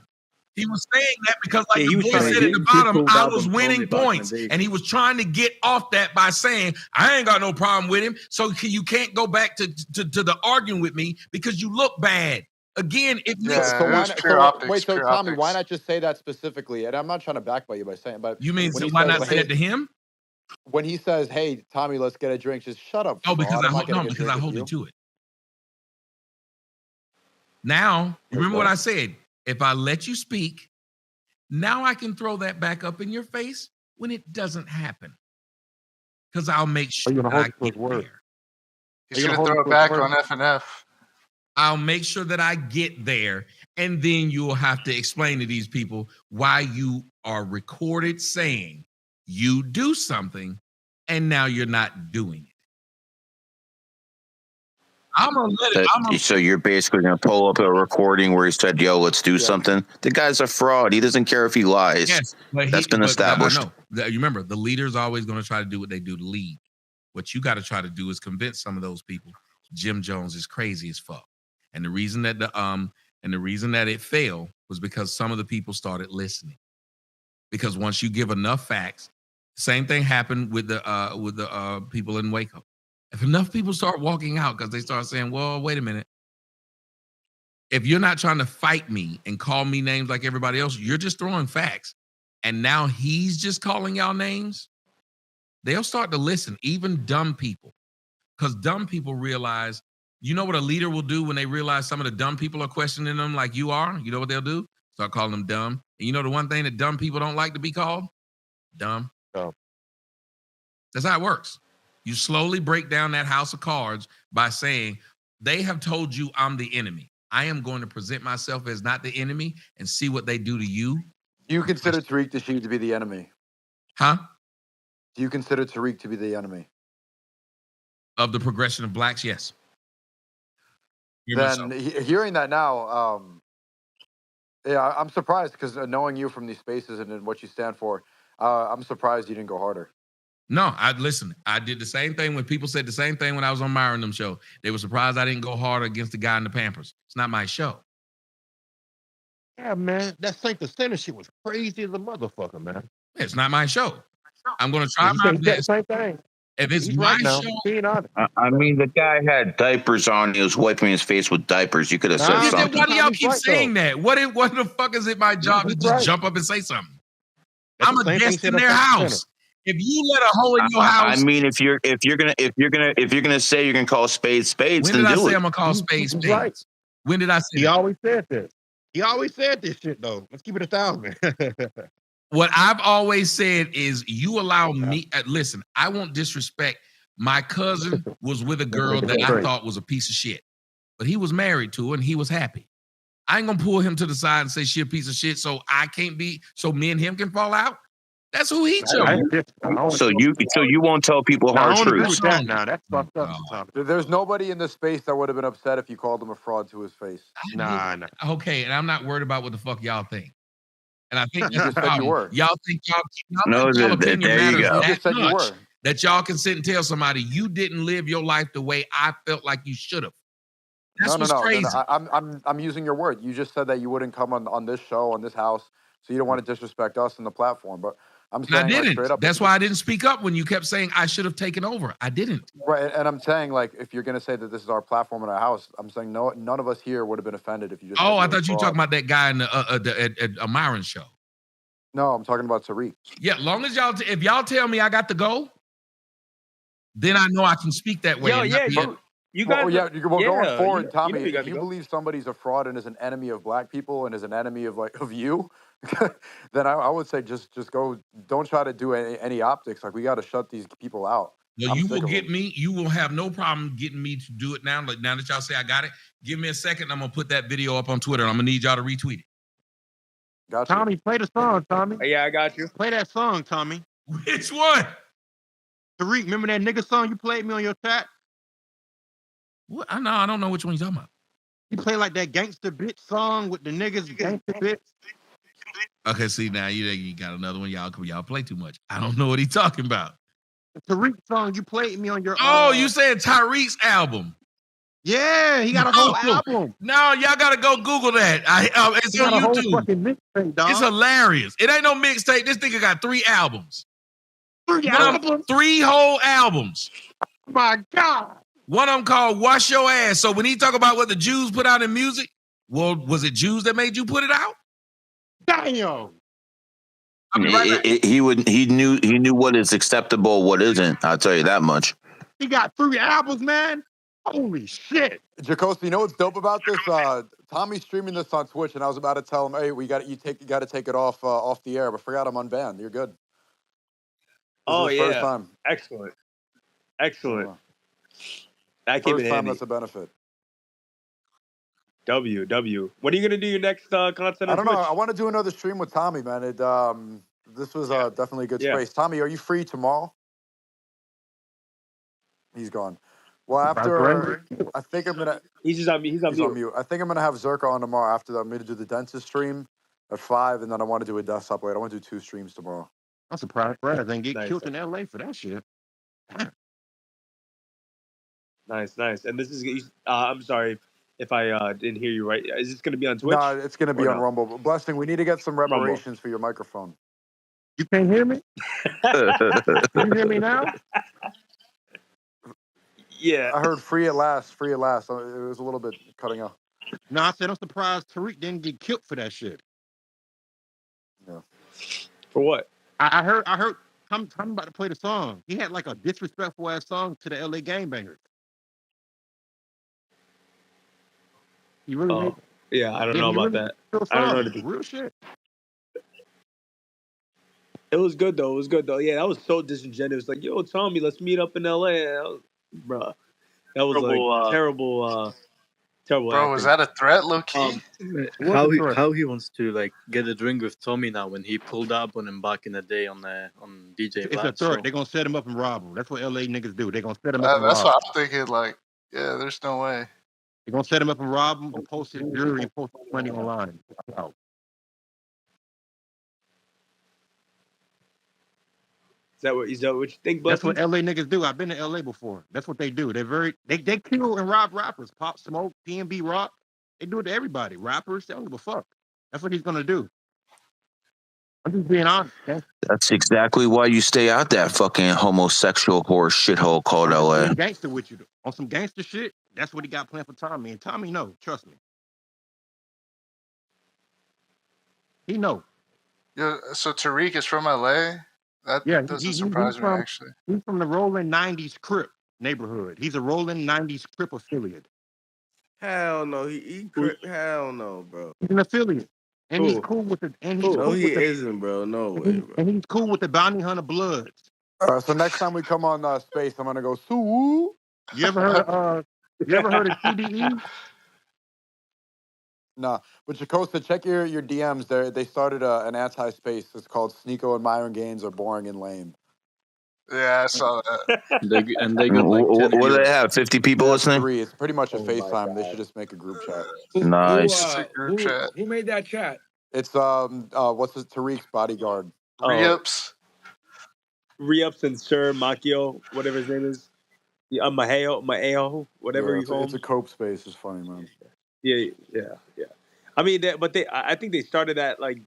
He was saying that because, like the boy said at the bottom, I was winning points, and he was trying to get off that by saying, I ain't got no problem with him, so you can't go back to the arguing with me because you look bad. Again, if you so Tommy, why not just say that specifically? And I'm not trying to backbite you by saying, but you mean so why not say it to him? When he says, "Hey, Tommy, let's get a drink," just shut up. Oh, because I hold you to it. Now, remember what I said. If I let you speak, now I can throw that back up in your face when it doesn't happen. Because I'll make sure that I get there. He's going to throw it back on FNF. I'll make sure that I get there, and then you'll have to explain to these people why you are recorded saying you do something, and now you're not doing it. I'm gonna let it. So you're basically gonna pull up a recording where he said, "Yo, let's do something." The guy's a fraud. He doesn't care if he lies. Yes, that's been established. I know. You remember, the leader's always going to try to do what they do to lead. What you got to try to do is convince some of those people Jim Jones is crazy as fuck. And the reason that it failed was because some of the people started listening. Because once you give enough facts, same thing happened with the people in Waco. If enough people start walking out because they start saying, well, wait a minute. If you're not trying to fight me and call me names like everybody else, you're just throwing facts. And now he's just calling y'all names. they'll start to listen, even dumb people. Because dumb people realize, you know what a leader will do when they realize some of the dumb people are questioning them like you are? You know what they'll do? Start calling them dumb. And you know the one thing that dumb people don't like to be called? Dumb. Oh. That's how it works. You slowly break down that house of cards by saying, they have told you I'm the enemy. I am going to present myself as not the enemy and see what they do to you. Do you consider Tariq Nasheed to be the enemy? Huh? Do you consider Tariq to be the enemy? Of the progression of blacks, yes. Then hearing that now, yeah, I'm surprised because knowing you from these spaces and what you stand for, I'm surprised you didn't go harder. No, listen, I did the same thing when people said the same thing when I was on Myron them show. They were surprised I didn't go harder against the guy in the Pampers. It's not my show. Yeah, man, that Saint the Center shit was crazy as a motherfucker, man. It's not my show. I'm going to try You my say best. same thing. If it's He's my right now. show, I mean, the guy had diapers on. He was wiping his face with diapers. You could have said something. Why do y'all keep saying that? What the fuck is it my job to just jump up and say something? I'm a guest in their house. If you let a hole in your house, I mean, if you're gonna say you're gonna call spades spades, when then did I do say it. I'm gonna call spades spades? Right. When did I say He always said this. He always said this shit though. Let's keep it 1,000. What I've always said is you allow me, listen, I won't disrespect. My cousin was with a girl that I thought was a piece of shit, but he was married to her and he was happy. I ain't gonna pull him to the side and say she a piece of shit so me and him can fall out. That's who he chose. So you won't tell people hard truths. Now that's fucked up. There's nobody in this space that would have been upset if you called him a fraud to his face. Nah. Okay, and I'm not worried about what the fuck y'all think. And I think You that's just said you were. Y'all think No, y'all opinion there you matters go. that You just said you much were. that y'all can sit and tell somebody you didn't live your life the way I felt like you should have. That's what's crazy. No. I'm using your word. You just said that you wouldn't come on this show, on this house, so you don't want to disrespect us in the platform. But I'm saying, I didn't. Like, straight up. That's why I didn't speak up when you kept saying I should have taken over. I didn't. Right, and I'm saying, like, if you're gonna say that this is our platform in our house, I'm saying no, none of us here would have been offended if you just. Oh, I thought you were talking about that guy in the at Myron show. No, I'm talking about Tariq. Yeah, long as if y'all tell me I got to go, then I know I can speak that way. You guys, going forward, Tommy, if you believe somebody's a fraud and is an enemy of black people and is an enemy of you, then I would say just go. Don't try to do any optics. Like, we got to shut these people out. Well, you will get me. You will have no problem getting me to do it now. Like, now that y'all say I got it, give me a second. I'm gonna put that video up on Twitter. I'm gonna need y'all to retweet it. Gotcha. Tommy, play the song, Tommy. Yeah, I got you. Play that song, Tommy. Which one? Tariq, remember that nigga song you played me on your chat? What? I don't know which one you're talking about. You play like that gangster bitch song with the niggas gangster bitch. Okay, see now you got another one. Y'all play too much. I don't know what he's talking about. The Tariq song you played me on your. Oh, you saying Tariq's album? Yeah, he got a whole album. No, y'all gotta go Google that. It's on YouTube. It's hilarious. It ain't no mixtape. This nigga got 3 albums. 3 albums? 3 whole albums. Oh my God. One of them called "Wash Your Ass." So when he talk about what the Jews put out in music, well, was it Jews that made you put it out? Damn. He knew what is acceptable, what isn't. I'll tell you that much. He got 3 albums, man. Holy shit. Jacosi, you know what's dope about this? Tommy's streaming this on Twitch, and I was about to tell him, hey, you got to take it off the air, but forgot I'm unbanned. You're good. Oh, yeah. First time. Excellent. That came First in time handy. that's a benefit. W. When are you gonna do your next content on I don't know. Twitch? I want to do another stream with Tommy, man. This was definitely a good space. Tommy, are you free tomorrow? He's gone. Well, after I think I'm gonna. He's on mute. I think I'm gonna have Zerka on tomorrow. After that, I'm gonna do the dentist stream at 5, and then I want to do a desktop later. I want to do 2 streams tomorrow. I'm surprised Brad didn't get killed in LA for that shit. Nice. And this is. I'm sorry if I didn't hear you right. Is this gonna be on Twitch? No, it's gonna be on Rumble. Blessing, we need to get some reparations for your microphone. You can't hear me? Can you hear me now? Yeah. I heard free at last. It was a little bit cutting out. No, I said I'm surprised Tariq didn't get killed for that shit. Yeah. For what? I heard Tommy about to play the song. He had like a disrespectful ass song to the LA Gangbangers. He really made. Yeah, I don't know about that. I don't know anything. Real shit. It was good though. It was good though. Yeah, that was so disingenuous. Like, yo, Tommy, let's meet up in LA. Bruh, that was like terrible Bro, was acting. that a threat, low key? How he wants to like get a drink with Tommy now when he pulled up on him back in the day on DJ It's a Vlad's threat. show. They're gonna set him up and rob him. That's what LA niggas do. They're gonna set him up and That's rob him. what I'm thinking. Like, yeah, there's no way. They're gonna set him up and rob him and post his jewelry and post his money online. Out. Is that what you think, That's Blessings? what LA niggas do. I've been to LA before. That's what they do. They kill and rob rappers. Pop Smoke, PNB Rock. They do it to everybody. Rappers, they don't give a fuck. That's what he's gonna do. I'm just being honest. Okay? That's exactly why you stay out that fucking homosexual horse shithole called LA. Gangster with you on some gangster shit. That's what he got planned for Tommy. And Tommy know. Trust me. He know. Yeah, so Tariq is from LA? That doesn't surprise me, actually. He's from the rolling 90s Crip neighborhood. He's a rolling 90s Crip affiliate. Hell no. Hell no, bro. He's an affiliate. And he's cool with it. No, he isn't, bro. No way, bro. And he's cool with the Bounty Hunter Bloods. So next time we come on Space, I'm gonna go Sue. You ever heard of CDE? No, but Jacosta, check your DMs. They started an anti-space. It's called Sneeko and Myron Gaines are boring and lame. Yeah, I saw that. they got like 10 what do they have? 50 people listening? 3. It's pretty much a FaceTime. They should just make a group chat. Nice. Who made that chat? It's what's his Tariq's bodyguard. Re-ups and Sir Makio, whatever his name is. Yeah, Maheo, whatever you call him. It's a cope space. It's funny, man. Yeah. I mean, I think they started that like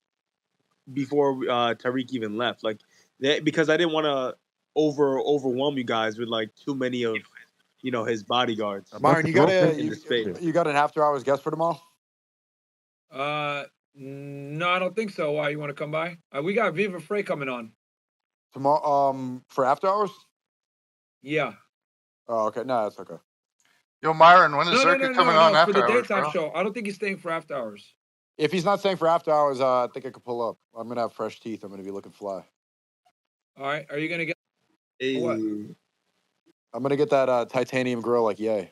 before Tariq even left, like because I didn't want to overwhelm you guys with like too many of his bodyguards. Myron, you got an after hours guest for tomorrow? No, I don't think so. Why, you want to come by? We got Viva Frey coming on tomorrow. For after hours? Yeah. Oh, okay. No, that's okay. Yo, Myron, when is Zerka coming on after for the hours, daytime bro? show. I don't think he's staying for after hours. If he's not staying for after hours, I think I could pull up. I'm gonna have fresh teeth. I'm gonna be looking fly. All right. Are you gonna get what? I'm gonna get that titanium grill like yay.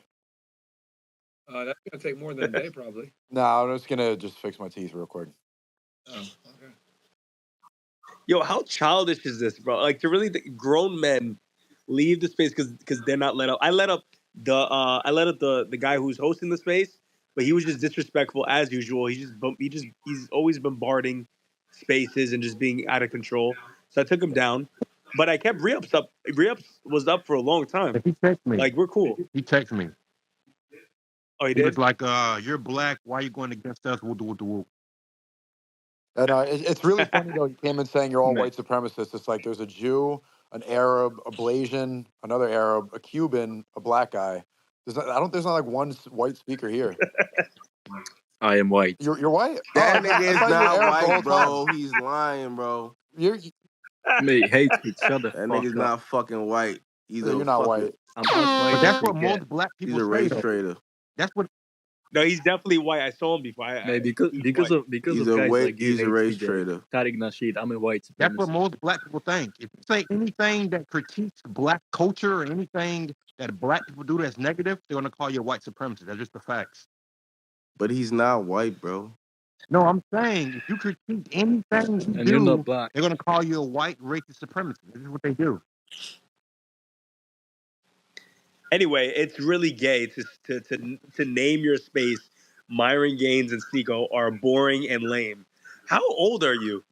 That's gonna take more than a day, probably. No, I'm just gonna fix my teeth real quick. Oh, okay. Yo, how childish is this, bro? Like to really grown men leave the space because they're not let up. I let up the guy who's hosting the space, but he was just disrespectful as usual. He's always bombarding spaces and just being out of control. So I took him down, but I kept Re-ups up. Re-ups was up for a long time. He texted me. Like we're cool. He texted me. Oh, he did? He was like, "You're black. Why are you going against us?" Woo. And it's really funny though. He came in saying you're all white supremacists. It's like there's a Jew, an Arab, a Blasian, another Arab, a Cuban, a black guy. There's not like one white speaker here. I am white. You're white? That nigga is not white, bro. He's lying, bro. Mate, hate each other. That nigga's not fucking white. You're not white. But that's what most black people He's a race say. trader. That's what. No, he's definitely white. I saw him before. Because of he's guys like he's you, a race HBJ, trader. Tariq Nasheed, I'm a white supremacist. That's what most black people think. If you say anything that critiques black culture or anything that black people do that's negative, they're gonna call you a white supremacist. That's just the facts. But he's not white, bro. No, I'm saying if you critique anything you do, you're not black, they're gonna call you a white racist supremacist. This is what they do. Anyway, it's really gay to name your space. Myron Gaines and Sneeko are boring and lame. How old are you?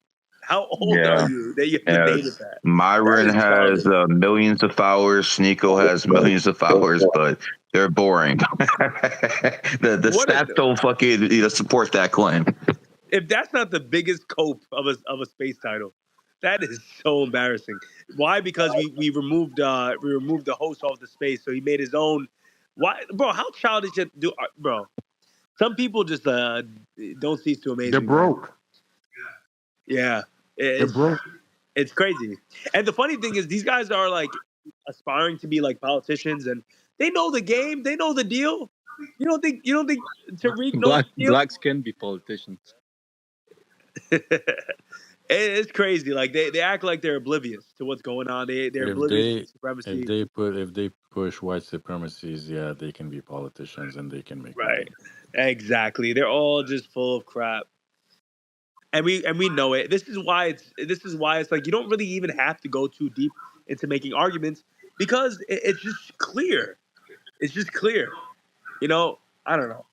How old are you that you have to name it that? Myron has millions of followers. Sneeko has millions of followers, but they're boring. the stats don't fucking support that claim. If that's not the biggest cope of a space title, that is so embarrassing. Why? Because we removed the host off the space, so he made his own. Why, bro? How childish you do, bro? Some people just don't cease to amaze me. They're broke. Yeah, they're broke. It's crazy. And the funny thing is, these guys are like aspiring to be like politicians, and they know the game. They know the deal. You don't think Tariq knows the deal? Blacks can be politicians. It's crazy. Like they act like they're oblivious to what's going on. They're oblivious to supremacy. If they push white supremacies, yeah, they can be politicians and they can make Right. money. Exactly. They're all just full of crap. And we know it. This is why it's like you don't really even have to go too deep into making arguments because it's just clear. It's just clear. You know, I don't know.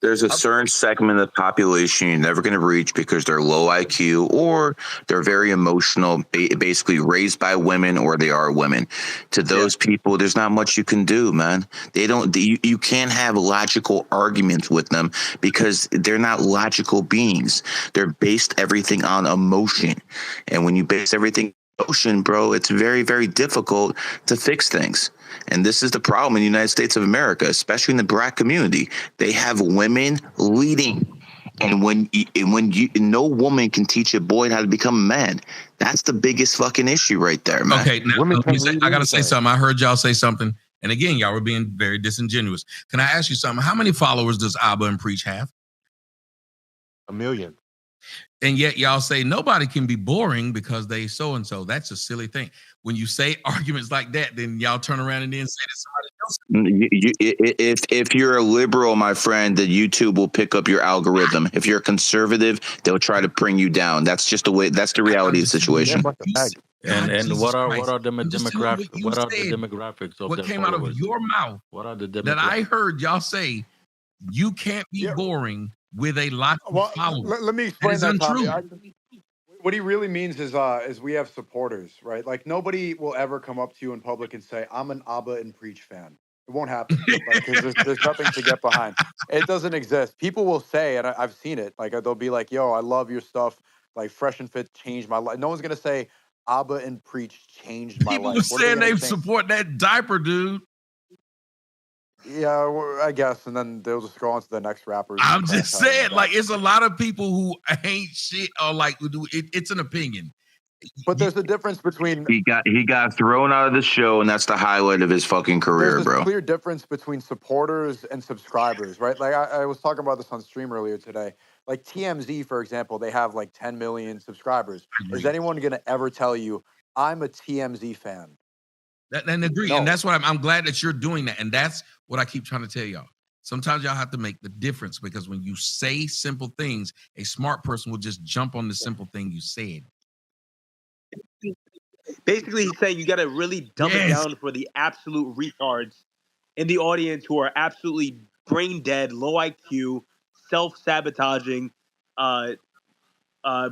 There's a certain segment of the population you're never going to reach because they're low IQ or they're very emotional, basically raised by women or they are women. To those people, there's not much you can do, man. You can't have logical arguments with them because they're not logical beings. They're based everything on emotion. And when you base everything on emotion, bro, it's very, very difficult to fix things. And this is the problem in the United States of America, especially in the black community. They have women leading. And when no woman can teach a boy how to become a man, that's the biggest fucking issue right there, man. Okay, now I gotta say something. I heard y'all say something, and again, y'all were being very disingenuous. Can I ask you something? How many followers does Abba and Preach have? 1 million. And yet y'all say nobody can be boring because they so and so. That's a silly thing. When you say arguments like that, then y'all turn around and then say that somebody else. If you're a liberal, my friend, the YouTube will pick up your algorithm. If you're a conservative, they'll try to bring you down. That's just the way. That's the reality of the situation. And what are the demographics? What are the demographics of what came out of your mouth? What are the demographics that I heard y'all say? You can't be boring with a lot of followers. Let me explain that, untrue. Tommy. What he really means is we have supporters, right? Like nobody will ever come up to you in public and say, "I'm an Abba and Preach fan." It won't happen because there's nothing to get behind. It doesn't exist. People will say, and I've seen it. Like they'll be like, "Yo, I love your stuff. Like Fresh and Fit changed my life." No one's gonna say Abba and Preach changed my life. People were saying they support that diaper, dude. Yeah, I guess, and then they'll just go on to the next rappers. I'm just saying, like, it's a lot of people who ain't shit or like it's an opinion. But there's a difference between he got thrown out of the show, and that's the highlight of his fucking career, there's bro. a clear difference between supporters and subscribers, right? Like I was talking about this on stream earlier today. Like TMZ, for example, they have like 10 million subscribers. Is anyone gonna ever tell you I'm a TMZ fan? And agree, and that's what I'm glad that you're doing that, and that's what I keep trying to tell y'all. Sometimes y'all have to make the difference because when you say simple things, a smart person will just jump on the simple thing you said. Basically, he's saying you got to really dumb it down for the absolute retards in the audience who are absolutely brain dead, low IQ, self-sabotaging,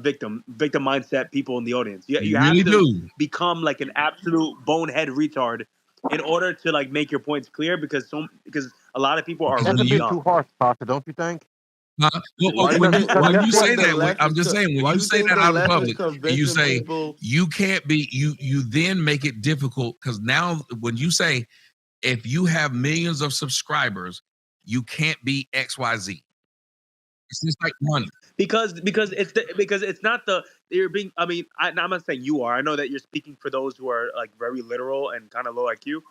victim mindset people in the audience. You have to become like an absolute bonehead retard in order to like make your points clear because a lot of people are That's really a bit dumb. too harsh, Tasha, don't you think? When you say that, I'm just saying, when you say that out in public, and you say you can't be, you then make it difficult because now when you say if you have millions of subscribers, you can't be XYZ. It's just like money. Because it's not the you're being. I mean, I'm not saying you are. I know that you're speaking for those who are like very literal and kind of low IQ.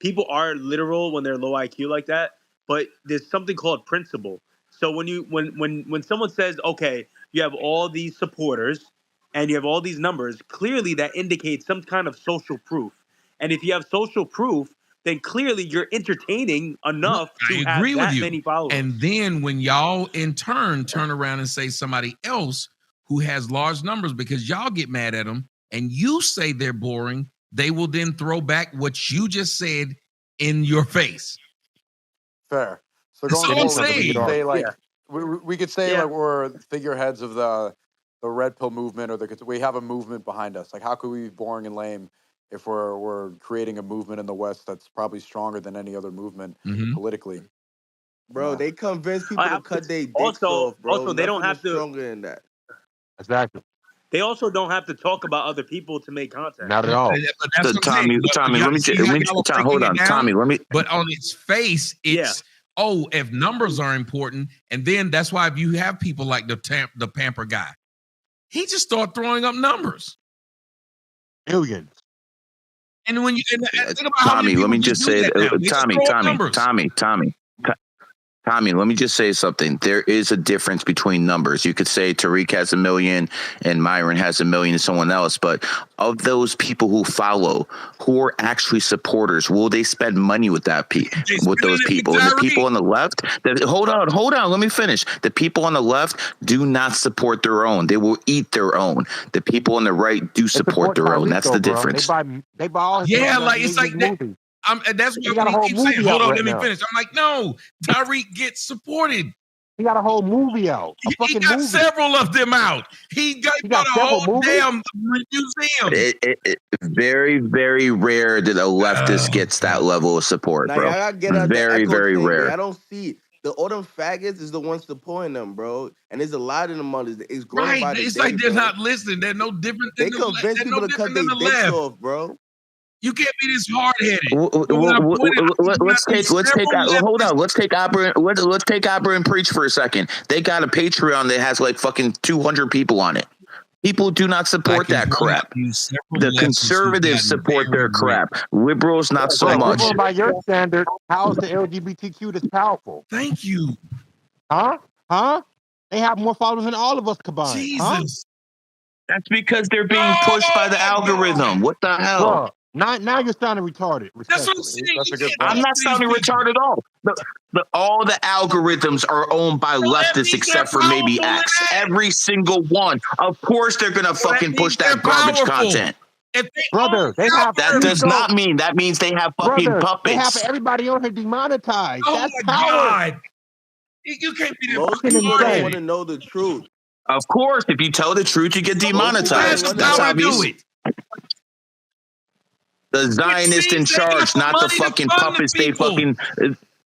People are literal when they're low IQ like that, but there's something called principle. So when someone says, okay, you have all these supporters and you have all these numbers, clearly that indicates some kind of social proof. And if you have social proof, then clearly you're entertaining enough to have that many followers. And then when y'all in turn around and say somebody else who has large numbers because y'all get mad at them and you say they're boring, they will then throw back what you just said in your face. Fair. So going forward, we could say like we could say like we're figureheads of the red pill movement, or we have a movement behind us. Like, how could we be boring and lame if we're creating a movement in the West that's probably stronger than any other movement politically? Bro, they convince people to cut their dicks off, bro. Also, they don't have to. Stronger than that. Exactly. They also don't have to talk about other people to make content. Not at all. Tommy, let me hold on, Tommy. But on its face, it's if numbers are important, and then that's why if you have people like the pamper guy, he just start throwing up numbers. Millions. And when you think about how many Tommy, people let me just just do say, that now. They just throw up numbers. Tommy, let me just say something. There is a difference between numbers. You could say Tariq has 1 million and Myron has 1 million and someone else, but of those people who follow, who are actually supporters, will they spend money with with those people? And the people on the left, hold on, let me finish. The people on the left do not support their own. They will eat their own. The people on the right do support their own. That's the difference. They buy all his it's like that. movies. That's He why got a we whole keep saying, movie hold out on, right let me now. finish. I'm like, no, Tariq gets supported. He got a whole movie out. He got several of them out. He got a whole damn museum. It's very, very rare that a leftist gets that level of support, Now bro. y'all gotta get out the Very, echo very chamber. rare. I don't see all them faggots is the ones supporting them, bro. And there's a lot of them on this. It's growing by the It's day, like they're bro. not listening. They're no different They convince people to cut their dicks off, bro. You can't be this hard headed. Let's take Opera and Preach for a second. They got a Patreon that has like fucking 200 people on it. People do not support that crap. The conservatives support their crap. Liberals, not so much. Going by your standard, how is the LGBTQ this powerful? Thank you. Huh? They have more followers than all of us combined. Jesus. That's because they're being pushed by the algorithm. What the hell? Bruh, now you're sounding retarded. That's what I'm saying. That's a good I'm not sounding retarded at all. All the algorithms are owned by leftists except for maybe X. Every single one. Of course they're going to fucking push that garbage content. Brother, that does not mean. That means they have fucking puppets. They have everybody on here demonetized. Oh That's my power. God. You can't be Most people don't want to know the truth. Of course, if you tell the truth, you get demonetized. That's obvious. The Zionists in charge, not the fucking puppets. They fucking.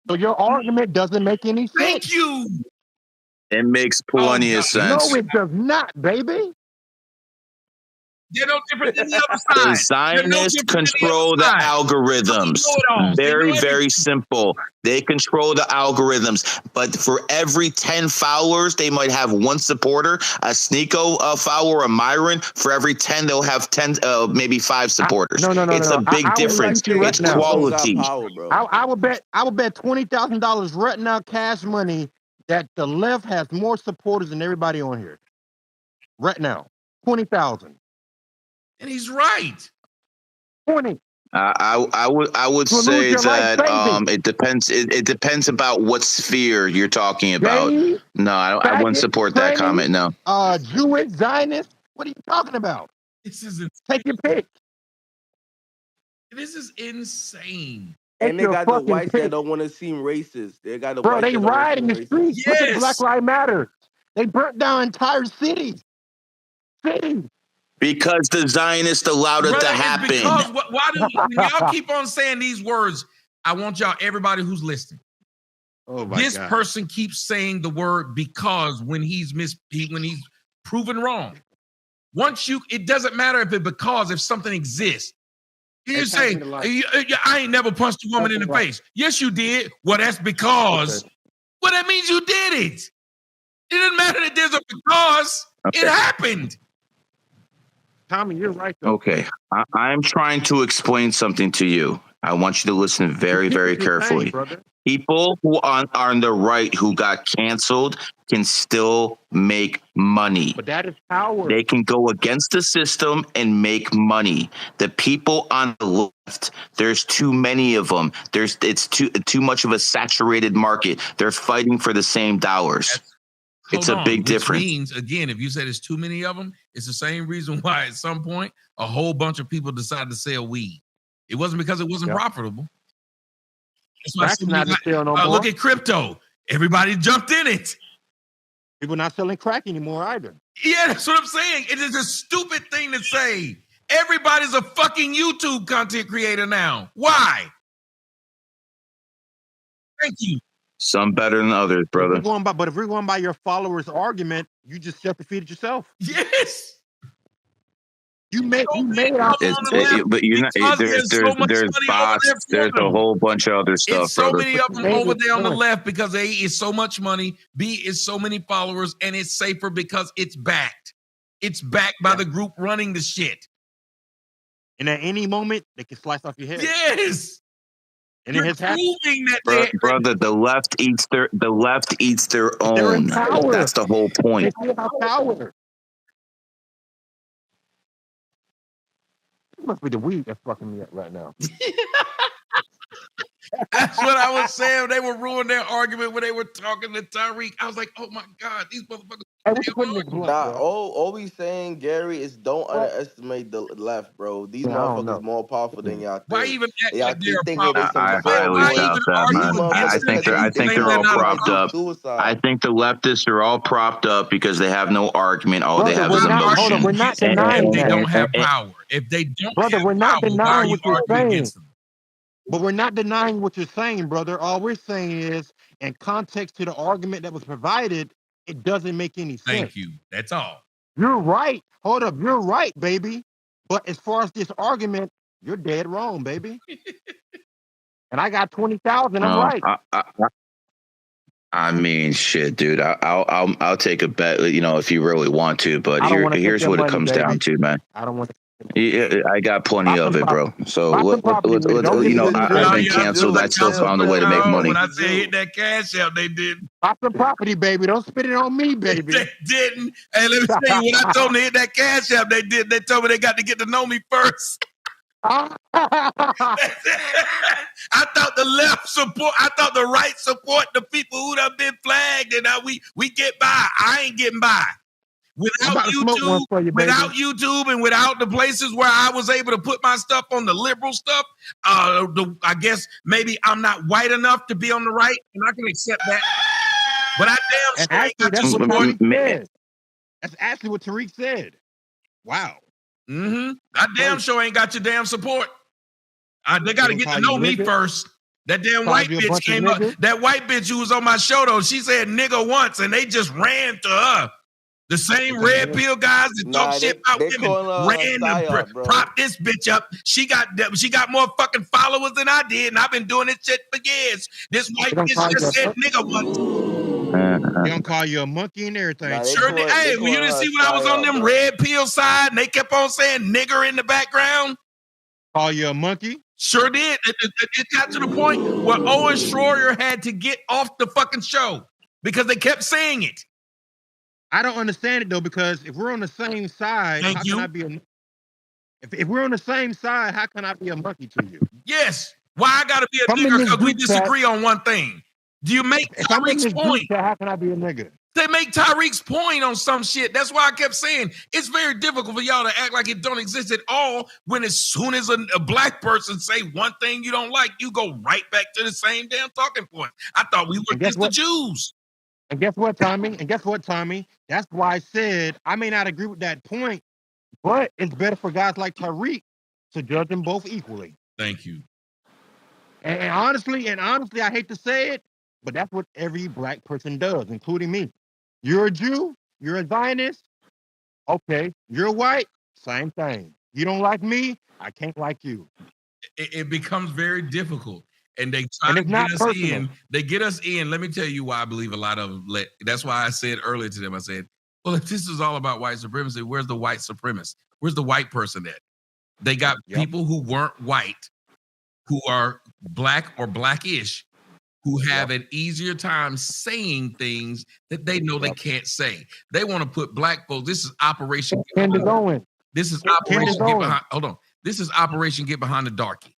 So your argument doesn't make any sense. Thank you. It makes plenty of sense. No, it does not, baby. They're no different than the other side. The Zionists control the algorithms. Very, very simple. They control the algorithms. But for every 10 followers, they might have one supporter. A Sneeko follower, a Myron. For every 10, they'll have 10, maybe 5 supporters. It's a big difference. It's quality. I would bet $20,000 right now, cash money, that the left has more supporters than everybody on here. Right now, 20,000. And he's right. 20. I would say that it depends. It depends about what sphere you're talking about. No, I wouldn't support that comment. No. Jewish Zionist. What are you talking about? Take your pick. This is insane. And they got the whites that don't want to seem racist. They got the whites they that don't riot in the streets. Yes. Look at Black Lives Matter. They burnt down entire cities. Because the Zionists allowed it to happen. Because why do y'all keep on saying these words? I want y'all, everybody who's listening. Oh my this God. person keeps saying the word because when he's proven wrong. It doesn't matter if something exists. You say, I ain't never punched a woman in the face. Yes, you did. Well, that's because. Well, that means you did it. It doesn't matter that there's a because. It happened. Tommy, you're right, though. Okay. I'm trying to explain something to you. I want you to listen very, very carefully. People who are on the right who got canceled can still make money. But that is power. They can go against the system and make money. The people on the left, there's too many of them. It's too much of a saturated market. They're fighting for the same dollars. It's a big difference. Which means, again, if you said there's too many of them, it's the same reason why at some point a whole bunch of people decided to sell weed. It wasn't because it wasn't profitable. That's not to sell no more. Look at crypto. Everybody jumped in it. People not selling crack anymore either. Yeah, that's what I'm saying. It is a stupid thing to say. Everybody's a fucking YouTube content creator now. Why? Thank you. Some better than others, brother. But if we're going by your followers' argument, you just self-defeated yourself. Yes. You made but you're not. There's bots. There's a whole bunch of other stuff. It's so many of them over there on the left because A, is so much money. B, is so many followers, and it's safer because it's backed. It's backed by the group running the shit. And at any moment, they can slice off your head. Yes. And You're it has happened. proving that Brother, the left eats their They're in own. power. That's the whole point. They still have power. It must be the weed that's fucking me up right now. That's what I was saying. They were ruining their argument when they were talking to Tariq. I was like, oh my God, these motherfuckers. Hey, what you putting in this blunt, Nah, bro? all we saying, Gary, is don't underestimate the left, bro. These Yeah, I don't know. motherfuckers more powerful than y'all Why think. even act Y'all like they're keep a thinking they problem? some I soldiers. highly Why doubt even that, argue These man. I against motherfuckers them think if I you think claim they're they're all not a might propped do problem? up. I suicide. think the leftists are all propped up because they have no argument. All they Brother, have we're is not, hold on, emotion. we're not If denying they that. don't have power. If they don't Brother, have we're not power, why are denying you what you're arguing saying. against them? But we're not denying what you're saying, brother. All we're saying is, in context to the argument that was provided, it doesn't make any sense. Thank you. That's all. You're right. Hold up. You're right, baby. But as far as this argument, you're dead wrong, baby. And I got 20,000. I'm right. I mean, shit, dude. I'll take a bet. You know, if you really want to. But I don't want to take here's your what it money, comes baby. down to, man. I don't want to. I got plenty of it, bro. So Buy some property with it. Don't you know, listen to I've me. been canceled. I still found a way to make money. When I say hit that cash out, they didn't. Buy some property, baby. Don't spit it on me, baby. They didn't. Hey, let me tell you, when I told them to hit that cash out, they did. They told me they got to get to know me first. I thought the left support, I thought the right support the people who done been flagged, and we get by. I ain't getting by. Without YouTube and without the places where I was able to put my stuff on the liberal stuff, I guess maybe I'm not white enough to be on the right, and I can accept that. But I damn sure ain't got your support. That's actually what Tariq said. Wow. I damn sure ain't got your damn support. They got to get to know me first. That damn white bitch came up. That white bitch who was on my show, though, she said nigga once, and they just ran to her. The same red pill guys that talk shit about women ran to prop this bitch up. She got more fucking followers than I did, and I've been doing this shit for years. This white bitch just said nigga once. They don't call you a monkey and everything. Sure did. Hey, you didn't see when I was on them red pill side, and they kept on saying nigger in the background? Call you a monkey? Sure did. It got to the point where Owen Schroyer had to get off the fucking show because they kept saying it. I don't understand it though, because if we're on the same side, how can I be a if we're on the same side, how can I be a monkey to you? Yes. Why I gotta be a nigger because we disagree on one thing? Do you make Tariq's point? How can I be a nigger? They make Tariq's point on some shit. That's why I kept saying it's very difficult for y'all to act like it don't exist at all when as soon as a black person say one thing you don't like, you go right back to the same damn talking point. I thought we were against the Jews. And guess what, Tommy? That's why I said I may not agree with that point, but it's better for guys like Tariq to judge them both equally. Thank you. And honestly, I hate to say it, but that's what every black person does, including me. You're a Jew, you're a Zionist, okay. You're white, same thing. You don't like me, I can't like you. It becomes very difficult. And they try to get us in. They get us in. Let me tell you why I believe a lot of them that's why I said earlier to them, I said, well, if this is all about white supremacy, where's the white supremacist? Where's the white person at? They got people who weren't white, who are black or blackish, who have an easier time saying things that they know they can't say. They want to put black folks. This is Operation Get Behind. This is Operation Get Behind. Hold on. This is Operation Get Behind the Darkie.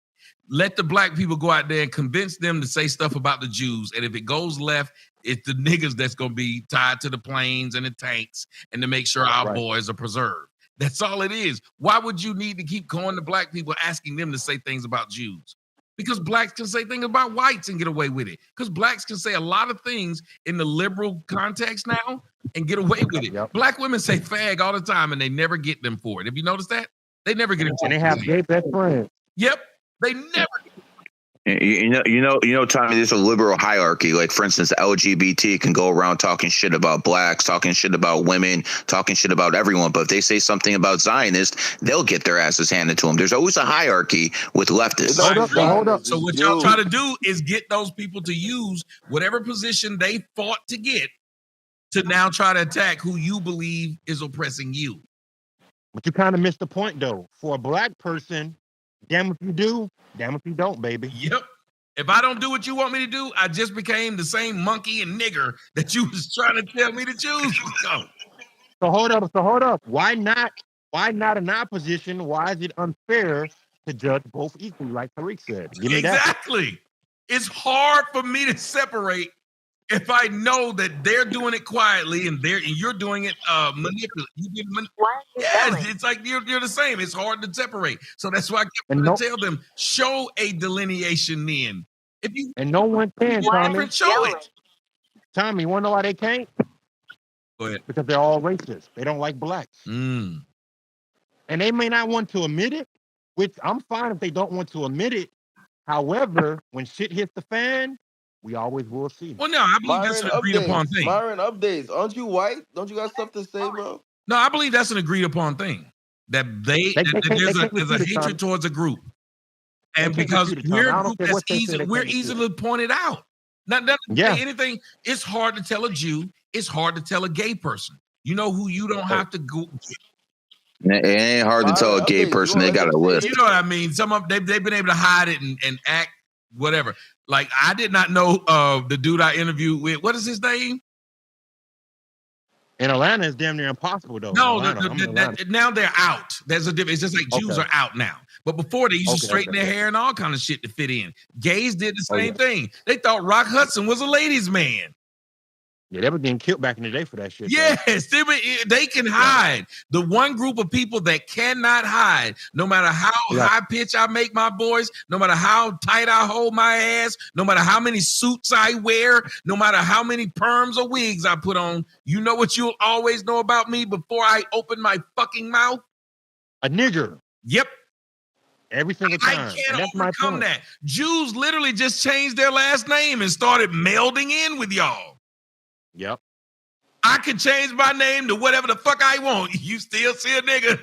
Let the black people go out there and convince them to say stuff about the Jews. And if it goes left, it's the niggas that's going to be tied to the planes and the tanks and to make sure our boys are preserved. That's all it is. Why would you need to keep going to black people asking them to say things about Jews? Because blacks can say things about whites and get away with it. Because blacks can say a lot of things in the liberal context now and get away with it. Black women say fag all the time and they never get them for it. Have you noticed that? They never get it. And they have gay best friends. Yep. They never. You know, Tommy, there's a liberal hierarchy. Like, for instance, LGBT can go around talking shit about blacks, talking shit about women, talking shit about everyone. But if they say something about Zionists, they'll get their asses handed to them. There's always a hierarchy with leftists. Hold up. So what y'all try to do is get those people to use whatever position they fought to get to now try to attack who you believe is oppressing you. But you kind of missed the point, though. For a black person, damn if you do, damn if you don't, baby. Yep. If I don't do what you want me to do, I just became the same monkey and nigger that you was trying to tell me to choose. So hold up. Why not in our position? Why is it unfair to judge both equally, like Tariq said? Give me that. Exactly. It's hard for me to separate if I know that they're doing it quietly and you're doing it manipulatively. Yes, it's like you're the same. It's hard to separate. So that's why I kept trying to tell them, show a delineation then. If you and no one can, Tommy. Show it. Tommy, you want to know why they can't? Go ahead. Because they're all racist. They don't like blacks. Mm. And they may not want to admit it, which I'm fine if they don't want to admit it. However, when shit hits the fan, we always will see. Well, no, I believe that's an agreed upon thing. Myron, updates. Aren't you white? Don't you got stuff to say, bro? No, I believe that's an agreed upon thing. That there's a hatred towards a group. And because we're a group that's we're easily pointed out. Not anything. It's hard to tell a Jew. It's hard to tell a gay person. You know who you don't have to go. It ain't hard to tell a gay person. They got a list. You know what I mean? Some of they've been able to hide it and act whatever. Like I did not know the dude I interviewed with. What is his name? In Atlanta, it's damn near impossible though. No, now they're out. There's a difference. It's just like Jews are out now. But before they used to straighten their hair and all kind of shit to fit in. Gays did the same thing. They thought Rock Hudson was a ladies' man. Yeah, they were getting killed back in the day for that shit. Yes, they can hide. The one group of people that cannot hide, no matter how high pitch I make my voice, no matter how tight I hold my ass, no matter how many suits I wear, no matter how many perms or wigs I put on, you know what you'll always know about me before I open my fucking mouth? A nigger. Yep. Every single time. I can't overcome that. Jews literally just changed their last name and started melding in with y'all. Yep. I can change my name to whatever the fuck I want. You still see a nigga.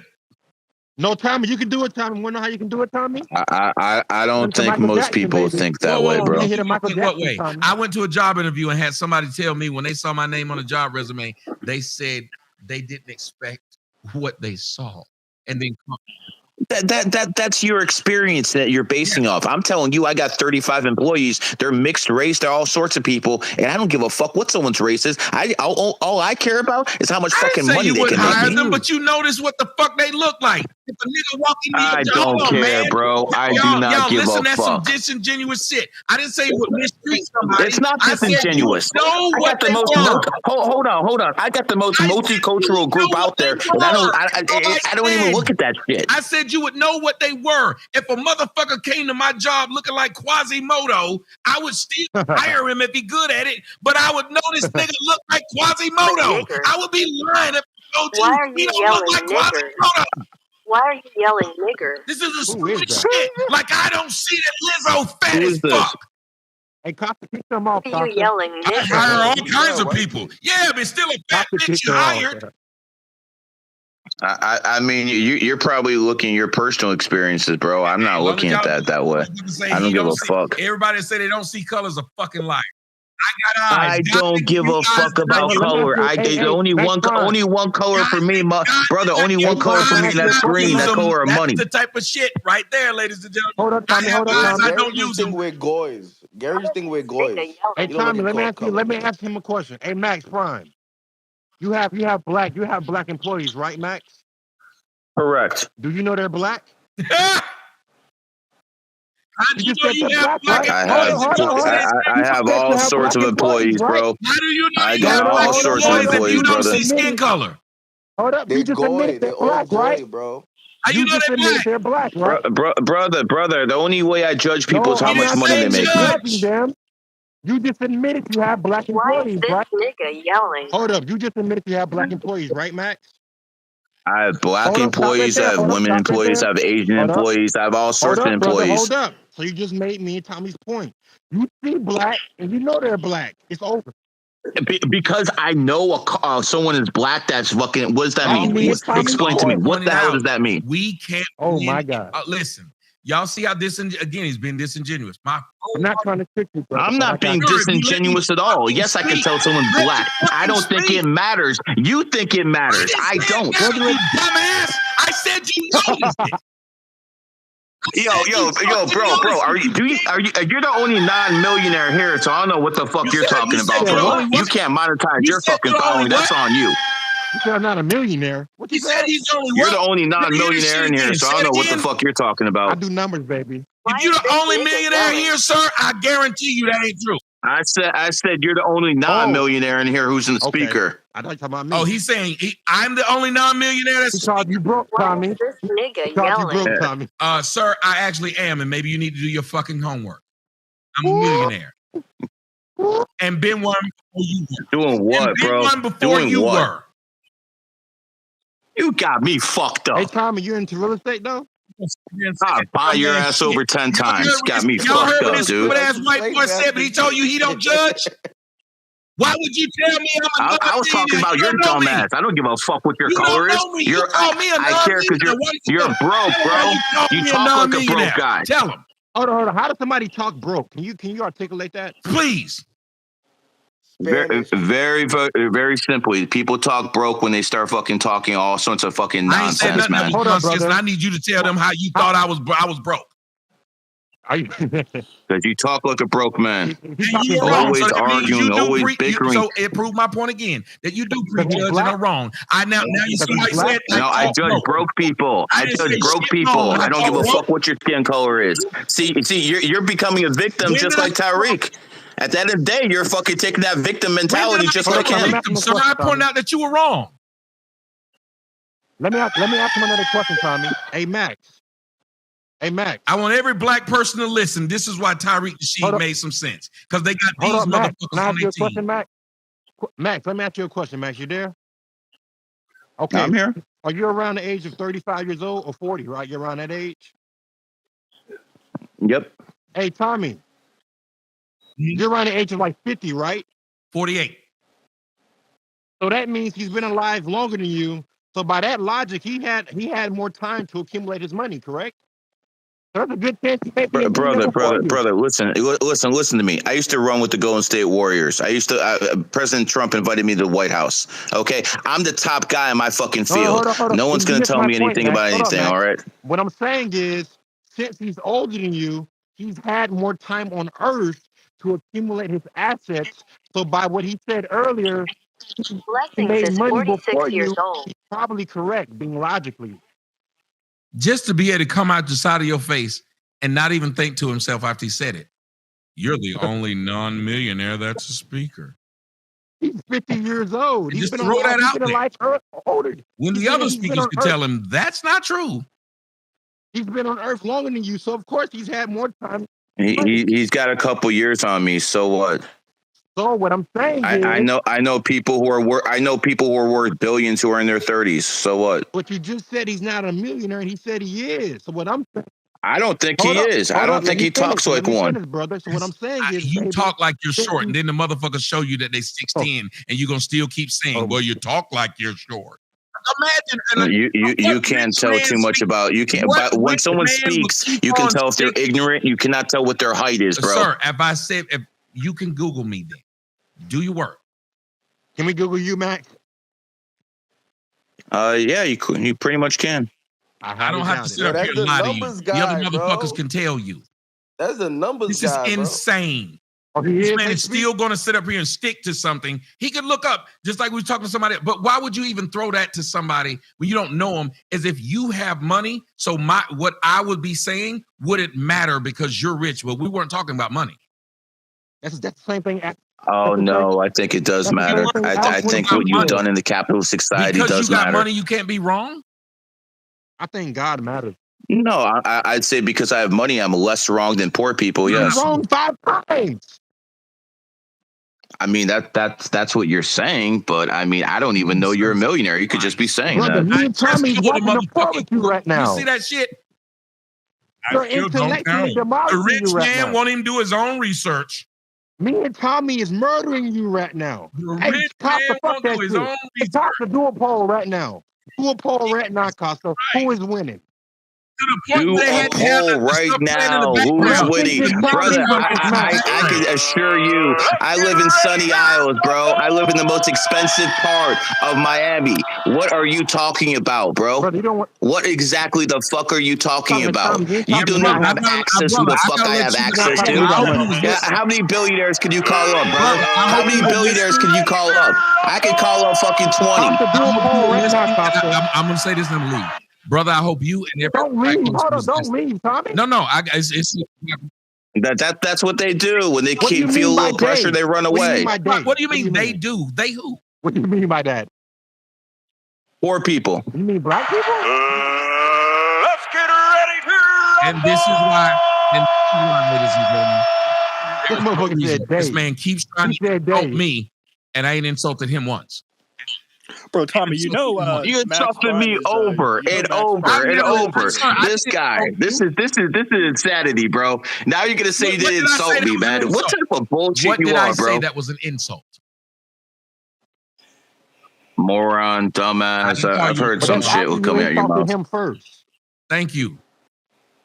No, Tommy, you can do it, Tommy. Want to know how you can do it, Tommy? I don't think most people think that way, bro. What way? I went to a job interview and had somebody tell me when they saw my name on a job resume, they said they didn't expect what they saw. And then that's your experience that you're basing off. I'm telling you, I got 35 employees. They're mixed race. They're all sorts of people, and I don't give a fuck what someone's race is. All I care about is how much fucking money they can hire make. Them, but you notice what the fuck they look like. If a nigga walking in I don't care, bro. I do not give a fuck. Listen, that's some disingenuous shit. I didn't say you would mistreat somebody. It's not disingenuous. Hold on. I got the most multicultural group out there, and I don't even look at that shit. I said you would know what they were. If a motherfucker came to my job looking like Quasimodo, I would still hire him if he good at it, but I would know this nigga look like Quasimodo. I would be lying if I told you he don't look like Quasimodo. Why are you yelling nigger? This is a stupid shit. Like I don't see that Lizzo fat as fuck. Hey, Costa, kick them off. Why are you yelling nigger? I hire all kinds of people. Yeah, but still a fat bitch you hired. I mean, you're probably looking at your personal experiences, bro. I'm not looking at that way. I don't give a fuck. Everybody say they don't see colors a fucking liar. I don't give a fuck about color. There's only one color for me, brother. Only one color for me. That's green. That color of money. That's the type of shit right there, ladies and gentlemen. Hold on, Tommy. I don't use them. With goys. Gary's thing with goys. Hey, Tommy, let me ask him a question. Hey, Max Prime, you have black employees, right, Max? Correct. Do you know they're black? How do you know you have black I have all sorts of employees, bro. How do you know I you got have all sorts of employees, if you don't brother. see skin color? Hold up, you just admitted they're black, right? Bro. How you know they're black, right? Brother, the only way I judge people is how much money they make. You just admitted you have black employees, right? Why is this nigga yelling? Hold up, you just admitted you have black employees, right, Max? I have black employees, I have women employees, I have Asian employees, I have all sorts of employees. Hold up. So you just made me and Tommy's point. You see black and you know they're black. It's over. Because I know someone is black, that's fucking, what does that mean? Explain to me. What the hell does that mean? We can't. Oh my God. Listen, Y'all see how again, he's been disingenuous. I'm not trying to trick you, brother. I'm not being disingenuous at all. Yes, I can tell someone's black. I don't think it matters. You think it matters. I don't. You dumbass. I said you noticed it. Yo, bro. You're the only non-millionaire here, so I don't know what the fuck you're talking about, bro. You can't monetize your fucking following. That's on you. You're not a millionaire. What you said? You're the only non-millionaire in here, so I don't know what the fuck you're talking I about. do numbers, baby. If you're the only millionaire here, sir, I guarantee you that ain't true. I said you're the only non-millionaire in here who's in the speaker. I thought you talking about me. Oh, he's saying I'm the only non-millionaire. He called you broke, Tommy. Why is this nigga He called you yelling? broke, Tommy. Sir, I actually am, and maybe you need to do your fucking homework. I'm a millionaire. And been one before you were. Doing what, bro? One before Doing you what? were. You got me fucked up. Hey, Tommy, you into real estate, though? I'll buy your ass over 10 times. Got me Y'all fucked heard what up, this dude. stupid ass white boy said, but he told you he don't judge? Why would you tell me I'm a I was talking about your dumb ass. I don't give a fuck what your color is. I care because you're broke, bro. You talk like a broke guy. Tell him. Hold on. How does somebody talk broke? Can you articulate that? Please. Very simply. People talk broke when they start fucking talking all sorts of fucking nonsense, man. Hold on, brother. I need you to tell them how you thought I was broke. Are you? Because you talk like a broke man. You always arguing, always bickering. So it proved my point again that you do prejudge and are wrong. Now you see what I said. No, I judge broke people. I judge broke people. I don't give a fuck what your skin color is. See, you're becoming a victim just like Tariq. At the end of the day, you're fucking taking that victim mentality just like him. So I pointed out that you were wrong. Let me ask him another question, Tommy. Hey, Max. I want every black person to listen. This is why Tariq Nasheed made some sense. Because they got these motherfuckers on their team. Question, Max? Max, let me ask you a question, Max. You there? Okay. I'm here. Are you around the age of 35 years old or 40, right? You're around that age? Yep. Hey, Tommy. You're around the age of like 50, right? 48. So that means he's been alive longer than you. So by that logic, he had more time to accumulate his money, correct? So that's a good chance he may be brother, listen to me. I used to run with the Golden State Warriors. President Trump invited me to the White House. Okay, I'm the top guy in my fucking field. Hold on. No one's gonna tell me anything about anything. All right. What I'm saying is, since he's older than you, he's had more time on Earth to accumulate his assets. So by what he said earlier, he made money before you. He's probably correct, being logically. Just to be able to come out the side of your face and not even think to himself after he said it. You're the only non-millionaire that's a speaker. He's 50 years old. Just throw that out there. Older. When the other speakers could tell him that's not true. He's been on Earth longer than you, so of course he's had more time. He's got a couple years on me. So what? So what I'm saying is, I know people who are worth billions who are in their 30s. So what? But you just said he's not a millionaire, and he said he is. So what I'm saying, I don't think he is. I don't think he talks like one. Brother. So what I'm saying is, you talk like you're short, and then the motherfuckers show you that they 6'10", and you're gonna still keep saying, "Well, you talk like you're short." Imagine you can't tell too much about you can't. But when someone speaks, you can tell if they're ignorant. You cannot tell what their height is, bro. Sir, if you can Google me, then do your work. Can we Google you, Max? Yeah, you pretty much can. I don't have to sit up here and lie to you. The other motherfuckers can tell you. That's the numbers guy, This is insane. Oh, this man is still going to sit up here and stick to something. He could look up, just like we were talking to somebody. But why would you even throw that to somebody when you don't know him? As if you have money. So what I would be saying wouldn't matter because you're rich. But we weren't talking about money. That's the same thing. Oh no, I think it does matter. I think what you've done in the capitalist society because does you got matter. Money, you can't be wrong. I think God matters. No, I'd say because I have money, I'm less wrong than poor people. Yes. You're wrong 5 times. I mean that's what you're saying, but I mean I don't even know you're a millionaire. You could just be saying that. Me and Tommy's watching the barbecue right now. You see that shit? You're intellectually demolishing the rich you right man now. won't even do his own research. Me and Tommy is murdering you right now. Hey, Costa, fuck that shit. Costa, do a poll right now. Do a poll right now, Costa. Who is winning? the point Do where they a had to have poll the right stuff playing in the now. Who's background. witty? You Brother, believe it's not I can straight. assure you, I live in sunny Isles, bro. I live in the most expensive part of Miami. What are you talking about, bro? Brother, you don't want What exactly the fuck are you talking about? You ain't You talking do to me not that have money. access who brother, the I fuck gotta I let have you. You're not access talking to to. me I that hope you money. was Yeah, listening, how many billionaires can you call up, brother? brother. I How hope many you were billionaires listening. can you call up? I can call up fucking 20. Costa, do I a hope you poll were right now, listening. And Costa. I'm gonna say this and I'm gonna leave, brother. I hope you and every Don't black leave. person Hold on. was Don't listening. leave, Tommy. No. It's That's what they do when they What do you feel a mean by little pressure. they? They run What do you mean away. by they? what do you What do mean you they mean? do? They who? What do you mean by that? Poor people. You mean black people? Let's get ready to And this is why, ladies and gentlemen, This there's no motherfucker reason. said This they. man keeps trying He to said insult they. me, and I ain't insulted him once. Bro, Tommy, you know You Max insulted Fun me is over you know and Max Fun over is and Jewish over. too. This guy, this is insanity, bro. Now you're gonna say you What didn't did I say insult that me, was an man. What insult? type of bullshit What you did I are, say bro? that was an insult? Moron, I dumbass. didn't call I've you heard But some that's moron. shit after you coming out of your insulted mouth. him first. Thank you.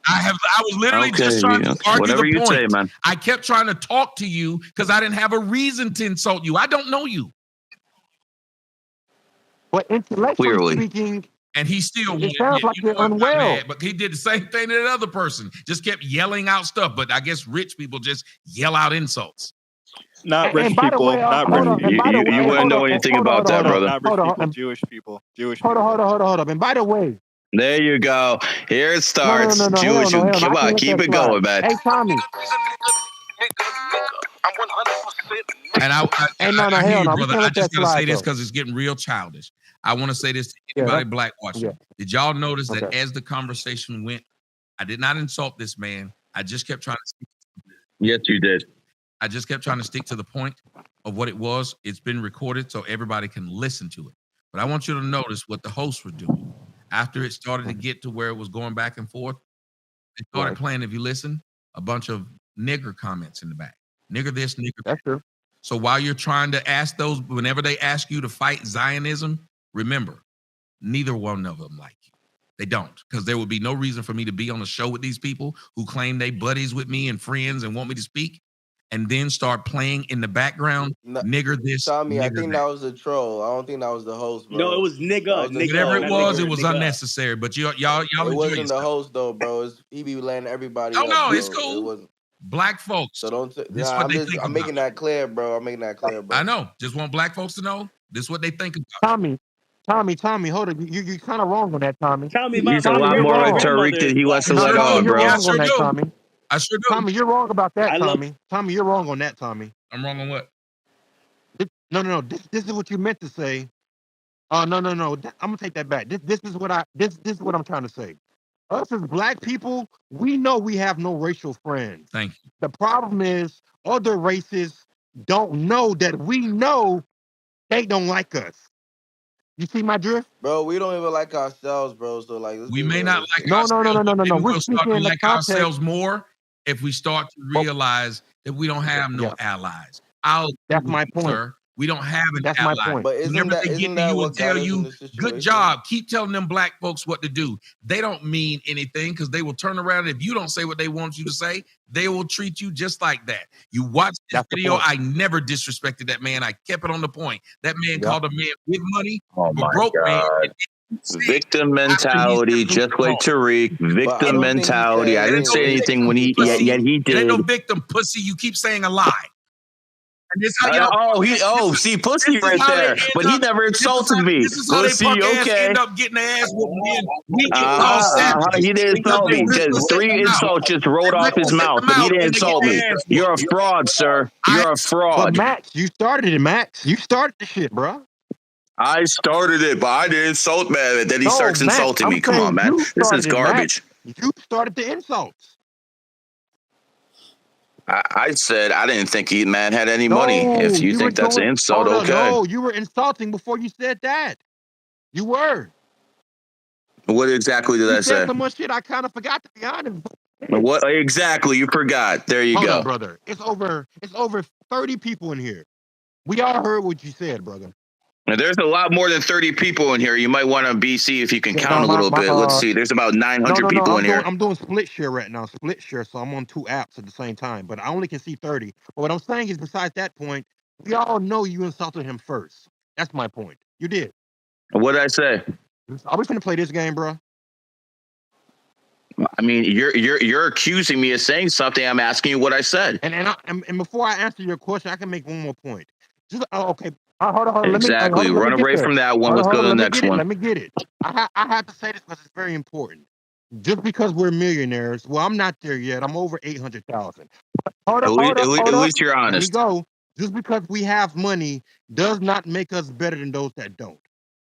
I was literally just Okay, trying to argue whatever the you point. say, man. I kept trying to talk to you because I didn't have a reason to insult you. I don't know you. But intellectually Clearly. speaking, And he still wanted, it sounds like you know you're what, my unwell. bad. But he did the same thing to that other person. Just kept yelling out stuff. But I guess rich people just yell out insults. Not rich And by the way, people. Not rich hold on. And people. by the way, You wouldn't know anything about that, brother. Not rich people. Jewish people. Jewish people. Hold on. And by the way, There you go. Here it starts. no. Jewish. Hell no. Come I on, can't let keep that it slide. going, man. Hey, Tommy. And I Hell hear you, no. We brother. can't I let just that gotta say slide this though. because it's getting real childish. I want to say this to Yeah, anybody black watching. yeah. Did y'all notice that Okay. as the conversation went, I did not insult this man. I just kept trying to Yes, you did. I just kept trying to stick to the point of what it was. It's been recorded so everybody can listen to it. But I want you to notice what the hosts were doing. After it started to get to where it was going back and forth, they started playing, if you listen, a bunch of nigger comments in the back. Nigger this, nigger that. That's true. So while you're trying to ask those, whenever they ask you to fight Zionism, remember, neither one of them like you. They don't, because there would be no reason for me to be on a show with these people who claim they buddies with me and friends and want me to speak, and then start playing in the background, nigger this, Tommy, I nigger think that. that was a troll. I don't think that was the host, bro. No, it was nigga. Whatever it was, it nigger, was nigga. unnecessary. But y'all It enjoy wasn't yourself. the host though, bro. He be letting everybody Oh up, no, bro. it's cool. It wasn't. Black folks. So don't. This what they think I'm about. making that clear, bro. I'm making that clear, bro. I know. Just want black folks to know this is what they think about. Tommy, hold on. You kind of wrong on that, Tommy. Tommy, He's a lot more like Tariq than he wants to let on, You're bro. wrong on that, Tommy. I sure do. Tommy, you're wrong about that, I love- Tommy. Tommy, you're wrong on that, Tommy. I'm wrong on what? No. This is what you meant to say. Oh no. I'm gonna take that back. This is what I'm trying to say. Us as black people, we know we have no racial friends. Thank you. The problem is other races don't know that we know they don't like us. You see my drift? Bro, we don't even like ourselves, bro. So like, We may not like No. ourselves. But maybe We're we'll start speaking to in the like context. ourselves more if we start to realize that we don't have no allies. That's my point. Sir. We don't have an That's my ally. point. But Whenever they get to you and tell you, good job, keep telling them black folks what to do. They don't mean anything because they will turn around. If you don't say what they want you to say, they will treat you just like that. You watch this video. I never disrespected that man. I kept it on the point. That man called a man with money, Oh a my broke man. God. Victim mentality, just like Tariq. Victim mentality. I didn't say anything when yet he It ain't no did. victim, pussy. You keep saying a lie. And this how y'all, see, pussy right there. But he never insulted me. This is how they Pussy, punk ass okay. end up getting their ass whooped. We get called savages. He didn't insult me. Just 3 insults just rolled off his mouth, but he didn't insult me. You're a fraud, sir. You're a fraud. But Max, you started it, Max. You started the shit, bro. I started it, but I didn't insult man. And then he starts insulting me. Come on, man. This is garbage. You started the insults. I said I didn't think he man had any money. If you think that's an insult, okay. No, you were insulting before you said that. You were. What exactly did I say? You said so much shit I kind of forgot, to be honest. What exactly? You forgot. There you Hold go. on, brother. It's over 30 people in here. We all heard what you said, brother. Now, there's a lot more than 30 people in here. You might want to see if you can count a little bit. Let's see. There's about 900 people in here. I'm doing split share right now. Split share, so I'm on 2 apps at the same time. But I only can see 30. But what I'm saying is, besides that point, we all know you insulted him first. That's my point. You did. What did I say? Are we finna play this game, bro? I mean, you're accusing me of saying something. I'm asking you what I said. And before I answer your question, I can make one more point. Just okay. Hold on. Exactly. Run away from that one. Let's go to the next one. Let me get it. I have to say this because it's very important. Just because we're millionaires, well, I'm not there yet. I'm over 800,000. At least you're honest. Let me go. Just because we have money does not make us better than those that don't.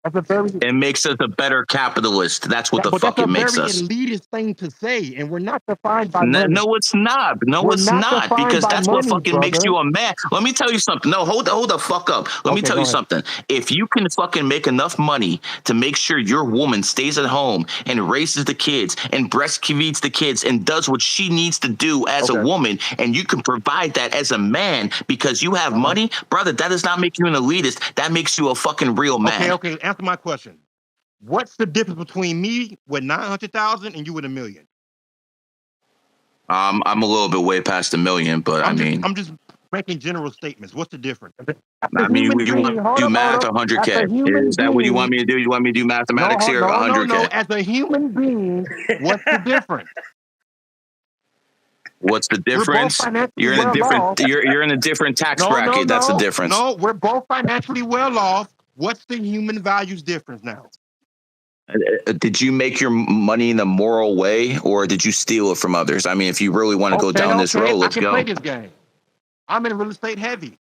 It makes us a better capitalist. That's what the fuck it makes us. That's a very elitist thing to say, and we're not defined by money. No, it's not. No, it's not. Because that's what fucking makes you a man. Let me tell you something. No, hold the fuck up. Let me tell you something. If you can fucking make enough money to make sure your woman stays at home and raises the kids and breastfeeds the kids and does what she needs to do as a woman, and you can provide that as a man because you have money, brother, that does not make you an elitist. That makes you a fucking real man. Okay. Answer my question. What's the difference between me with 900,000 and you with $1 million? I'm a little bit way past $1 million, but I'm just making general statements. What's the difference? I mean, you want to do math 100K. Is that what you want me to do? You want me to do mathematics here? 100K. No. As a human being, what's the difference? What's the difference? You're in a different tax bracket. That's the difference. No, we're both financially well off. What's the human values difference now? Did you make your money in a moral way, or did you steal it from others? I mean, if you really want to go down this road, let's go. I can play this game. I'm in real estate heavy.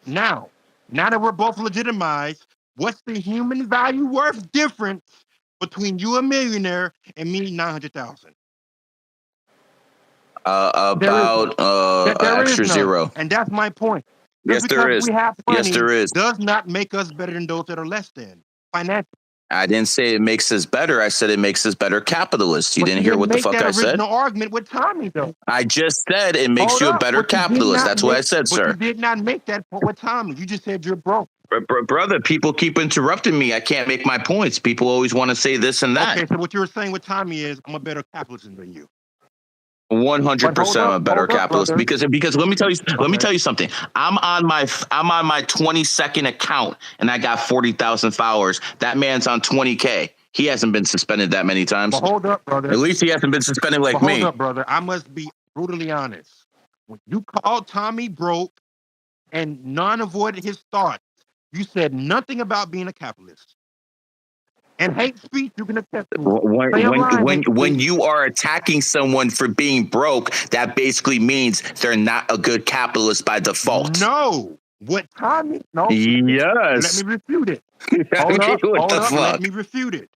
Now that we're both legitimized, what's the human value worth difference between you, a millionaire, and me, 900,000? About extra zero. And that's my point. Yes, there is. Yes, there is. Does not make us better than those that are less than financially. I didn't say it makes us better. I said it makes us better capitalists. You didn't hear what the fuck I said? Original argument with Tommy, though. I just said it makes you a better capitalist. That's what I said, sir. You did not make that point with Tommy. You just said you're broke. Brother, people keep interrupting me. I can't make my points. People always want to say this and that. Okay, so what you were saying with Tommy is I'm a better capitalist than you. 100% a better capitalist because let me tell you something. I'm on my 22nd account and I got 40,000 followers. That man's on 20K. He hasn't been suspended that many times. But hold up, brother. At least he hasn't been suspended like me. Hold up, brother. I must be brutally honest. When you called Tommy broke and non-avoided his thoughts, you said nothing about being a capitalist. And hate speech, you can accept. When you are attacking someone for being broke, that basically means they're not a good capitalist by default. No. What Tommy? No. Yes. Let me refute it. Hold up. Let me refute it.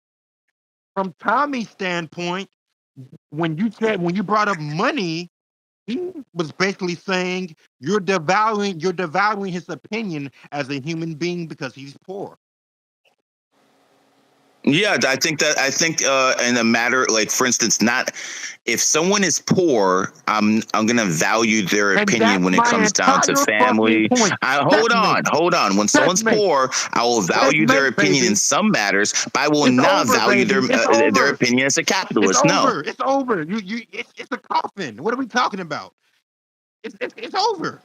From Tommy's standpoint, when you brought up money, he was basically saying you're devaluing his opinion as a human being because he's poor. Yeah, I think in a matter, like, for instance, not if someone is poor, I'm gonna value their opinion when it comes down to family. Hold on. When someone's poor, I will value their opinion in some matters, but I will not value their opinion as a capitalist. No, it's over. It's a coffin. What are we talking about? It's over.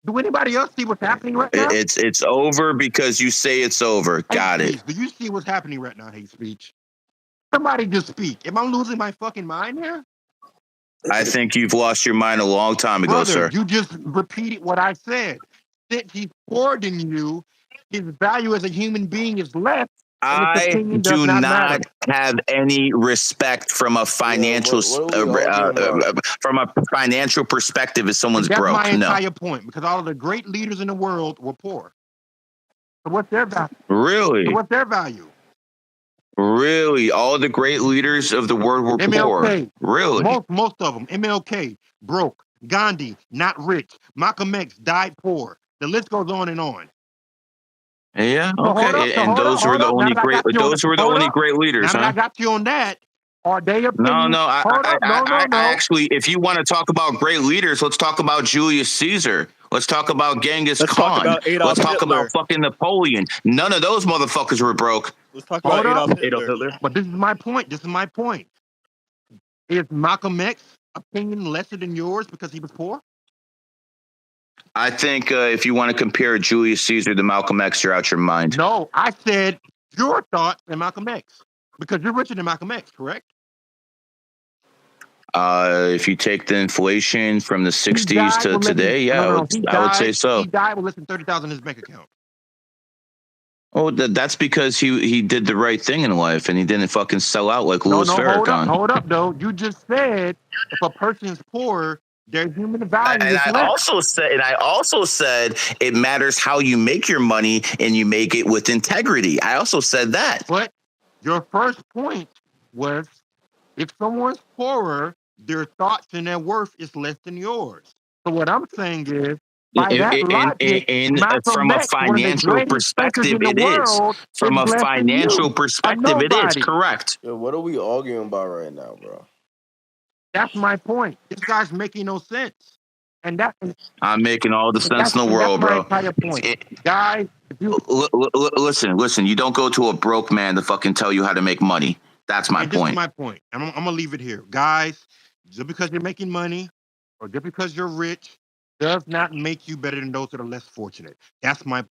Do anybody else see what's happening right now? It's over because you say it's over. Got it. Do you see what's happening right now, hate speech? Somebody just speak. Am I losing my fucking mind here? I think you've lost your mind a long time ago, sir. You just repeated what I said. Since he's poorer than you, his value as a human being is less. I do not have any respect from a financial perspective if someone's broke. That's my entire point, because all of the great leaders in the world were poor. So what's their value? Really? So what's their value? Really? All of the great leaders of the world were poor? Really? Most of them. MLK, broke. Gandhi, not rich. Malcolm X died poor. The list goes on and on. Yeah. Okay. And those were the only great. Those were the only great leaders. Now that I got you on that. Are they? No. I actually, if you want to talk about great leaders, let's talk about Julius Caesar. Let's talk about Genghis Let's talk Khan. about Adolf Let's talk Hitler. about fucking Napoleon. None of those motherfuckers were broke. Let's talk about Adolf Hitler. But this is my point. This is my point. Is Malcolm X's opinion lesser than yours because he was poor? I think if you want to compare Julius Caesar to Malcolm X, you're out your mind. No, I said your thoughts and Malcolm X because you're richer than Malcolm X, correct? If you take the inflation from the 60s to today, yeah, I would say so. He died with less than $30,000 in his bank account. Oh, that's because he did the right thing in life and he didn't fucking sell out like Louis Farrakhan. Hold up, though. You just said if a person is poor, their human value And is I also said it matters how you make your money and you make it with integrity. I also said that. But your first point was if someone's poorer, their thoughts and their worth is less than yours. So what I'm saying is, by that logic, from a financial perspective, it is. From a financial perspective, it is correct. Yo, what are we arguing about right now, bro? That's my point. This guy's making no sense, and I'm making all the sense in the world, bro. That's my entire point, guys. Listen. You don't go to a broke man to fucking tell you how to make money. That's my point. This is my point. I'm gonna leave it here, guys. Just because you're making money, or just because you're rich, does not make you better than those that are less fortunate. That's my point.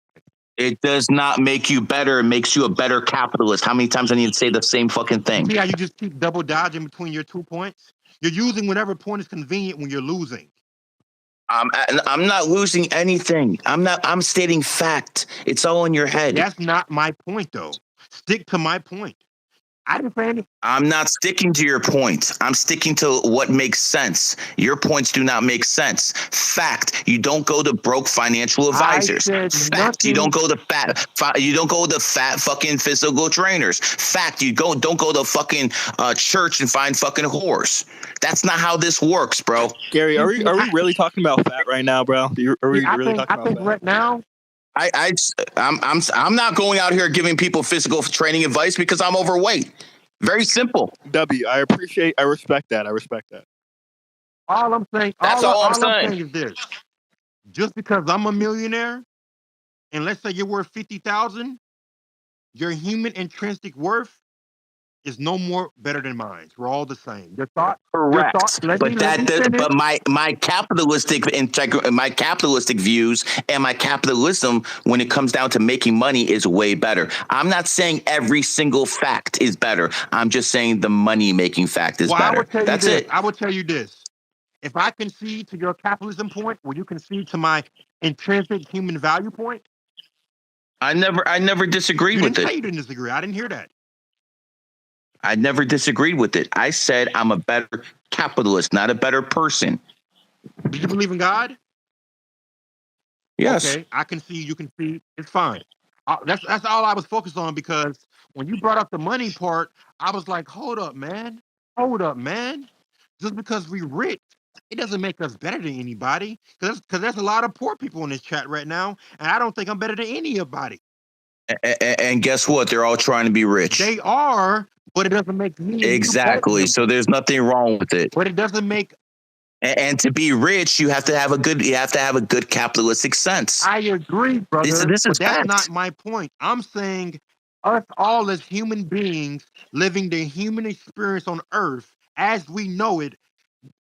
It does not make you better. It makes you a better capitalist. How many times I need to say the same fucking thing? See how you just keep double dodging between your 2 points? You're using whatever point is convenient when you're losing. I'm not losing anything. I'm stating fact. It's all in your head. That's not my point, though. Stick to my point. I didn't say anything. I'm not sticking to your point. I'm sticking to what makes sense. Your points do not make sense. Fact. You don't go to broke financial advisors. Fact. You don't go to fat fucking physical trainers. Fact. You don't go to fucking church and find fucking whores. That's not how this works, bro. Gary, are we really talking about fat right now, bro? Are we really talking about fat? I think right now. I'm not going out here giving people physical training advice because I'm overweight. Very simple. I respect that. All I'm saying, That's all I'm saying is this: just because I'm a millionaire, and let's say you're worth $50,000, your human intrinsic worth is no more better than mine. We're all the same. Your thought, correct. But my capitalistic views and my capitalism, when it comes down to making money, is way better. I'm not saying every single fact is better. I'm just saying the money making fact is better. That's it. I will tell you this: if I concede to your capitalism point, will you concede to my intrinsic human value point? I never disagreed with it. You didn't say you didn't disagree. I didn't hear that. I never disagreed with it. I said I'm a better capitalist, not a better person. Do you believe in God? Yes. Okay, I can see. You can see. It's fine. That's all I was focused on, because when you brought up the money part, I was like, hold up, man. Just because we're rich, it doesn't make us better than anybody. Because there's a lot of poor people in this chat right now, and I don't think I'm better than anybody. And guess what? They're all trying to be rich. They are, but it doesn't make me exactly. So there's nothing wrong with it. But it doesn't make. And to be rich, you have to have a good capitalistic sense. I agree, brother. This is that's not my point. I'm saying us all as human beings living the human experience on Earth as we know it,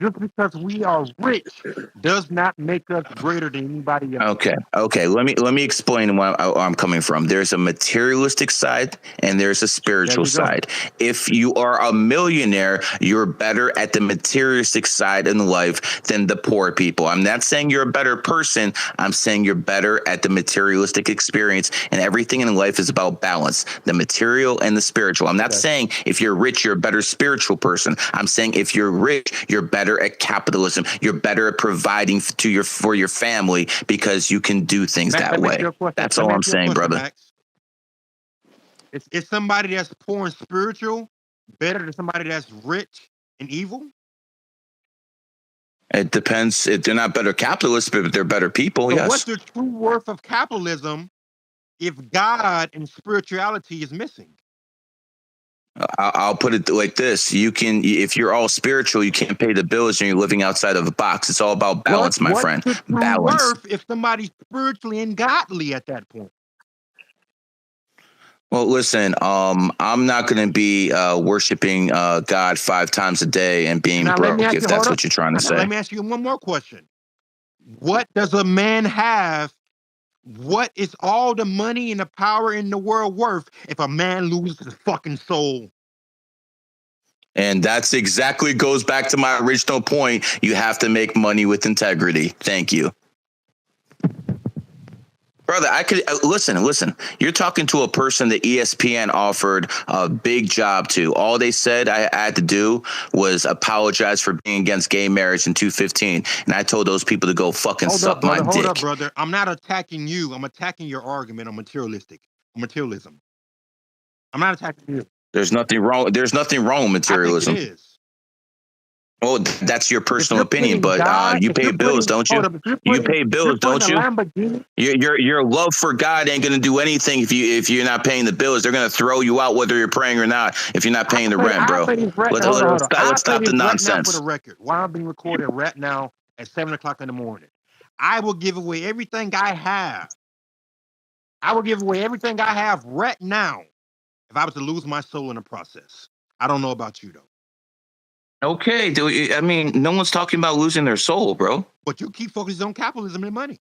just because we are rich does not make us greater than anybody else. Okay. Let me explain where I'm coming from. There's a materialistic side and there's a spiritual side. If you are a millionaire, you're better at the materialistic side in life than the poor people. I'm not saying you're a better person. I'm saying you're better at the materialistic experience, and everything in life is about balance, the material and the spiritual. I'm not saying if you're rich, you're a better spiritual person. I'm saying if you're rich, you're better at capitalism. You're better at providing for your family because you can do things that way. That's all I'm saying, brother. Is somebody that's poor and spiritual better than somebody that's rich and evil? It depends. They're not better capitalists, but they're better people. So yes. What's the true worth of capitalism if God and spirituality is missing? I'll put it like this: you can, if you're all spiritual, you can't pay the bills, and you're living outside of a box. It's all about balance, my friend. What's the true Balance. worth if somebody's spiritually and godly at that point? Well, listen, I'm not going to be worshiping God 5 times a day and being Now let me broke, ask if you, that's hold what you're trying to up. Now, let say. me ask you one more question. What does a man have? What is all the money and the power in the world worth if a man loses his fucking soul? And that's exactly goes back to my original point. You have to make money with integrity. Thank you. Brother, I could listen. You're talking to a person that ESPN offered a big job to. All they said I had to do was apologize for being against gay marriage in 2015, and I told those people to go fucking suck my dick. Hold up, brother. I'm not attacking you. I'm attacking your argument on materialism. I'm not attacking you. There's nothing wrong. There's nothing wrong with materialism. I think it is. Well, that's your personal opinion, but you pay bills, don't you? You pay bills, don't you? Your love for God ain't gonna do anything if you're not paying the bills. They're gonna throw you out whether you're praying or not if you're not paying the rent, bro. Let's stop the nonsense. For the record, while I'm being recorded right now at 7:00 in the morning, I will give away everything I have. I will give away everything I have right now if I was to lose my soul in the process. I don't know about you though. Okay, dude. I mean, no one's talking about losing their soul, bro. But you keep focusing on capitalism and money.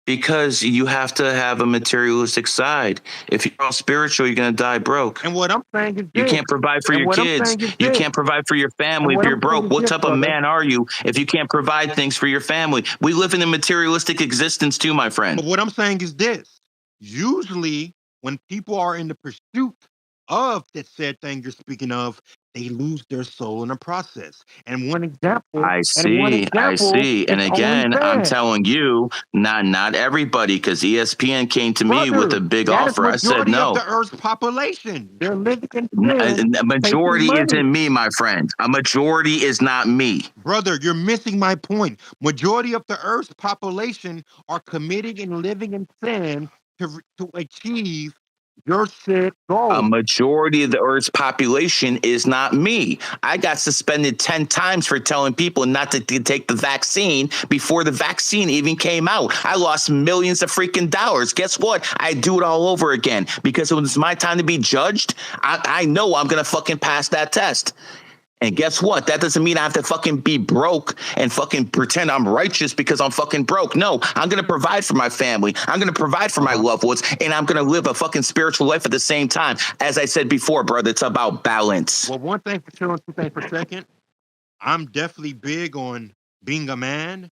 Because you have to have a materialistic side. If you're all spiritual, you're gonna die broke. And what I'm saying is you can't provide for your kids. You can't provide for your family if you're broke. What type of man are you if you can't provide things for your family? We live in a materialistic existence too, my friend. But what I'm saying is this. Usually, when people are in the pursuit of that said thing you're speaking of, they lose their soul in the process. And one example, I see. And again, I'm telling you, not everybody, because ESPN came to me with a big offer. I said no. Of the Earth's population, they're living in sin. A majority isn't me, my friend. A majority is not me. Brother, you're missing my point. Majority of the Earth's population are committing and living in sin to achieve your said goal. A majority of the Earth's population is not me. I got suspended 10 times for telling people not to take the vaccine before the vaccine even came out. I lost millions of freaking dollars. Guess what? I do it all over again because when it's my time to be judged, I know I'm going to fucking pass that test. And guess what? That doesn't mean I have to fucking be broke and fucking pretend I'm righteous because I'm fucking broke. No, I'm going to provide for my family. I'm going to provide for my loved ones, and I'm going to live a fucking spiritual life at the same time. As I said before, brother, it's about balance. Well, one thing for sure and two things for second, I'm definitely big on being a man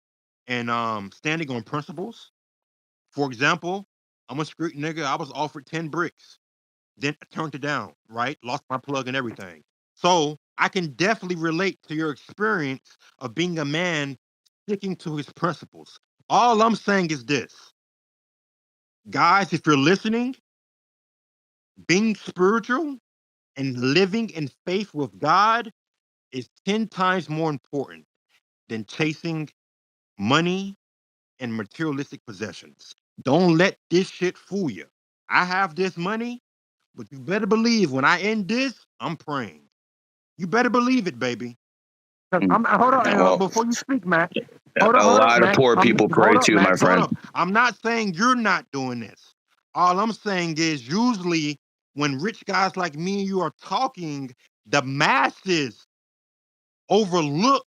and standing on principles. For example, I'm a street nigga. I was offered 10 bricks. Then I turned it down, right? Lost my plug and everything. So I can definitely relate to your experience of being a man sticking to his principles. All I'm saying is this. Guys, if you're listening, being spiritual and living in faith with God is 10 times more important than chasing money and materialistic possessions. Don't let this shit fool you. I have this money, but you better believe when I end this, I'm praying. You better believe it, baby. Hold on, before you speak, Matt. A lot of poor people pray too, my friend. I'm not saying you're not doing this. All I'm saying is usually when rich guys like me and you are talking, the masses overlook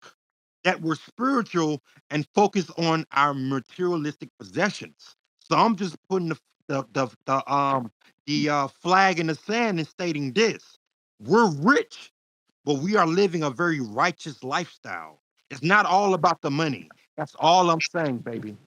that we're spiritual and focus on our materialistic possessions. So I'm just putting the flag in the sand and stating this: we're rich, but we are living a very righteous lifestyle. It's not all about the money. That's all I'm saying, baby.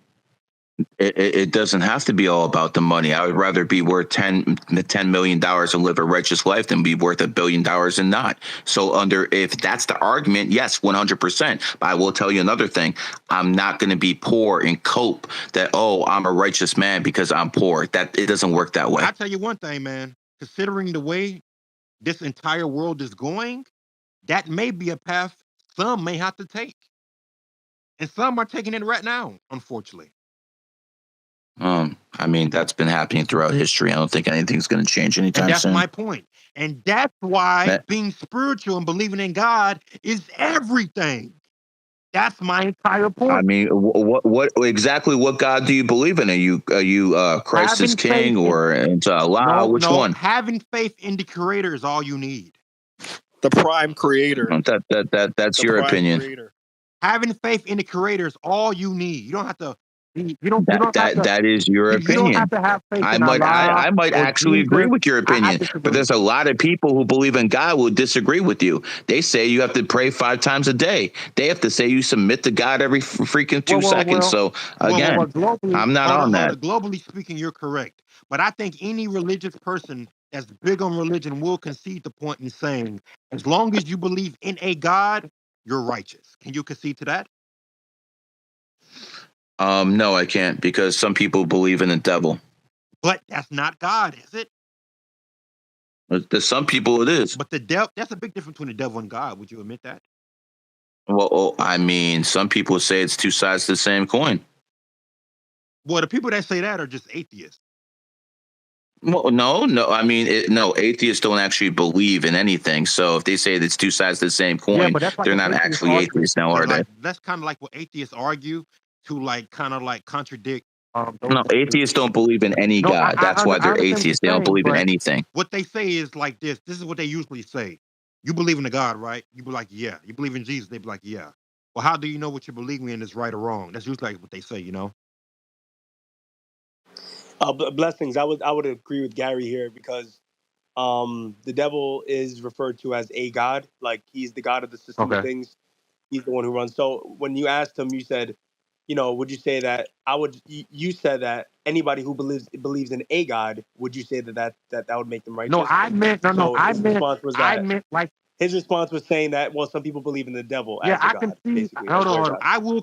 It doesn't have to be all about the money. I would rather be worth $10 million and live a righteous life than be worth $1 billion and not. So if that's the argument, yes, 100%. But I will tell you another thing. I'm not going to be poor and cope that, I'm a righteous man because I'm poor. That it doesn't work that way. I'll tell you one thing, man. Considering the way this entire world is going, that may be a path some may have to take. And some are taking it right now, unfortunately. I mean, that's been happening throughout history. I don't think anything's going to change anytime And that's soon. my point. And that's why being spiritual and believing in God is everything. That's my entire point. I mean, what exactly? What God do you believe in? Are you Christ is King or into Allah? Which one? Having faith in the Creator is all you need. The prime creator. That's your opinion. Creator. Having faith in the Creator is all you need. You don't have to. That is your opinion. You don't have to have faith I in might Allah actually Jesus. agree with your opinion, but there's a lot of people who believe in God who disagree with you. They say you have to pray 5 times a day. They have to say you submit to God every freaking 2 seconds. So again, I'm not on that. Globally speaking, you're correct. But I think any religious person that's big on religion will concede the point in saying, as long as you believe in a God, you're righteous. Can you concede to that? No, I can't, because some people believe in the devil. But that's not God, is it? There's some people it is. But the devil, that's a big difference between the devil and God. Would you admit that? Well, I mean, some people say it's 2 sides to the same coin. Well, the people that say that are just atheists. Well, no. I mean, atheists don't actually believe in anything. So if they say it's 2 sides to the same coin, they're not actually atheists now, are they? That's kind of like what atheists argue to kind of contradict. No, atheists don't believe in any God. That's why they're atheists. They don't believe in anything. What they say is like this. This is what they usually say. You believe in a God, right? You be like, yeah. You believe in Jesus. They be like, yeah. Well, how do you know what you're believing in is right or wrong? That's usually like what they say, you know? Blessings. I would agree with Gary here because the devil is referred to as a god, like he's the god of the system of things. He's the one who runs. So when you asked him, you said, would you say that you said that anybody who believes in a god, would you say that would make them righteous? No, I meant his response was saying that, well, some people believe in the devil as a god. Basically, hold on. I will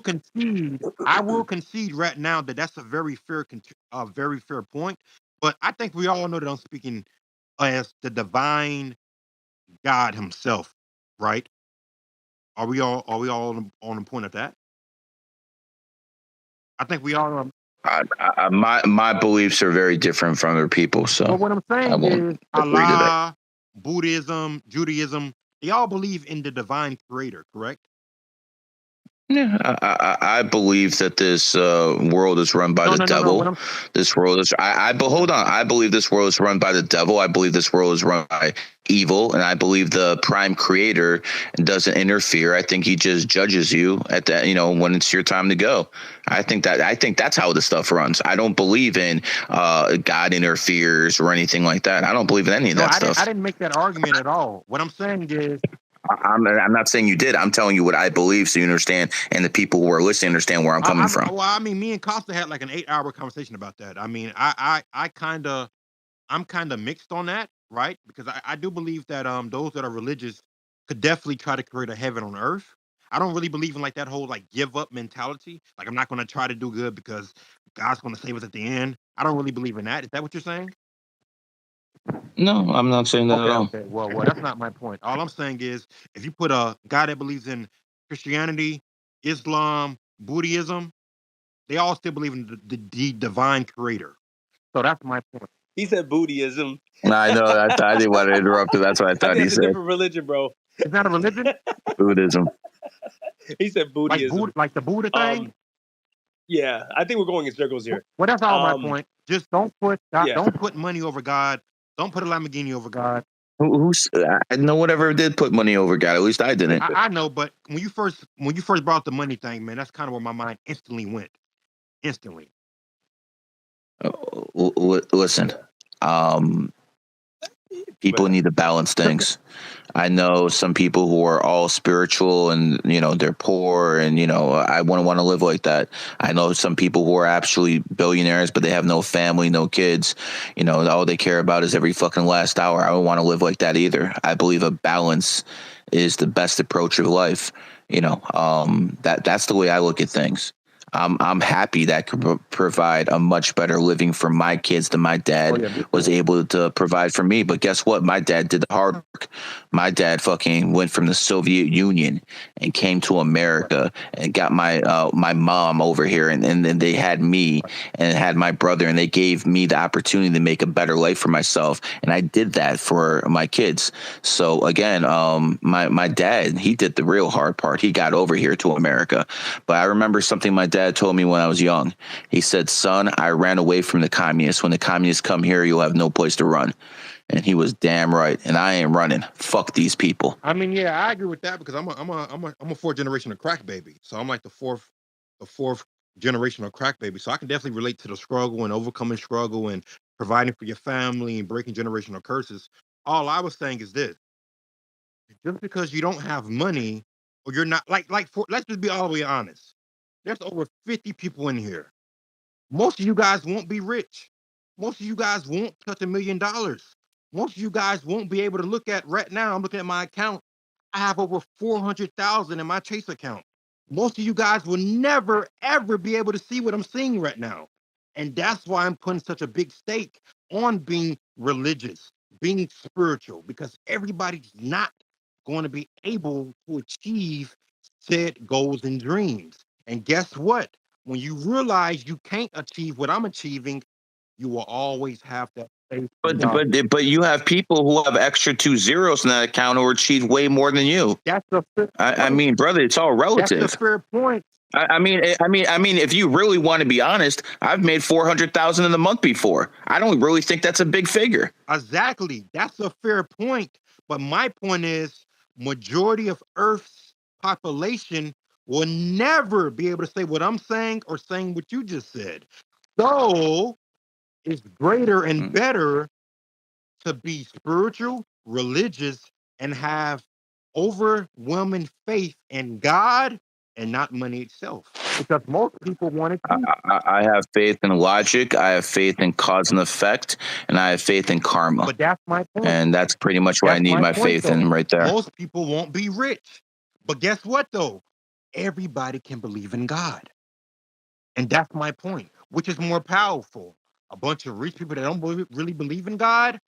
concede right now that that's a very fair point. But I think we all know that I'm speaking as the divine God himself, right? Are we all on the point of that? I think we all my beliefs are very different from other people. So what I'm saying is Allah, Buddhism, Judaism, they all believe in the divine creator, correct? Yeah, I believe that this world is run by the devil. This world is. But hold on. I believe this world is run by the devil. I believe this world is run by evil, and I believe the prime creator doesn't interfere. I think he just judges you at that. When it's your time to go. I think that's how this stuff runs. I don't believe in God interferes or anything like that. I don't believe in any of that stuff. I didn't make that argument at all. What I'm saying is. I'm not saying you did. I'm telling you what I believe, so you understand, and the people who are listening understand where I'm coming from. Well, I mean, me and Costa had like an 8-hour conversation about that. I mean, I'm kind of mixed on that, right? Because I do believe that those that are religious could definitely try to create a heaven on earth. I don't really believe in like that whole like give up mentality. Like I'm not going to try to do good because God's going to save us at the end. I don't really believe in that. Is that what you're saying? No, I'm not saying that at all. Okay. Well, that's not my point. All I'm saying is, if you put a guy that believes in Christianity, Islam, Buddhism, they all still believe in the divine creator. So that's my point. He said Buddhism. I know. I didn't want to interrupt him. That's what I thought he said. It's a different religion, bro. It's not a religion? Buddhism. He said Buddhism. Like the Buddha thing? Yeah, I think we're going in circles here. Well, that's all my point. Just don't put money over God. Don't put a Lamborghini over God. No one ever did put money over God. At least I didn't. I know, but when you first brought up the money thing, man, that's kind of where my mind instantly went. Instantly. Listen, people need to balance things. I know some people who are all spiritual and, they're poor and, I wouldn't want to live like that. I know some people who are actually billionaires, but they have no family, no kids. All they care about is every fucking last hour. I don't want to live like that either. I believe a balance is the best approach of life. That's the way I look at things. I'm happy that I could provide a much better living for my kids than my dad was able to provide for me. But guess what? My dad did the hard work. My dad fucking went from the Soviet Union and came to America and got my mom over here, and then they had me and had my brother, and they gave me the opportunity to make a better life for myself, and I did that for my kids. So again, my dad, he did the real hard part. He got over here to America. But I remember something my dad told me when I was young. He said, "Son, I ran away from the communists. When the communists come here, you'll have no place to run." And he was damn right. And I ain't running. Fuck these people. I mean, yeah, I agree with that because I'm a fourth generation of crack baby. So I'm like the fourth generation of crack baby. So I can definitely relate to the struggle and overcoming struggle and providing for your family and breaking generational curses. All I was saying is this: just because you don't have money or you're not let's just be all the way honest. There's over 50 people in here. Most of you guys won't be rich. Most of you guys won't touch $1 million. Most of you guys won't be able to look at right now. I'm looking at my account. I have over 400,000 in my Chase account. Most of you guys will never ever be able to see what I'm seeing right now. And that's why I'm putting such a big stake on being religious, being spiritual, because everybody's not going to be able to achieve said goals and dreams. And guess what? When you realize you can't achieve what I'm achieving, you will always have that faith in God. But you have people who have extra 2 zeros in that account who achieve way more than you. That's the I mean, brother, it's all relative. That's a fair point. I mean, if you really want to be honest, I've made 400,000 in a month before. I don't really think that's a big figure. Exactly, that's a fair point. But my point is, majority of Earth's population will never be able to say what I'm saying or saying what you just said. So it's greater and better to be spiritual, religious, and have overwhelming faith in God and not money itself. Because most people want it too. I have faith in logic. I have faith in cause and effect, and I have faith in karma. But that's my point. And that's pretty much what I need my faith in right there. Most people won't be rich. But guess what, though? Everybody can believe in God. And that's my point. Which is more powerful? A bunch of rich people that don't really believe in God,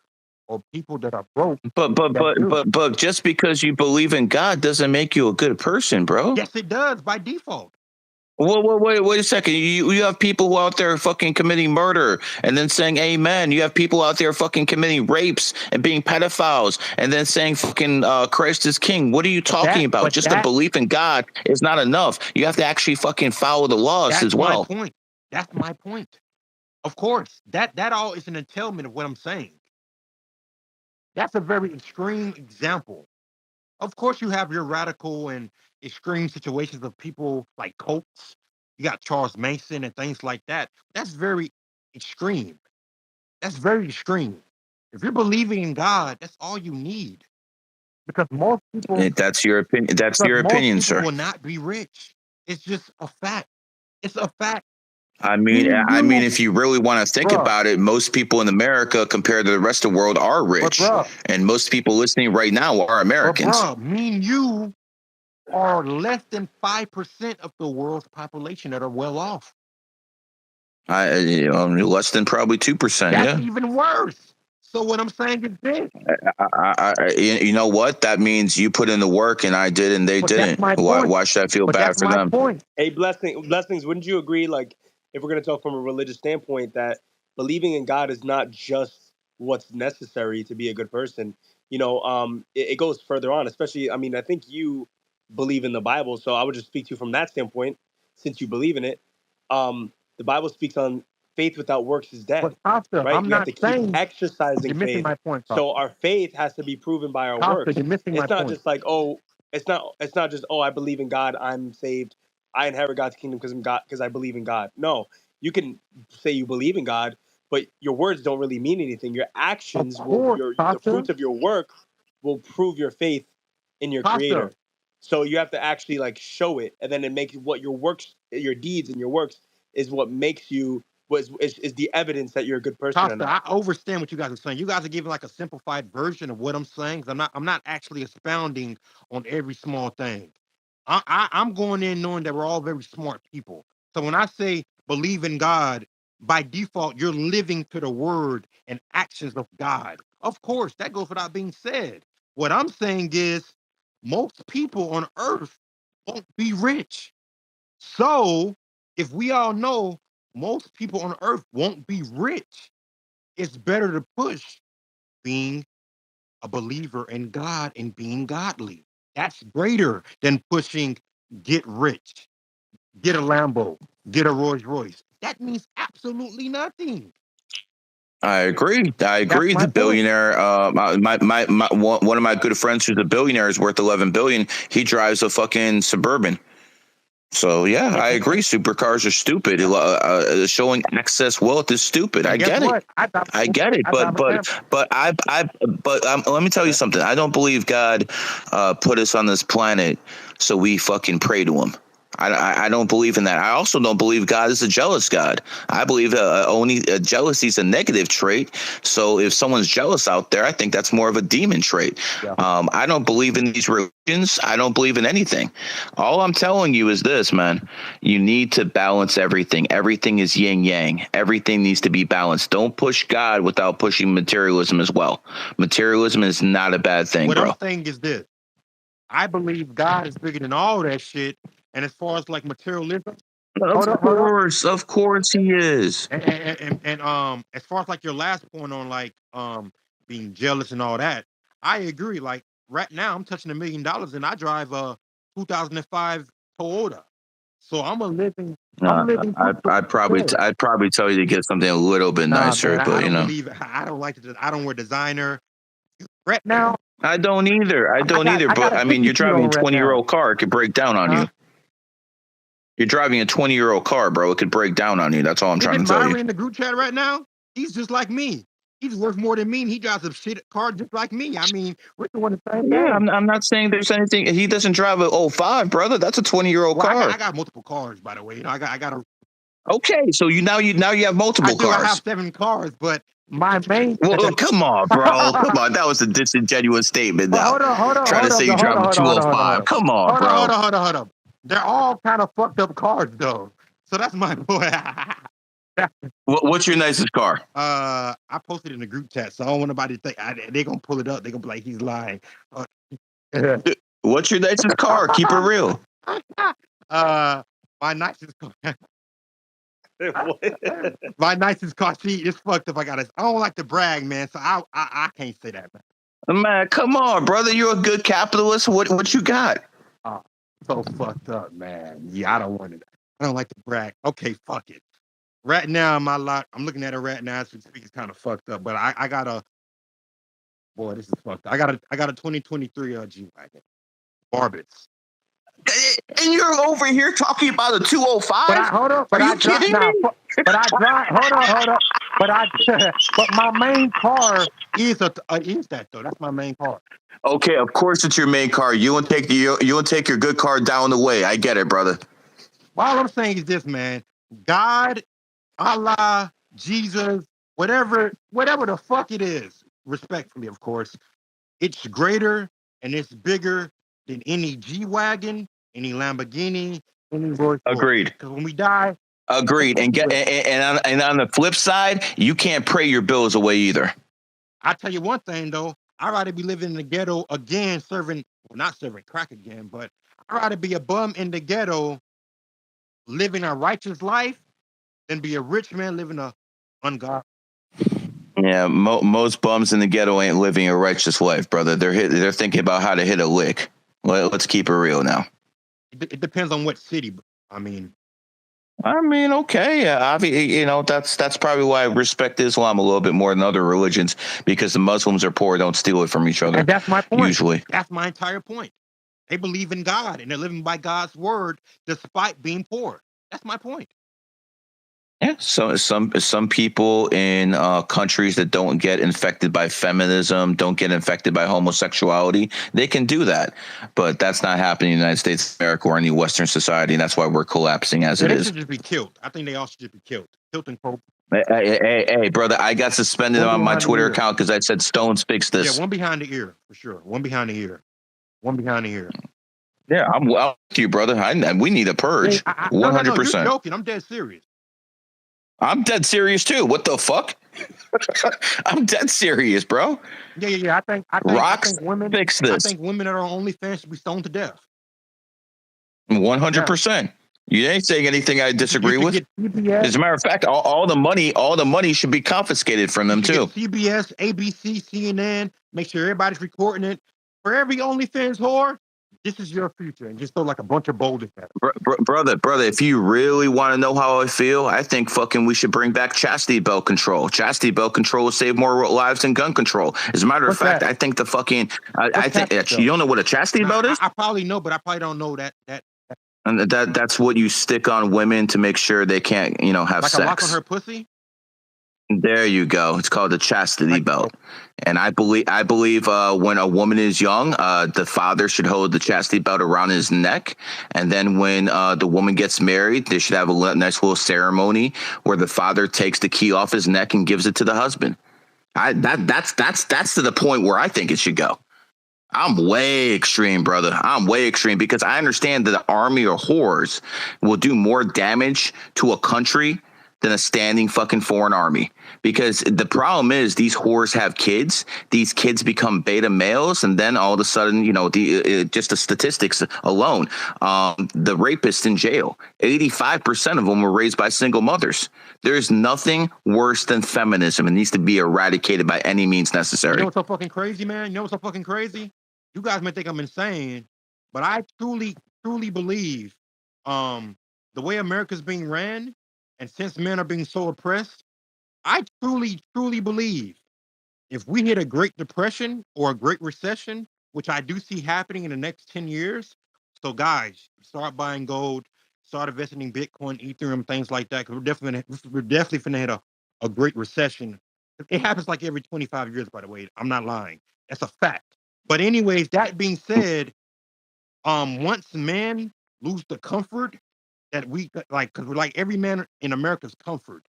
or people that are broke? But just because you believe in God doesn't make you a good person, bro. Yes, it does by default. Wait a second. You have people out there fucking committing murder and then saying amen. You have people out there fucking committing rapes and being pedophiles and then saying fucking Christ is king. What are you talking about? Just a belief in God is not enough. You have to actually fucking follow the laws as well. That's my point. That's my point. Of course, that all is an entailment of what I'm saying. That's a very extreme example. Of course, you have your radical and extreme situations of people like cults. You got Charles Manson and things like that. That's very extreme. That's very extreme. If you're believing in God, that's all you need. Because most people. That's your opinion. That's your opinion, sir. Will not be rich. It's just a fact. It's a fact. I mean, if you really want to think about it, most people in America compared to the rest of the world are rich, and most people listening right now are Americans. Me and you are less than 5% of the world's population that are well off. Less than probably 2%. That's even worse. So what I'm saying is this. You know what? That means you put in the work and I did and they didn't. Why should I feel bad for them? Hey, blessings. Wouldn't you agree? Like, if we're going to talk from a religious standpoint, that believing in God is not just what's necessary to be a good person. It goes further on. Especially, I mean, I think you believe in the Bible, so I would just speak to you from that standpoint, since you believe in it. The Bible speaks on faith without works is dead. Pastor, right? I'm You not have to keep exercising you're missing faith. my point, So our faith has to be proven by our works. You're missing It's my not point. just like, it's not just, I believe in God, I'm saved, I inherit God's kingdom because I believe in God. No, you can say you believe in God, but your words don't really mean anything. Your actions the fruits of your work will prove your faith in your Creator. So you have to actually like show it, and then it makes what your works, your deeds, and your works is what makes you is the evidence that you're a good person. Pastor, I understand what you guys are saying. You guys are giving like a simplified version of what I'm saying. I'm not actually expounding on every small thing. I'm going in knowing that we're all very smart people. So when I say believe in God, by default, you're living to the word and actions of God. Of course, that goes without being said. What I'm saying is most people on earth won't be rich. So if we all know most people on earth won't be rich, it's better to push being a believer in God and being godly. That's greater than pushing get rich, get a Lambo, get a Rolls Royce. That means absolutely nothing. I agree. That's my The point. billionaire, one of my good friends who's a billionaire is worth 11 billion. He drives a fucking Suburban. So yeah, I agree. Supercars are stupid. Showing excess wealth is stupid. I get it. I get it. But let me tell you something. I don't believe God put us on this planet so we fucking pray to him. I don't believe in that. I also don't believe God is a jealous God. I believe only jealousy is a negative trait. So if someone's jealous out there, I think that's more of a demon trait. Yeah. I don't believe in these religions. I don't believe in anything. All I'm telling you is this, man. You need to balance everything. Everything is yin yang. Everything needs to be balanced. Don't push God without pushing materialism as well. Materialism is not a bad thing, what bro. I'm saying is this. I believe God is bigger than all that shit. And as far as like materialism, Of course he is. And as far as like your last point on like being jealous and all that, I agree. Like right now, I'm touching $1 million and I drive a 2005 Toyota. So I'm living. I'd probably tell you to get something a little bit nicer, man, but I don't believe it. I don't like to. I don't wear designer. Right now, I don't either. But I mean, you're driving a 20-year-old car. It could break down on you. You're driving a 20-year-old car, bro. It could break down on you. That's all I'm trying to tell you. In the group chat right now, he's just like me. He's worth more than me, and he drives a shit car just like me. I mean, we're doing the same thing. Yeah, I'm not saying there's anything. He doesn't drive a 05, brother. That's a 20-year-old car. I got multiple cars, by the way. You know, I got a. Okay, so you have multiple cars. I have 7 cars, but my main. Well, come on, bro. Come on. That was a disingenuous statement. Now, hold on. Trying to say you drive a 205. Come on, bro. Hold on. They're all kind of fucked up cars, though. So that's my point. What's your nicest car? I posted in the group chat, so I don't want nobody to think they're gonna pull it up. They're gonna be like, he's lying. What's your nicest car? Keep it real. My nicest car. My nicest car. See, it's fucked up. I don't like to brag, man. So I can't say that, man. Man, come on, brother. You're a good capitalist. What you got? So fucked up, man. Yeah, I don't want it. I don't like to brag. Okay, fuck it. Right now, my lot. I'm looking at it right now. As we speak, it's kind of fucked up. But I got a. Boy, this is fucked up. I got a 2023 G-Wagon. Barbits. And you're over here talking about a 205? Hold on. Are you kidding me? But I drive. Hold on. But my main car is that though. That's my main car. Okay, of course it's your main car. You won't take your good car down the way. I get it, brother. All I'm saying is this, man. God, Allah, Jesus, whatever the fuck it is, respectfully, of course, it's greater and it's bigger than any G-Wagon, any Lamborghini, any Rolls Royce. Agreed. Because when we die. Agreed. And on the flip side, you can't pray your bills away either. I'll tell you one thing, though. I'd rather be living in the ghetto again, not serving crack again, but I'd rather be a bum in the ghetto living a righteous life than be a rich man living a ungodly. Yeah, most bums in the ghetto ain't living a righteous life, brother. They're thinking about how to hit a lick. Let's keep it real now. It depends on what city. I mean, okay. That's probably why I respect Islam a little bit more than other religions, because the Muslims are poor, don't steal it from each other. And that's my point. Usually. That's my entire point. They believe in God and they're living by God's word despite being poor. That's my point. Yeah, so some people in countries that don't get infected by feminism, don't get infected by homosexuality, they can do that. But that's not happening in the United States of America or any Western society, and that's why we're collapsing as it is. They should just be killed. I think they all should just be killed. Killed and Pope. Hey, brother, I got suspended on my Twitter account because I said Stones fix this. Yeah, one behind the ear, for sure. One behind the ear. Yeah, I'm you, brother. We need a purge. No, you're 100%. joking. I'm dead serious. I'm dead serious too. What the fuck? I'm dead serious, bro. Yeah. I think women. Fix this. I think women that are on OnlyFans should be stoned to death. 100%. You ain't saying anything I disagree with. As a matter of fact, all the money should be confiscated from them too. CBS, ABC, CNN. Make sure everybody's recording it. For every OnlyFans whore, this is your future, and just throw like a bunch of boulders at it. Brother, if you really want to know how I feel, I think fucking we should bring back chastity belt control. Chastity belt control will save more lives than gun control. As a matter of fact, I think the fucking I think you don't know what a chastity belt is. I probably know, but I probably don't know that. And that's what you stick on women to make sure they can't, have like sex. A lock on her pussy? There you go. It's called the chastity belt. And I believe when a woman is young, the father should hold the chastity belt around his neck. And then when the woman gets married, they should have a nice little ceremony where the father takes the key off his neck and gives it to the husband. That's to the point where I think it should go. I'm way extreme, brother. I'm way extreme because I understand that the army of whores will do more damage to a country than a standing fucking foreign army. Because the problem is these whores have kids. These kids become beta males, and then all of a sudden, just the statistics alone, the rapists in jail, 85% of them were raised by single mothers. There's nothing worse than feminism. It needs to be eradicated by any means necessary. You know what's so fucking crazy, man? You know what's so fucking crazy? You guys may think I'm insane, but I truly believe the way America's being ran, and since men are being so oppressed, I truly believe if we hit a Great Depression or a Great Recession, which I do see happening in the next 10 years, so guys, start buying gold, start investing in Bitcoin, Ethereum, things like that, because we're definitely finna hit a Great Recession. It happens like every 25 years, by the way. I'm not lying. That's a fact. But anyways, that being said, once men lose the comfort that we like, because we're like every man in America's comfort,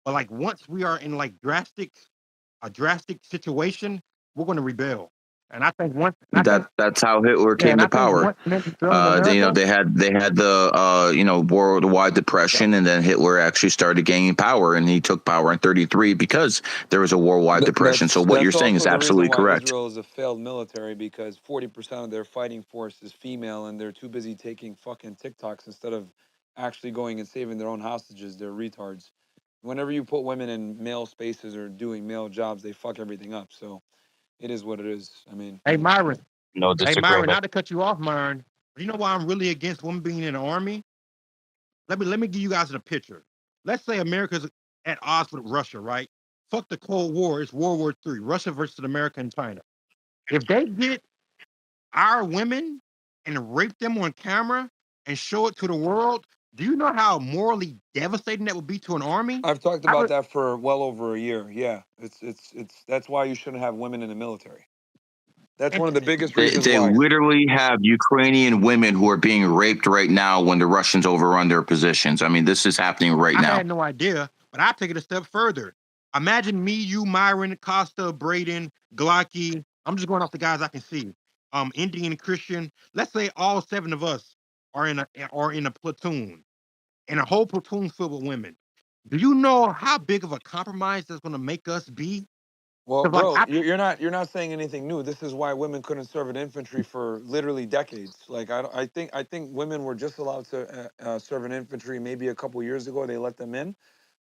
but like once we are in like a drastic situation, we're going to rebel. And I think that's how Hitler came to power. They had the worldwide depression, and then Hitler actually started gaining power, and he took power in 1933 because there was a worldwide depression. So what you're saying is absolutely correct. Israel is a failed military because 40% of their fighting force is female, and they're too busy taking fucking TikToks instead of actually going and saving their own hostages. They're retards. Whenever you put women in male spaces or doing male jobs, they fuck everything up. So it is what it is. I mean, hey Myron, no disagreement. Hey Myron, not to cut you off, Myron. You know why I'm really against women being in the army? Let me give you guys a picture. Let's say America's at odds with Russia, right? Fuck the Cold War. It's World War III. Russia versus America and China. If they get our women and rape them on camera and show it to the world, do you know how morally devastating that would be to an army? I've talked about that for well over a year. Yeah, it's that's why you shouldn't have women in the military. That's one of the biggest reasons they why. literally have Ukrainian women who are being raped right now when the Russians overrun their positions. I mean, this is happening right now. I had no idea, but I'll take it a step further. Imagine me, you, Myron, Costa, Braden, Glocky. I'm just going off the guys I can see. Indian, Christian. Let's say all 7 of us are in a platoon, and a whole platoon filled with women. Do you know how big of a compromise that's going to make us be? Well, bro, you're not saying anything new. This is why women couldn't serve in infantry for literally decades. Like I think women were just allowed to serve in infantry maybe a couple years ago. They let them in,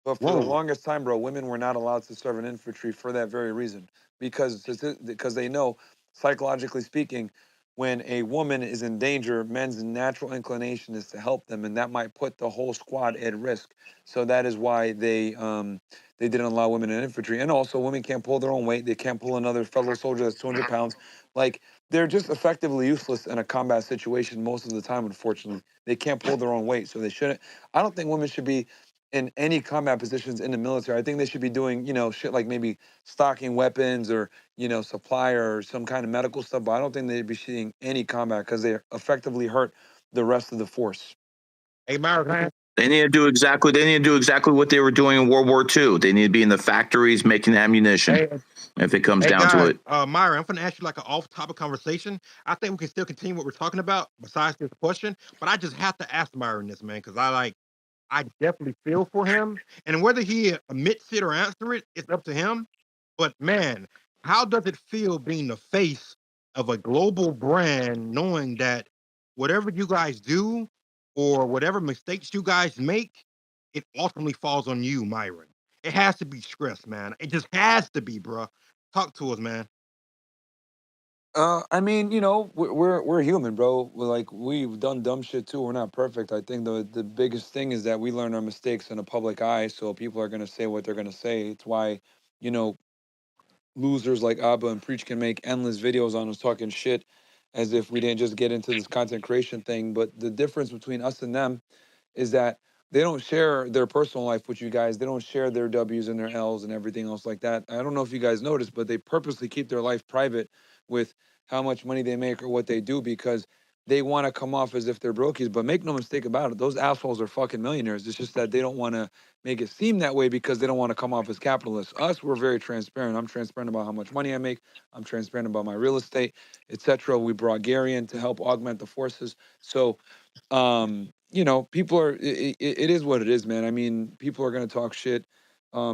but for the longest time, bro, women were not allowed to serve in infantry for that very reason because they know, psychologically speaking, when a woman is in danger, men's natural inclination is to help them, and that might put the whole squad at risk. So that is why they didn't allow women in infantry. And also, women can't pull their own weight. They can't pull another fellow soldier that's 200 pounds. Like, they're just effectively useless in a combat situation most of the time, unfortunately. They can't pull their own weight, so they shouldn't. I don't think women should be in any combat positions in the military. I think they should be doing, shit like maybe stocking weapons or, supply or some kind of medical stuff. But I don't think they'd be seeing any combat because they effectively hurt the rest of the force. Hey, Myron, They need to do exactly. They need to do exactly what they were doing in World War II. They need to be in the factories making ammunition. Hey, If it comes hey down to guys, it, Myron, I'm gonna ask you like an off-topic conversation. I think we can still continue what we're talking about besides this question, but I just have to ask Myron this, man, because I definitely feel for him. And whether he admits it or answer it, it's up to him. But man, how does it feel being the face of a global brand, knowing that whatever you guys do or whatever mistakes you guys make, it ultimately falls on you, Myron? It has to be stress, man. It just has to be, bro. Talk to us, man. I mean, you know, we're human, bro. We've done dumb shit too. We're not perfect. I think the biggest thing is that we learn our mistakes in a public eye, so people are gonna say what they're gonna say. It's why, you know, losers like Abba and Preach can make endless videos on us talking shit as if we didn't just get into this content creation thing. But the difference between us and them is that they don't share their personal life with you guys. They don't share their W's and their L's and everything else like that. I don't know if you guys noticed, but they purposely keep their life private with how much money they make or what they do because they want to come off as if they're brokies. But make no mistake about it, those assholes are fucking millionaires. It's just that they don't want to make it seem that way because they don't want to come off as capitalists. Us, we're very transparent. I'm transparent about how much money I make. I'm transparent about my real estate, etc. We brought Gary in to help augment the forces. So you know, people are it is what it is, man. I mean, people are going to talk shit.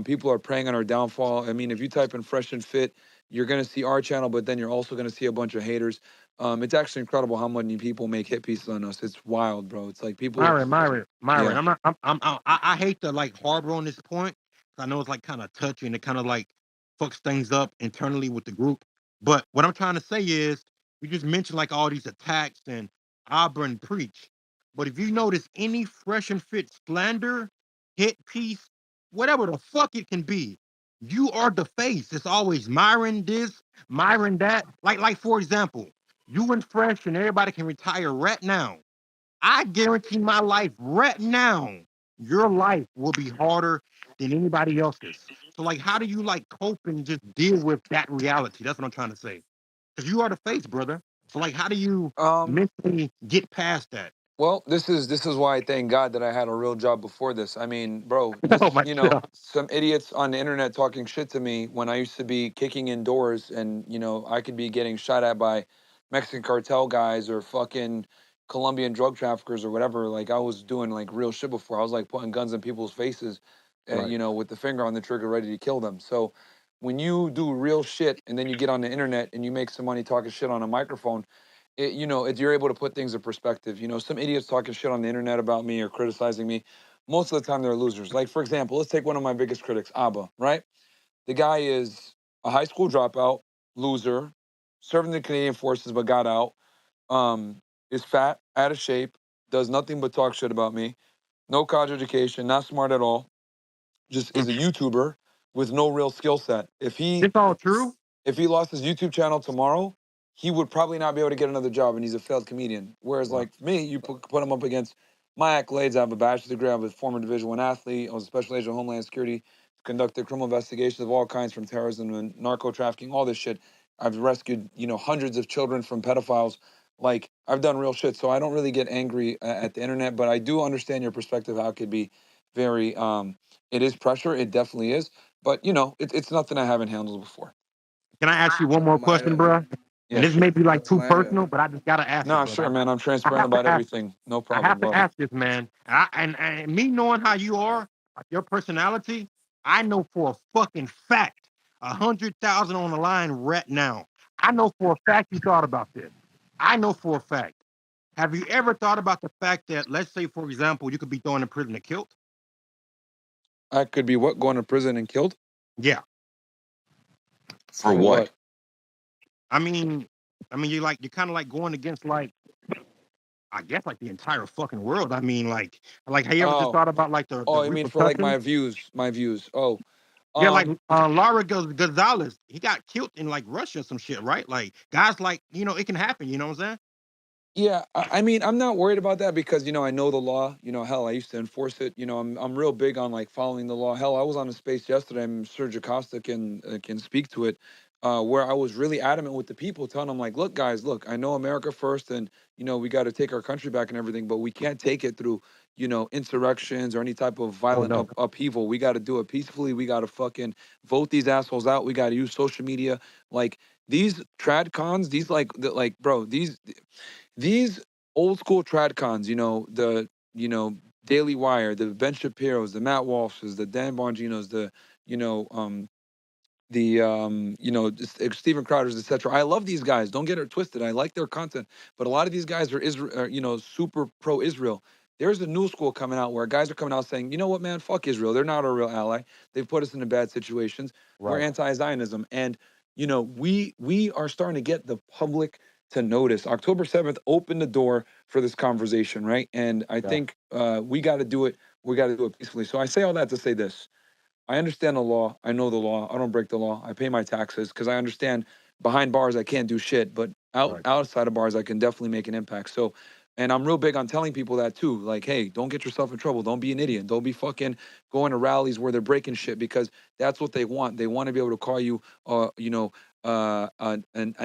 People are preying on our downfall. I mean, if you type in fresh and fit, you're going to see our channel, but then you're also going to see a bunch of haters. It's actually incredible how many people make hit pieces on us. It's wild, bro. It's like people, Myron. yeah. I'm not. I hate to like harbor on this point. I know it's like kind of touchy and it kind of like fucks things up internally with the group. But what I'm trying to say is, you just mentioned like all these attacks and Auburn preach. But if you notice any fresh and fit slander, hit piece, whatever the fuck it can be, you are the face. It's always Myron this, Myron that. Like for example, you and Fresh and everybody can retire right now. I guarantee my life right now, your life will be harder than anybody else's. So, like, how do you like cope and just deal with that reality? That's what I'm trying to say. Because you are the face, brother. So, like, how do you mentally get past that? Well, this is why I thank God that I had a real job before this. I mean, bro, Oh just my you know, god. some idiots on the internet talking shit to me when I used to be kicking in doors, and you know, I could be getting shot at by Mexican cartel guys or fucking Colombian drug traffickers or whatever. Like I was doing like real shit before. I was like putting guns in people's faces, Right. you know, with the finger on the trigger, ready to kill them. So when you do real shit and then you get on the internet and you make some money talking shit on a microphone, you know, you're able to put things in perspective. You know, some idiots talking shit on the internet about me or criticizing me. Most of the time, they're losers. Like, for example, let's take one of my biggest critics, Abba, right? The guy is a high school dropout, loser, serving the Canadian forces but got out, is fat, out of shape, does nothing but talk shit about me, no college education, not smart at all, just is a YouTuber with no real skill set. It's all true. If he lost his YouTube channel tomorrow, he would probably not be able to get another job, and he's a failed comedian. Whereas, Wow. like for me, you put him up against my accolades. I have a bachelor's degree. I'm a former Division I athlete. I was a special agent of Homeland Security, conducted criminal investigations of all kinds, from terrorism and narco trafficking, all this shit. I've rescued, you know, hundreds of children from pedophiles. Like I've done real shit, so I don't really get angry at the internet. But I do understand your perspective. How it could be very, it is pressure. It definitely is. But you know, it's nothing I haven't handled before. Can I ask you one more question, Myron, bro? And Yeah, this sure. may be like too Myron. personal, but I just gotta ask it, No, brother. sure, man. I'm I transparent have to about ask. everything. No I problem. have Go to ahead. ask this, man. And me knowing how you are, like your personality, I know for a fucking fact, 100,000 on the line right now. I know for a fact you thought about this. I know for a fact. Have you ever thought about the fact that, let's say, for example, you could be thrown in prison and killed? I could be what, going to prison and killed? Yeah. for For what? what? I mean, you're kind of like going against like I guess like the entire fucking world. I mean, like have you ever just Oh, thought about like the oh, I mean for like repercussions? my views, my views. Oh, Yeah, like um, Lara Gonzalez, he got killed in like Russia or some shit, right? Like guys, like it can happen. You know what I'm saying? yeah. I mean, I'm not worried about that because you know I know the law. You know, hell, I used to enforce it. You know, I'm real big on like following the law. Hell, I was on a space yesterday. I'm Sergio Costa can speak to it. where I was really adamant with the people, telling them like, look, guys, look, I know America first, and we got to take our country back and everything, but we can't take it through insurrections or any type of Oh violent no. upheaval. We got to do it peacefully. We got to fucking vote these assholes out. We got to use social media. Like these trad cons, these bro, these old school trad cons, the Daily Wire, the Ben Shapiro's, the Matt Walsh's, the Dan Bongino's, the you know Steven Crowder's, etc. I love these guys. Don't get it twisted. I like their content, but a lot of these guys are Israel, super pro Israel. There's a new school coming out where guys are coming out saying, you know what, man, fuck Israel. They're not a real ally. They've put us into bad situations. We're Right. anti-Zionism, and we are starting to get the public to notice. October 7th opened the door for this conversation, right? And I Yeah. think we got to do it. We got to do it peacefully. So I say all that to say this. I understand the law. I know the law. I don't break the law. I pay my taxes because I understand behind bars I can't do shit, but Right. outside of bars I can definitely make an impact. So, and I'm real big on telling people that too. Like, hey, don't get yourself in trouble. Don't be an idiot. Don't be fucking going to rallies where they're breaking shit because that's what they want. They want to be able to call you, a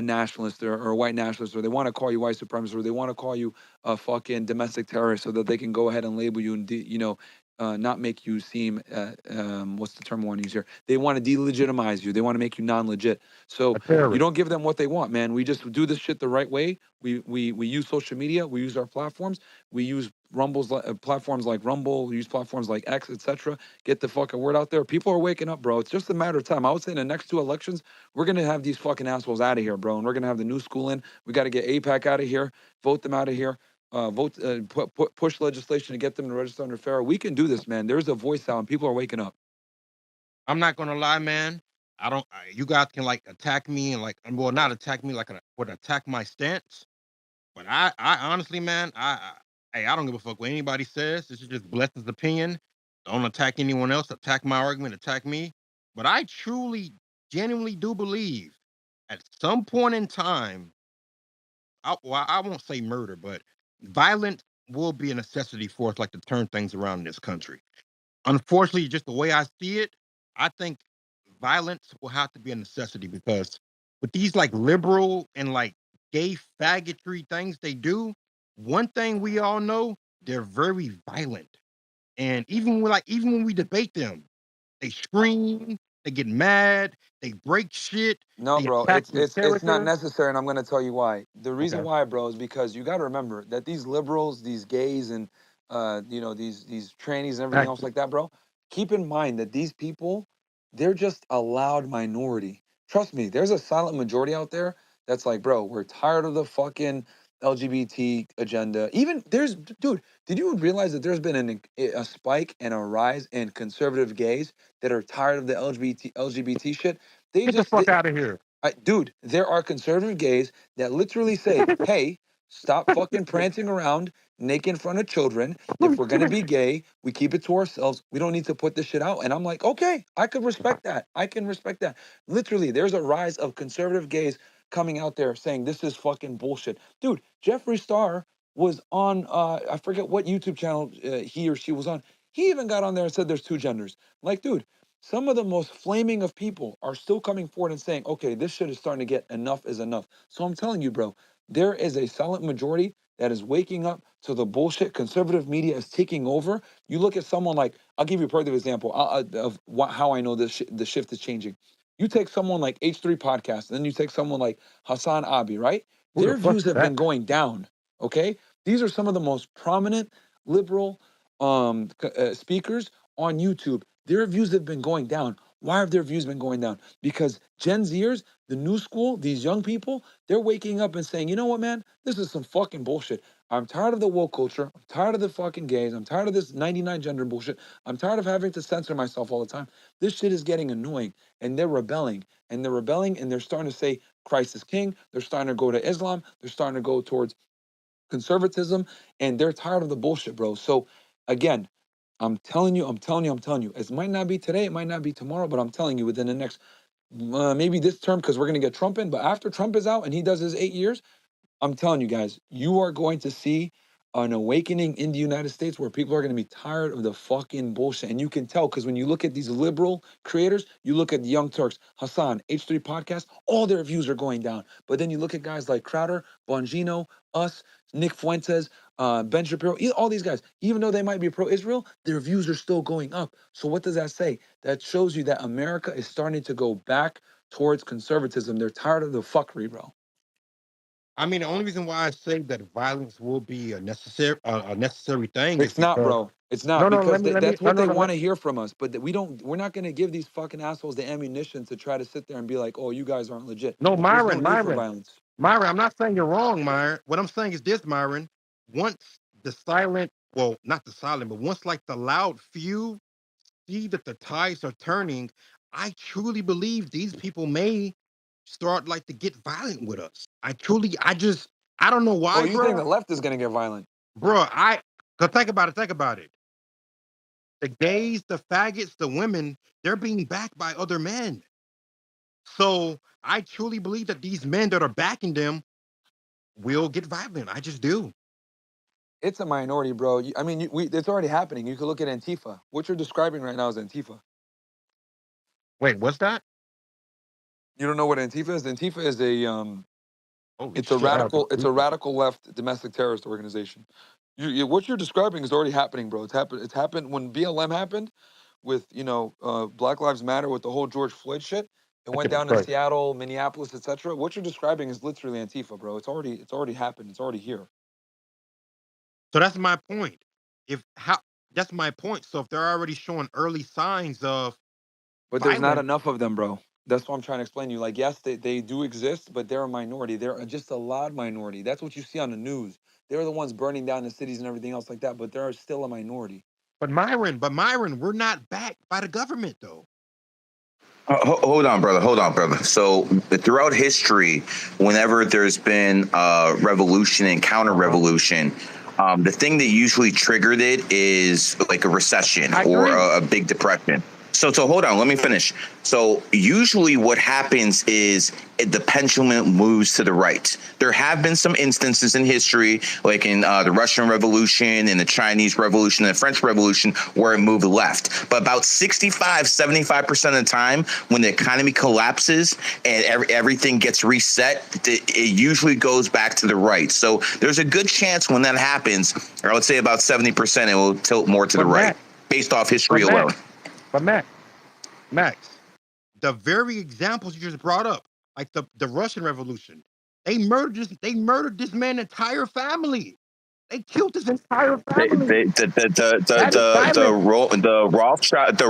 nationalist or a white nationalist, or they want to call you white supremacist, or they want to call you a fucking domestic terrorist, so that they can go ahead and label you and not make you seem what's the term I want to use here? They want to delegitimize you. They want to make you non-legit. So A you terrorist. don't give them what they want, man. We just do this shit the right way. We use social media. We use our platforms. We use platforms like Rumble. We use platforms like X, etc. Get the fucking word out there. People are waking up, bro. It's just a matter of time. I would say in the next 2 elections, we're gonna have these fucking assholes out of here, bro, and we're gonna have the new school in. We got to get APAC out of here. Vote them out of here. Push legislation to get them to register under FARA. We can do this, man. There's a voice out, and people are waking up. I'm not gonna lie, man. You guys can like attack me and like, well, not attack me like, but attack my stance. But I honestly, man, hey, I don't give a fuck what anybody says. This is just Blessing's opinion. Don't attack anyone else. Attack my argument. Attack me. But I truly, genuinely do believe at some point in time, I won't say murder, but violence will be a necessity for us, like to turn things around in this country. Unfortunately, just the way I see it, I think violence will have to be a necessity because with these like liberal and like gay faggotry things they do, one thing we all know, they're very violent. And even when we debate them, they scream, they get mad, they break shit, No, they bro, attack your it's not character. necessary, and I'm gonna tell you why. The reason Okay. why, bro, is because you got to remember that these liberals, these gays, and these trannies and everything else Exactly. like that, bro. Keep in mind that these people, they're just a loud minority. Trust me, there's a silent majority out there that's like, bro, we're tired of the fucking LGBT agenda. Even dude, did you realize that there's been a spike and a rise in conservative gays that are tired of the LGBT shit? They Get the just fuck out of here. dude, there are conservative gays that literally say, "Hey, stop fucking prancing around naked in front of children. If we're gonna be gay, we keep it to ourselves. We don't need to put this shit out." And I'm like, okay, I could respect that. I can respect that. Literally, there's a rise of conservative gays coming out there saying this is fucking bullshit, dude. Jeffree Star was on I forget what YouTube channel he or she was on. He even got on there and said there's two genders. Like, dude, some of the most flaming of people are still coming forward and saying, okay, this shit is starting to get enough is enough. So I'm telling you, bro, there is a silent majority that is waking up to the bullshit. Conservative media is taking over. You look at someone like, I'll give you a perfect example of how I know the shift is changing. You take someone like H3 Podcast, and then you take someone like Hassan Abi, right? Who the Their fuck views is have that? been going down, okay? These are some of the most prominent liberal speakers on YouTube. Their views have been going down. Why have their views been going down? Because Gen Zers, the new school, these young people, they're waking up and saying, you know what, man, this is some fucking bullshit. I'm tired of the woke culture. I'm tired of the fucking gays. I'm tired of this 99 gender bullshit. I'm tired of having to censor myself all the time. This shit is getting annoying. And they're rebelling. And they're rebelling and they're starting to say Christ is king. They're starting to go to Islam. They're starting to go towards conservatism, and they're tired of the bullshit, bro. So again, I'm telling you, I'm telling you, I'm telling you, it might not be today, it might not be tomorrow, but I'm telling you, within the next maybe this term, because we're gonna get Trump in, but after Trump is out and he does his 8 years, I'm telling you guys, you are going to see an awakening in the United States where people are going to be tired of the fucking bullshit. And you can tell because when you look at these liberal creators, you look at the Young Turks, Hassan, H3 Podcast, all their views are going down. But then you look at guys like Crowder, Bongino, us, Nick Fuentes, Ben Shapiro, all these guys, even though they might be pro-Israel, their views are still going up. So what does that say? That shows you that America is starting to go back towards conservatism. They're tired of the fuckery, bro. I mean, the only reason why I say that violence will be a necessary thing is It's not, because bro. It's not because that's what they want to hear from us. But we're not going to give these fucking assholes the ammunition to try to sit there and be like, oh, you guys aren't legit. No, There's no Myron, need for violence. I'm not saying you're wrong, Myron. What I'm saying is this, Myron. Once the silent, well, not the silent, but once like the loud few see that the tides are turning, I truly believe these people may start like to get violent with us. I don't know why, Oh, you think the left is going to get violent? Bro, cause think about it. The gays, the faggots, the women, they're being backed by other men. So I truly believe that these men that are backing them will get violent. I just do. It's a minority, bro. I mean, it's already happening. You can look at Antifa. What you're describing right now is Antifa. Wait, what's that? You don't know what Antifa is? Antifa is it's shit, a radical left domestic terrorist organization. What you're describing is already happening, bro. It's happened when BLM happened with Black Lives Matter with the whole George Floyd shit. It went down in Seattle, Minneapolis, etc. What you're describing is literally Antifa, bro. It's already happened. It's already here. So that's my point. That's my point. So if they're already showing early signs of But there's not enough of them, bro. That's what I'm trying to explain to you. Like, yes, they do exist, but they're a minority. They're just a loud minority. That's what you see on the news. They're the ones burning down the cities and everything else like that, but they're still a minority. But Myron, we're not backed by the government, though. Hold on, brother. So throughout history, whenever there's been revolution and counter-revolution, the thing that usually triggered it is like a recession or a big depression. So hold on, let me finish. So usually what happens is the pendulum moves to the right. There have been some instances in history, like in the Russian Revolution and the Chinese Revolution and the French Revolution, where it moved left. But about 75% of the time, when the economy collapses and everything gets reset, it usually goes back to the right. So there's a good chance when that happens, or I would say about 70%, it will tilt more to the right, based off history alone. But Max, the very examples you just brought up, like the Russian Revolution, they murdered this man's entire family. They killed his entire family. The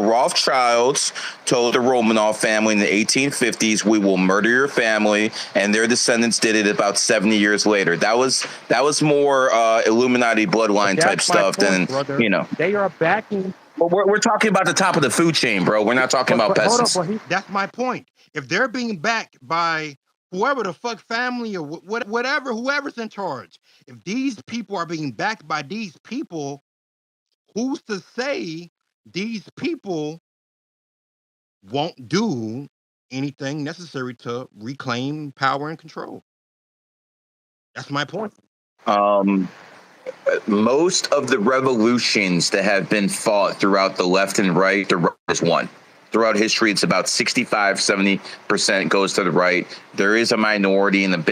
Rothschilds told the Romanov family in the 1850s, "We will murder your family," and their descendants did it about 70 years later. That was more Illuminati bloodline type stuff than They are backing. But we're talking about the top of the food chain, bro. We're not talking about peasants. That's my point. If they're being backed by whoever the fuck family or whatever, whoever's in charge, if these people are being backed by these people, who's to say these people won't do anything necessary to reclaim power and control? That's my point. Most of the revolutions that have been fought throughout the left and right, the right is won. Throughout history, it's about 65-70% goes to the right. There is a minority, and the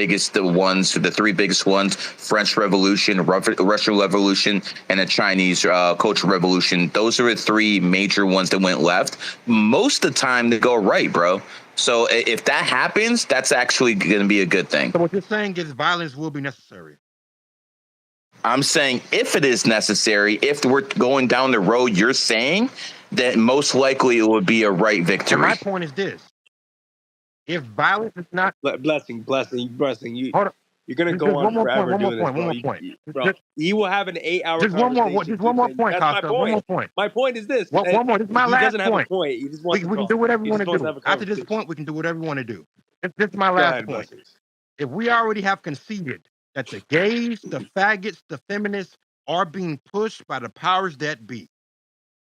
three biggest ones, French Revolution, Russian Revolution, and the Chinese Cultural Revolution. Those are the three major ones that went left. Most of the time, they go right, bro. So if that happens, that's actually going to be a good thing. So what you're saying is violence will be necessary. I'm saying if it is necessary, if we're going down the road you're saying, that most likely it would be a right victory. And my point is this. If violence is not... Blessing. You're going to go on forever doing this, bro. One more point. Bro, he will have an 8-hour conversation. Just one more point, Costa. One more point. My point is this. One more. This is my last point. He doesn't have a point. He just wants to we can do whatever we want to do. After this point, we can do whatever we want to do. This is my last point. If we already have conceded that the gays, the faggots, the feminists are being pushed by the powers that be,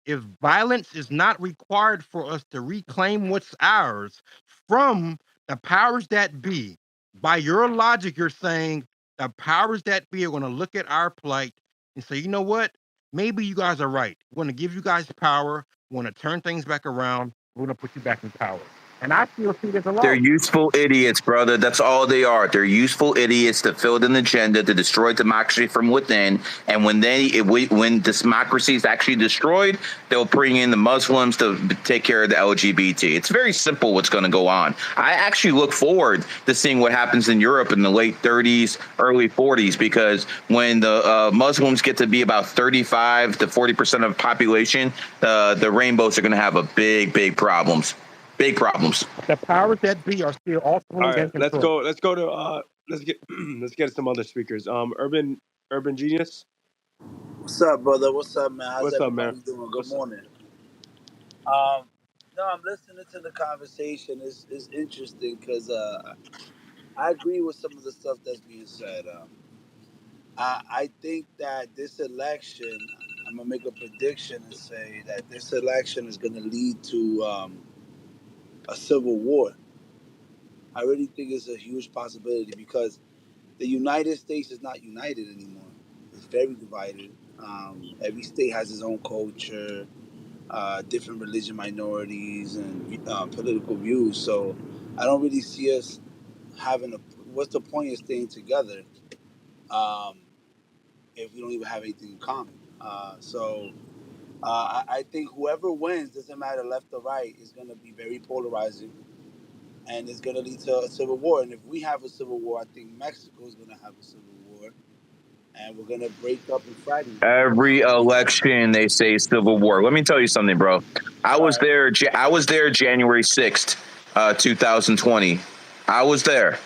if violence is not required for us to reclaim what's ours from the powers that be, by your logic, you're saying the powers that be are going to look at our plight and say, you know what? Maybe you guys are right. We're going to give you guys power. We're going to turn things back around. We're going to put you back in power. And I still see this a They're lot. useful idiots, brother. That's all they are. They're useful idiots to fill an agenda to destroy democracy from within. And when when democracy is actually destroyed, they'll bring in the Muslims to take care of the LGBT. It's very simple what's going to go on. I actually look forward to seeing what happens in Europe in the late 30s, early 40s, because when the Muslims get to be about 35 to 40% of the population, the rainbows are going to have a big problems. Big problems. The powers that be are still All ultimately in right, let's control. go. Let's go to let's get some other speakers. Urban Genius. What's up, brother? What's up, man? How's What's up, man? everybody doing? Good What's up? morning. No, I'm listening to the conversation. It's interesting because I agree with some of the stuff that's being said. I think that this election, I'm gonna make a prediction and say that this election is gonna lead to a civil war. I really think it's a huge possibility because the United States is not united anymore. It's very divided. Every state has its own culture, different religion minorities, and political views. So I don't really see us having a. What's the point of staying together um, if we don't even have anything in common? I think whoever wins, doesn't matter left or right, is going to be very polarizing, and it's going to lead to a civil war. And if we have a civil war, I think Mexico is going to have a civil war, and we're going to break up and fragment. Every election, they say civil war. Let me tell you something, bro. I was there. I was there January 6th, 2020. I was there.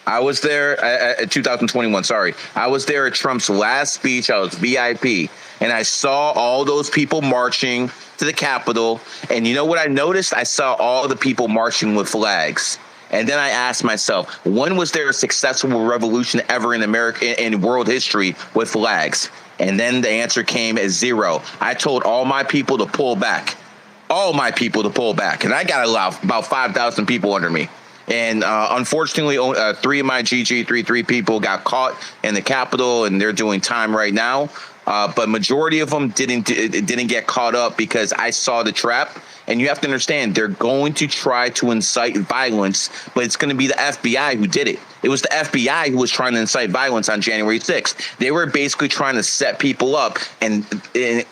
I was there at 2021. Sorry, I was there at Trump's last speech. I was VIP, and I saw all those people marching to the Capitol. And you know what I noticed? I saw all the people marching with flags. And then I asked myself, when was there a successful revolution ever in America, in world history, with flags? And then the answer came as zero. I told all my people to pull back. All my people to pull back. And I got about 5,000 people under me. And unfortunately, 3 of my GG33 people got caught in the Capitol, and they're doing time right now. But majority of them didn't get caught up because I saw the trap. And you have to understand, they're going to try to incite violence, but it's going to be the FBI who did it. It was the FBI who was trying to incite violence on January 6th. They were basically trying to set people up, and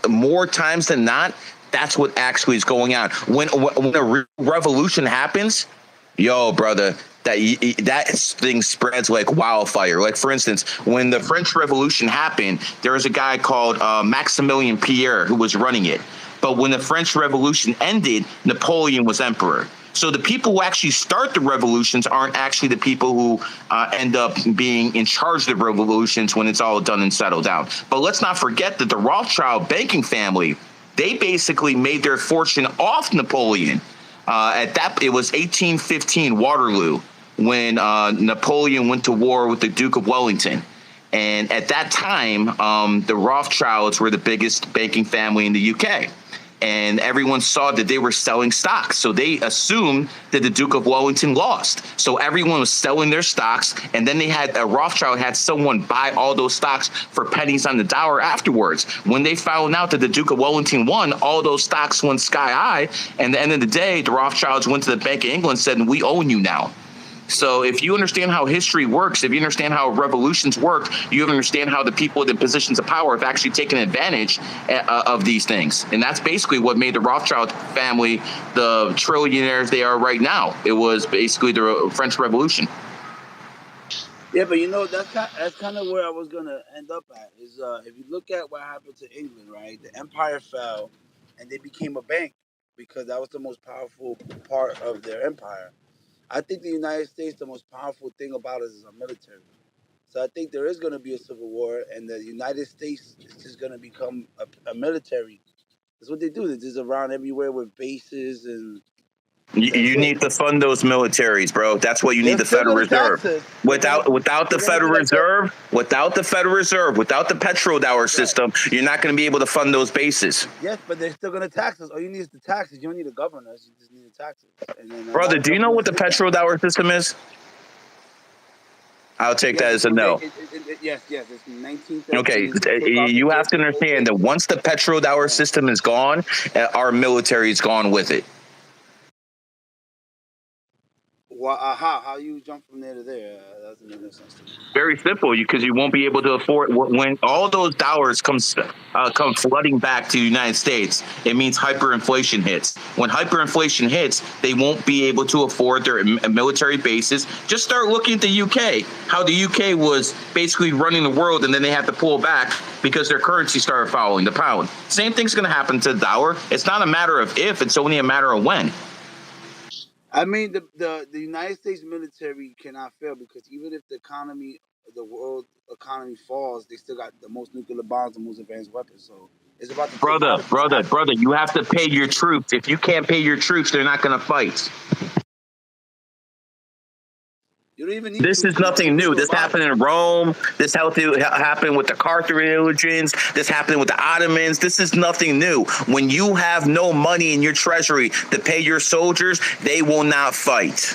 more times than not, that's what actually is going on. When a revolution happens, yo, brother, that thing spreads like wildfire. Like, for instance, when the French Revolution happened, there was a guy called Maximilien Pierre who was running it. But when the French Revolution ended, Napoleon was emperor. So the people who actually start the revolutions aren't actually the people who end up being in charge of the revolutions when it's all done and settled down. But let's not forget that the Rothschild banking family, they basically made their fortune off Napoleon. It was 1815 Waterloo when Napoleon went to war with the Duke of Wellington. And at that time, the Rothschilds were the biggest banking family in the UK. And everyone saw that they were selling stocks. So they assumed that the Duke of Wellington lost. So everyone was selling their stocks. And then Rothschild had someone buy all those stocks for pennies on the dollar afterwards. When they found out that the Duke of Wellington won, all those stocks went sky high. And at the end of the day, the Rothschilds went to the Bank of England and said, we own you now. So if you understand how history works, if you understand how revolutions work, you understand how the people in positions of power have actually taken advantage of these things. And that's basically what made the Rothschild family the trillionaires they are right now. It was basically the French Revolution. Yeah, but that's kind of where I was gonna end up at. Is if you look at what happened to England, right? The empire fell, and they became a bank because that was the most powerful part of their empire. I think the United States, the most powerful thing about us is our military. So I think there is going to be a civil war, and the United States is just going to become a military. That's what they do. They're just around everywhere with bases, and that's You it. need to fund those militaries, bro. That's what you need They're the still Federal going to Reserve. tax us. Without the They're going to Federal be like the Reserve, without the petrodollar system, you're not going to be able to fund those bases. yes, but they're still going to tax us. All you need is the taxes. You don't need the governors. You just need the taxes. And then a lot Brother, of do you know what governments the hate that. petrodollar system is? I'll take Yes, that it's as a from the no. yes. It's from Okay, 1913. They took out the you have to digital understand that ticket. once the petrodollar system is gone, our military is gone with it. Well, how you jump from there to there? That doesn't make no sense to me. Very simple, because you won't be able to afford when all those dollars come flooding back to the United States. It means hyperinflation hits. When hyperinflation hits, they won't be able to afford their military bases. Just start looking at the UK. How the UK was basically running the world, and then they had to pull back because their currency started following the pound. Same thing's going to happen to the dollar. It's not a matter of if; it's only a matter of when. I mean, the United States military cannot fail because even if the world economy falls, they still got the most nuclear bombs and most advanced weapons. So it's about to take time for that. Brother, you have to pay your troops. If you can't pay your troops, they're not going to fight. You don't even need This troops is to make nothing new. nuclear This happened bombs. in Rome. This happened with the Carthaginians. This happened with the Ottomans. This is nothing new. When you have no money in your treasury to pay your soldiers, they will not fight.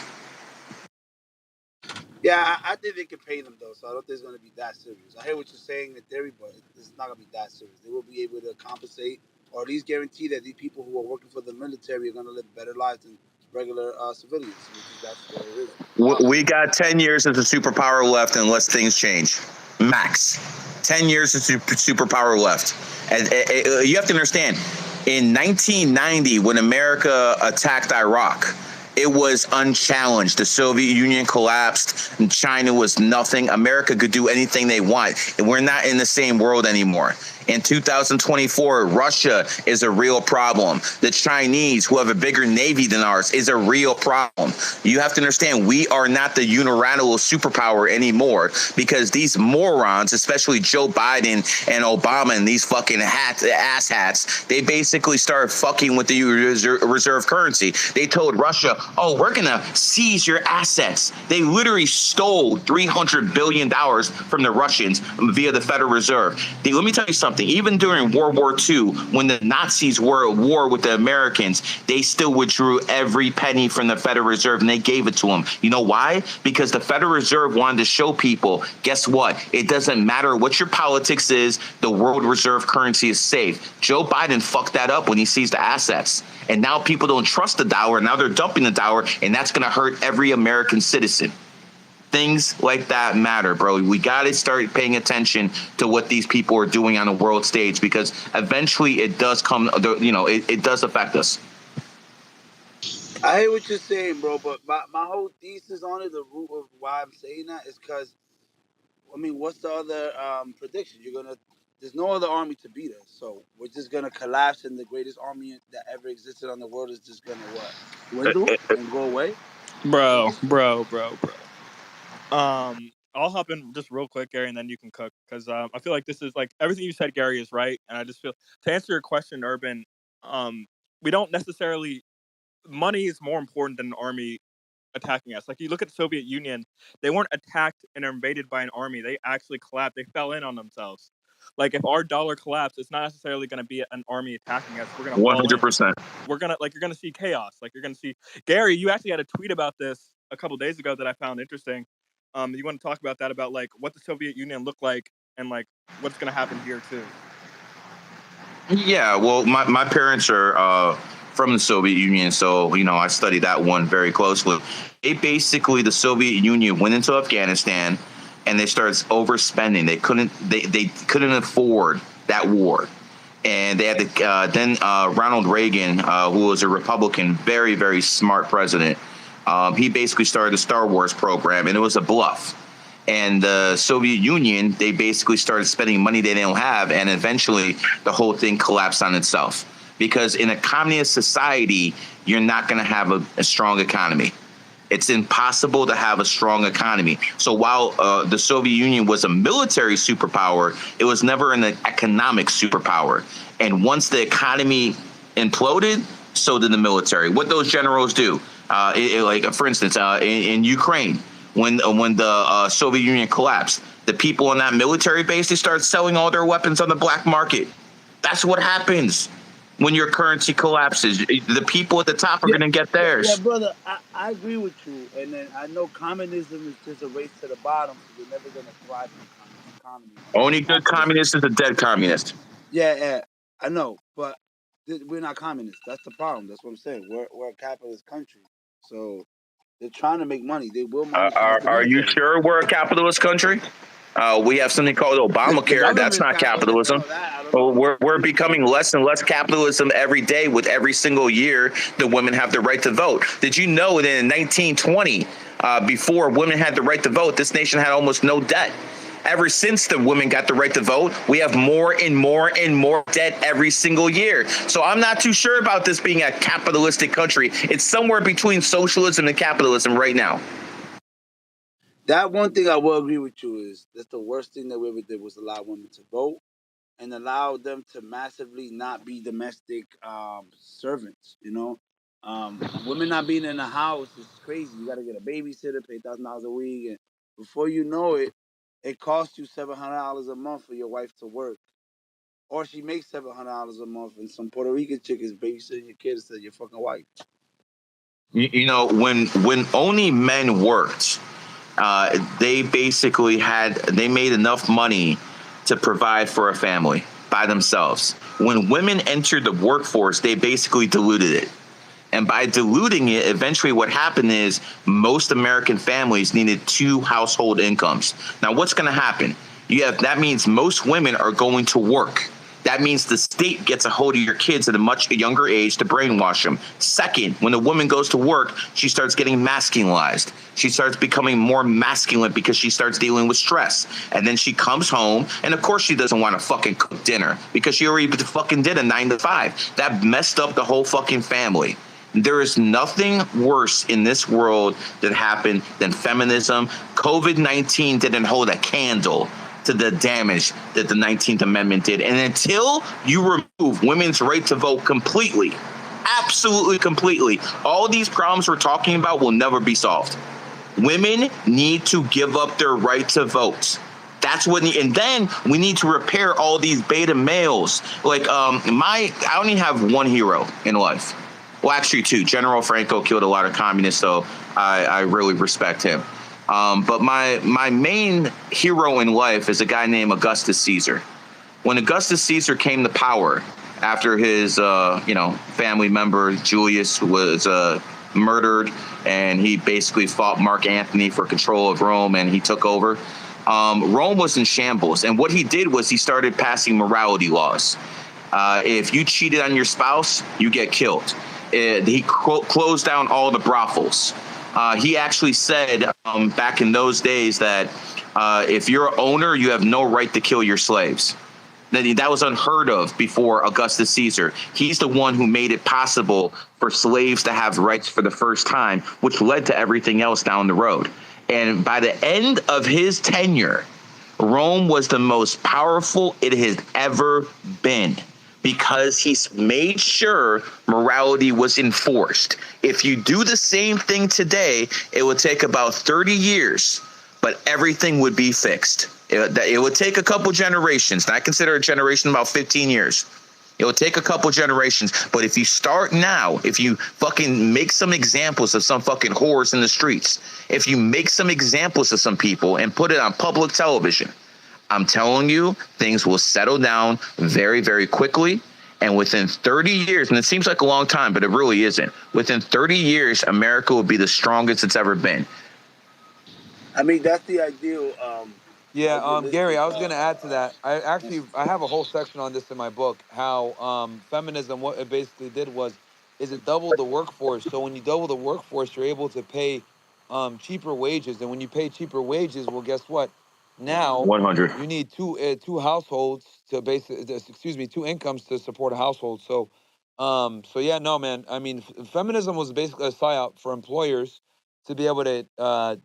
Yeah, I think they can pay them though, so I don't think it's going to be that serious. I hear what you're saying in theory, but it's not going to be that serious. They will be able to compensate or at least guarantee that these people who are working for the military are going to live better lives than regular civilians, which is that's what it is. We got 10 years as a superpower left unless things change. Max. 10 years of superpower left. And you have to understand, in 1990, when America attacked Iraq, it was unchallenged. The Soviet Union collapsed and China was nothing. America could do anything they want. And we're not in the same world anymore. In 2024, Russia is a real problem. The Chinese, who have a bigger navy than ours, is a real problem. You have to understand, we are not the unilateral superpower anymore because these morons, especially Joe Biden and Obama and these fucking asshats, they basically started fucking with the reserve currency. They told Russia, oh, we're going to seize your assets. They literally stole $300 billion from the Russians via the Federal Reserve. Let me tell you something. Even during World War II, when the Nazis were at war with the Americans, they still withdrew every penny from the Federal Reserve and they gave it to them. You know why? Because the Federal Reserve wanted to show people, guess what? It doesn't matter what your politics is, the world reserve currency is safe. Joe Biden fucked that up when he seized the assets. And now people don't trust the dollar. Now they're dumping the dollar, and that's going to hurt every American citizen. Things like that matter, bro. We got to start paying attention to what these people are doing on the world stage because eventually it does come, it does affect us. I hear what you're saying, bro, but my whole thesis on it, the root of why I'm saying that is because, I mean, what's the other prediction? There's no other army to beat us, so we're just gonna collapse, and the greatest army that ever existed on the world is just gonna what? Dwindle and go away? Bro. I'll hop in just real quick, Gary, and then you can cook because I feel like this is like everything you said, Gary, is right, and I just feel to answer your question, Urban. We don't necessarily money is more important than an army attacking us. Like you look at the Soviet Union, they weren't attacked and invaded by an army. They actually collapsed. They fell in on themselves. Like if our dollar collapsed, it's not necessarily going to be an army attacking us. We're going to fall in. 100%. We're going to you're going to see chaos. Like you're going to see Gary. You actually had a tweet about this a couple days ago that I found interesting. You want to talk about that about like what the Soviet Union looked like and like what's going to happen here too. Yeah, well, my parents are from the Soviet Union, so I studied that one very closely. The Soviet Union went into Afghanistan, and they started overspending. They couldn't afford that war, and they had to. Then Ronald Reagan, who was a Republican, very very smart president, he basically started the Star Wars program, and it was a bluff. And the Soviet Union, they basically started spending money they didn't have, and eventually the whole thing collapsed on itself. Because in a communist society, you're not going to have a strong economy. It's impossible to have a strong economy. So while the Soviet Union was a military superpower, it was never an economic superpower. And once the economy imploded, so did the military. What those generals do, like for instance, in Ukraine, when the Soviet Union collapsed, the people on that military base, they started selling all their weapons on the black market. That's what happens. when your currency collapses. The people at the top are Yeah, going to get yeah, theirs. brother. I agree with you, and then I know communism is just a race to the bottom, so you're never gonna thrive in a communist economy unless Only you're good capitalist. communist is a dead communist. Yeah, yeah, I know, but we're not communists. That's the problem. That's what I'm saying. We're a capitalist country, so they're trying to make money. They will monetize the Are you military. sure we're a capitalist country? We have something called The Obamacare. That's government's not capitalist. I capitalism. know that. I don't Well, know about we're the people. becoming less and less capitalism every day. With every single year, the women have the right to vote. Did you know that in 1920, before women had the right to vote, this nation had almost no debt? Ever since the women got the right to vote, we have more and more and more debt every single year. So I'm not too sure about this being a capitalistic country. It's somewhere between socialism and capitalism right now. That one thing I will agree with you is that's the worst thing that we ever did was allow women to vote and allow them to massively not be domestic servants. Women not being in the house is crazy. You got to get a babysitter, pay $1,000 a week, and before you know it, it costs you $700 a month for your wife to work, or she makes $700 a month, and some Puerto Rican chick is babysitting your kids instead of your fucking wife. When only men worked, they basically they made enough money to provide for a family by themselves. When women entered the workforce, they basically diluted it. And by diluting it, eventually what happened is most American families needed 2 household incomes. Now, what's going to happen? That means most women are going to work. That means the state gets a hold of your kids at a much younger age to brainwash them. Second, when a woman goes to work, she starts getting masculinized. She starts becoming more masculine because she starts dealing with stress. And then she comes home, and of course she doesn't want to fucking cook dinner because she already fucking did a 9 to 5. That messed up the whole fucking family. There is nothing worse in this world that happened than feminism. COVID-19 didn't hold a candle to the damage that the 19th Amendment did. And until you remove women's right to vote completely, absolutely completely, all these problems we're talking about will never be solved. Women need to give up their right to vote. That's what, and then we need to repair all these beta males. Like, I only have one hero in life. Well, actually, 2. General Franco killed a lot of communists, so I really respect him. But my main hero in life is a guy named Augustus Caesar. When Augustus Caesar came to power after his family member Julius was murdered, and he basically fought Mark Antony for control of Rome, and he took over. Rome was in shambles, and what he did was he started passing morality laws. If you cheated on your spouse, you get killed. He closed down all the brothels. He actually said back in those days that if you're an owner, you have no right to kill your slaves. That was unheard of before Augustus Caesar. He's the one who made it possible for slaves to have rights for the first time, which led to everything else down the road. And by the end of his tenure, Rome was the most powerful it has ever been, because he's made sure morality was enforced. If you do the same thing today, it would take about 30 years, but everything would be fixed. It would take a couple generations. And I consider a generation about 15 years. It will take a couple generations, but if you start now, if you fucking make some examples of some fucking whores in the streets, if you make some examples of some people and put it on public television, I'm telling you, things will settle down very, very quickly. And within 30 years, and it seems like a long time, but it really isn't. Within 30 years, America will be the strongest it's ever been. I mean, that's the ideal. Yeah, Gary, Idealistic. I was going to add to that. I have a whole section on this in my book. How feminism, what it basically did was, is it doubled the workforce. So when you double the workforce, you're able to pay cheaper wages, and when you pay cheaper wages, well, guess what? Now 100. you need two households to two incomes to support a household. So yeah, no, man. I mean, feminism was basically a psyop for employers to be able to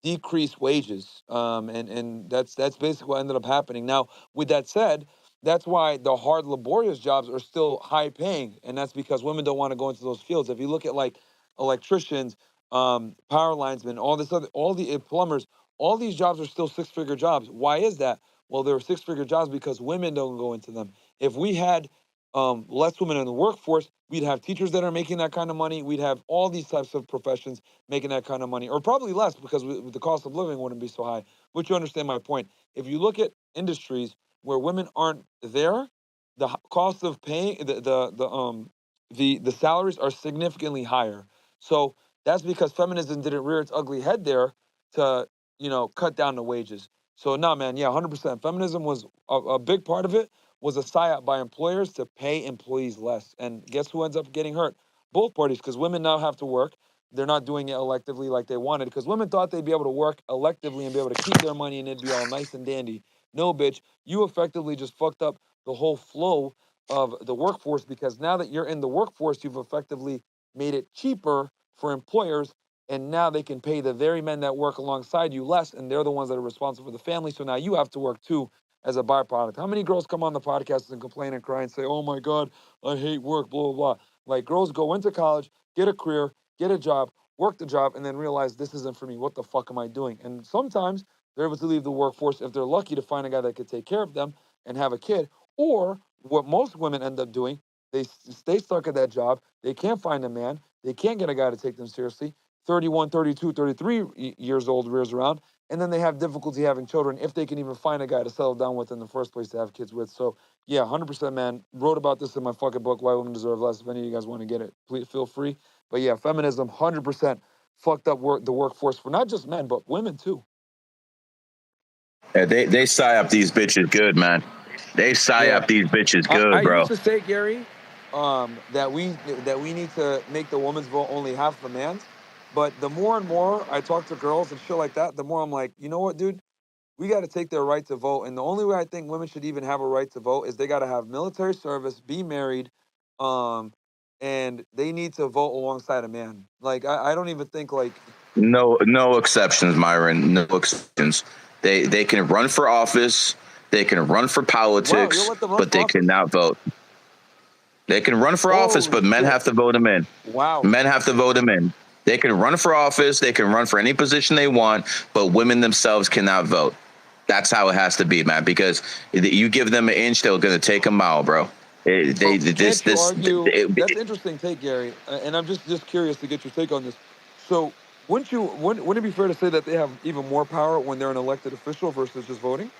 decrease wages, and that's basically what ended up happening. Now, with that said, that's why the hard, laborious jobs are still high paying, and that's because women don't want to go into those fields. If you look at like electricians, power linesmen, all the plumbers, all these jobs are still 6-figure jobs. Why is that? Well, they're 6-figure jobs because women don't go into them. If we had less women in the workforce, we'd have teachers that are making that kind of money. We'd have all these types of professions making that kind of money, or probably less because the cost of living wouldn't be so high. But you understand my point. If you look at industries where women aren't there, the cost of paying the salaries are significantly higher. So that's because feminism didn't rear its ugly head there to cut down the wages. So no, man, yeah, 100%. Feminism was a big part of it was a psyop by employers to pay employees less. And guess who ends up getting hurt? Both parties, because women now have to work. They're not doing it electively like they wanted, because women thought they'd be able to work electively and be able to keep their money and it'd be all nice and dandy. No, bitch, you effectively just fucked up the whole flow of the workforce, because now that you're in the workforce, you've effectively made it cheaper for employers, and now they can pay the very men that work alongside you less, and they're the ones that are responsible for the family. So now you have to work too as a byproduct. How many girls come on the podcast and complain and cry and say, "Oh my God, I hate work, blah, blah, blah." Like, girls go into college, get a career, get a job, work the job, and then realize this isn't for me. What the fuck am I doing? And sometimes they're able to leave the workforce if they're lucky to find a guy that could take care of them and have a kid. Or what most women end up doing, they stay stuck at that job. They can't find a man. They can't get a guy to take them seriously. 31, 32, 33 years old rears around, and then they have difficulty having children if they can even find a guy to settle down with in the first place to have kids with. So yeah, 100%, man. Wrote about this in my fucking book, Why Women Deserve Less. If any of you guys want to get it, please feel free. But yeah, feminism 100% fucked up the workforce for not just men but women too. Yeah, they psyop these bitches good, man. They psyop these bitches good, I bro. used to say, Gary, that we need to make the woman's vote only half the man's. But the more and more I talk to girls and shit like that, the more I'm like, you know what, dude? We got to take their right to vote. And the only way I think women should even have a right to vote is they got to have military service, be married, and they need to vote alongside a man. Like, I don't even think like... No exceptions, Myron. No exceptions. They can run for office. They can run for politics, but they cannot vote. They can run for office, but men have to vote them in. Wow. Men have to vote them in. They can run for office. They can run for any position they want, but women themselves cannot vote. That's how it has to be, man, because you give them an inch, they're going to take a mile, bro. Can't you argue? That's interesting take, Gary. And I'm just curious to get your take on this. So wouldn't it be fair to say that they have even more power when they're an elected official versus just voting?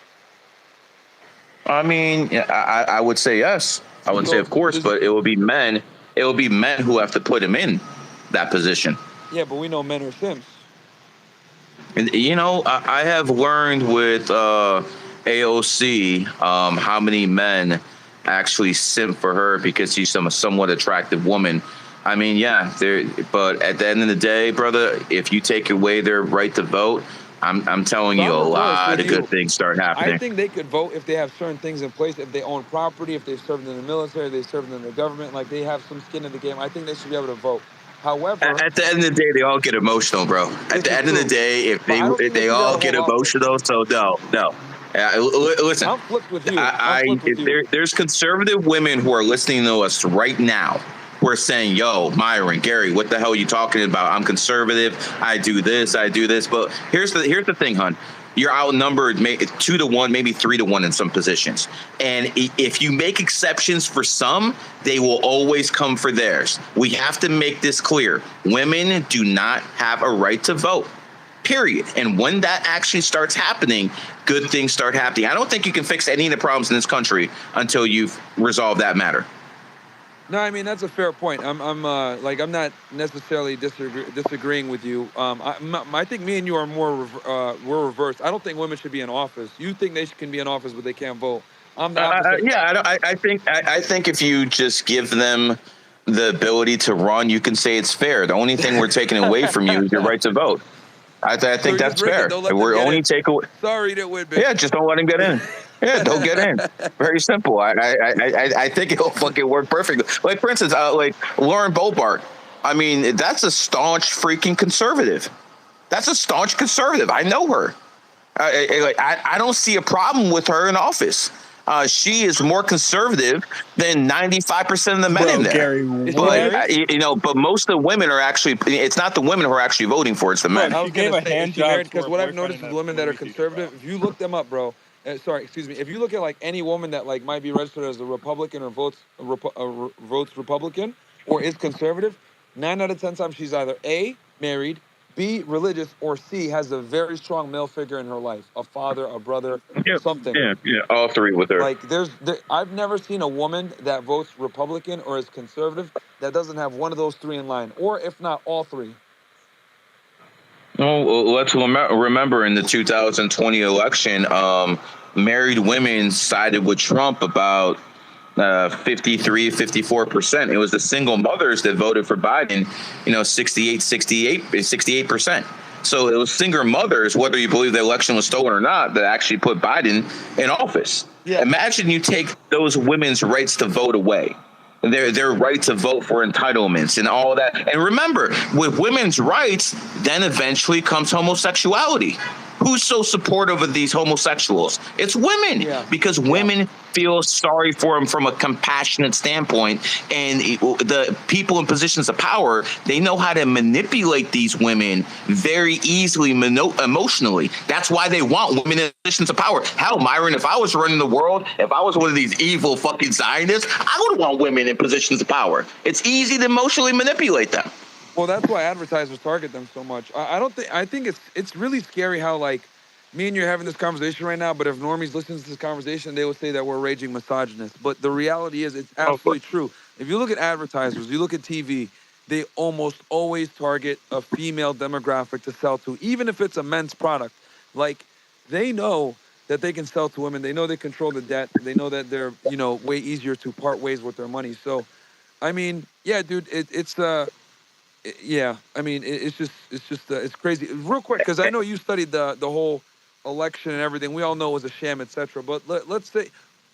I mean, I would say yes. I would say, of course, but it will be men. It will be men who have to put him in that position. Yeah, but we know men are simps. And, I have learned with AOC how many men actually simp for her because she's a somewhat attractive woman. I mean, yeah, but at the end of the day, brother, if you take away their right to vote, I'm telling you, a lot of good things start happening. I think they could vote if they have certain things in place, if they own property, if they've served in the military, they've served in the government, like they have some skin in the game. I think they should be able to vote. However, at the end of the day, they all get emotional, bro. At the end of the day, if they all get emotional, so no. Listen, I'm flipped with you. There's conservative women who are listening to us right now who are saying, "Yo, Myron, Gary, what the hell are you talking about? I'm conservative. I do this. But here's the thing, hon. You're outnumbered 2-1, maybe 3-1 in some positions. And if you make exceptions for some, they will always come for theirs. We have to make this clear. Women do not have a right to vote, period. And when that actually starts happening, good things start happening. I don't think you can fix any of the problems in this country until you've resolved that matter. No, I mean, that's a fair point. I'm not necessarily disagreeing with you. I think me and you are we're reversed. I don't think women should be in office. You think they can be in office, but they can't vote. I'm the opposite. I think if you just give them the ability to run, you can say it's fair. The only thing we're taking away from you is your right to vote. I think that's fair. We're only take away. Sorry, that would be. Yeah, just don't let him get in. Yeah, don't get in. Very simple. I think it'll fucking work perfectly. Like, for instance, like Lauren Boebert. I mean, that's a staunch freaking conservative. That's a staunch conservative. I know her. I don't see a problem with her in office. She is more conservative than 95% of the men in there. Gary, but most of the women are actually. It's not the women who are actually voting for it. It's the men. I was going to say, because what I've noticed is women that are conservative. If you look them up, bro, sorry, excuse me. If you look at like any woman that like might be registered as a Republican or votes Republican or is conservative, 9 out of 10 times she's either A, married, B, religious, or C, has a very strong male figure in her life, a father, a brother, something. Yeah, all three with her. Like I've never seen a woman that votes Republican or is conservative that doesn't have one of those three in line, or if not all three. Well, let's remember in the 2020 election, married women sided with Trump about 54%. It was the single mothers that voted for Biden, 68%. So it was single mothers, whether you believe the election was stolen or not, that actually put Biden in office. Yeah. Imagine you take those women's rights to vote away. Their right to vote for entitlements and all that. And remember, with women's rights, then eventually comes homosexuality. Who's so supportive of these homosexuals? It's women, because women feel sorry for them from a compassionate standpoint. And the people in positions of power, they know how to manipulate these women very easily emotionally. That's why they want women in positions of power. Hell, Myron, if I was running the world, if I was one of these evil fucking Zionists, I would want women in positions of power. It's easy to emotionally manipulate them. Well, that's why advertisers target them so much. I think it's really scary how like me and you're having this conversation right now, but if normies listen to this conversation, they would say that we're raging misogynists. But the reality is it's absolutely true. If you look at advertisers, you look at TV, they almost always target a female demographic to sell to, even if it's a men's product. Like they know that they can sell to women. They know they control the debt. They know that they're, way easier to part ways with their money. So, I mean, yeah, dude, yeah, I mean, it's crazy. Real quick, because I know you studied the whole election and everything. We all know it was a sham, etc. But let's say,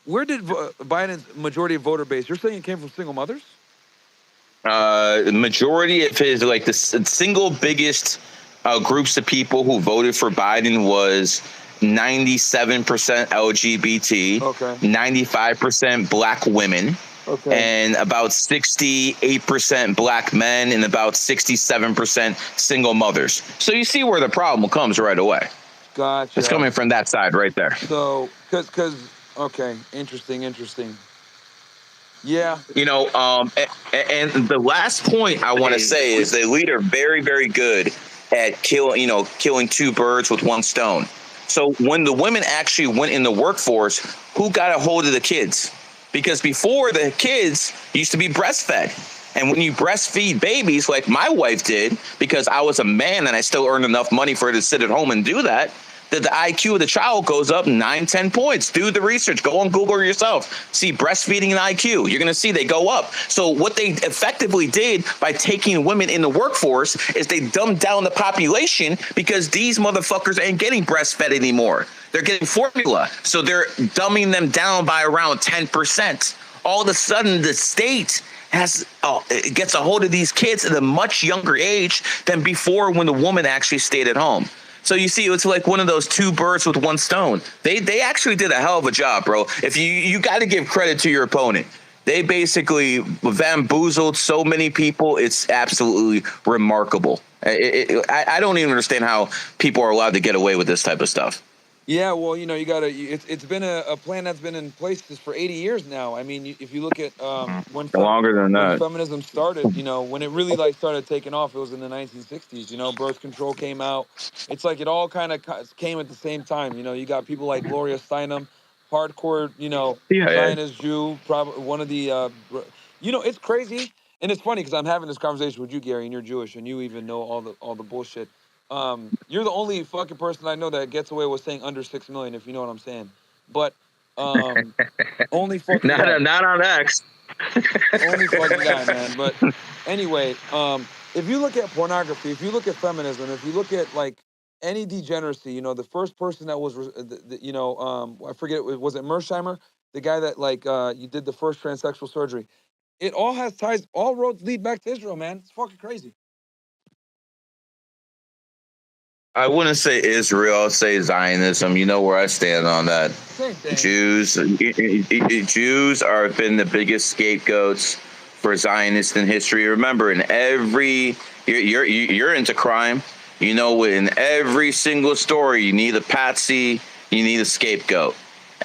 where did Biden's majority of voter base? You're saying it came from single mothers? The majority of his, like the single biggest groups of people who voted for Biden was 97% LGBT, 95% black women. And about 68% black men and about 67% single mothers. So you see where the problem comes right away. Gotcha. It's coming from that side right there. So, okay, interesting. Yeah. And the last point I want to say is the elite are very, very good at killing two birds with one stone. So when the women actually went in the workforce, who got a hold of the kids? Because before, the kids used to be breastfed. And when you breastfeed babies, like my wife did, because I was a man and I still earned enough money for her to sit at home and do that, that the IQ of the child goes up 9-10 points. Do the research. Go on Google yourself. See breastfeeding and IQ. You're going to see they go up. So what they effectively did by taking women in the workforce is they dumbed down the population, because these motherfuckers ain't getting breastfed anymore. They're getting formula. So they're dumbing them down by around 10%. All of a sudden, the state gets a hold of these kids at a much younger age than before, when the woman actually stayed at home. So you see, it's like one of those two birds with one stone. They actually did a hell of a job, bro. If you got to give credit to your opponent. They basically bamboozled so many people. It's absolutely remarkable. I don't even understand how people are allowed to get away with this type of stuff. Yeah, well, you gotta. It's been a plan that's been in place for 80 years now. I mean, if you look at when feminism started, when it really started taking off, it was in the 1960s. Birth control came out. It's like it all kind of came at the same time. You got people like Gloria Steinem, hardcore, Zionist Jew, probably one of the. It's crazy, and it's funny because I'm having this conversation with you, Gary, and you're Jewish, and you even know all the bullshit. You're the only fucking person I know that gets away with saying under 6 million, if you know what I'm saying. But only fucking guy. Not on X. Only fucking guy, man. But anyway, if you look at pornography, if you look at feminism, if you look at any degeneracy, the first person that was, I forget, was it Mersheimer, the guy that you did the first transsexual surgery? It all has ties. All roads lead back to Israel, man. It's fucking crazy. I wouldn't say Israel. I'll say Zionism. You know where I stand on that. Same thing. Jews are been the biggest scapegoats for Zionists in history. Remember, you're into crime. In every single story, you need a patsy. You need a scapegoat.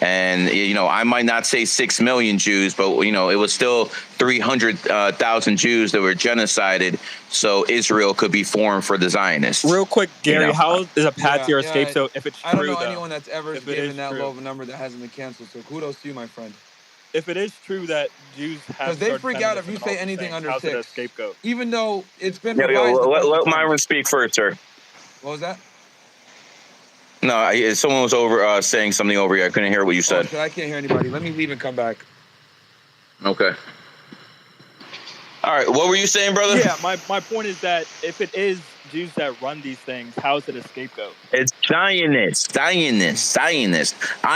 And, I might not say 6 million Jews, but, it was still 300,000 Jews that were genocided so Israel could be formed for the Zionists. Real quick, Gary, how is a patsy or a Yeah, scapegoat if it's true, I don't know though? anyone that's ever If it given is that true. low of a number that hasn't been canceled. So kudos to you, my friend. If it is true that Jews have Because they started freak sending out this if you into say multiple anything things, under how's it a 6. scapegoat? Even though it's been Yo, revised a bunch let of times. Myron speak first, sir. What was that? No, someone was over saying something over here. I couldn't hear what you Oh, said. shit, I can't hear anybody. Let me leave and come back. Okay. All right, what were you saying, brother? Yeah, my point is that if it is Jews that run these things, how is it a scapegoat? It's Zionist. I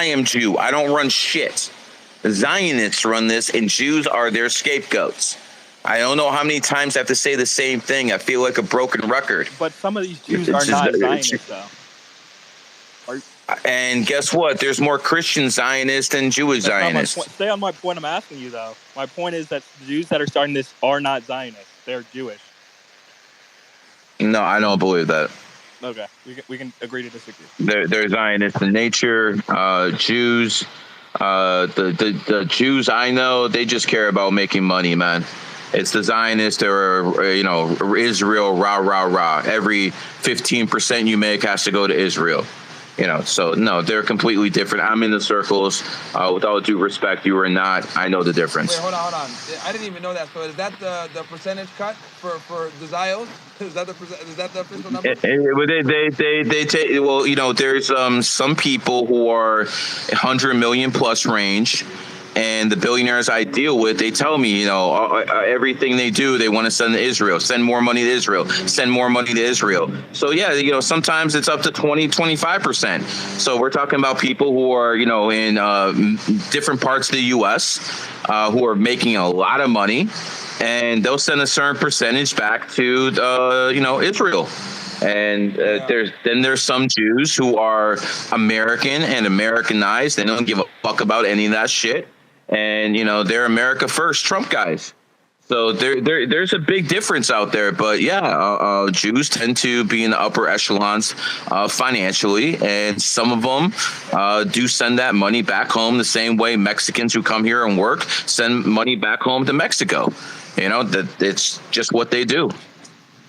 am Jew. I don't run shit. The Zionists run this, and Jews are their scapegoats. I don't know how many times I have to say the same thing. I feel like a broken record. But some of these Jews are not Zionists, though. And guess what? There's more Christian Zionists than Jewish That's Zionists. not my point. Stay on my point I'm asking you, though. My point is that the Jews that are starting this are not Zionists. They're Jewish. No, I don't believe that. Okay, we can agree to disagree. They're Zionists in nature. Jews, the Jews I know, they just care about making money, man. It's the Zionists or Israel, rah. Every 15% you make has to go to Israel. So no, they're completely different. I'm in the circles. With all due respect, you are not. I know the difference. Wait, hold on. I didn't even know that. So is that the percentage cut for the Zios? Is that the official number? They take. Well, there's some people who are 100 million plus range. And the billionaires I deal with, they tell me, everything they do, they want to send to Israel, send more money to Israel, send more money to Israel. So, yeah, sometimes it's up to 20-25%. So we're talking about people who are, in different parts of the U.S. Who are making a lot of money, and they'll send a certain percentage back to, Israel. And there's some Jews who are American and Americanized. They don't give a fuck about any of that shit. And, they're America first Trump guys. So there's a big difference out there. But, yeah, Jews tend to be in the upper echelons financially. And some of them do send that money back home the same way Mexicans who come here and work send money back home to Mexico. That it's just what they do.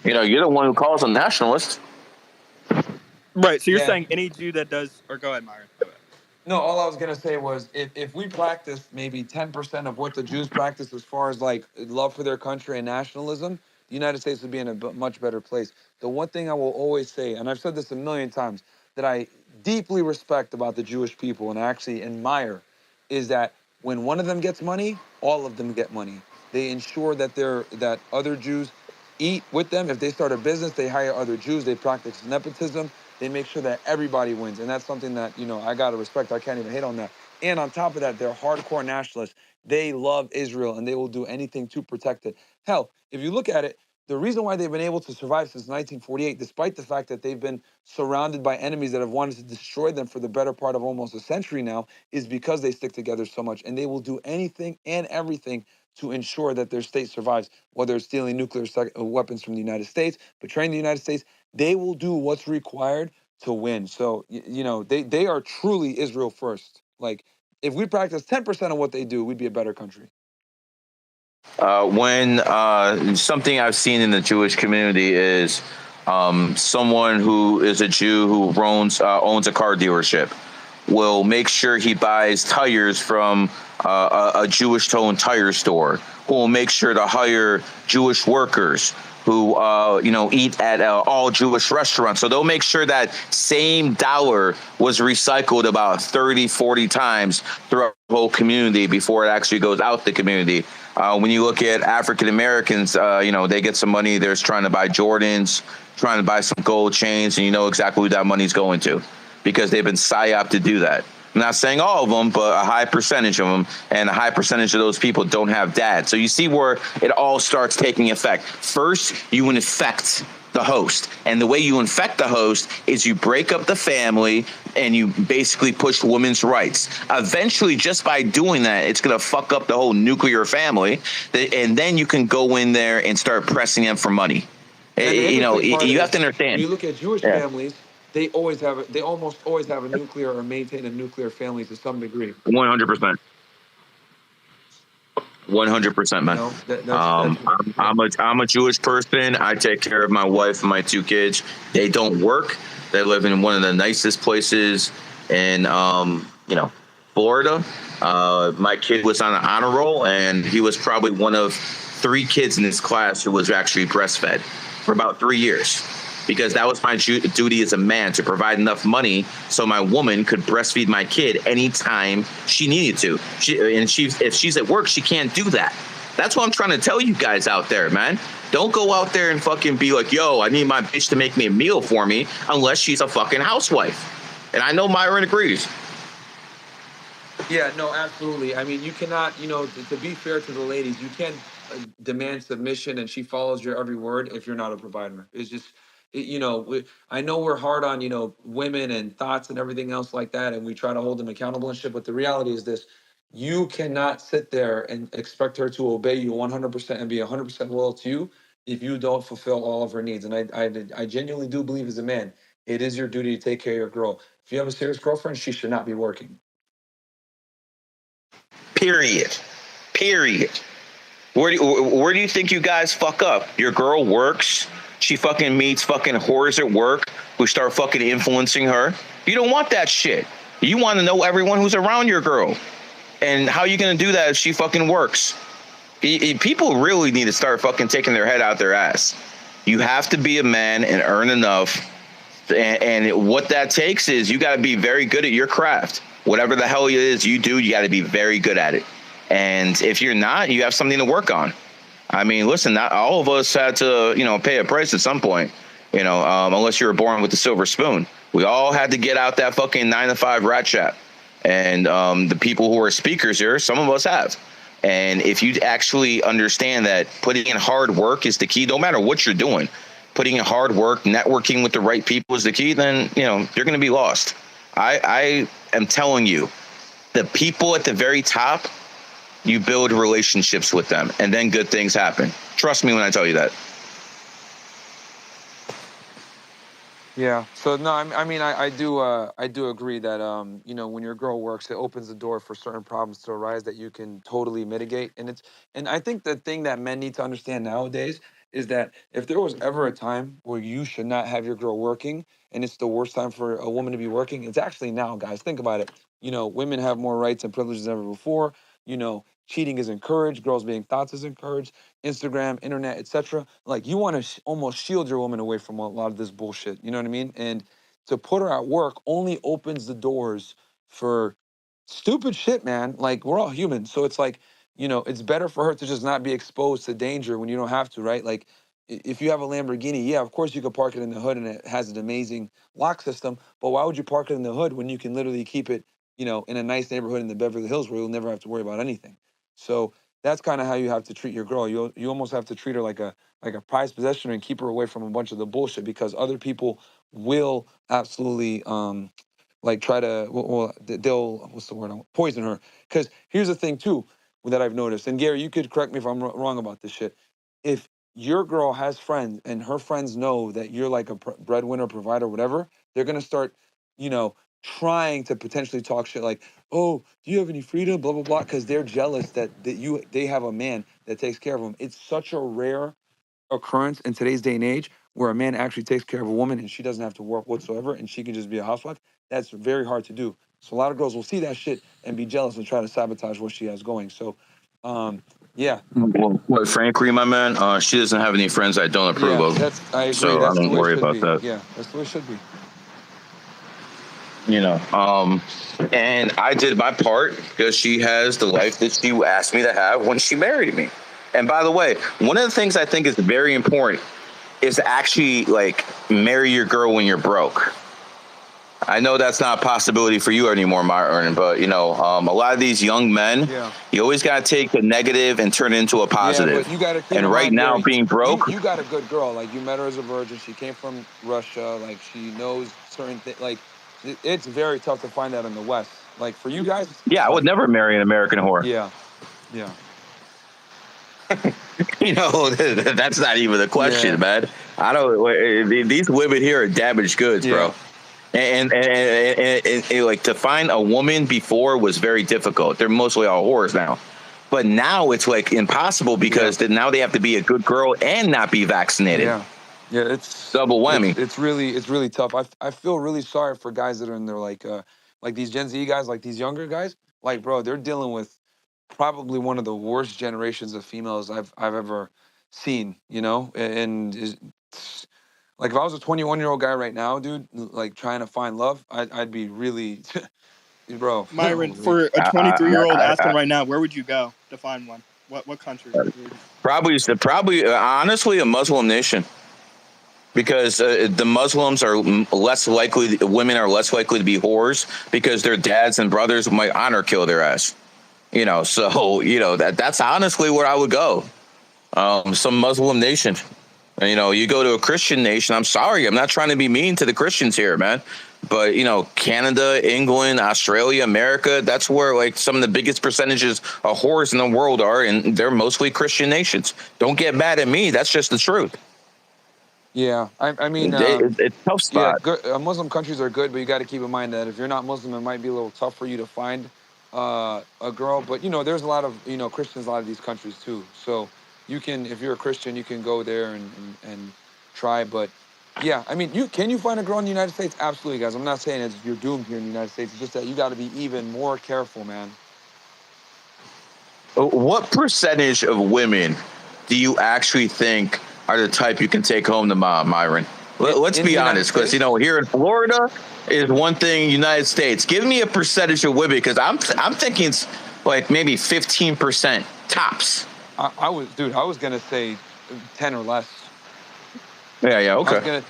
You're the one who calls them nationalists. Right. So you're saying any Jew that does, or go ahead, Myron. Go ahead. No, all I was gonna say was if we practice maybe 10% of what the Jews practice as far as like love for their country and nationalism, the United States would be in a much better place. The one thing I will always say, and I've said this a million times, that I deeply respect about the Jewish people and I actually admire, is that when one of them gets money, all of them get money. They ensure that other Jews eat with them. If they start a business, they hire other Jews. They practice nepotism. They make sure that everybody wins. And that's something that, I got to respect. I can't even hate on that. And on top of that, they're hardcore nationalists. They love Israel and they will do anything to protect it. Hell, if you look at it, the reason why they've been able to survive since 1948, despite the fact that they've been surrounded by enemies that have wanted to destroy them for the better part of almost a century now, is because they stick together so much. And they will do anything and everything to ensure that their state survives, whether it's stealing nuclear weapons from the United States, betraying the United States. They will do what's required to win. So, they are truly Israel first. Like, if we practice 10% of what they do, we'd be a better country. When something I've seen in the Jewish community is someone who is a Jew who owns a car dealership will make sure he buys tires from a Jewish-owned tire store, who will make sure to hire Jewish workers who eat at all Jewish restaurants. So they'll make sure that same dollar was recycled about 30, 40 times throughout the whole community before it actually goes out the community. When you look at African Americans, they get some money. They're trying to buy Jordans, trying to buy some gold chains, and you know exactly who that money's going to because they've been psyoped to do that. I'm not saying all of them, but a high percentage of them, and a high percentage of those people don't have dads. So you see where it all starts taking effect. First, you infect the host. And the way you infect the host is you break up the family and you basically push women's rights. Eventually, just by doing that, it's going to fuck up the whole nuclear family. And then you can go in there and start pressing them for money. You have to understand. When you look at Jewish families, they almost always have a nuclear or maintain a nuclear family to some degree. 100%. 100%, man. I'm a Jewish person. I take care of my wife and my 2 kids. They don't work. They live in one of the nicest places in Florida. My kid was on an honor roll, and he was probably one of 3 kids in his class who was actually breastfed for about 3 years, because that was my duty as a man, to provide enough money so my woman could breastfeed my kid anytime she needed to. If she's at work, she can't do that. That's what I'm trying to tell you guys out there, man. Don't go out there and fucking be like, yo, I need my bitch to make me a meal for me, unless she's a fucking housewife. And I know Myron agrees. Yeah, no, absolutely. I mean, you cannot, to be fair to the ladies, you can't demand submission and she follows your every word if you're not a provider. It's just, I know we're hard on, women and thoughts and everything else like that, and we try to hold them accountable and shit. But the reality is this: you cannot sit there and expect her to obey you 100% and be 100% loyal to you if you don't fulfill all of her needs. And I genuinely do believe, as a man, it is your duty to take care of your girl. If you have a serious girlfriend, she should not be working. Period. Where do you think you guys fuck up? Your girl works. She fucking meets fucking whores at work who start fucking influencing her. You don't want that shit. You want to know everyone who's around your girl. And how you going to do that if she fucking works? People really need to start fucking taking their head out their ass. You have to be a man and earn enough. And what that takes is you got to be very good at your craft. Whatever the hell it is you do, you got to be very good at it. And if you're not, you have something to work on. I mean, listen, not all of us had to, pay a price at some point, unless you were born with the silver spoon. We all had to get out that fucking 9-to-5 rat trap. And the people who are speakers here, some of us have. And if you actually understand that putting in hard work is the key, no matter what you're doing, putting in hard work, networking with the right people is the key, then, you're going to be lost. I am telling you, the people at the very top, you build relationships with them, and then good things happen. Trust me when I tell you that. Yeah. So no, I do agree that when your girl works, it opens the door for certain problems to arise that you can totally mitigate. And I think the thing that men need to understand nowadays is that if there was ever a time where you should not have your girl working, and it's the worst time for a woman to be working, it's actually now, guys. Think about it. Women have more rights and privileges than ever before. Cheating is encouraged, girls being thoughts is encouraged, Instagram, internet, etc. Like, you want to almost shield your woman away from a lot of this bullshit. You know what I mean? And to put her at work only opens the doors for stupid shit, man. Like, we're all human, so it's like, it's better for her to just not be exposed to danger when you don't have to, right? Like, if you have a Lamborghini, yeah, of course you could park it in the hood and it has an amazing lock system, but why would you park it in the hood when you can literally keep it, in a nice neighborhood in the Beverly Hills where you'll never have to worry about anything? So that's kind of how you have to treat your girl. You almost have to treat her like a prized possession and keep her away from a bunch of the bullshit, because other people will absolutely like try to they'll what's the word, poison her. Because here's the thing too that I've noticed, and Gary, you could correct me if I'm wrong about this shit. If your girl has friends and her friends know that you're like a breadwinner, provider, whatever, they're gonna start, trying to potentially talk shit like, oh, do you have any freedom, blah blah blah, because they're jealous that they have a man that takes care of them. It's such a rare occurrence in today's day and age where a man actually takes care of a woman and she doesn't have to work whatsoever and she can just be a housewife. That's very hard to do. So a lot of girls will see that shit and be jealous and try to sabotage what she has going. So yeah. Well, quite frankly, my man, she doesn't have any friends I don't approve of. I agree. So That's I the don't way worry it should about be. that. Yeah, that's the way it should be. And I did my part because she has the life that she asked me to have when she married me. And by the way, one of the things I think is very important is to actually like marry your girl when you're broke. I know that's not a possibility for you anymore, Myron, but a lot of these young men, you always got to take the negative and turn it into a positive. Yeah, but you got to keep and in right mind, now, Gary, being broke, you got a good girl. Like, you met her as a virgin. She came from Russia. Like, she knows certain things. Like, it's very tough to find that in the West. Like, for you guys, yeah, I would never marry an American whore. Yeah. That's not even a question, man. I don't. These women here are damaged goods, bro. And like to find a woman before was very difficult. They're mostly all whores now. But now it's like impossible because now they have to be a good girl and not be vaccinated. Yeah, it's double whammy. It's really tough. I feel really sorry for guys that are in there like these Gen Z guys, like these younger guys. Like, bro, they're dealing with probably one of the worst generations of females I've ever seen. You know, like if I was a 21-year-old guy right now, dude, like trying to find love, I'd be really, bro. Myron, for a 23-year-old asking right now, where would you go to find one? What country? Probably honestly a Muslim nation. Because the Muslims are less likely, women are less likely to be whores because their dads and brothers might honor kill their ass. You know, so you know that's honestly where I would go. Some Muslim nation. You know, you go to a Christian nation. I'm sorry, I'm not trying to be mean to the Christians here, man. But you know, Canada, England, Australia, America, that's where like some of the biggest percentages of whores in the world are, and they're mostly Christian nations. Don't get mad at me. That's just the truth. Yeah, I mean, it's tough spot. Yeah, good, Muslim countries are good, but you got to keep in mind that if you're not Muslim, it might be a little tough for you to find a girl. But you know, there's a lot of Christians in a lot of these countries too. So you can, if you're a Christian, you can go there and try. But yeah, I mean, can you find a girl in the United States? Absolutely, guys. I'm not saying you're doomed here in the United States. It's just that you got to be even more careful, man. What percentage of women do you actually think are the type you can take home to mom, Myron? Let's be honest, because here in Florida is one thing. United States, give me a percentage of women, because I'm thinking it's like maybe 15% tops. I was gonna say 10 or less. Yeah, okay.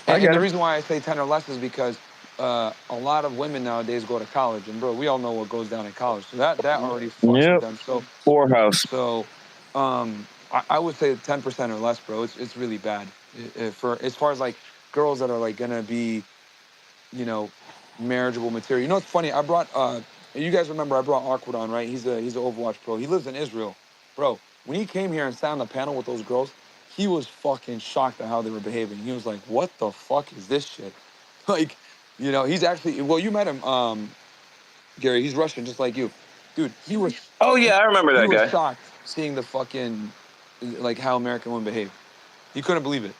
And the reason why I say 10 or less is because a lot of women nowadays go to college, and bro, we all know what goes down in college, so that already fucks with them. So poorhouse. So, I would say 10% or less, bro. It's really bad. For as far as like girls that are like gonna be, marriageable material. You know what's funny? I brought you guys remember I brought Awkward on, right? He's an Overwatch pro. He lives in Israel, bro. When he came here and sat on the panel with those girls, he was fucking shocked at how they were behaving. He was like, "What the fuck is this shit?" Like, he's actually you met him, Gary. He's Russian, just like you, dude. He was. Oh yeah, I remember that guy. He was shocked seeing the fucking like how American women behave. He couldn't believe it.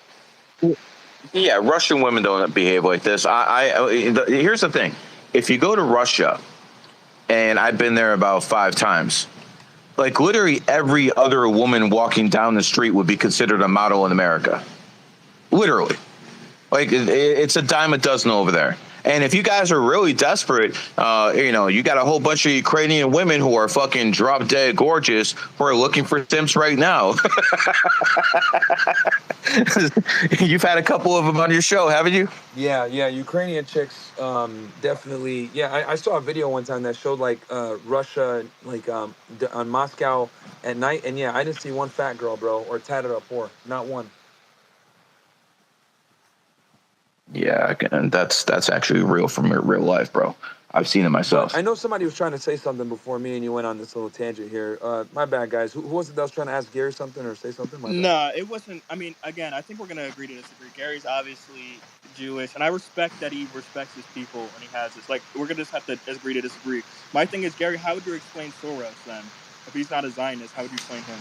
Yeah, Russian women don't behave like this. Here's the thing: if you go to Russia, and I've been there about 5 times, like literally every other woman walking down the street would be considered a model in America. Literally, like it's a dime a dozen over there. And if you guys are really desperate, you got a whole bunch of Ukrainian women who are fucking drop dead gorgeous who are looking for simps right now. You've had a couple of them on your show, haven't you? Yeah, Ukrainian chicks, definitely. Yeah, I saw a video one time that showed like Russia, like on Moscow at night, and yeah, I didn't see one fat girl, bro, or tatted up whore, not one. Yeah, and that's actually real from real life, bro. I've seen it myself. I know somebody was trying to say something before me, and you went on this little tangent here. My bad, guys. Who was it that was trying to ask Gary something or say something? No, it wasn't. I mean, again, I think we're going to agree to disagree. Gary's obviously Jewish, and I respect that he respects his people and he has this. Like, we're going to just have to agree to disagree. My thing is, Gary, how would you explain Soros then? If he's not a Zionist, how would you explain him?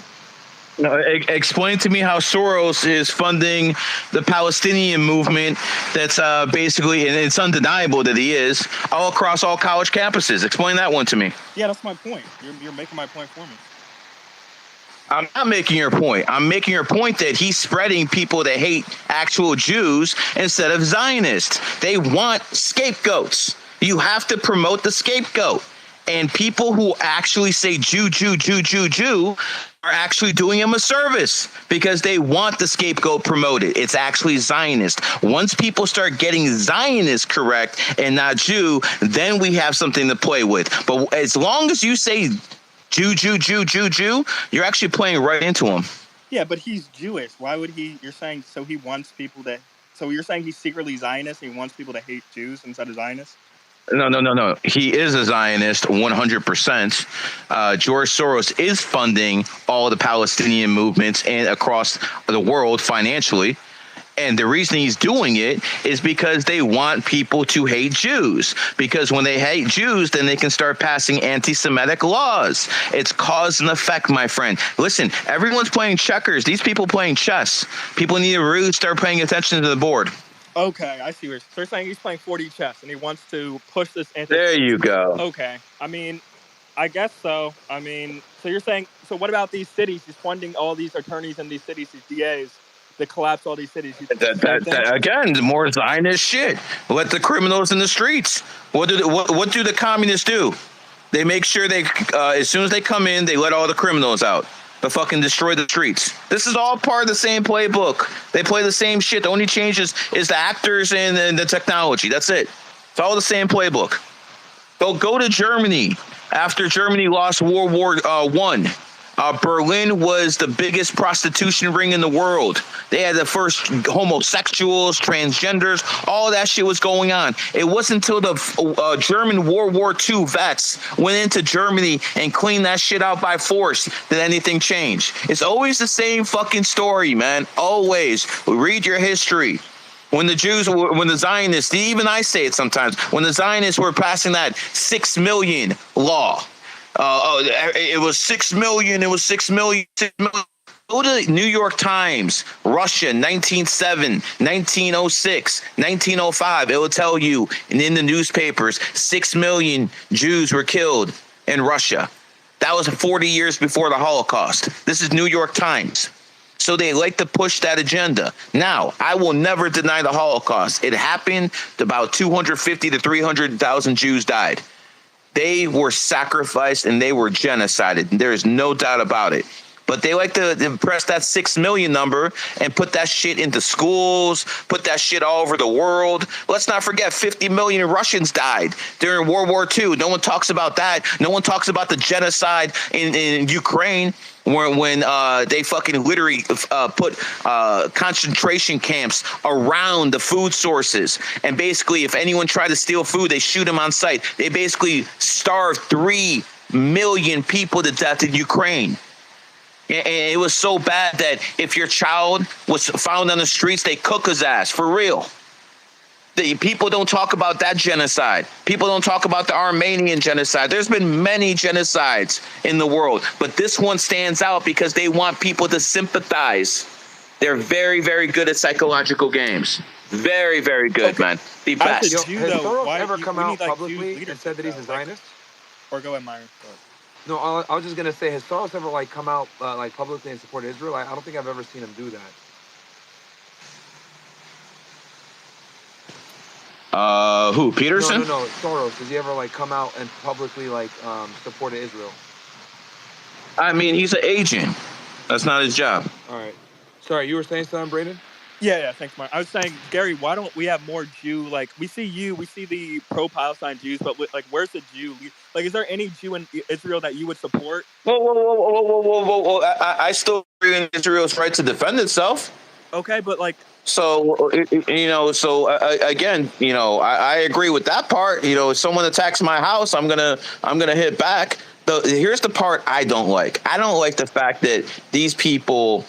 No, explain to me how Soros is funding the Palestinian movement. That's basically, and it's undeniable that he is, all across all college campuses. Explain that one to me. Yeah, that's my point. You're making my point for me. I'm not making your point. I'm making your point that he's spreading people that hate actual Jews instead of Zionists. They want scapegoats. You have to promote the scapegoat. And people who actually say Jew are actually doing him a service because they want the scapegoat promoted. It's actually Zionist. Once people start getting Zionist correct and not Jew, then we have something to play with. But as long as you say Jew, you're actually playing right into him. Yeah, but he's Jewish. Why would he? You're saying so he wants people to. So you're saying he's secretly Zionist and he wants people to hate Jews instead of Zionists? No. He is a Zionist, 100%. George Soros is funding all the Palestinian movements and across the world financially. And the reason he's doing it is because they want people to hate Jews. Because when they hate Jews, then they can start passing anti-Semitic laws. It's cause and effect, my friend. Listen, everyone's playing checkers. These people playing chess. People need to really start paying attention to the board. Okay, I see. So you're saying he's playing 4D chess and he wants to push this There you go. Okay, I mean, I guess so. I mean, so you're saying, so what about these cities? He's funding all these attorneys in these cities, these DAs, to collapse all these cities. Again, the more Zionist shit. Let the criminals in the streets. What do the communists do? They make sure they, as soon as they come in, they let all the criminals out. But fucking destroy the streets. This is all part of the same playbook. They play the same shit. The only change is the actors and the technology. That's it. It's all the same playbook. Go to Germany. After Germany lost World War I, Berlin was the biggest prostitution ring in the world. They had the first homosexuals, transgenders, all that shit was going on. It wasn't until the German World War II vets went into Germany and cleaned that shit out by force that anything changed. It's always the same fucking story, man. Always. Read your history. When the Zionists, even I say it sometimes, when the Zionists were passing that 6 million law, it was 6 million. It was 6 million. 6 million. Go to New York Times, Russia, 1907, 1906, 1905. It will tell you, and in the newspapers, 6 million Jews were killed in Russia. That was 40 years before the Holocaust. This is New York Times. So they like to push that agenda. Now, I will never deny the Holocaust. It happened. About 250 to 300,000 Jews died. They were sacrificed and they were genocided. There is no doubt about it. But they like to press that 6 million number and put that shit into schools, put that shit all over the world. Let's not forget 50 million Russians died during World War II. No one talks about that. No one talks about the genocide in Ukraine when they fucking literally put concentration camps around the food sources. And basically, if anyone tried to steal food, they shoot them on sight. They basically starved 3 million people to death in Ukraine. And it was so bad that if your child was found on the streets, they cook his ass, for real. People don't talk about that genocide. People don't talk about the Armenian genocide. There's been many genocides in the world, but this one stands out because they want people to sympathize. They're very, very good at psychological games. Very, very good, man. The best. Has Soros ever come out publicly and said that he's a Zionist? Or go ahead, Myron. No, I was just gonna say, has Soros ever come out publicly and supported Israel? I don't think I've ever seen him do that. Who? Peterson? No. Soros. Has he ever come out and publicly supported Israel? I mean, he's an agent. That's not his job. All right. Sorry, you were saying something, Brayden? Yeah, thanks, Mark. I was saying, Gary, why don't we have more Jew? We see the pro-Palestine Jews, but where's the Jew? Is there any Jew in Israel that you would support? Whoa. I still agree in Israel's right to defend itself. Okay, but So, again, I agree with that part. If someone attacks my house, I'm gonna hit back. Here's the part I don't like. I don't like the fact that these people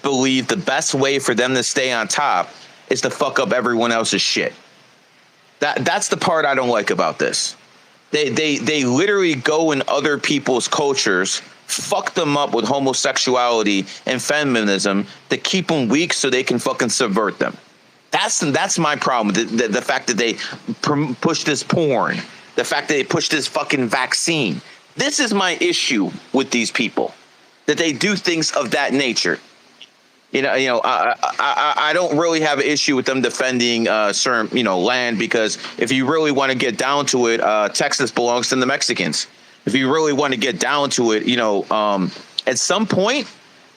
believe the best way for them to stay on top is to fuck up everyone else's shit. That's the part I don't like about this. They literally go in other people's cultures, fuck them up with homosexuality and feminism to keep them weak so they can fucking subvert them. That's my problem. The fact that they push this porn, the fact that they push this fucking vaccine. This is my issue with these people, that they do things of that nature. I don't really have an issue with them defending certain, land, because if you really want to get down to it, Texas belongs to the Mexicans. If you really want to get down to it, at some point,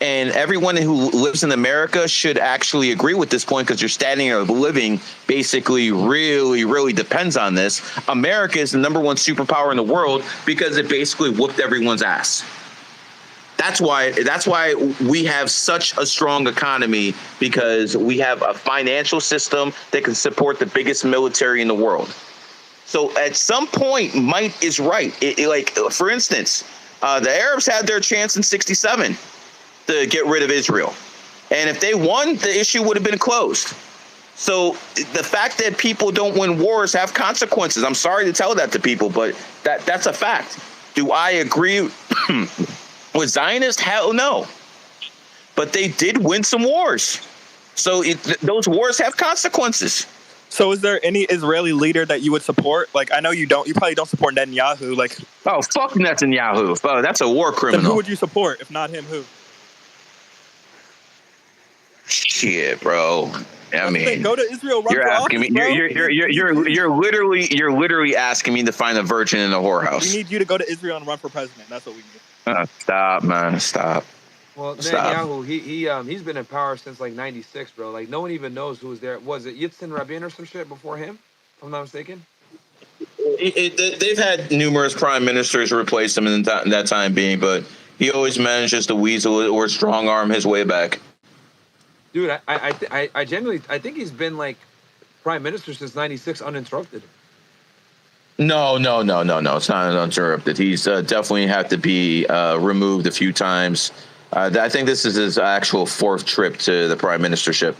and everyone who lives in America should actually agree with this point, because your standing of living basically really, really depends on this. America is the #1 superpower in the world because it basically whooped everyone's ass. That's why we have such a strong economy, because we have a financial system that can support the biggest military in the world. So at some point, might is right. For instance, the Arabs had their chance in '67 to get rid of Israel. And if they won, the issue would have been closed. So the fact that people don't win wars have consequences. I'm sorry to tell that to people, but that's a fact. Do I agree with Zionists? Hell no. But they did win some wars. So those wars have consequences. So is there any Israeli leader that you would support? Like, I know you don't. You probably don't support Netanyahu. Like, oh, fuck Netanyahu. Oh, that's a war criminal. Then who would you support? If not him, who? Shit, bro. I mean, go to Israel. Run you're for asking office, me. bro. You're literally asking me to find a virgin in a whorehouse. We need you to go to Israel and run for president. That's what we need. Stop, man. Stop. Well, Netanyahu, he's been in power since like '96, bro. Like no one even knows who was there. Was it Yitzhak Rabin or some shit before him? If I'm not mistaken. They've had numerous prime ministers replace him in that time being, but he always manages to weasel or strong arm his way back. Dude, I genuinely think he's been like prime minister since '96 uninterrupted. No. It's not uninterrupted. He's definitely had to be removed a few times. I think this is his actual fourth trip to the prime ministership.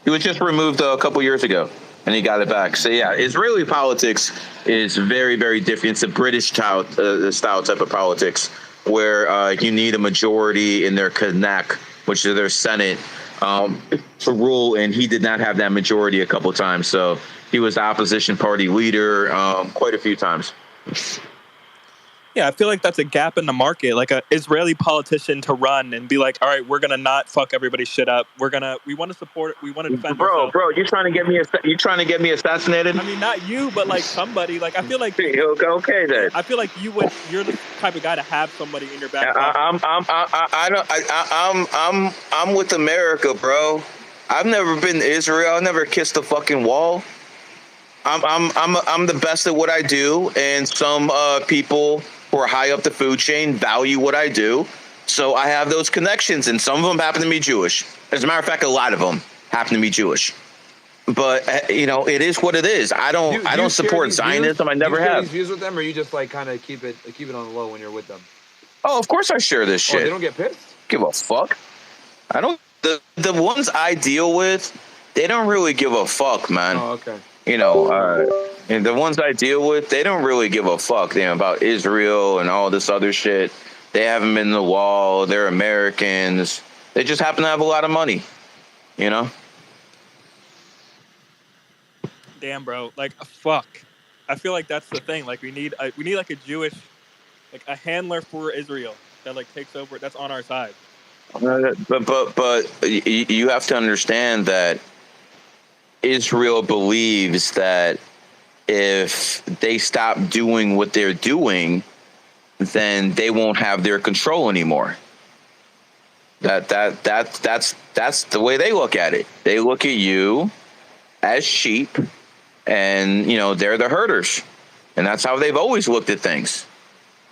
He was just removed a couple years ago, and he got it back. So yeah, Israeli politics is very, very different. It's a British style type of politics where you need a majority in their Knesset, which is their Senate, to rule, and he did not have that majority a couple times. So he was the opposition party leader quite a few times. Yeah, I feel like that's a gap in the market, like an Israeli politician to run and be like, all right, we're gonna not fuck everybody's shit up. We want to support it. We want to defend ourselves. Bro, you trying to get me assassinated? I mean, not you, but like somebody. Like I feel like okay then. I feel like you're the type of guy to have somebody in your back. I'm with America, bro. I've never been to Israel. I never kissed a fucking wall. I'm the best at what I do, and some people who are high up the food chain value what I do. So I have those connections, and some of them happen to be Jewish. As a matter of fact, a lot of them happen to be Jewish. But it is what it is. I don't support Zionism. I never have. Do you share these views with them, or you just like kind of keep it on the low when you're with them? Oh, of course I share this shit. They don't get pissed? Give a fuck. I don't. The ones I deal with, they don't really give a fuck, man. Oh, okay. And the ones I deal with, they don't really give a fuck about Israel and all this other shit. They haven't been to the wall. They're Americans. They just happen to have a lot of money, Damn, bro. Like, fuck. I feel like that's the thing. Like, we need like a Jewish, like a handler for Israel that like takes over. That's on our side. But you have to understand that Israel believes that if they stop doing what they're doing, then they won't have their control anymore. That's the way they look at it. They look at you as sheep, and they're the herders, and that's how they've always looked at things.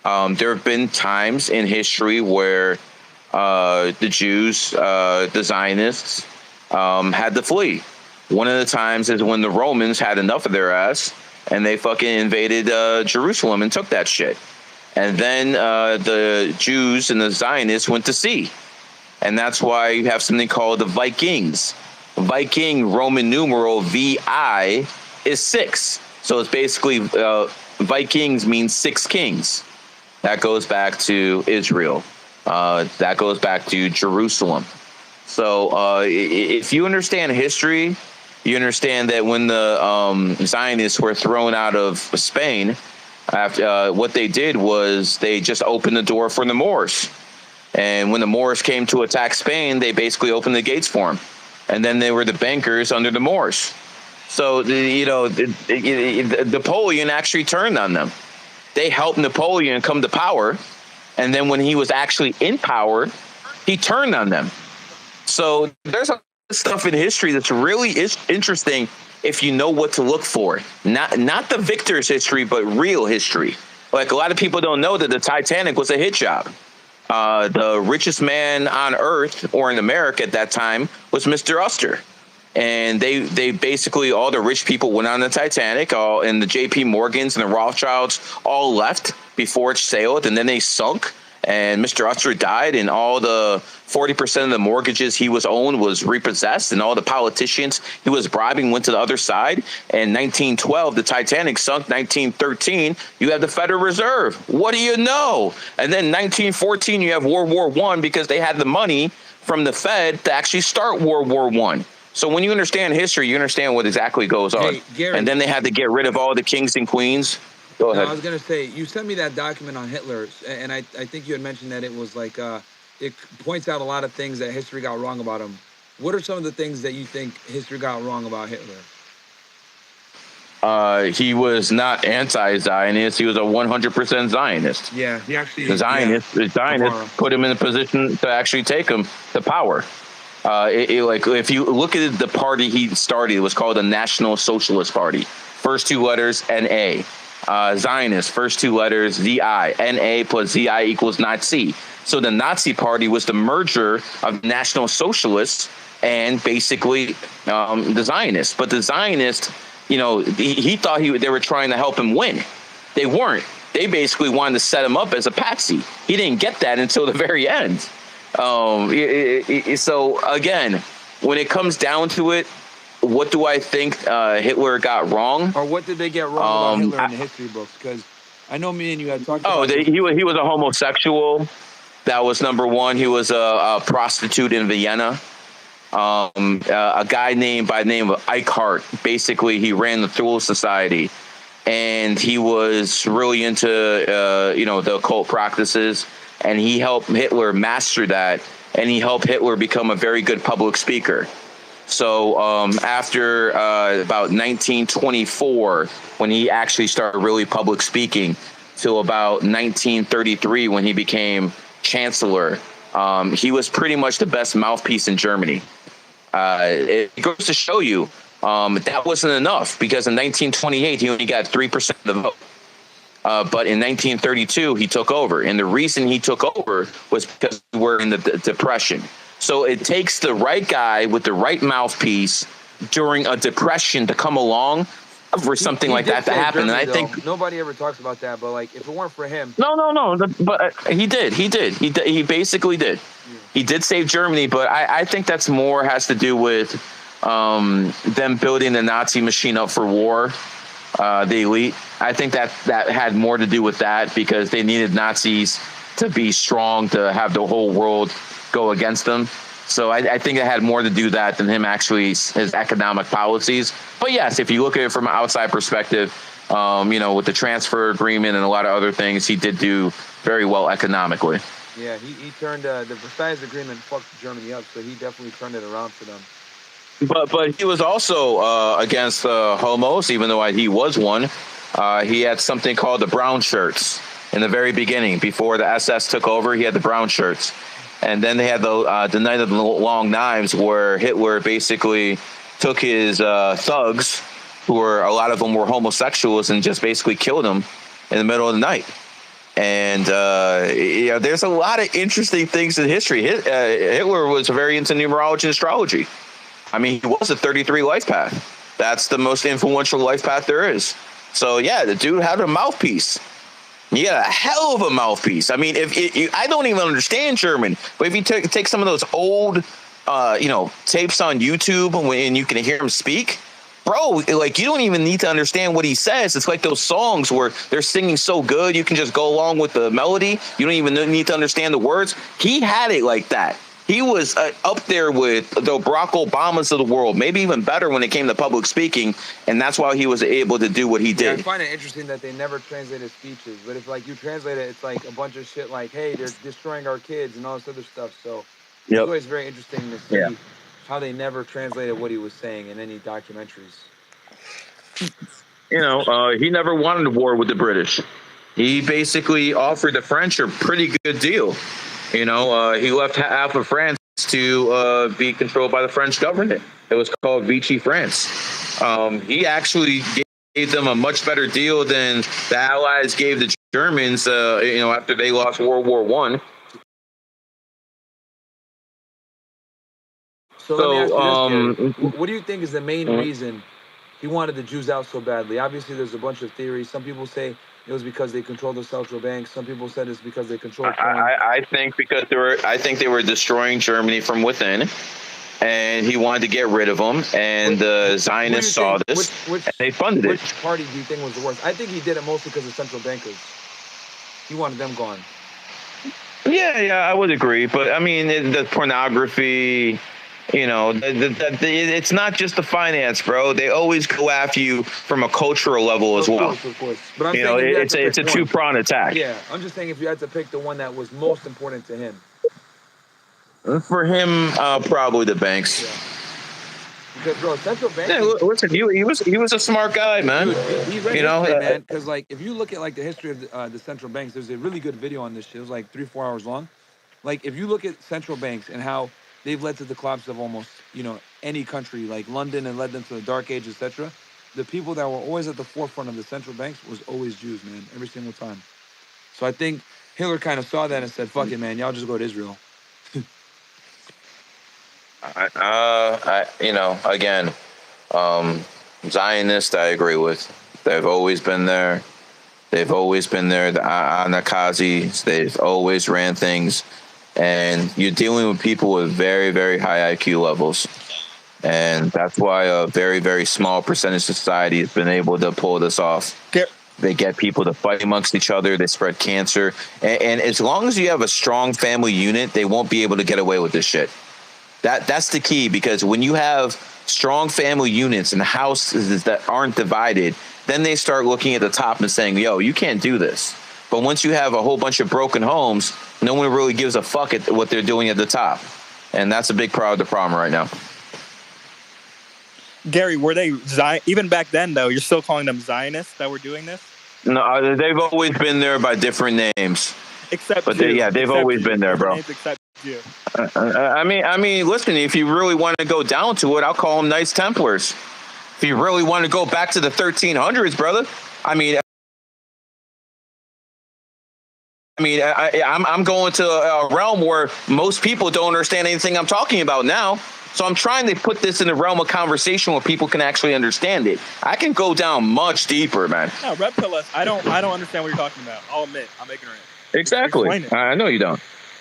There have been times in history where the Jews, the Zionists, had to flee. One of the times is when the Romans had enough of their ass and they fucking invaded Jerusalem and took that shit. And then the Jews and the Zionists went to sea. And that's why you have something called the Vikings. Viking Roman numeral VI is 6. So it's basically Vikings means 6 kings. That goes back to Israel. That goes back to Jerusalem. So if you understand history, you understand that when the Zionists were thrown out of Spain, after what they did was they just opened the door for the Moors. And when the Moors came to attack Spain, they basically opened the gates for them. And then they were the bankers under the Moors. So, Napoleon actually turned on them. They helped Napoleon come to power. And then when he was actually in power, he turned on them. So there's a stuff in history that's really interesting if you know what to look for. Not the victor's history, but real history. Like a lot of people don't know that the Titanic was a hit job. The richest man on Earth, or in America at that time, was Mr. Uster. And they basically, all the rich people went on the Titanic, and the J.P. Morgans and the Rothschilds all left before it sailed, and then they sunk. and Mr. Usher died, and all the 40% of the mortgages he was owned was repossessed, and all the politicians he was bribing went to the other side. And 1912, the Titanic sunk. 1913, you have the Federal Reserve. What do you know? And then 1914, you have World War I, because they had the money from the Fed to actually start World War I. So when you understand history, you understand what exactly goes on. Hey, Gary. And then they had to get rid of all the kings and queens. Go ahead. No, I was gonna say, you sent me that document on Hitler, and I think you had mentioned that it was like it points out a lot of things that history got wrong about him. What are some of the things that you think history got wrong about Hitler? He was not anti-Zionist. He was a 100% Zionist. Yeah, he actually. The Zionists put him in a position to actually take him to power. Like if you look at the party he started, it was called the National Socialist Party. First two letters NA. Zionist, first two letters ZI. NA plus ZI equals Nazi. So the Nazi Party was the merger of National Socialists and basically the Zionists. But the Zionists, you know, he thought they were trying to help him win. They weren't. They basically wanted to set him up as a patsy. He didn't get that until the very end. So again, when it comes down to it, what do I think Hitler got wrong? Or what did they get wrong about Hitler in the history books? Because I know me and you had talked about he was a homosexual. That was number one. He was a prostitute in Vienna. A guy by the name of Eichhardt. Basically, he ran the Thule Society, and he was really into the occult practices, and he helped Hitler master that, and he helped Hitler become a very good public speaker. So after about 1924, when he actually started really public speaking, till about 1933 when he became chancellor, he was pretty much the best mouthpiece in Germany. It goes to show you that wasn't enough, because in 1928 he only got 3% of the vote. But in 1932 he took over, and the reason he took over was because we were in the Depression. So it takes the right guy with the right mouthpiece during a depression to come along for something like that to happen. Germany, and I think nobody ever talks about that, but like if it weren't for him, no, but he did. He basically did. He did save Germany, but I think that's more has to do with them building the Nazi machine up for war. The elite. I think that had more to do with that, because they needed Nazis to be strong to have the whole world go against them. So I think it had more to do with that than him actually his economic policies. But yes, if you look at it from an outside perspective, with the transfer agreement and a lot of other things, he did do very well economically. Yeah, he turned the Versailles Agreement fucked Germany up, so he definitely turned it around for them. But he was also against homos, even though he was one. He had something called the brown shirts in the very beginning. Before the SS took over, he had the brown shirts. And then they had the Night of the Long Knives, where Hitler basically took his thugs, a lot of them were homosexuals, and just basically killed them in the middle of the night. And there's a lot of interesting things in history. Hitler was very into numerology and astrology. I mean, he was a 33 life path. That's the most influential life path there is. So yeah, the dude had a mouthpiece. He had a hell of a mouthpiece. I mean, I don't even understand German, but if you take some of those old, tapes on YouTube and you can hear him speak, bro, like you don't even need to understand what he says. It's like those songs where they're singing so good, you can just go along with the melody. You don't even need to understand the words. He had it like that. He was up there with the Barack Obamas of the world, maybe even better when it came to public speaking, and that's why he was able to do what he did. Yeah, I find it interesting that they never translated speeches, but if like you translate it, it's like a bunch of shit like, hey, they're destroying our kids and all this other stuff. So it's always very interesting to see how they never translated what he was saying in any documentaries. He never wanted a war with the British. He basically offered the French a pretty good deal. He left half of France to be controlled by the French government. It was called Vichy France. He actually gave them a much better deal than the Allies gave the Germans, after they lost World War I. So let me ask you this, what do you think is the main reason he wanted the Jews out so badly? Obviously, there's a bunch of theories. Some people say it was because they controlled the central bank. Some people said it's because they controlled coin. I think because they were destroying Germany from within, and he wanted to get rid of them. And the Zionists saw this, and they funded it. Which party do you think was the worst? I think he did it mostly because of central bankers. He wanted them gone. Yeah, I would agree. But I mean, the pornography, it's not just the finance, bro. They always go after you from a cultural level as well. Of course. But I'm saying it's a two-pronged attack. Yeah, I'm just saying if you had to pick the one that was most important to him. For him, probably the banks. Yeah. Because, bro, central bank. Yeah, listen, he was a smart guy, man. Dude, he read history, man. Because like, if you look at like the history of the central banks, there's a really good video on this shit. It was like 3-4 hours long. Like, if you look at central banks and how they've led to the collapse of almost any country, like London, and led them to the Dark Age, etc. The people that were always at the forefront of the central banks was always Jews, man, every single time. So I think Hitler kind of saw that and said, "Fuck it, man, y'all just go to Israel." Again, Zionists, I agree with. They've always been there. They've always been there. The Anakazis, they've always ran things. And you're dealing with people with very, very high IQ levels. And that's why a very, very small percentage of society has been able to pull this off. They get people to fight amongst each other. They spread cancer. And as long as you have a strong family unit, they won't be able to get away with this shit. That's the key, because when you have strong family units and houses that aren't divided, then they start looking at the top and saying, yo, you can't do this. But once you have a whole bunch of broken homes, no one really gives a fuck at what they're doing at the top. And that's a big part of the problem right now. Gary, were they even back then, though? You're still calling them Zionists that were doing this? No, they've always been there by different names. They've always been there, bro. Except you. I mean, listen, if you really want to go down to it, I'll call them Knights Templars. If you really want to go back to the 1300s, brother, I'm going to a realm where most people don't understand anything I'm talking about now. So I'm trying to put this in the realm of conversation where people can actually understand it. I can go down much deeper, man. No, Red Pill us. I don't understand what you're talking about. I'll admit, I'm ignorant. Exactly. I know you don't.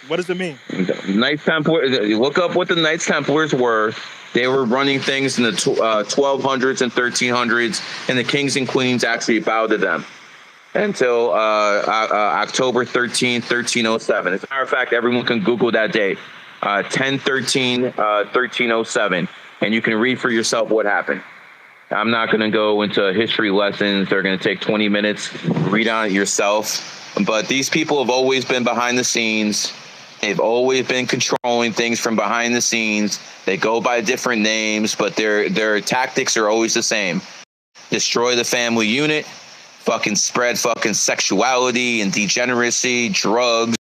What does it mean? Knights Templars. Look up what the Knights Templars were. They were running things in the 1200s and 1300s, and the kings and queens actually bowed to them until October 13, 1307. As a matter of fact, everyone can Google that date, 1307, and you can read for yourself what happened. I'm not going to go into history lessons. They're going to take 20 minutes. Read on it yourself. But these people have always been behind the scenes. They've always been controlling things from behind the scenes. They go by different names, but their tactics are always the same. Destroy the family unit, fucking spread fucking sexuality and degeneracy, drugs,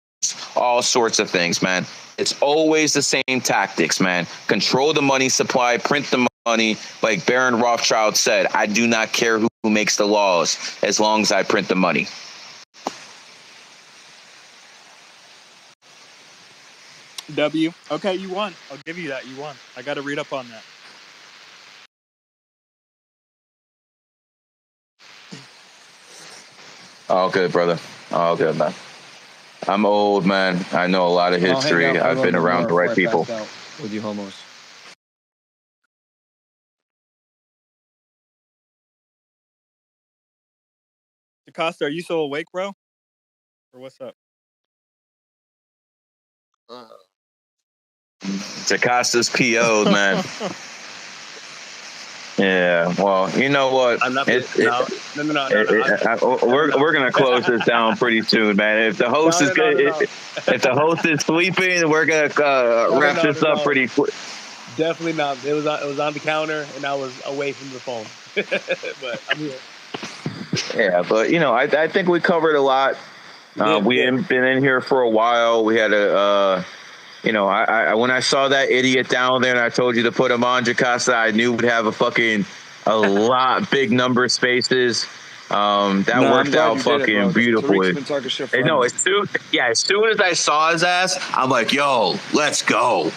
all sorts of things, man. It's always the same tactics, man. Control the money supply, print the money. Like Baron Rothschild said, I do not care who makes the laws as long as I print the money. W. Okay, you won. I'll give you that. You won. I got to read up on that. All good, brother. All good, man. I'm old, man. I know a lot of history. I've been around the right people. With you homos. DaCosta, are you still awake, bro? Or what's up? DaCosta's PO'd, man. Yeah, well, you know what? I'm not. We're gonna close this down pretty soon, man. If the host if the host is sleeping, we're gonna wrap this up pretty quick. Definitely not. It was on the counter, and I was away from the phone. But I'm here. Yeah, but I think we covered a lot. We haven't been in here for a while. We had a. I when I saw that idiot down there and I told you to put him on Jacasta, I knew we'd have a lot, big number of spaces. That worked out fucking beautifully. No, as soon as I saw his ass, I'm like, yo, let's go.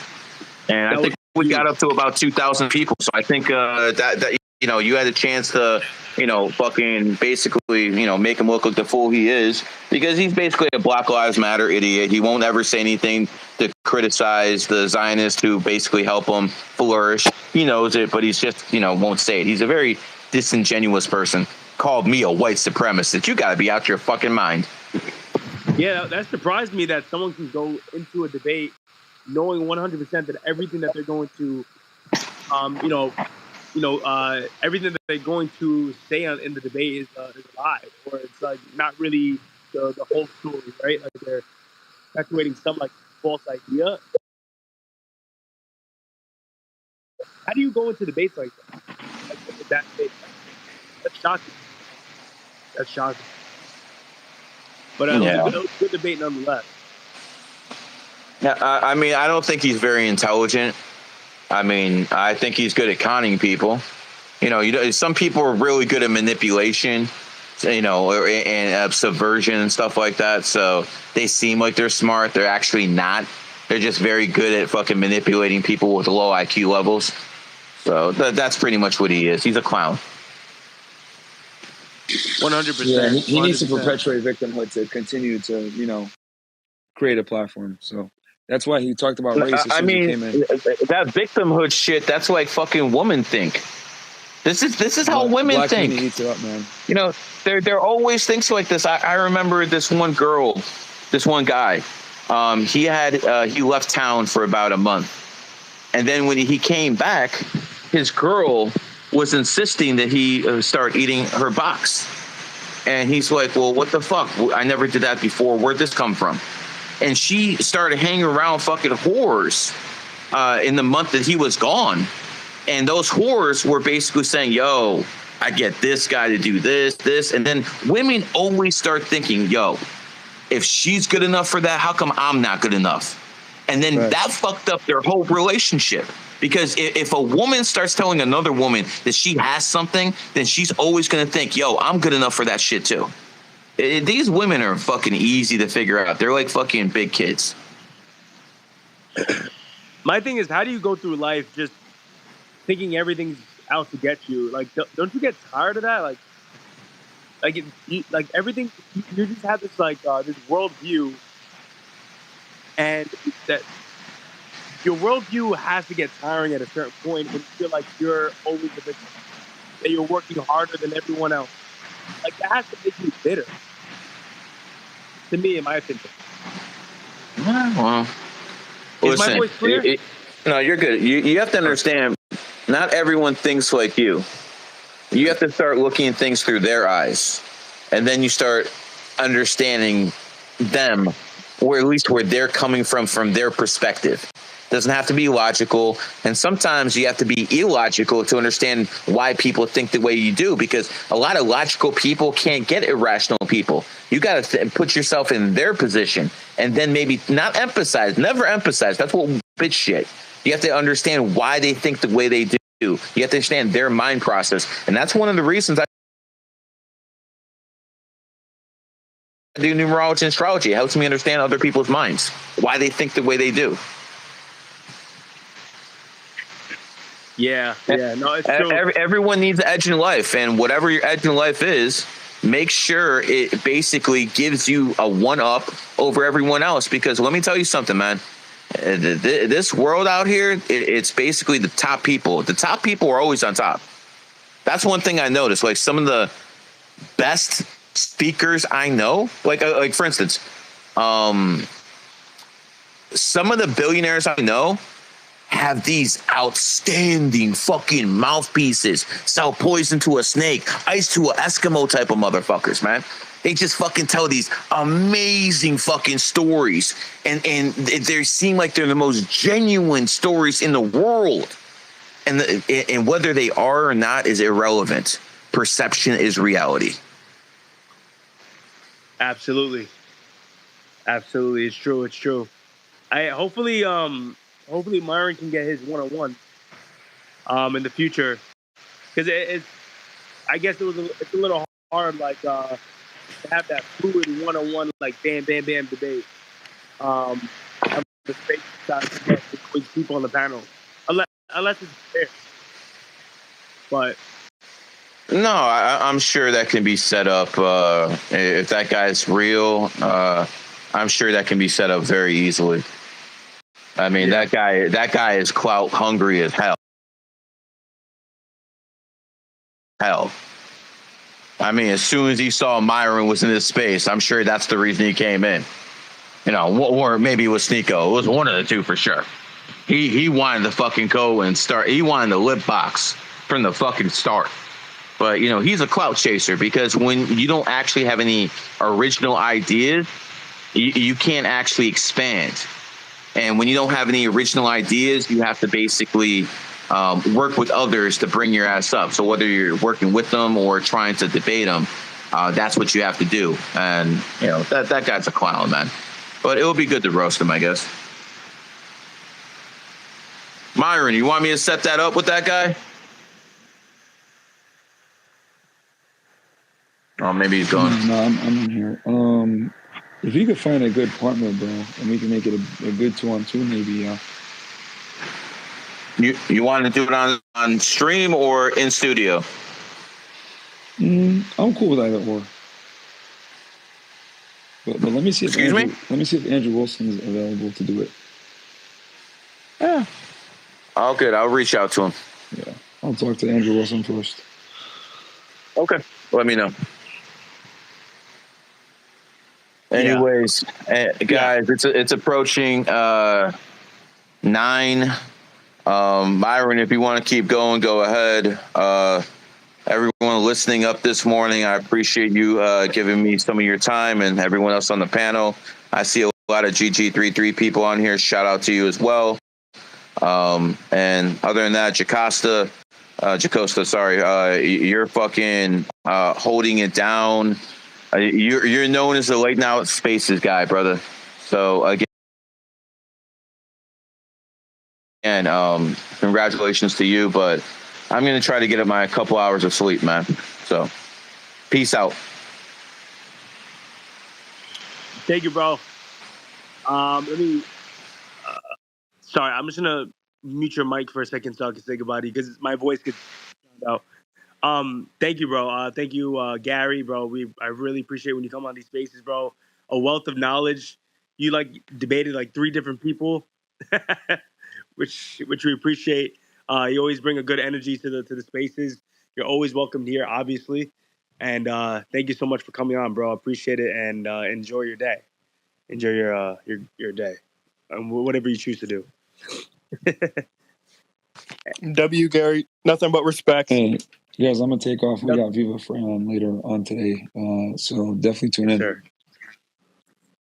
And I think we got up to about 2,000 people. So I think that you had a chance to fucking basically, make him look like the fool he is, because he's basically a Black Lives Matter idiot. He won't ever say anything to criticize the Zionists who basically help him flourish. He knows it, but he's just, won't say it. He's a very disingenuous person. Called me a white supremacist. You got to be out your fucking mind. Yeah, that surprised me that someone can go into a debate knowing 100% that everything that they're going to, everything that they're going to say in the debate is a lie, or it's like not really the whole story, right? Like they're perpetuating some like false idea. How do you go into debates like that? Like that debate? That's shocking. That's shocking. But it was a good debate nonetheless. Yeah, I mean, I don't think he's very intelligent. I mean, I think he's good at conning people. Some people are really good at manipulation, and subversion and stuff like that. So they seem like they're smart. They're actually not. They're just very good at fucking manipulating people with low IQ levels. So that's pretty much what he is. He's a clown. 100%. Yeah, he needs to perpetuate victimhood to continue to, create a platform. So that's why he talked about race. I mean, that victimhood shit, that's like fucking women think. This is how women Black think. Eats it up, man. They're always things like this. I remember this one girl, this one guy. He left town for about a month, and then when he came back, his girl was insisting that he start eating her box, and he's like, "Well, what the fuck? I never did that before. Where'd this come from?" And she started hanging around fucking whores in the month that he was gone. And those whores were basically saying, yo, I get this guy to do this. And then women always start thinking, yo, if she's good enough for that, how come I'm not good enough? And then that fucked up their whole relationship. Because if a woman starts telling another woman that she has something, then she's always going to think, yo, I'm good enough for that shit too. These women are fucking easy to figure out. They're like fucking big kids. My thing is, how do you go through life just thinking everything's out to get you? Like, don't you get tired of that? Like everything, you just have this this worldview, and that your worldview has to get tiring at a certain point when you feel like you're always the victim, that you're working harder than everyone else. Like that has to make you bitter. To me, in my opinion. Well, is my voice clear? No, you're good. You have to understand, not everyone thinks like you. You have to start looking at things through their eyes, and then you start understanding them, or at least where they're coming from their perspective. Doesn't have to be logical, and sometimes you have to be illogical to understand why people think the way you do, because a lot of logical people can't get irrational people. You got to put yourself in their position, and then maybe not emphasize, never emphasize. That's what bitch shit. You have to understand why they think the way they do. You have to understand their mind process, and that's one of the reasons I do numerology and astrology. It helps me understand other people's minds, why they think the way they do. Yeah, no, it's true. Everyone needs an edge in life, and whatever your edge in life is, make sure it basically gives you a one-up over everyone else. Because let me tell you something, man. This world out here, it's basically the top people. The top people are always on top. That's one thing I noticed. Like some of the best speakers I know, like for instance, some of the billionaires I know have these outstanding fucking mouthpieces, sell poison to a snake, ice to an Eskimo type of motherfuckers, man. They just fucking tell these amazing fucking stories, and they seem like they're the most genuine stories in the world. And whether they are or not is irrelevant. Perception is reality. Absolutely, it's true. It's true. Hopefully Myron can get his one-on-one in the future, because I guess it's a little hard to have that fluid one-on-one, like bam debate. The space with people on the panel, unless it's fair. But No, I'm sure that can be set up. If that guy's real, I'm sure that can be set up very easily. I mean, that guy is clout hungry as hell. I mean, as soon as he saw Myron was in this space, I'm sure that's the reason he came in. You know, or maybe it was Sneeko. It was one of the two for sure. He wanted to fucking go and start. He wanted to lip box from the fucking start. But, you know, he's a clout chaser because when you don't actually have any original ideas, you can't actually expand. And when you don't have any original ideas, you have to basically work with others to bring your ass up. So whether you're working with them or trying to debate them, that's what you have to do. And, you know, that guy's a clown, man. But it'll be good to roast him, I guess. Myron, you want me to set that up with that guy? Oh, maybe he's gone. No, I'm in here. If you could find a good partner, bro, and we can make it a good 2-on-2, maybe. You want to do it on stream or in studio? I'm cool with either or. But let me see if Andrew Wilson is available to do it. Yeah. Oh, good. I'll reach out to him. Yeah, I'll talk to Andrew Wilson first. Okay, let me know. Anyways, guys, it's approaching 9. Myron, if you want to keep going, go ahead. Everyone listening up this morning, I appreciate you giving me some of your time, and everyone else on the panel. I see a lot of GG33 people on here. Shout out to you as well. And other than that, Jacosta, you're fucking holding it down. You're known as the late now at spaces guy, brother. So again, congratulations to you, but I'm going to try to get at my couple hours of sleep, man. So peace out. Thank you, bro. Let me. Sorry, I'm just gonna mute your mic for a second so I can say goodbye to you because my voice gets drowned out. Thank you, bro. Thank you, Gary, bro. I really appreciate when you come on these spaces, bro. A wealth of knowledge. You debated 3 different people, which we appreciate. You always bring a good energy to the spaces. You're always welcomed here, obviously. And thank you so much for coming on, bro. Appreciate it, and enjoy your day. Enjoy your day, and whatever you choose to do. W, Gary, nothing but respect. Hey, guys, I'm gonna take off. We got Viva Fran later on today, so definitely tune in. Sure.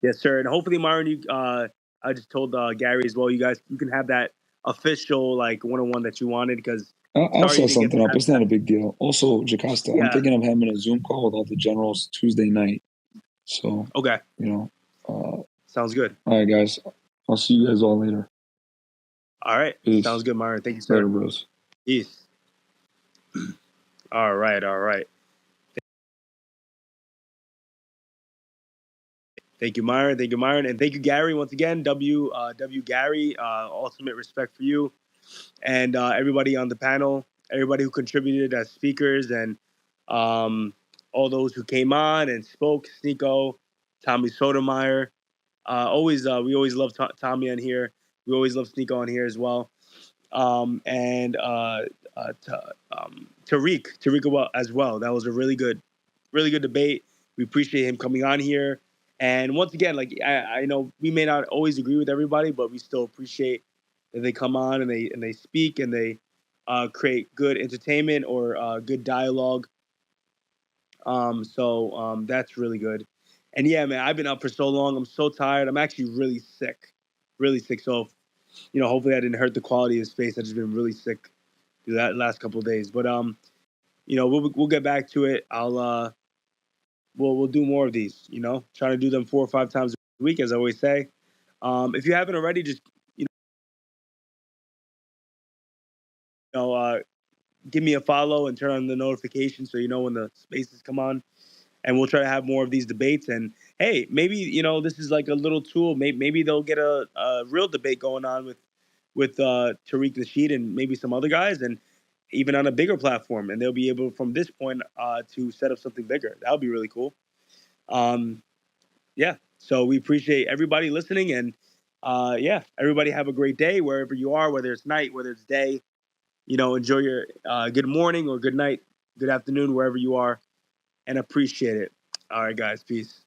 Yes, sir. And hopefully, Myron, I just told Gary as well. You guys, you can have that official one-on-one that you wanted because I'll set something up. It's not a big deal. Also, Jacosta, Yeah. I'm thinking of having a Zoom call with all the generals Tuesday night. So Okay. Sounds good. All right, guys. I'll see you guys all later. All right. Peace. Sounds good, Myron. Thank you, sir. Later, bros. Peace. All right. Thank you, Myron. And thank you, Gary, once again. W Gary, ultimate respect for you. And everybody on the panel, everybody who contributed as speakers, and all those who came on and spoke, Sneeko, Tommy Sotomayor. We always love Tommy on here. We always love Sneeko on here as well. And Tariq as well. That was a really good debate. We appreciate him coming on here. And once again, I know we may not always agree with everybody, but we still appreciate that they come on and they speak and they create good entertainment or good dialogue. So that's really good. And yeah, man, I've been up for so long. I'm so tired. I'm actually really sick. So, hopefully I didn't hurt the quality of the space. I've just been really sick through that last couple of days. But we'll get back to it. We'll do more of these. Try to do them 4 or 5 times a week, as I always say. If you haven't already, just give me a follow and turn on the notifications so you know when the spaces come on. And we'll try to have more of these debates. And hey, maybe this is like a little tool. Maybe they'll get a real debate going on with Tariq Nasheed and maybe some other guys. And even on a bigger platform, and they'll be able from this point to set up something bigger. That would be really cool. Yeah. So we appreciate everybody listening, and yeah, everybody have a great day wherever you are, whether it's night, whether it's day. Enjoy your good morning or good night, good afternoon, wherever you are, and appreciate it. All right, guys. Peace.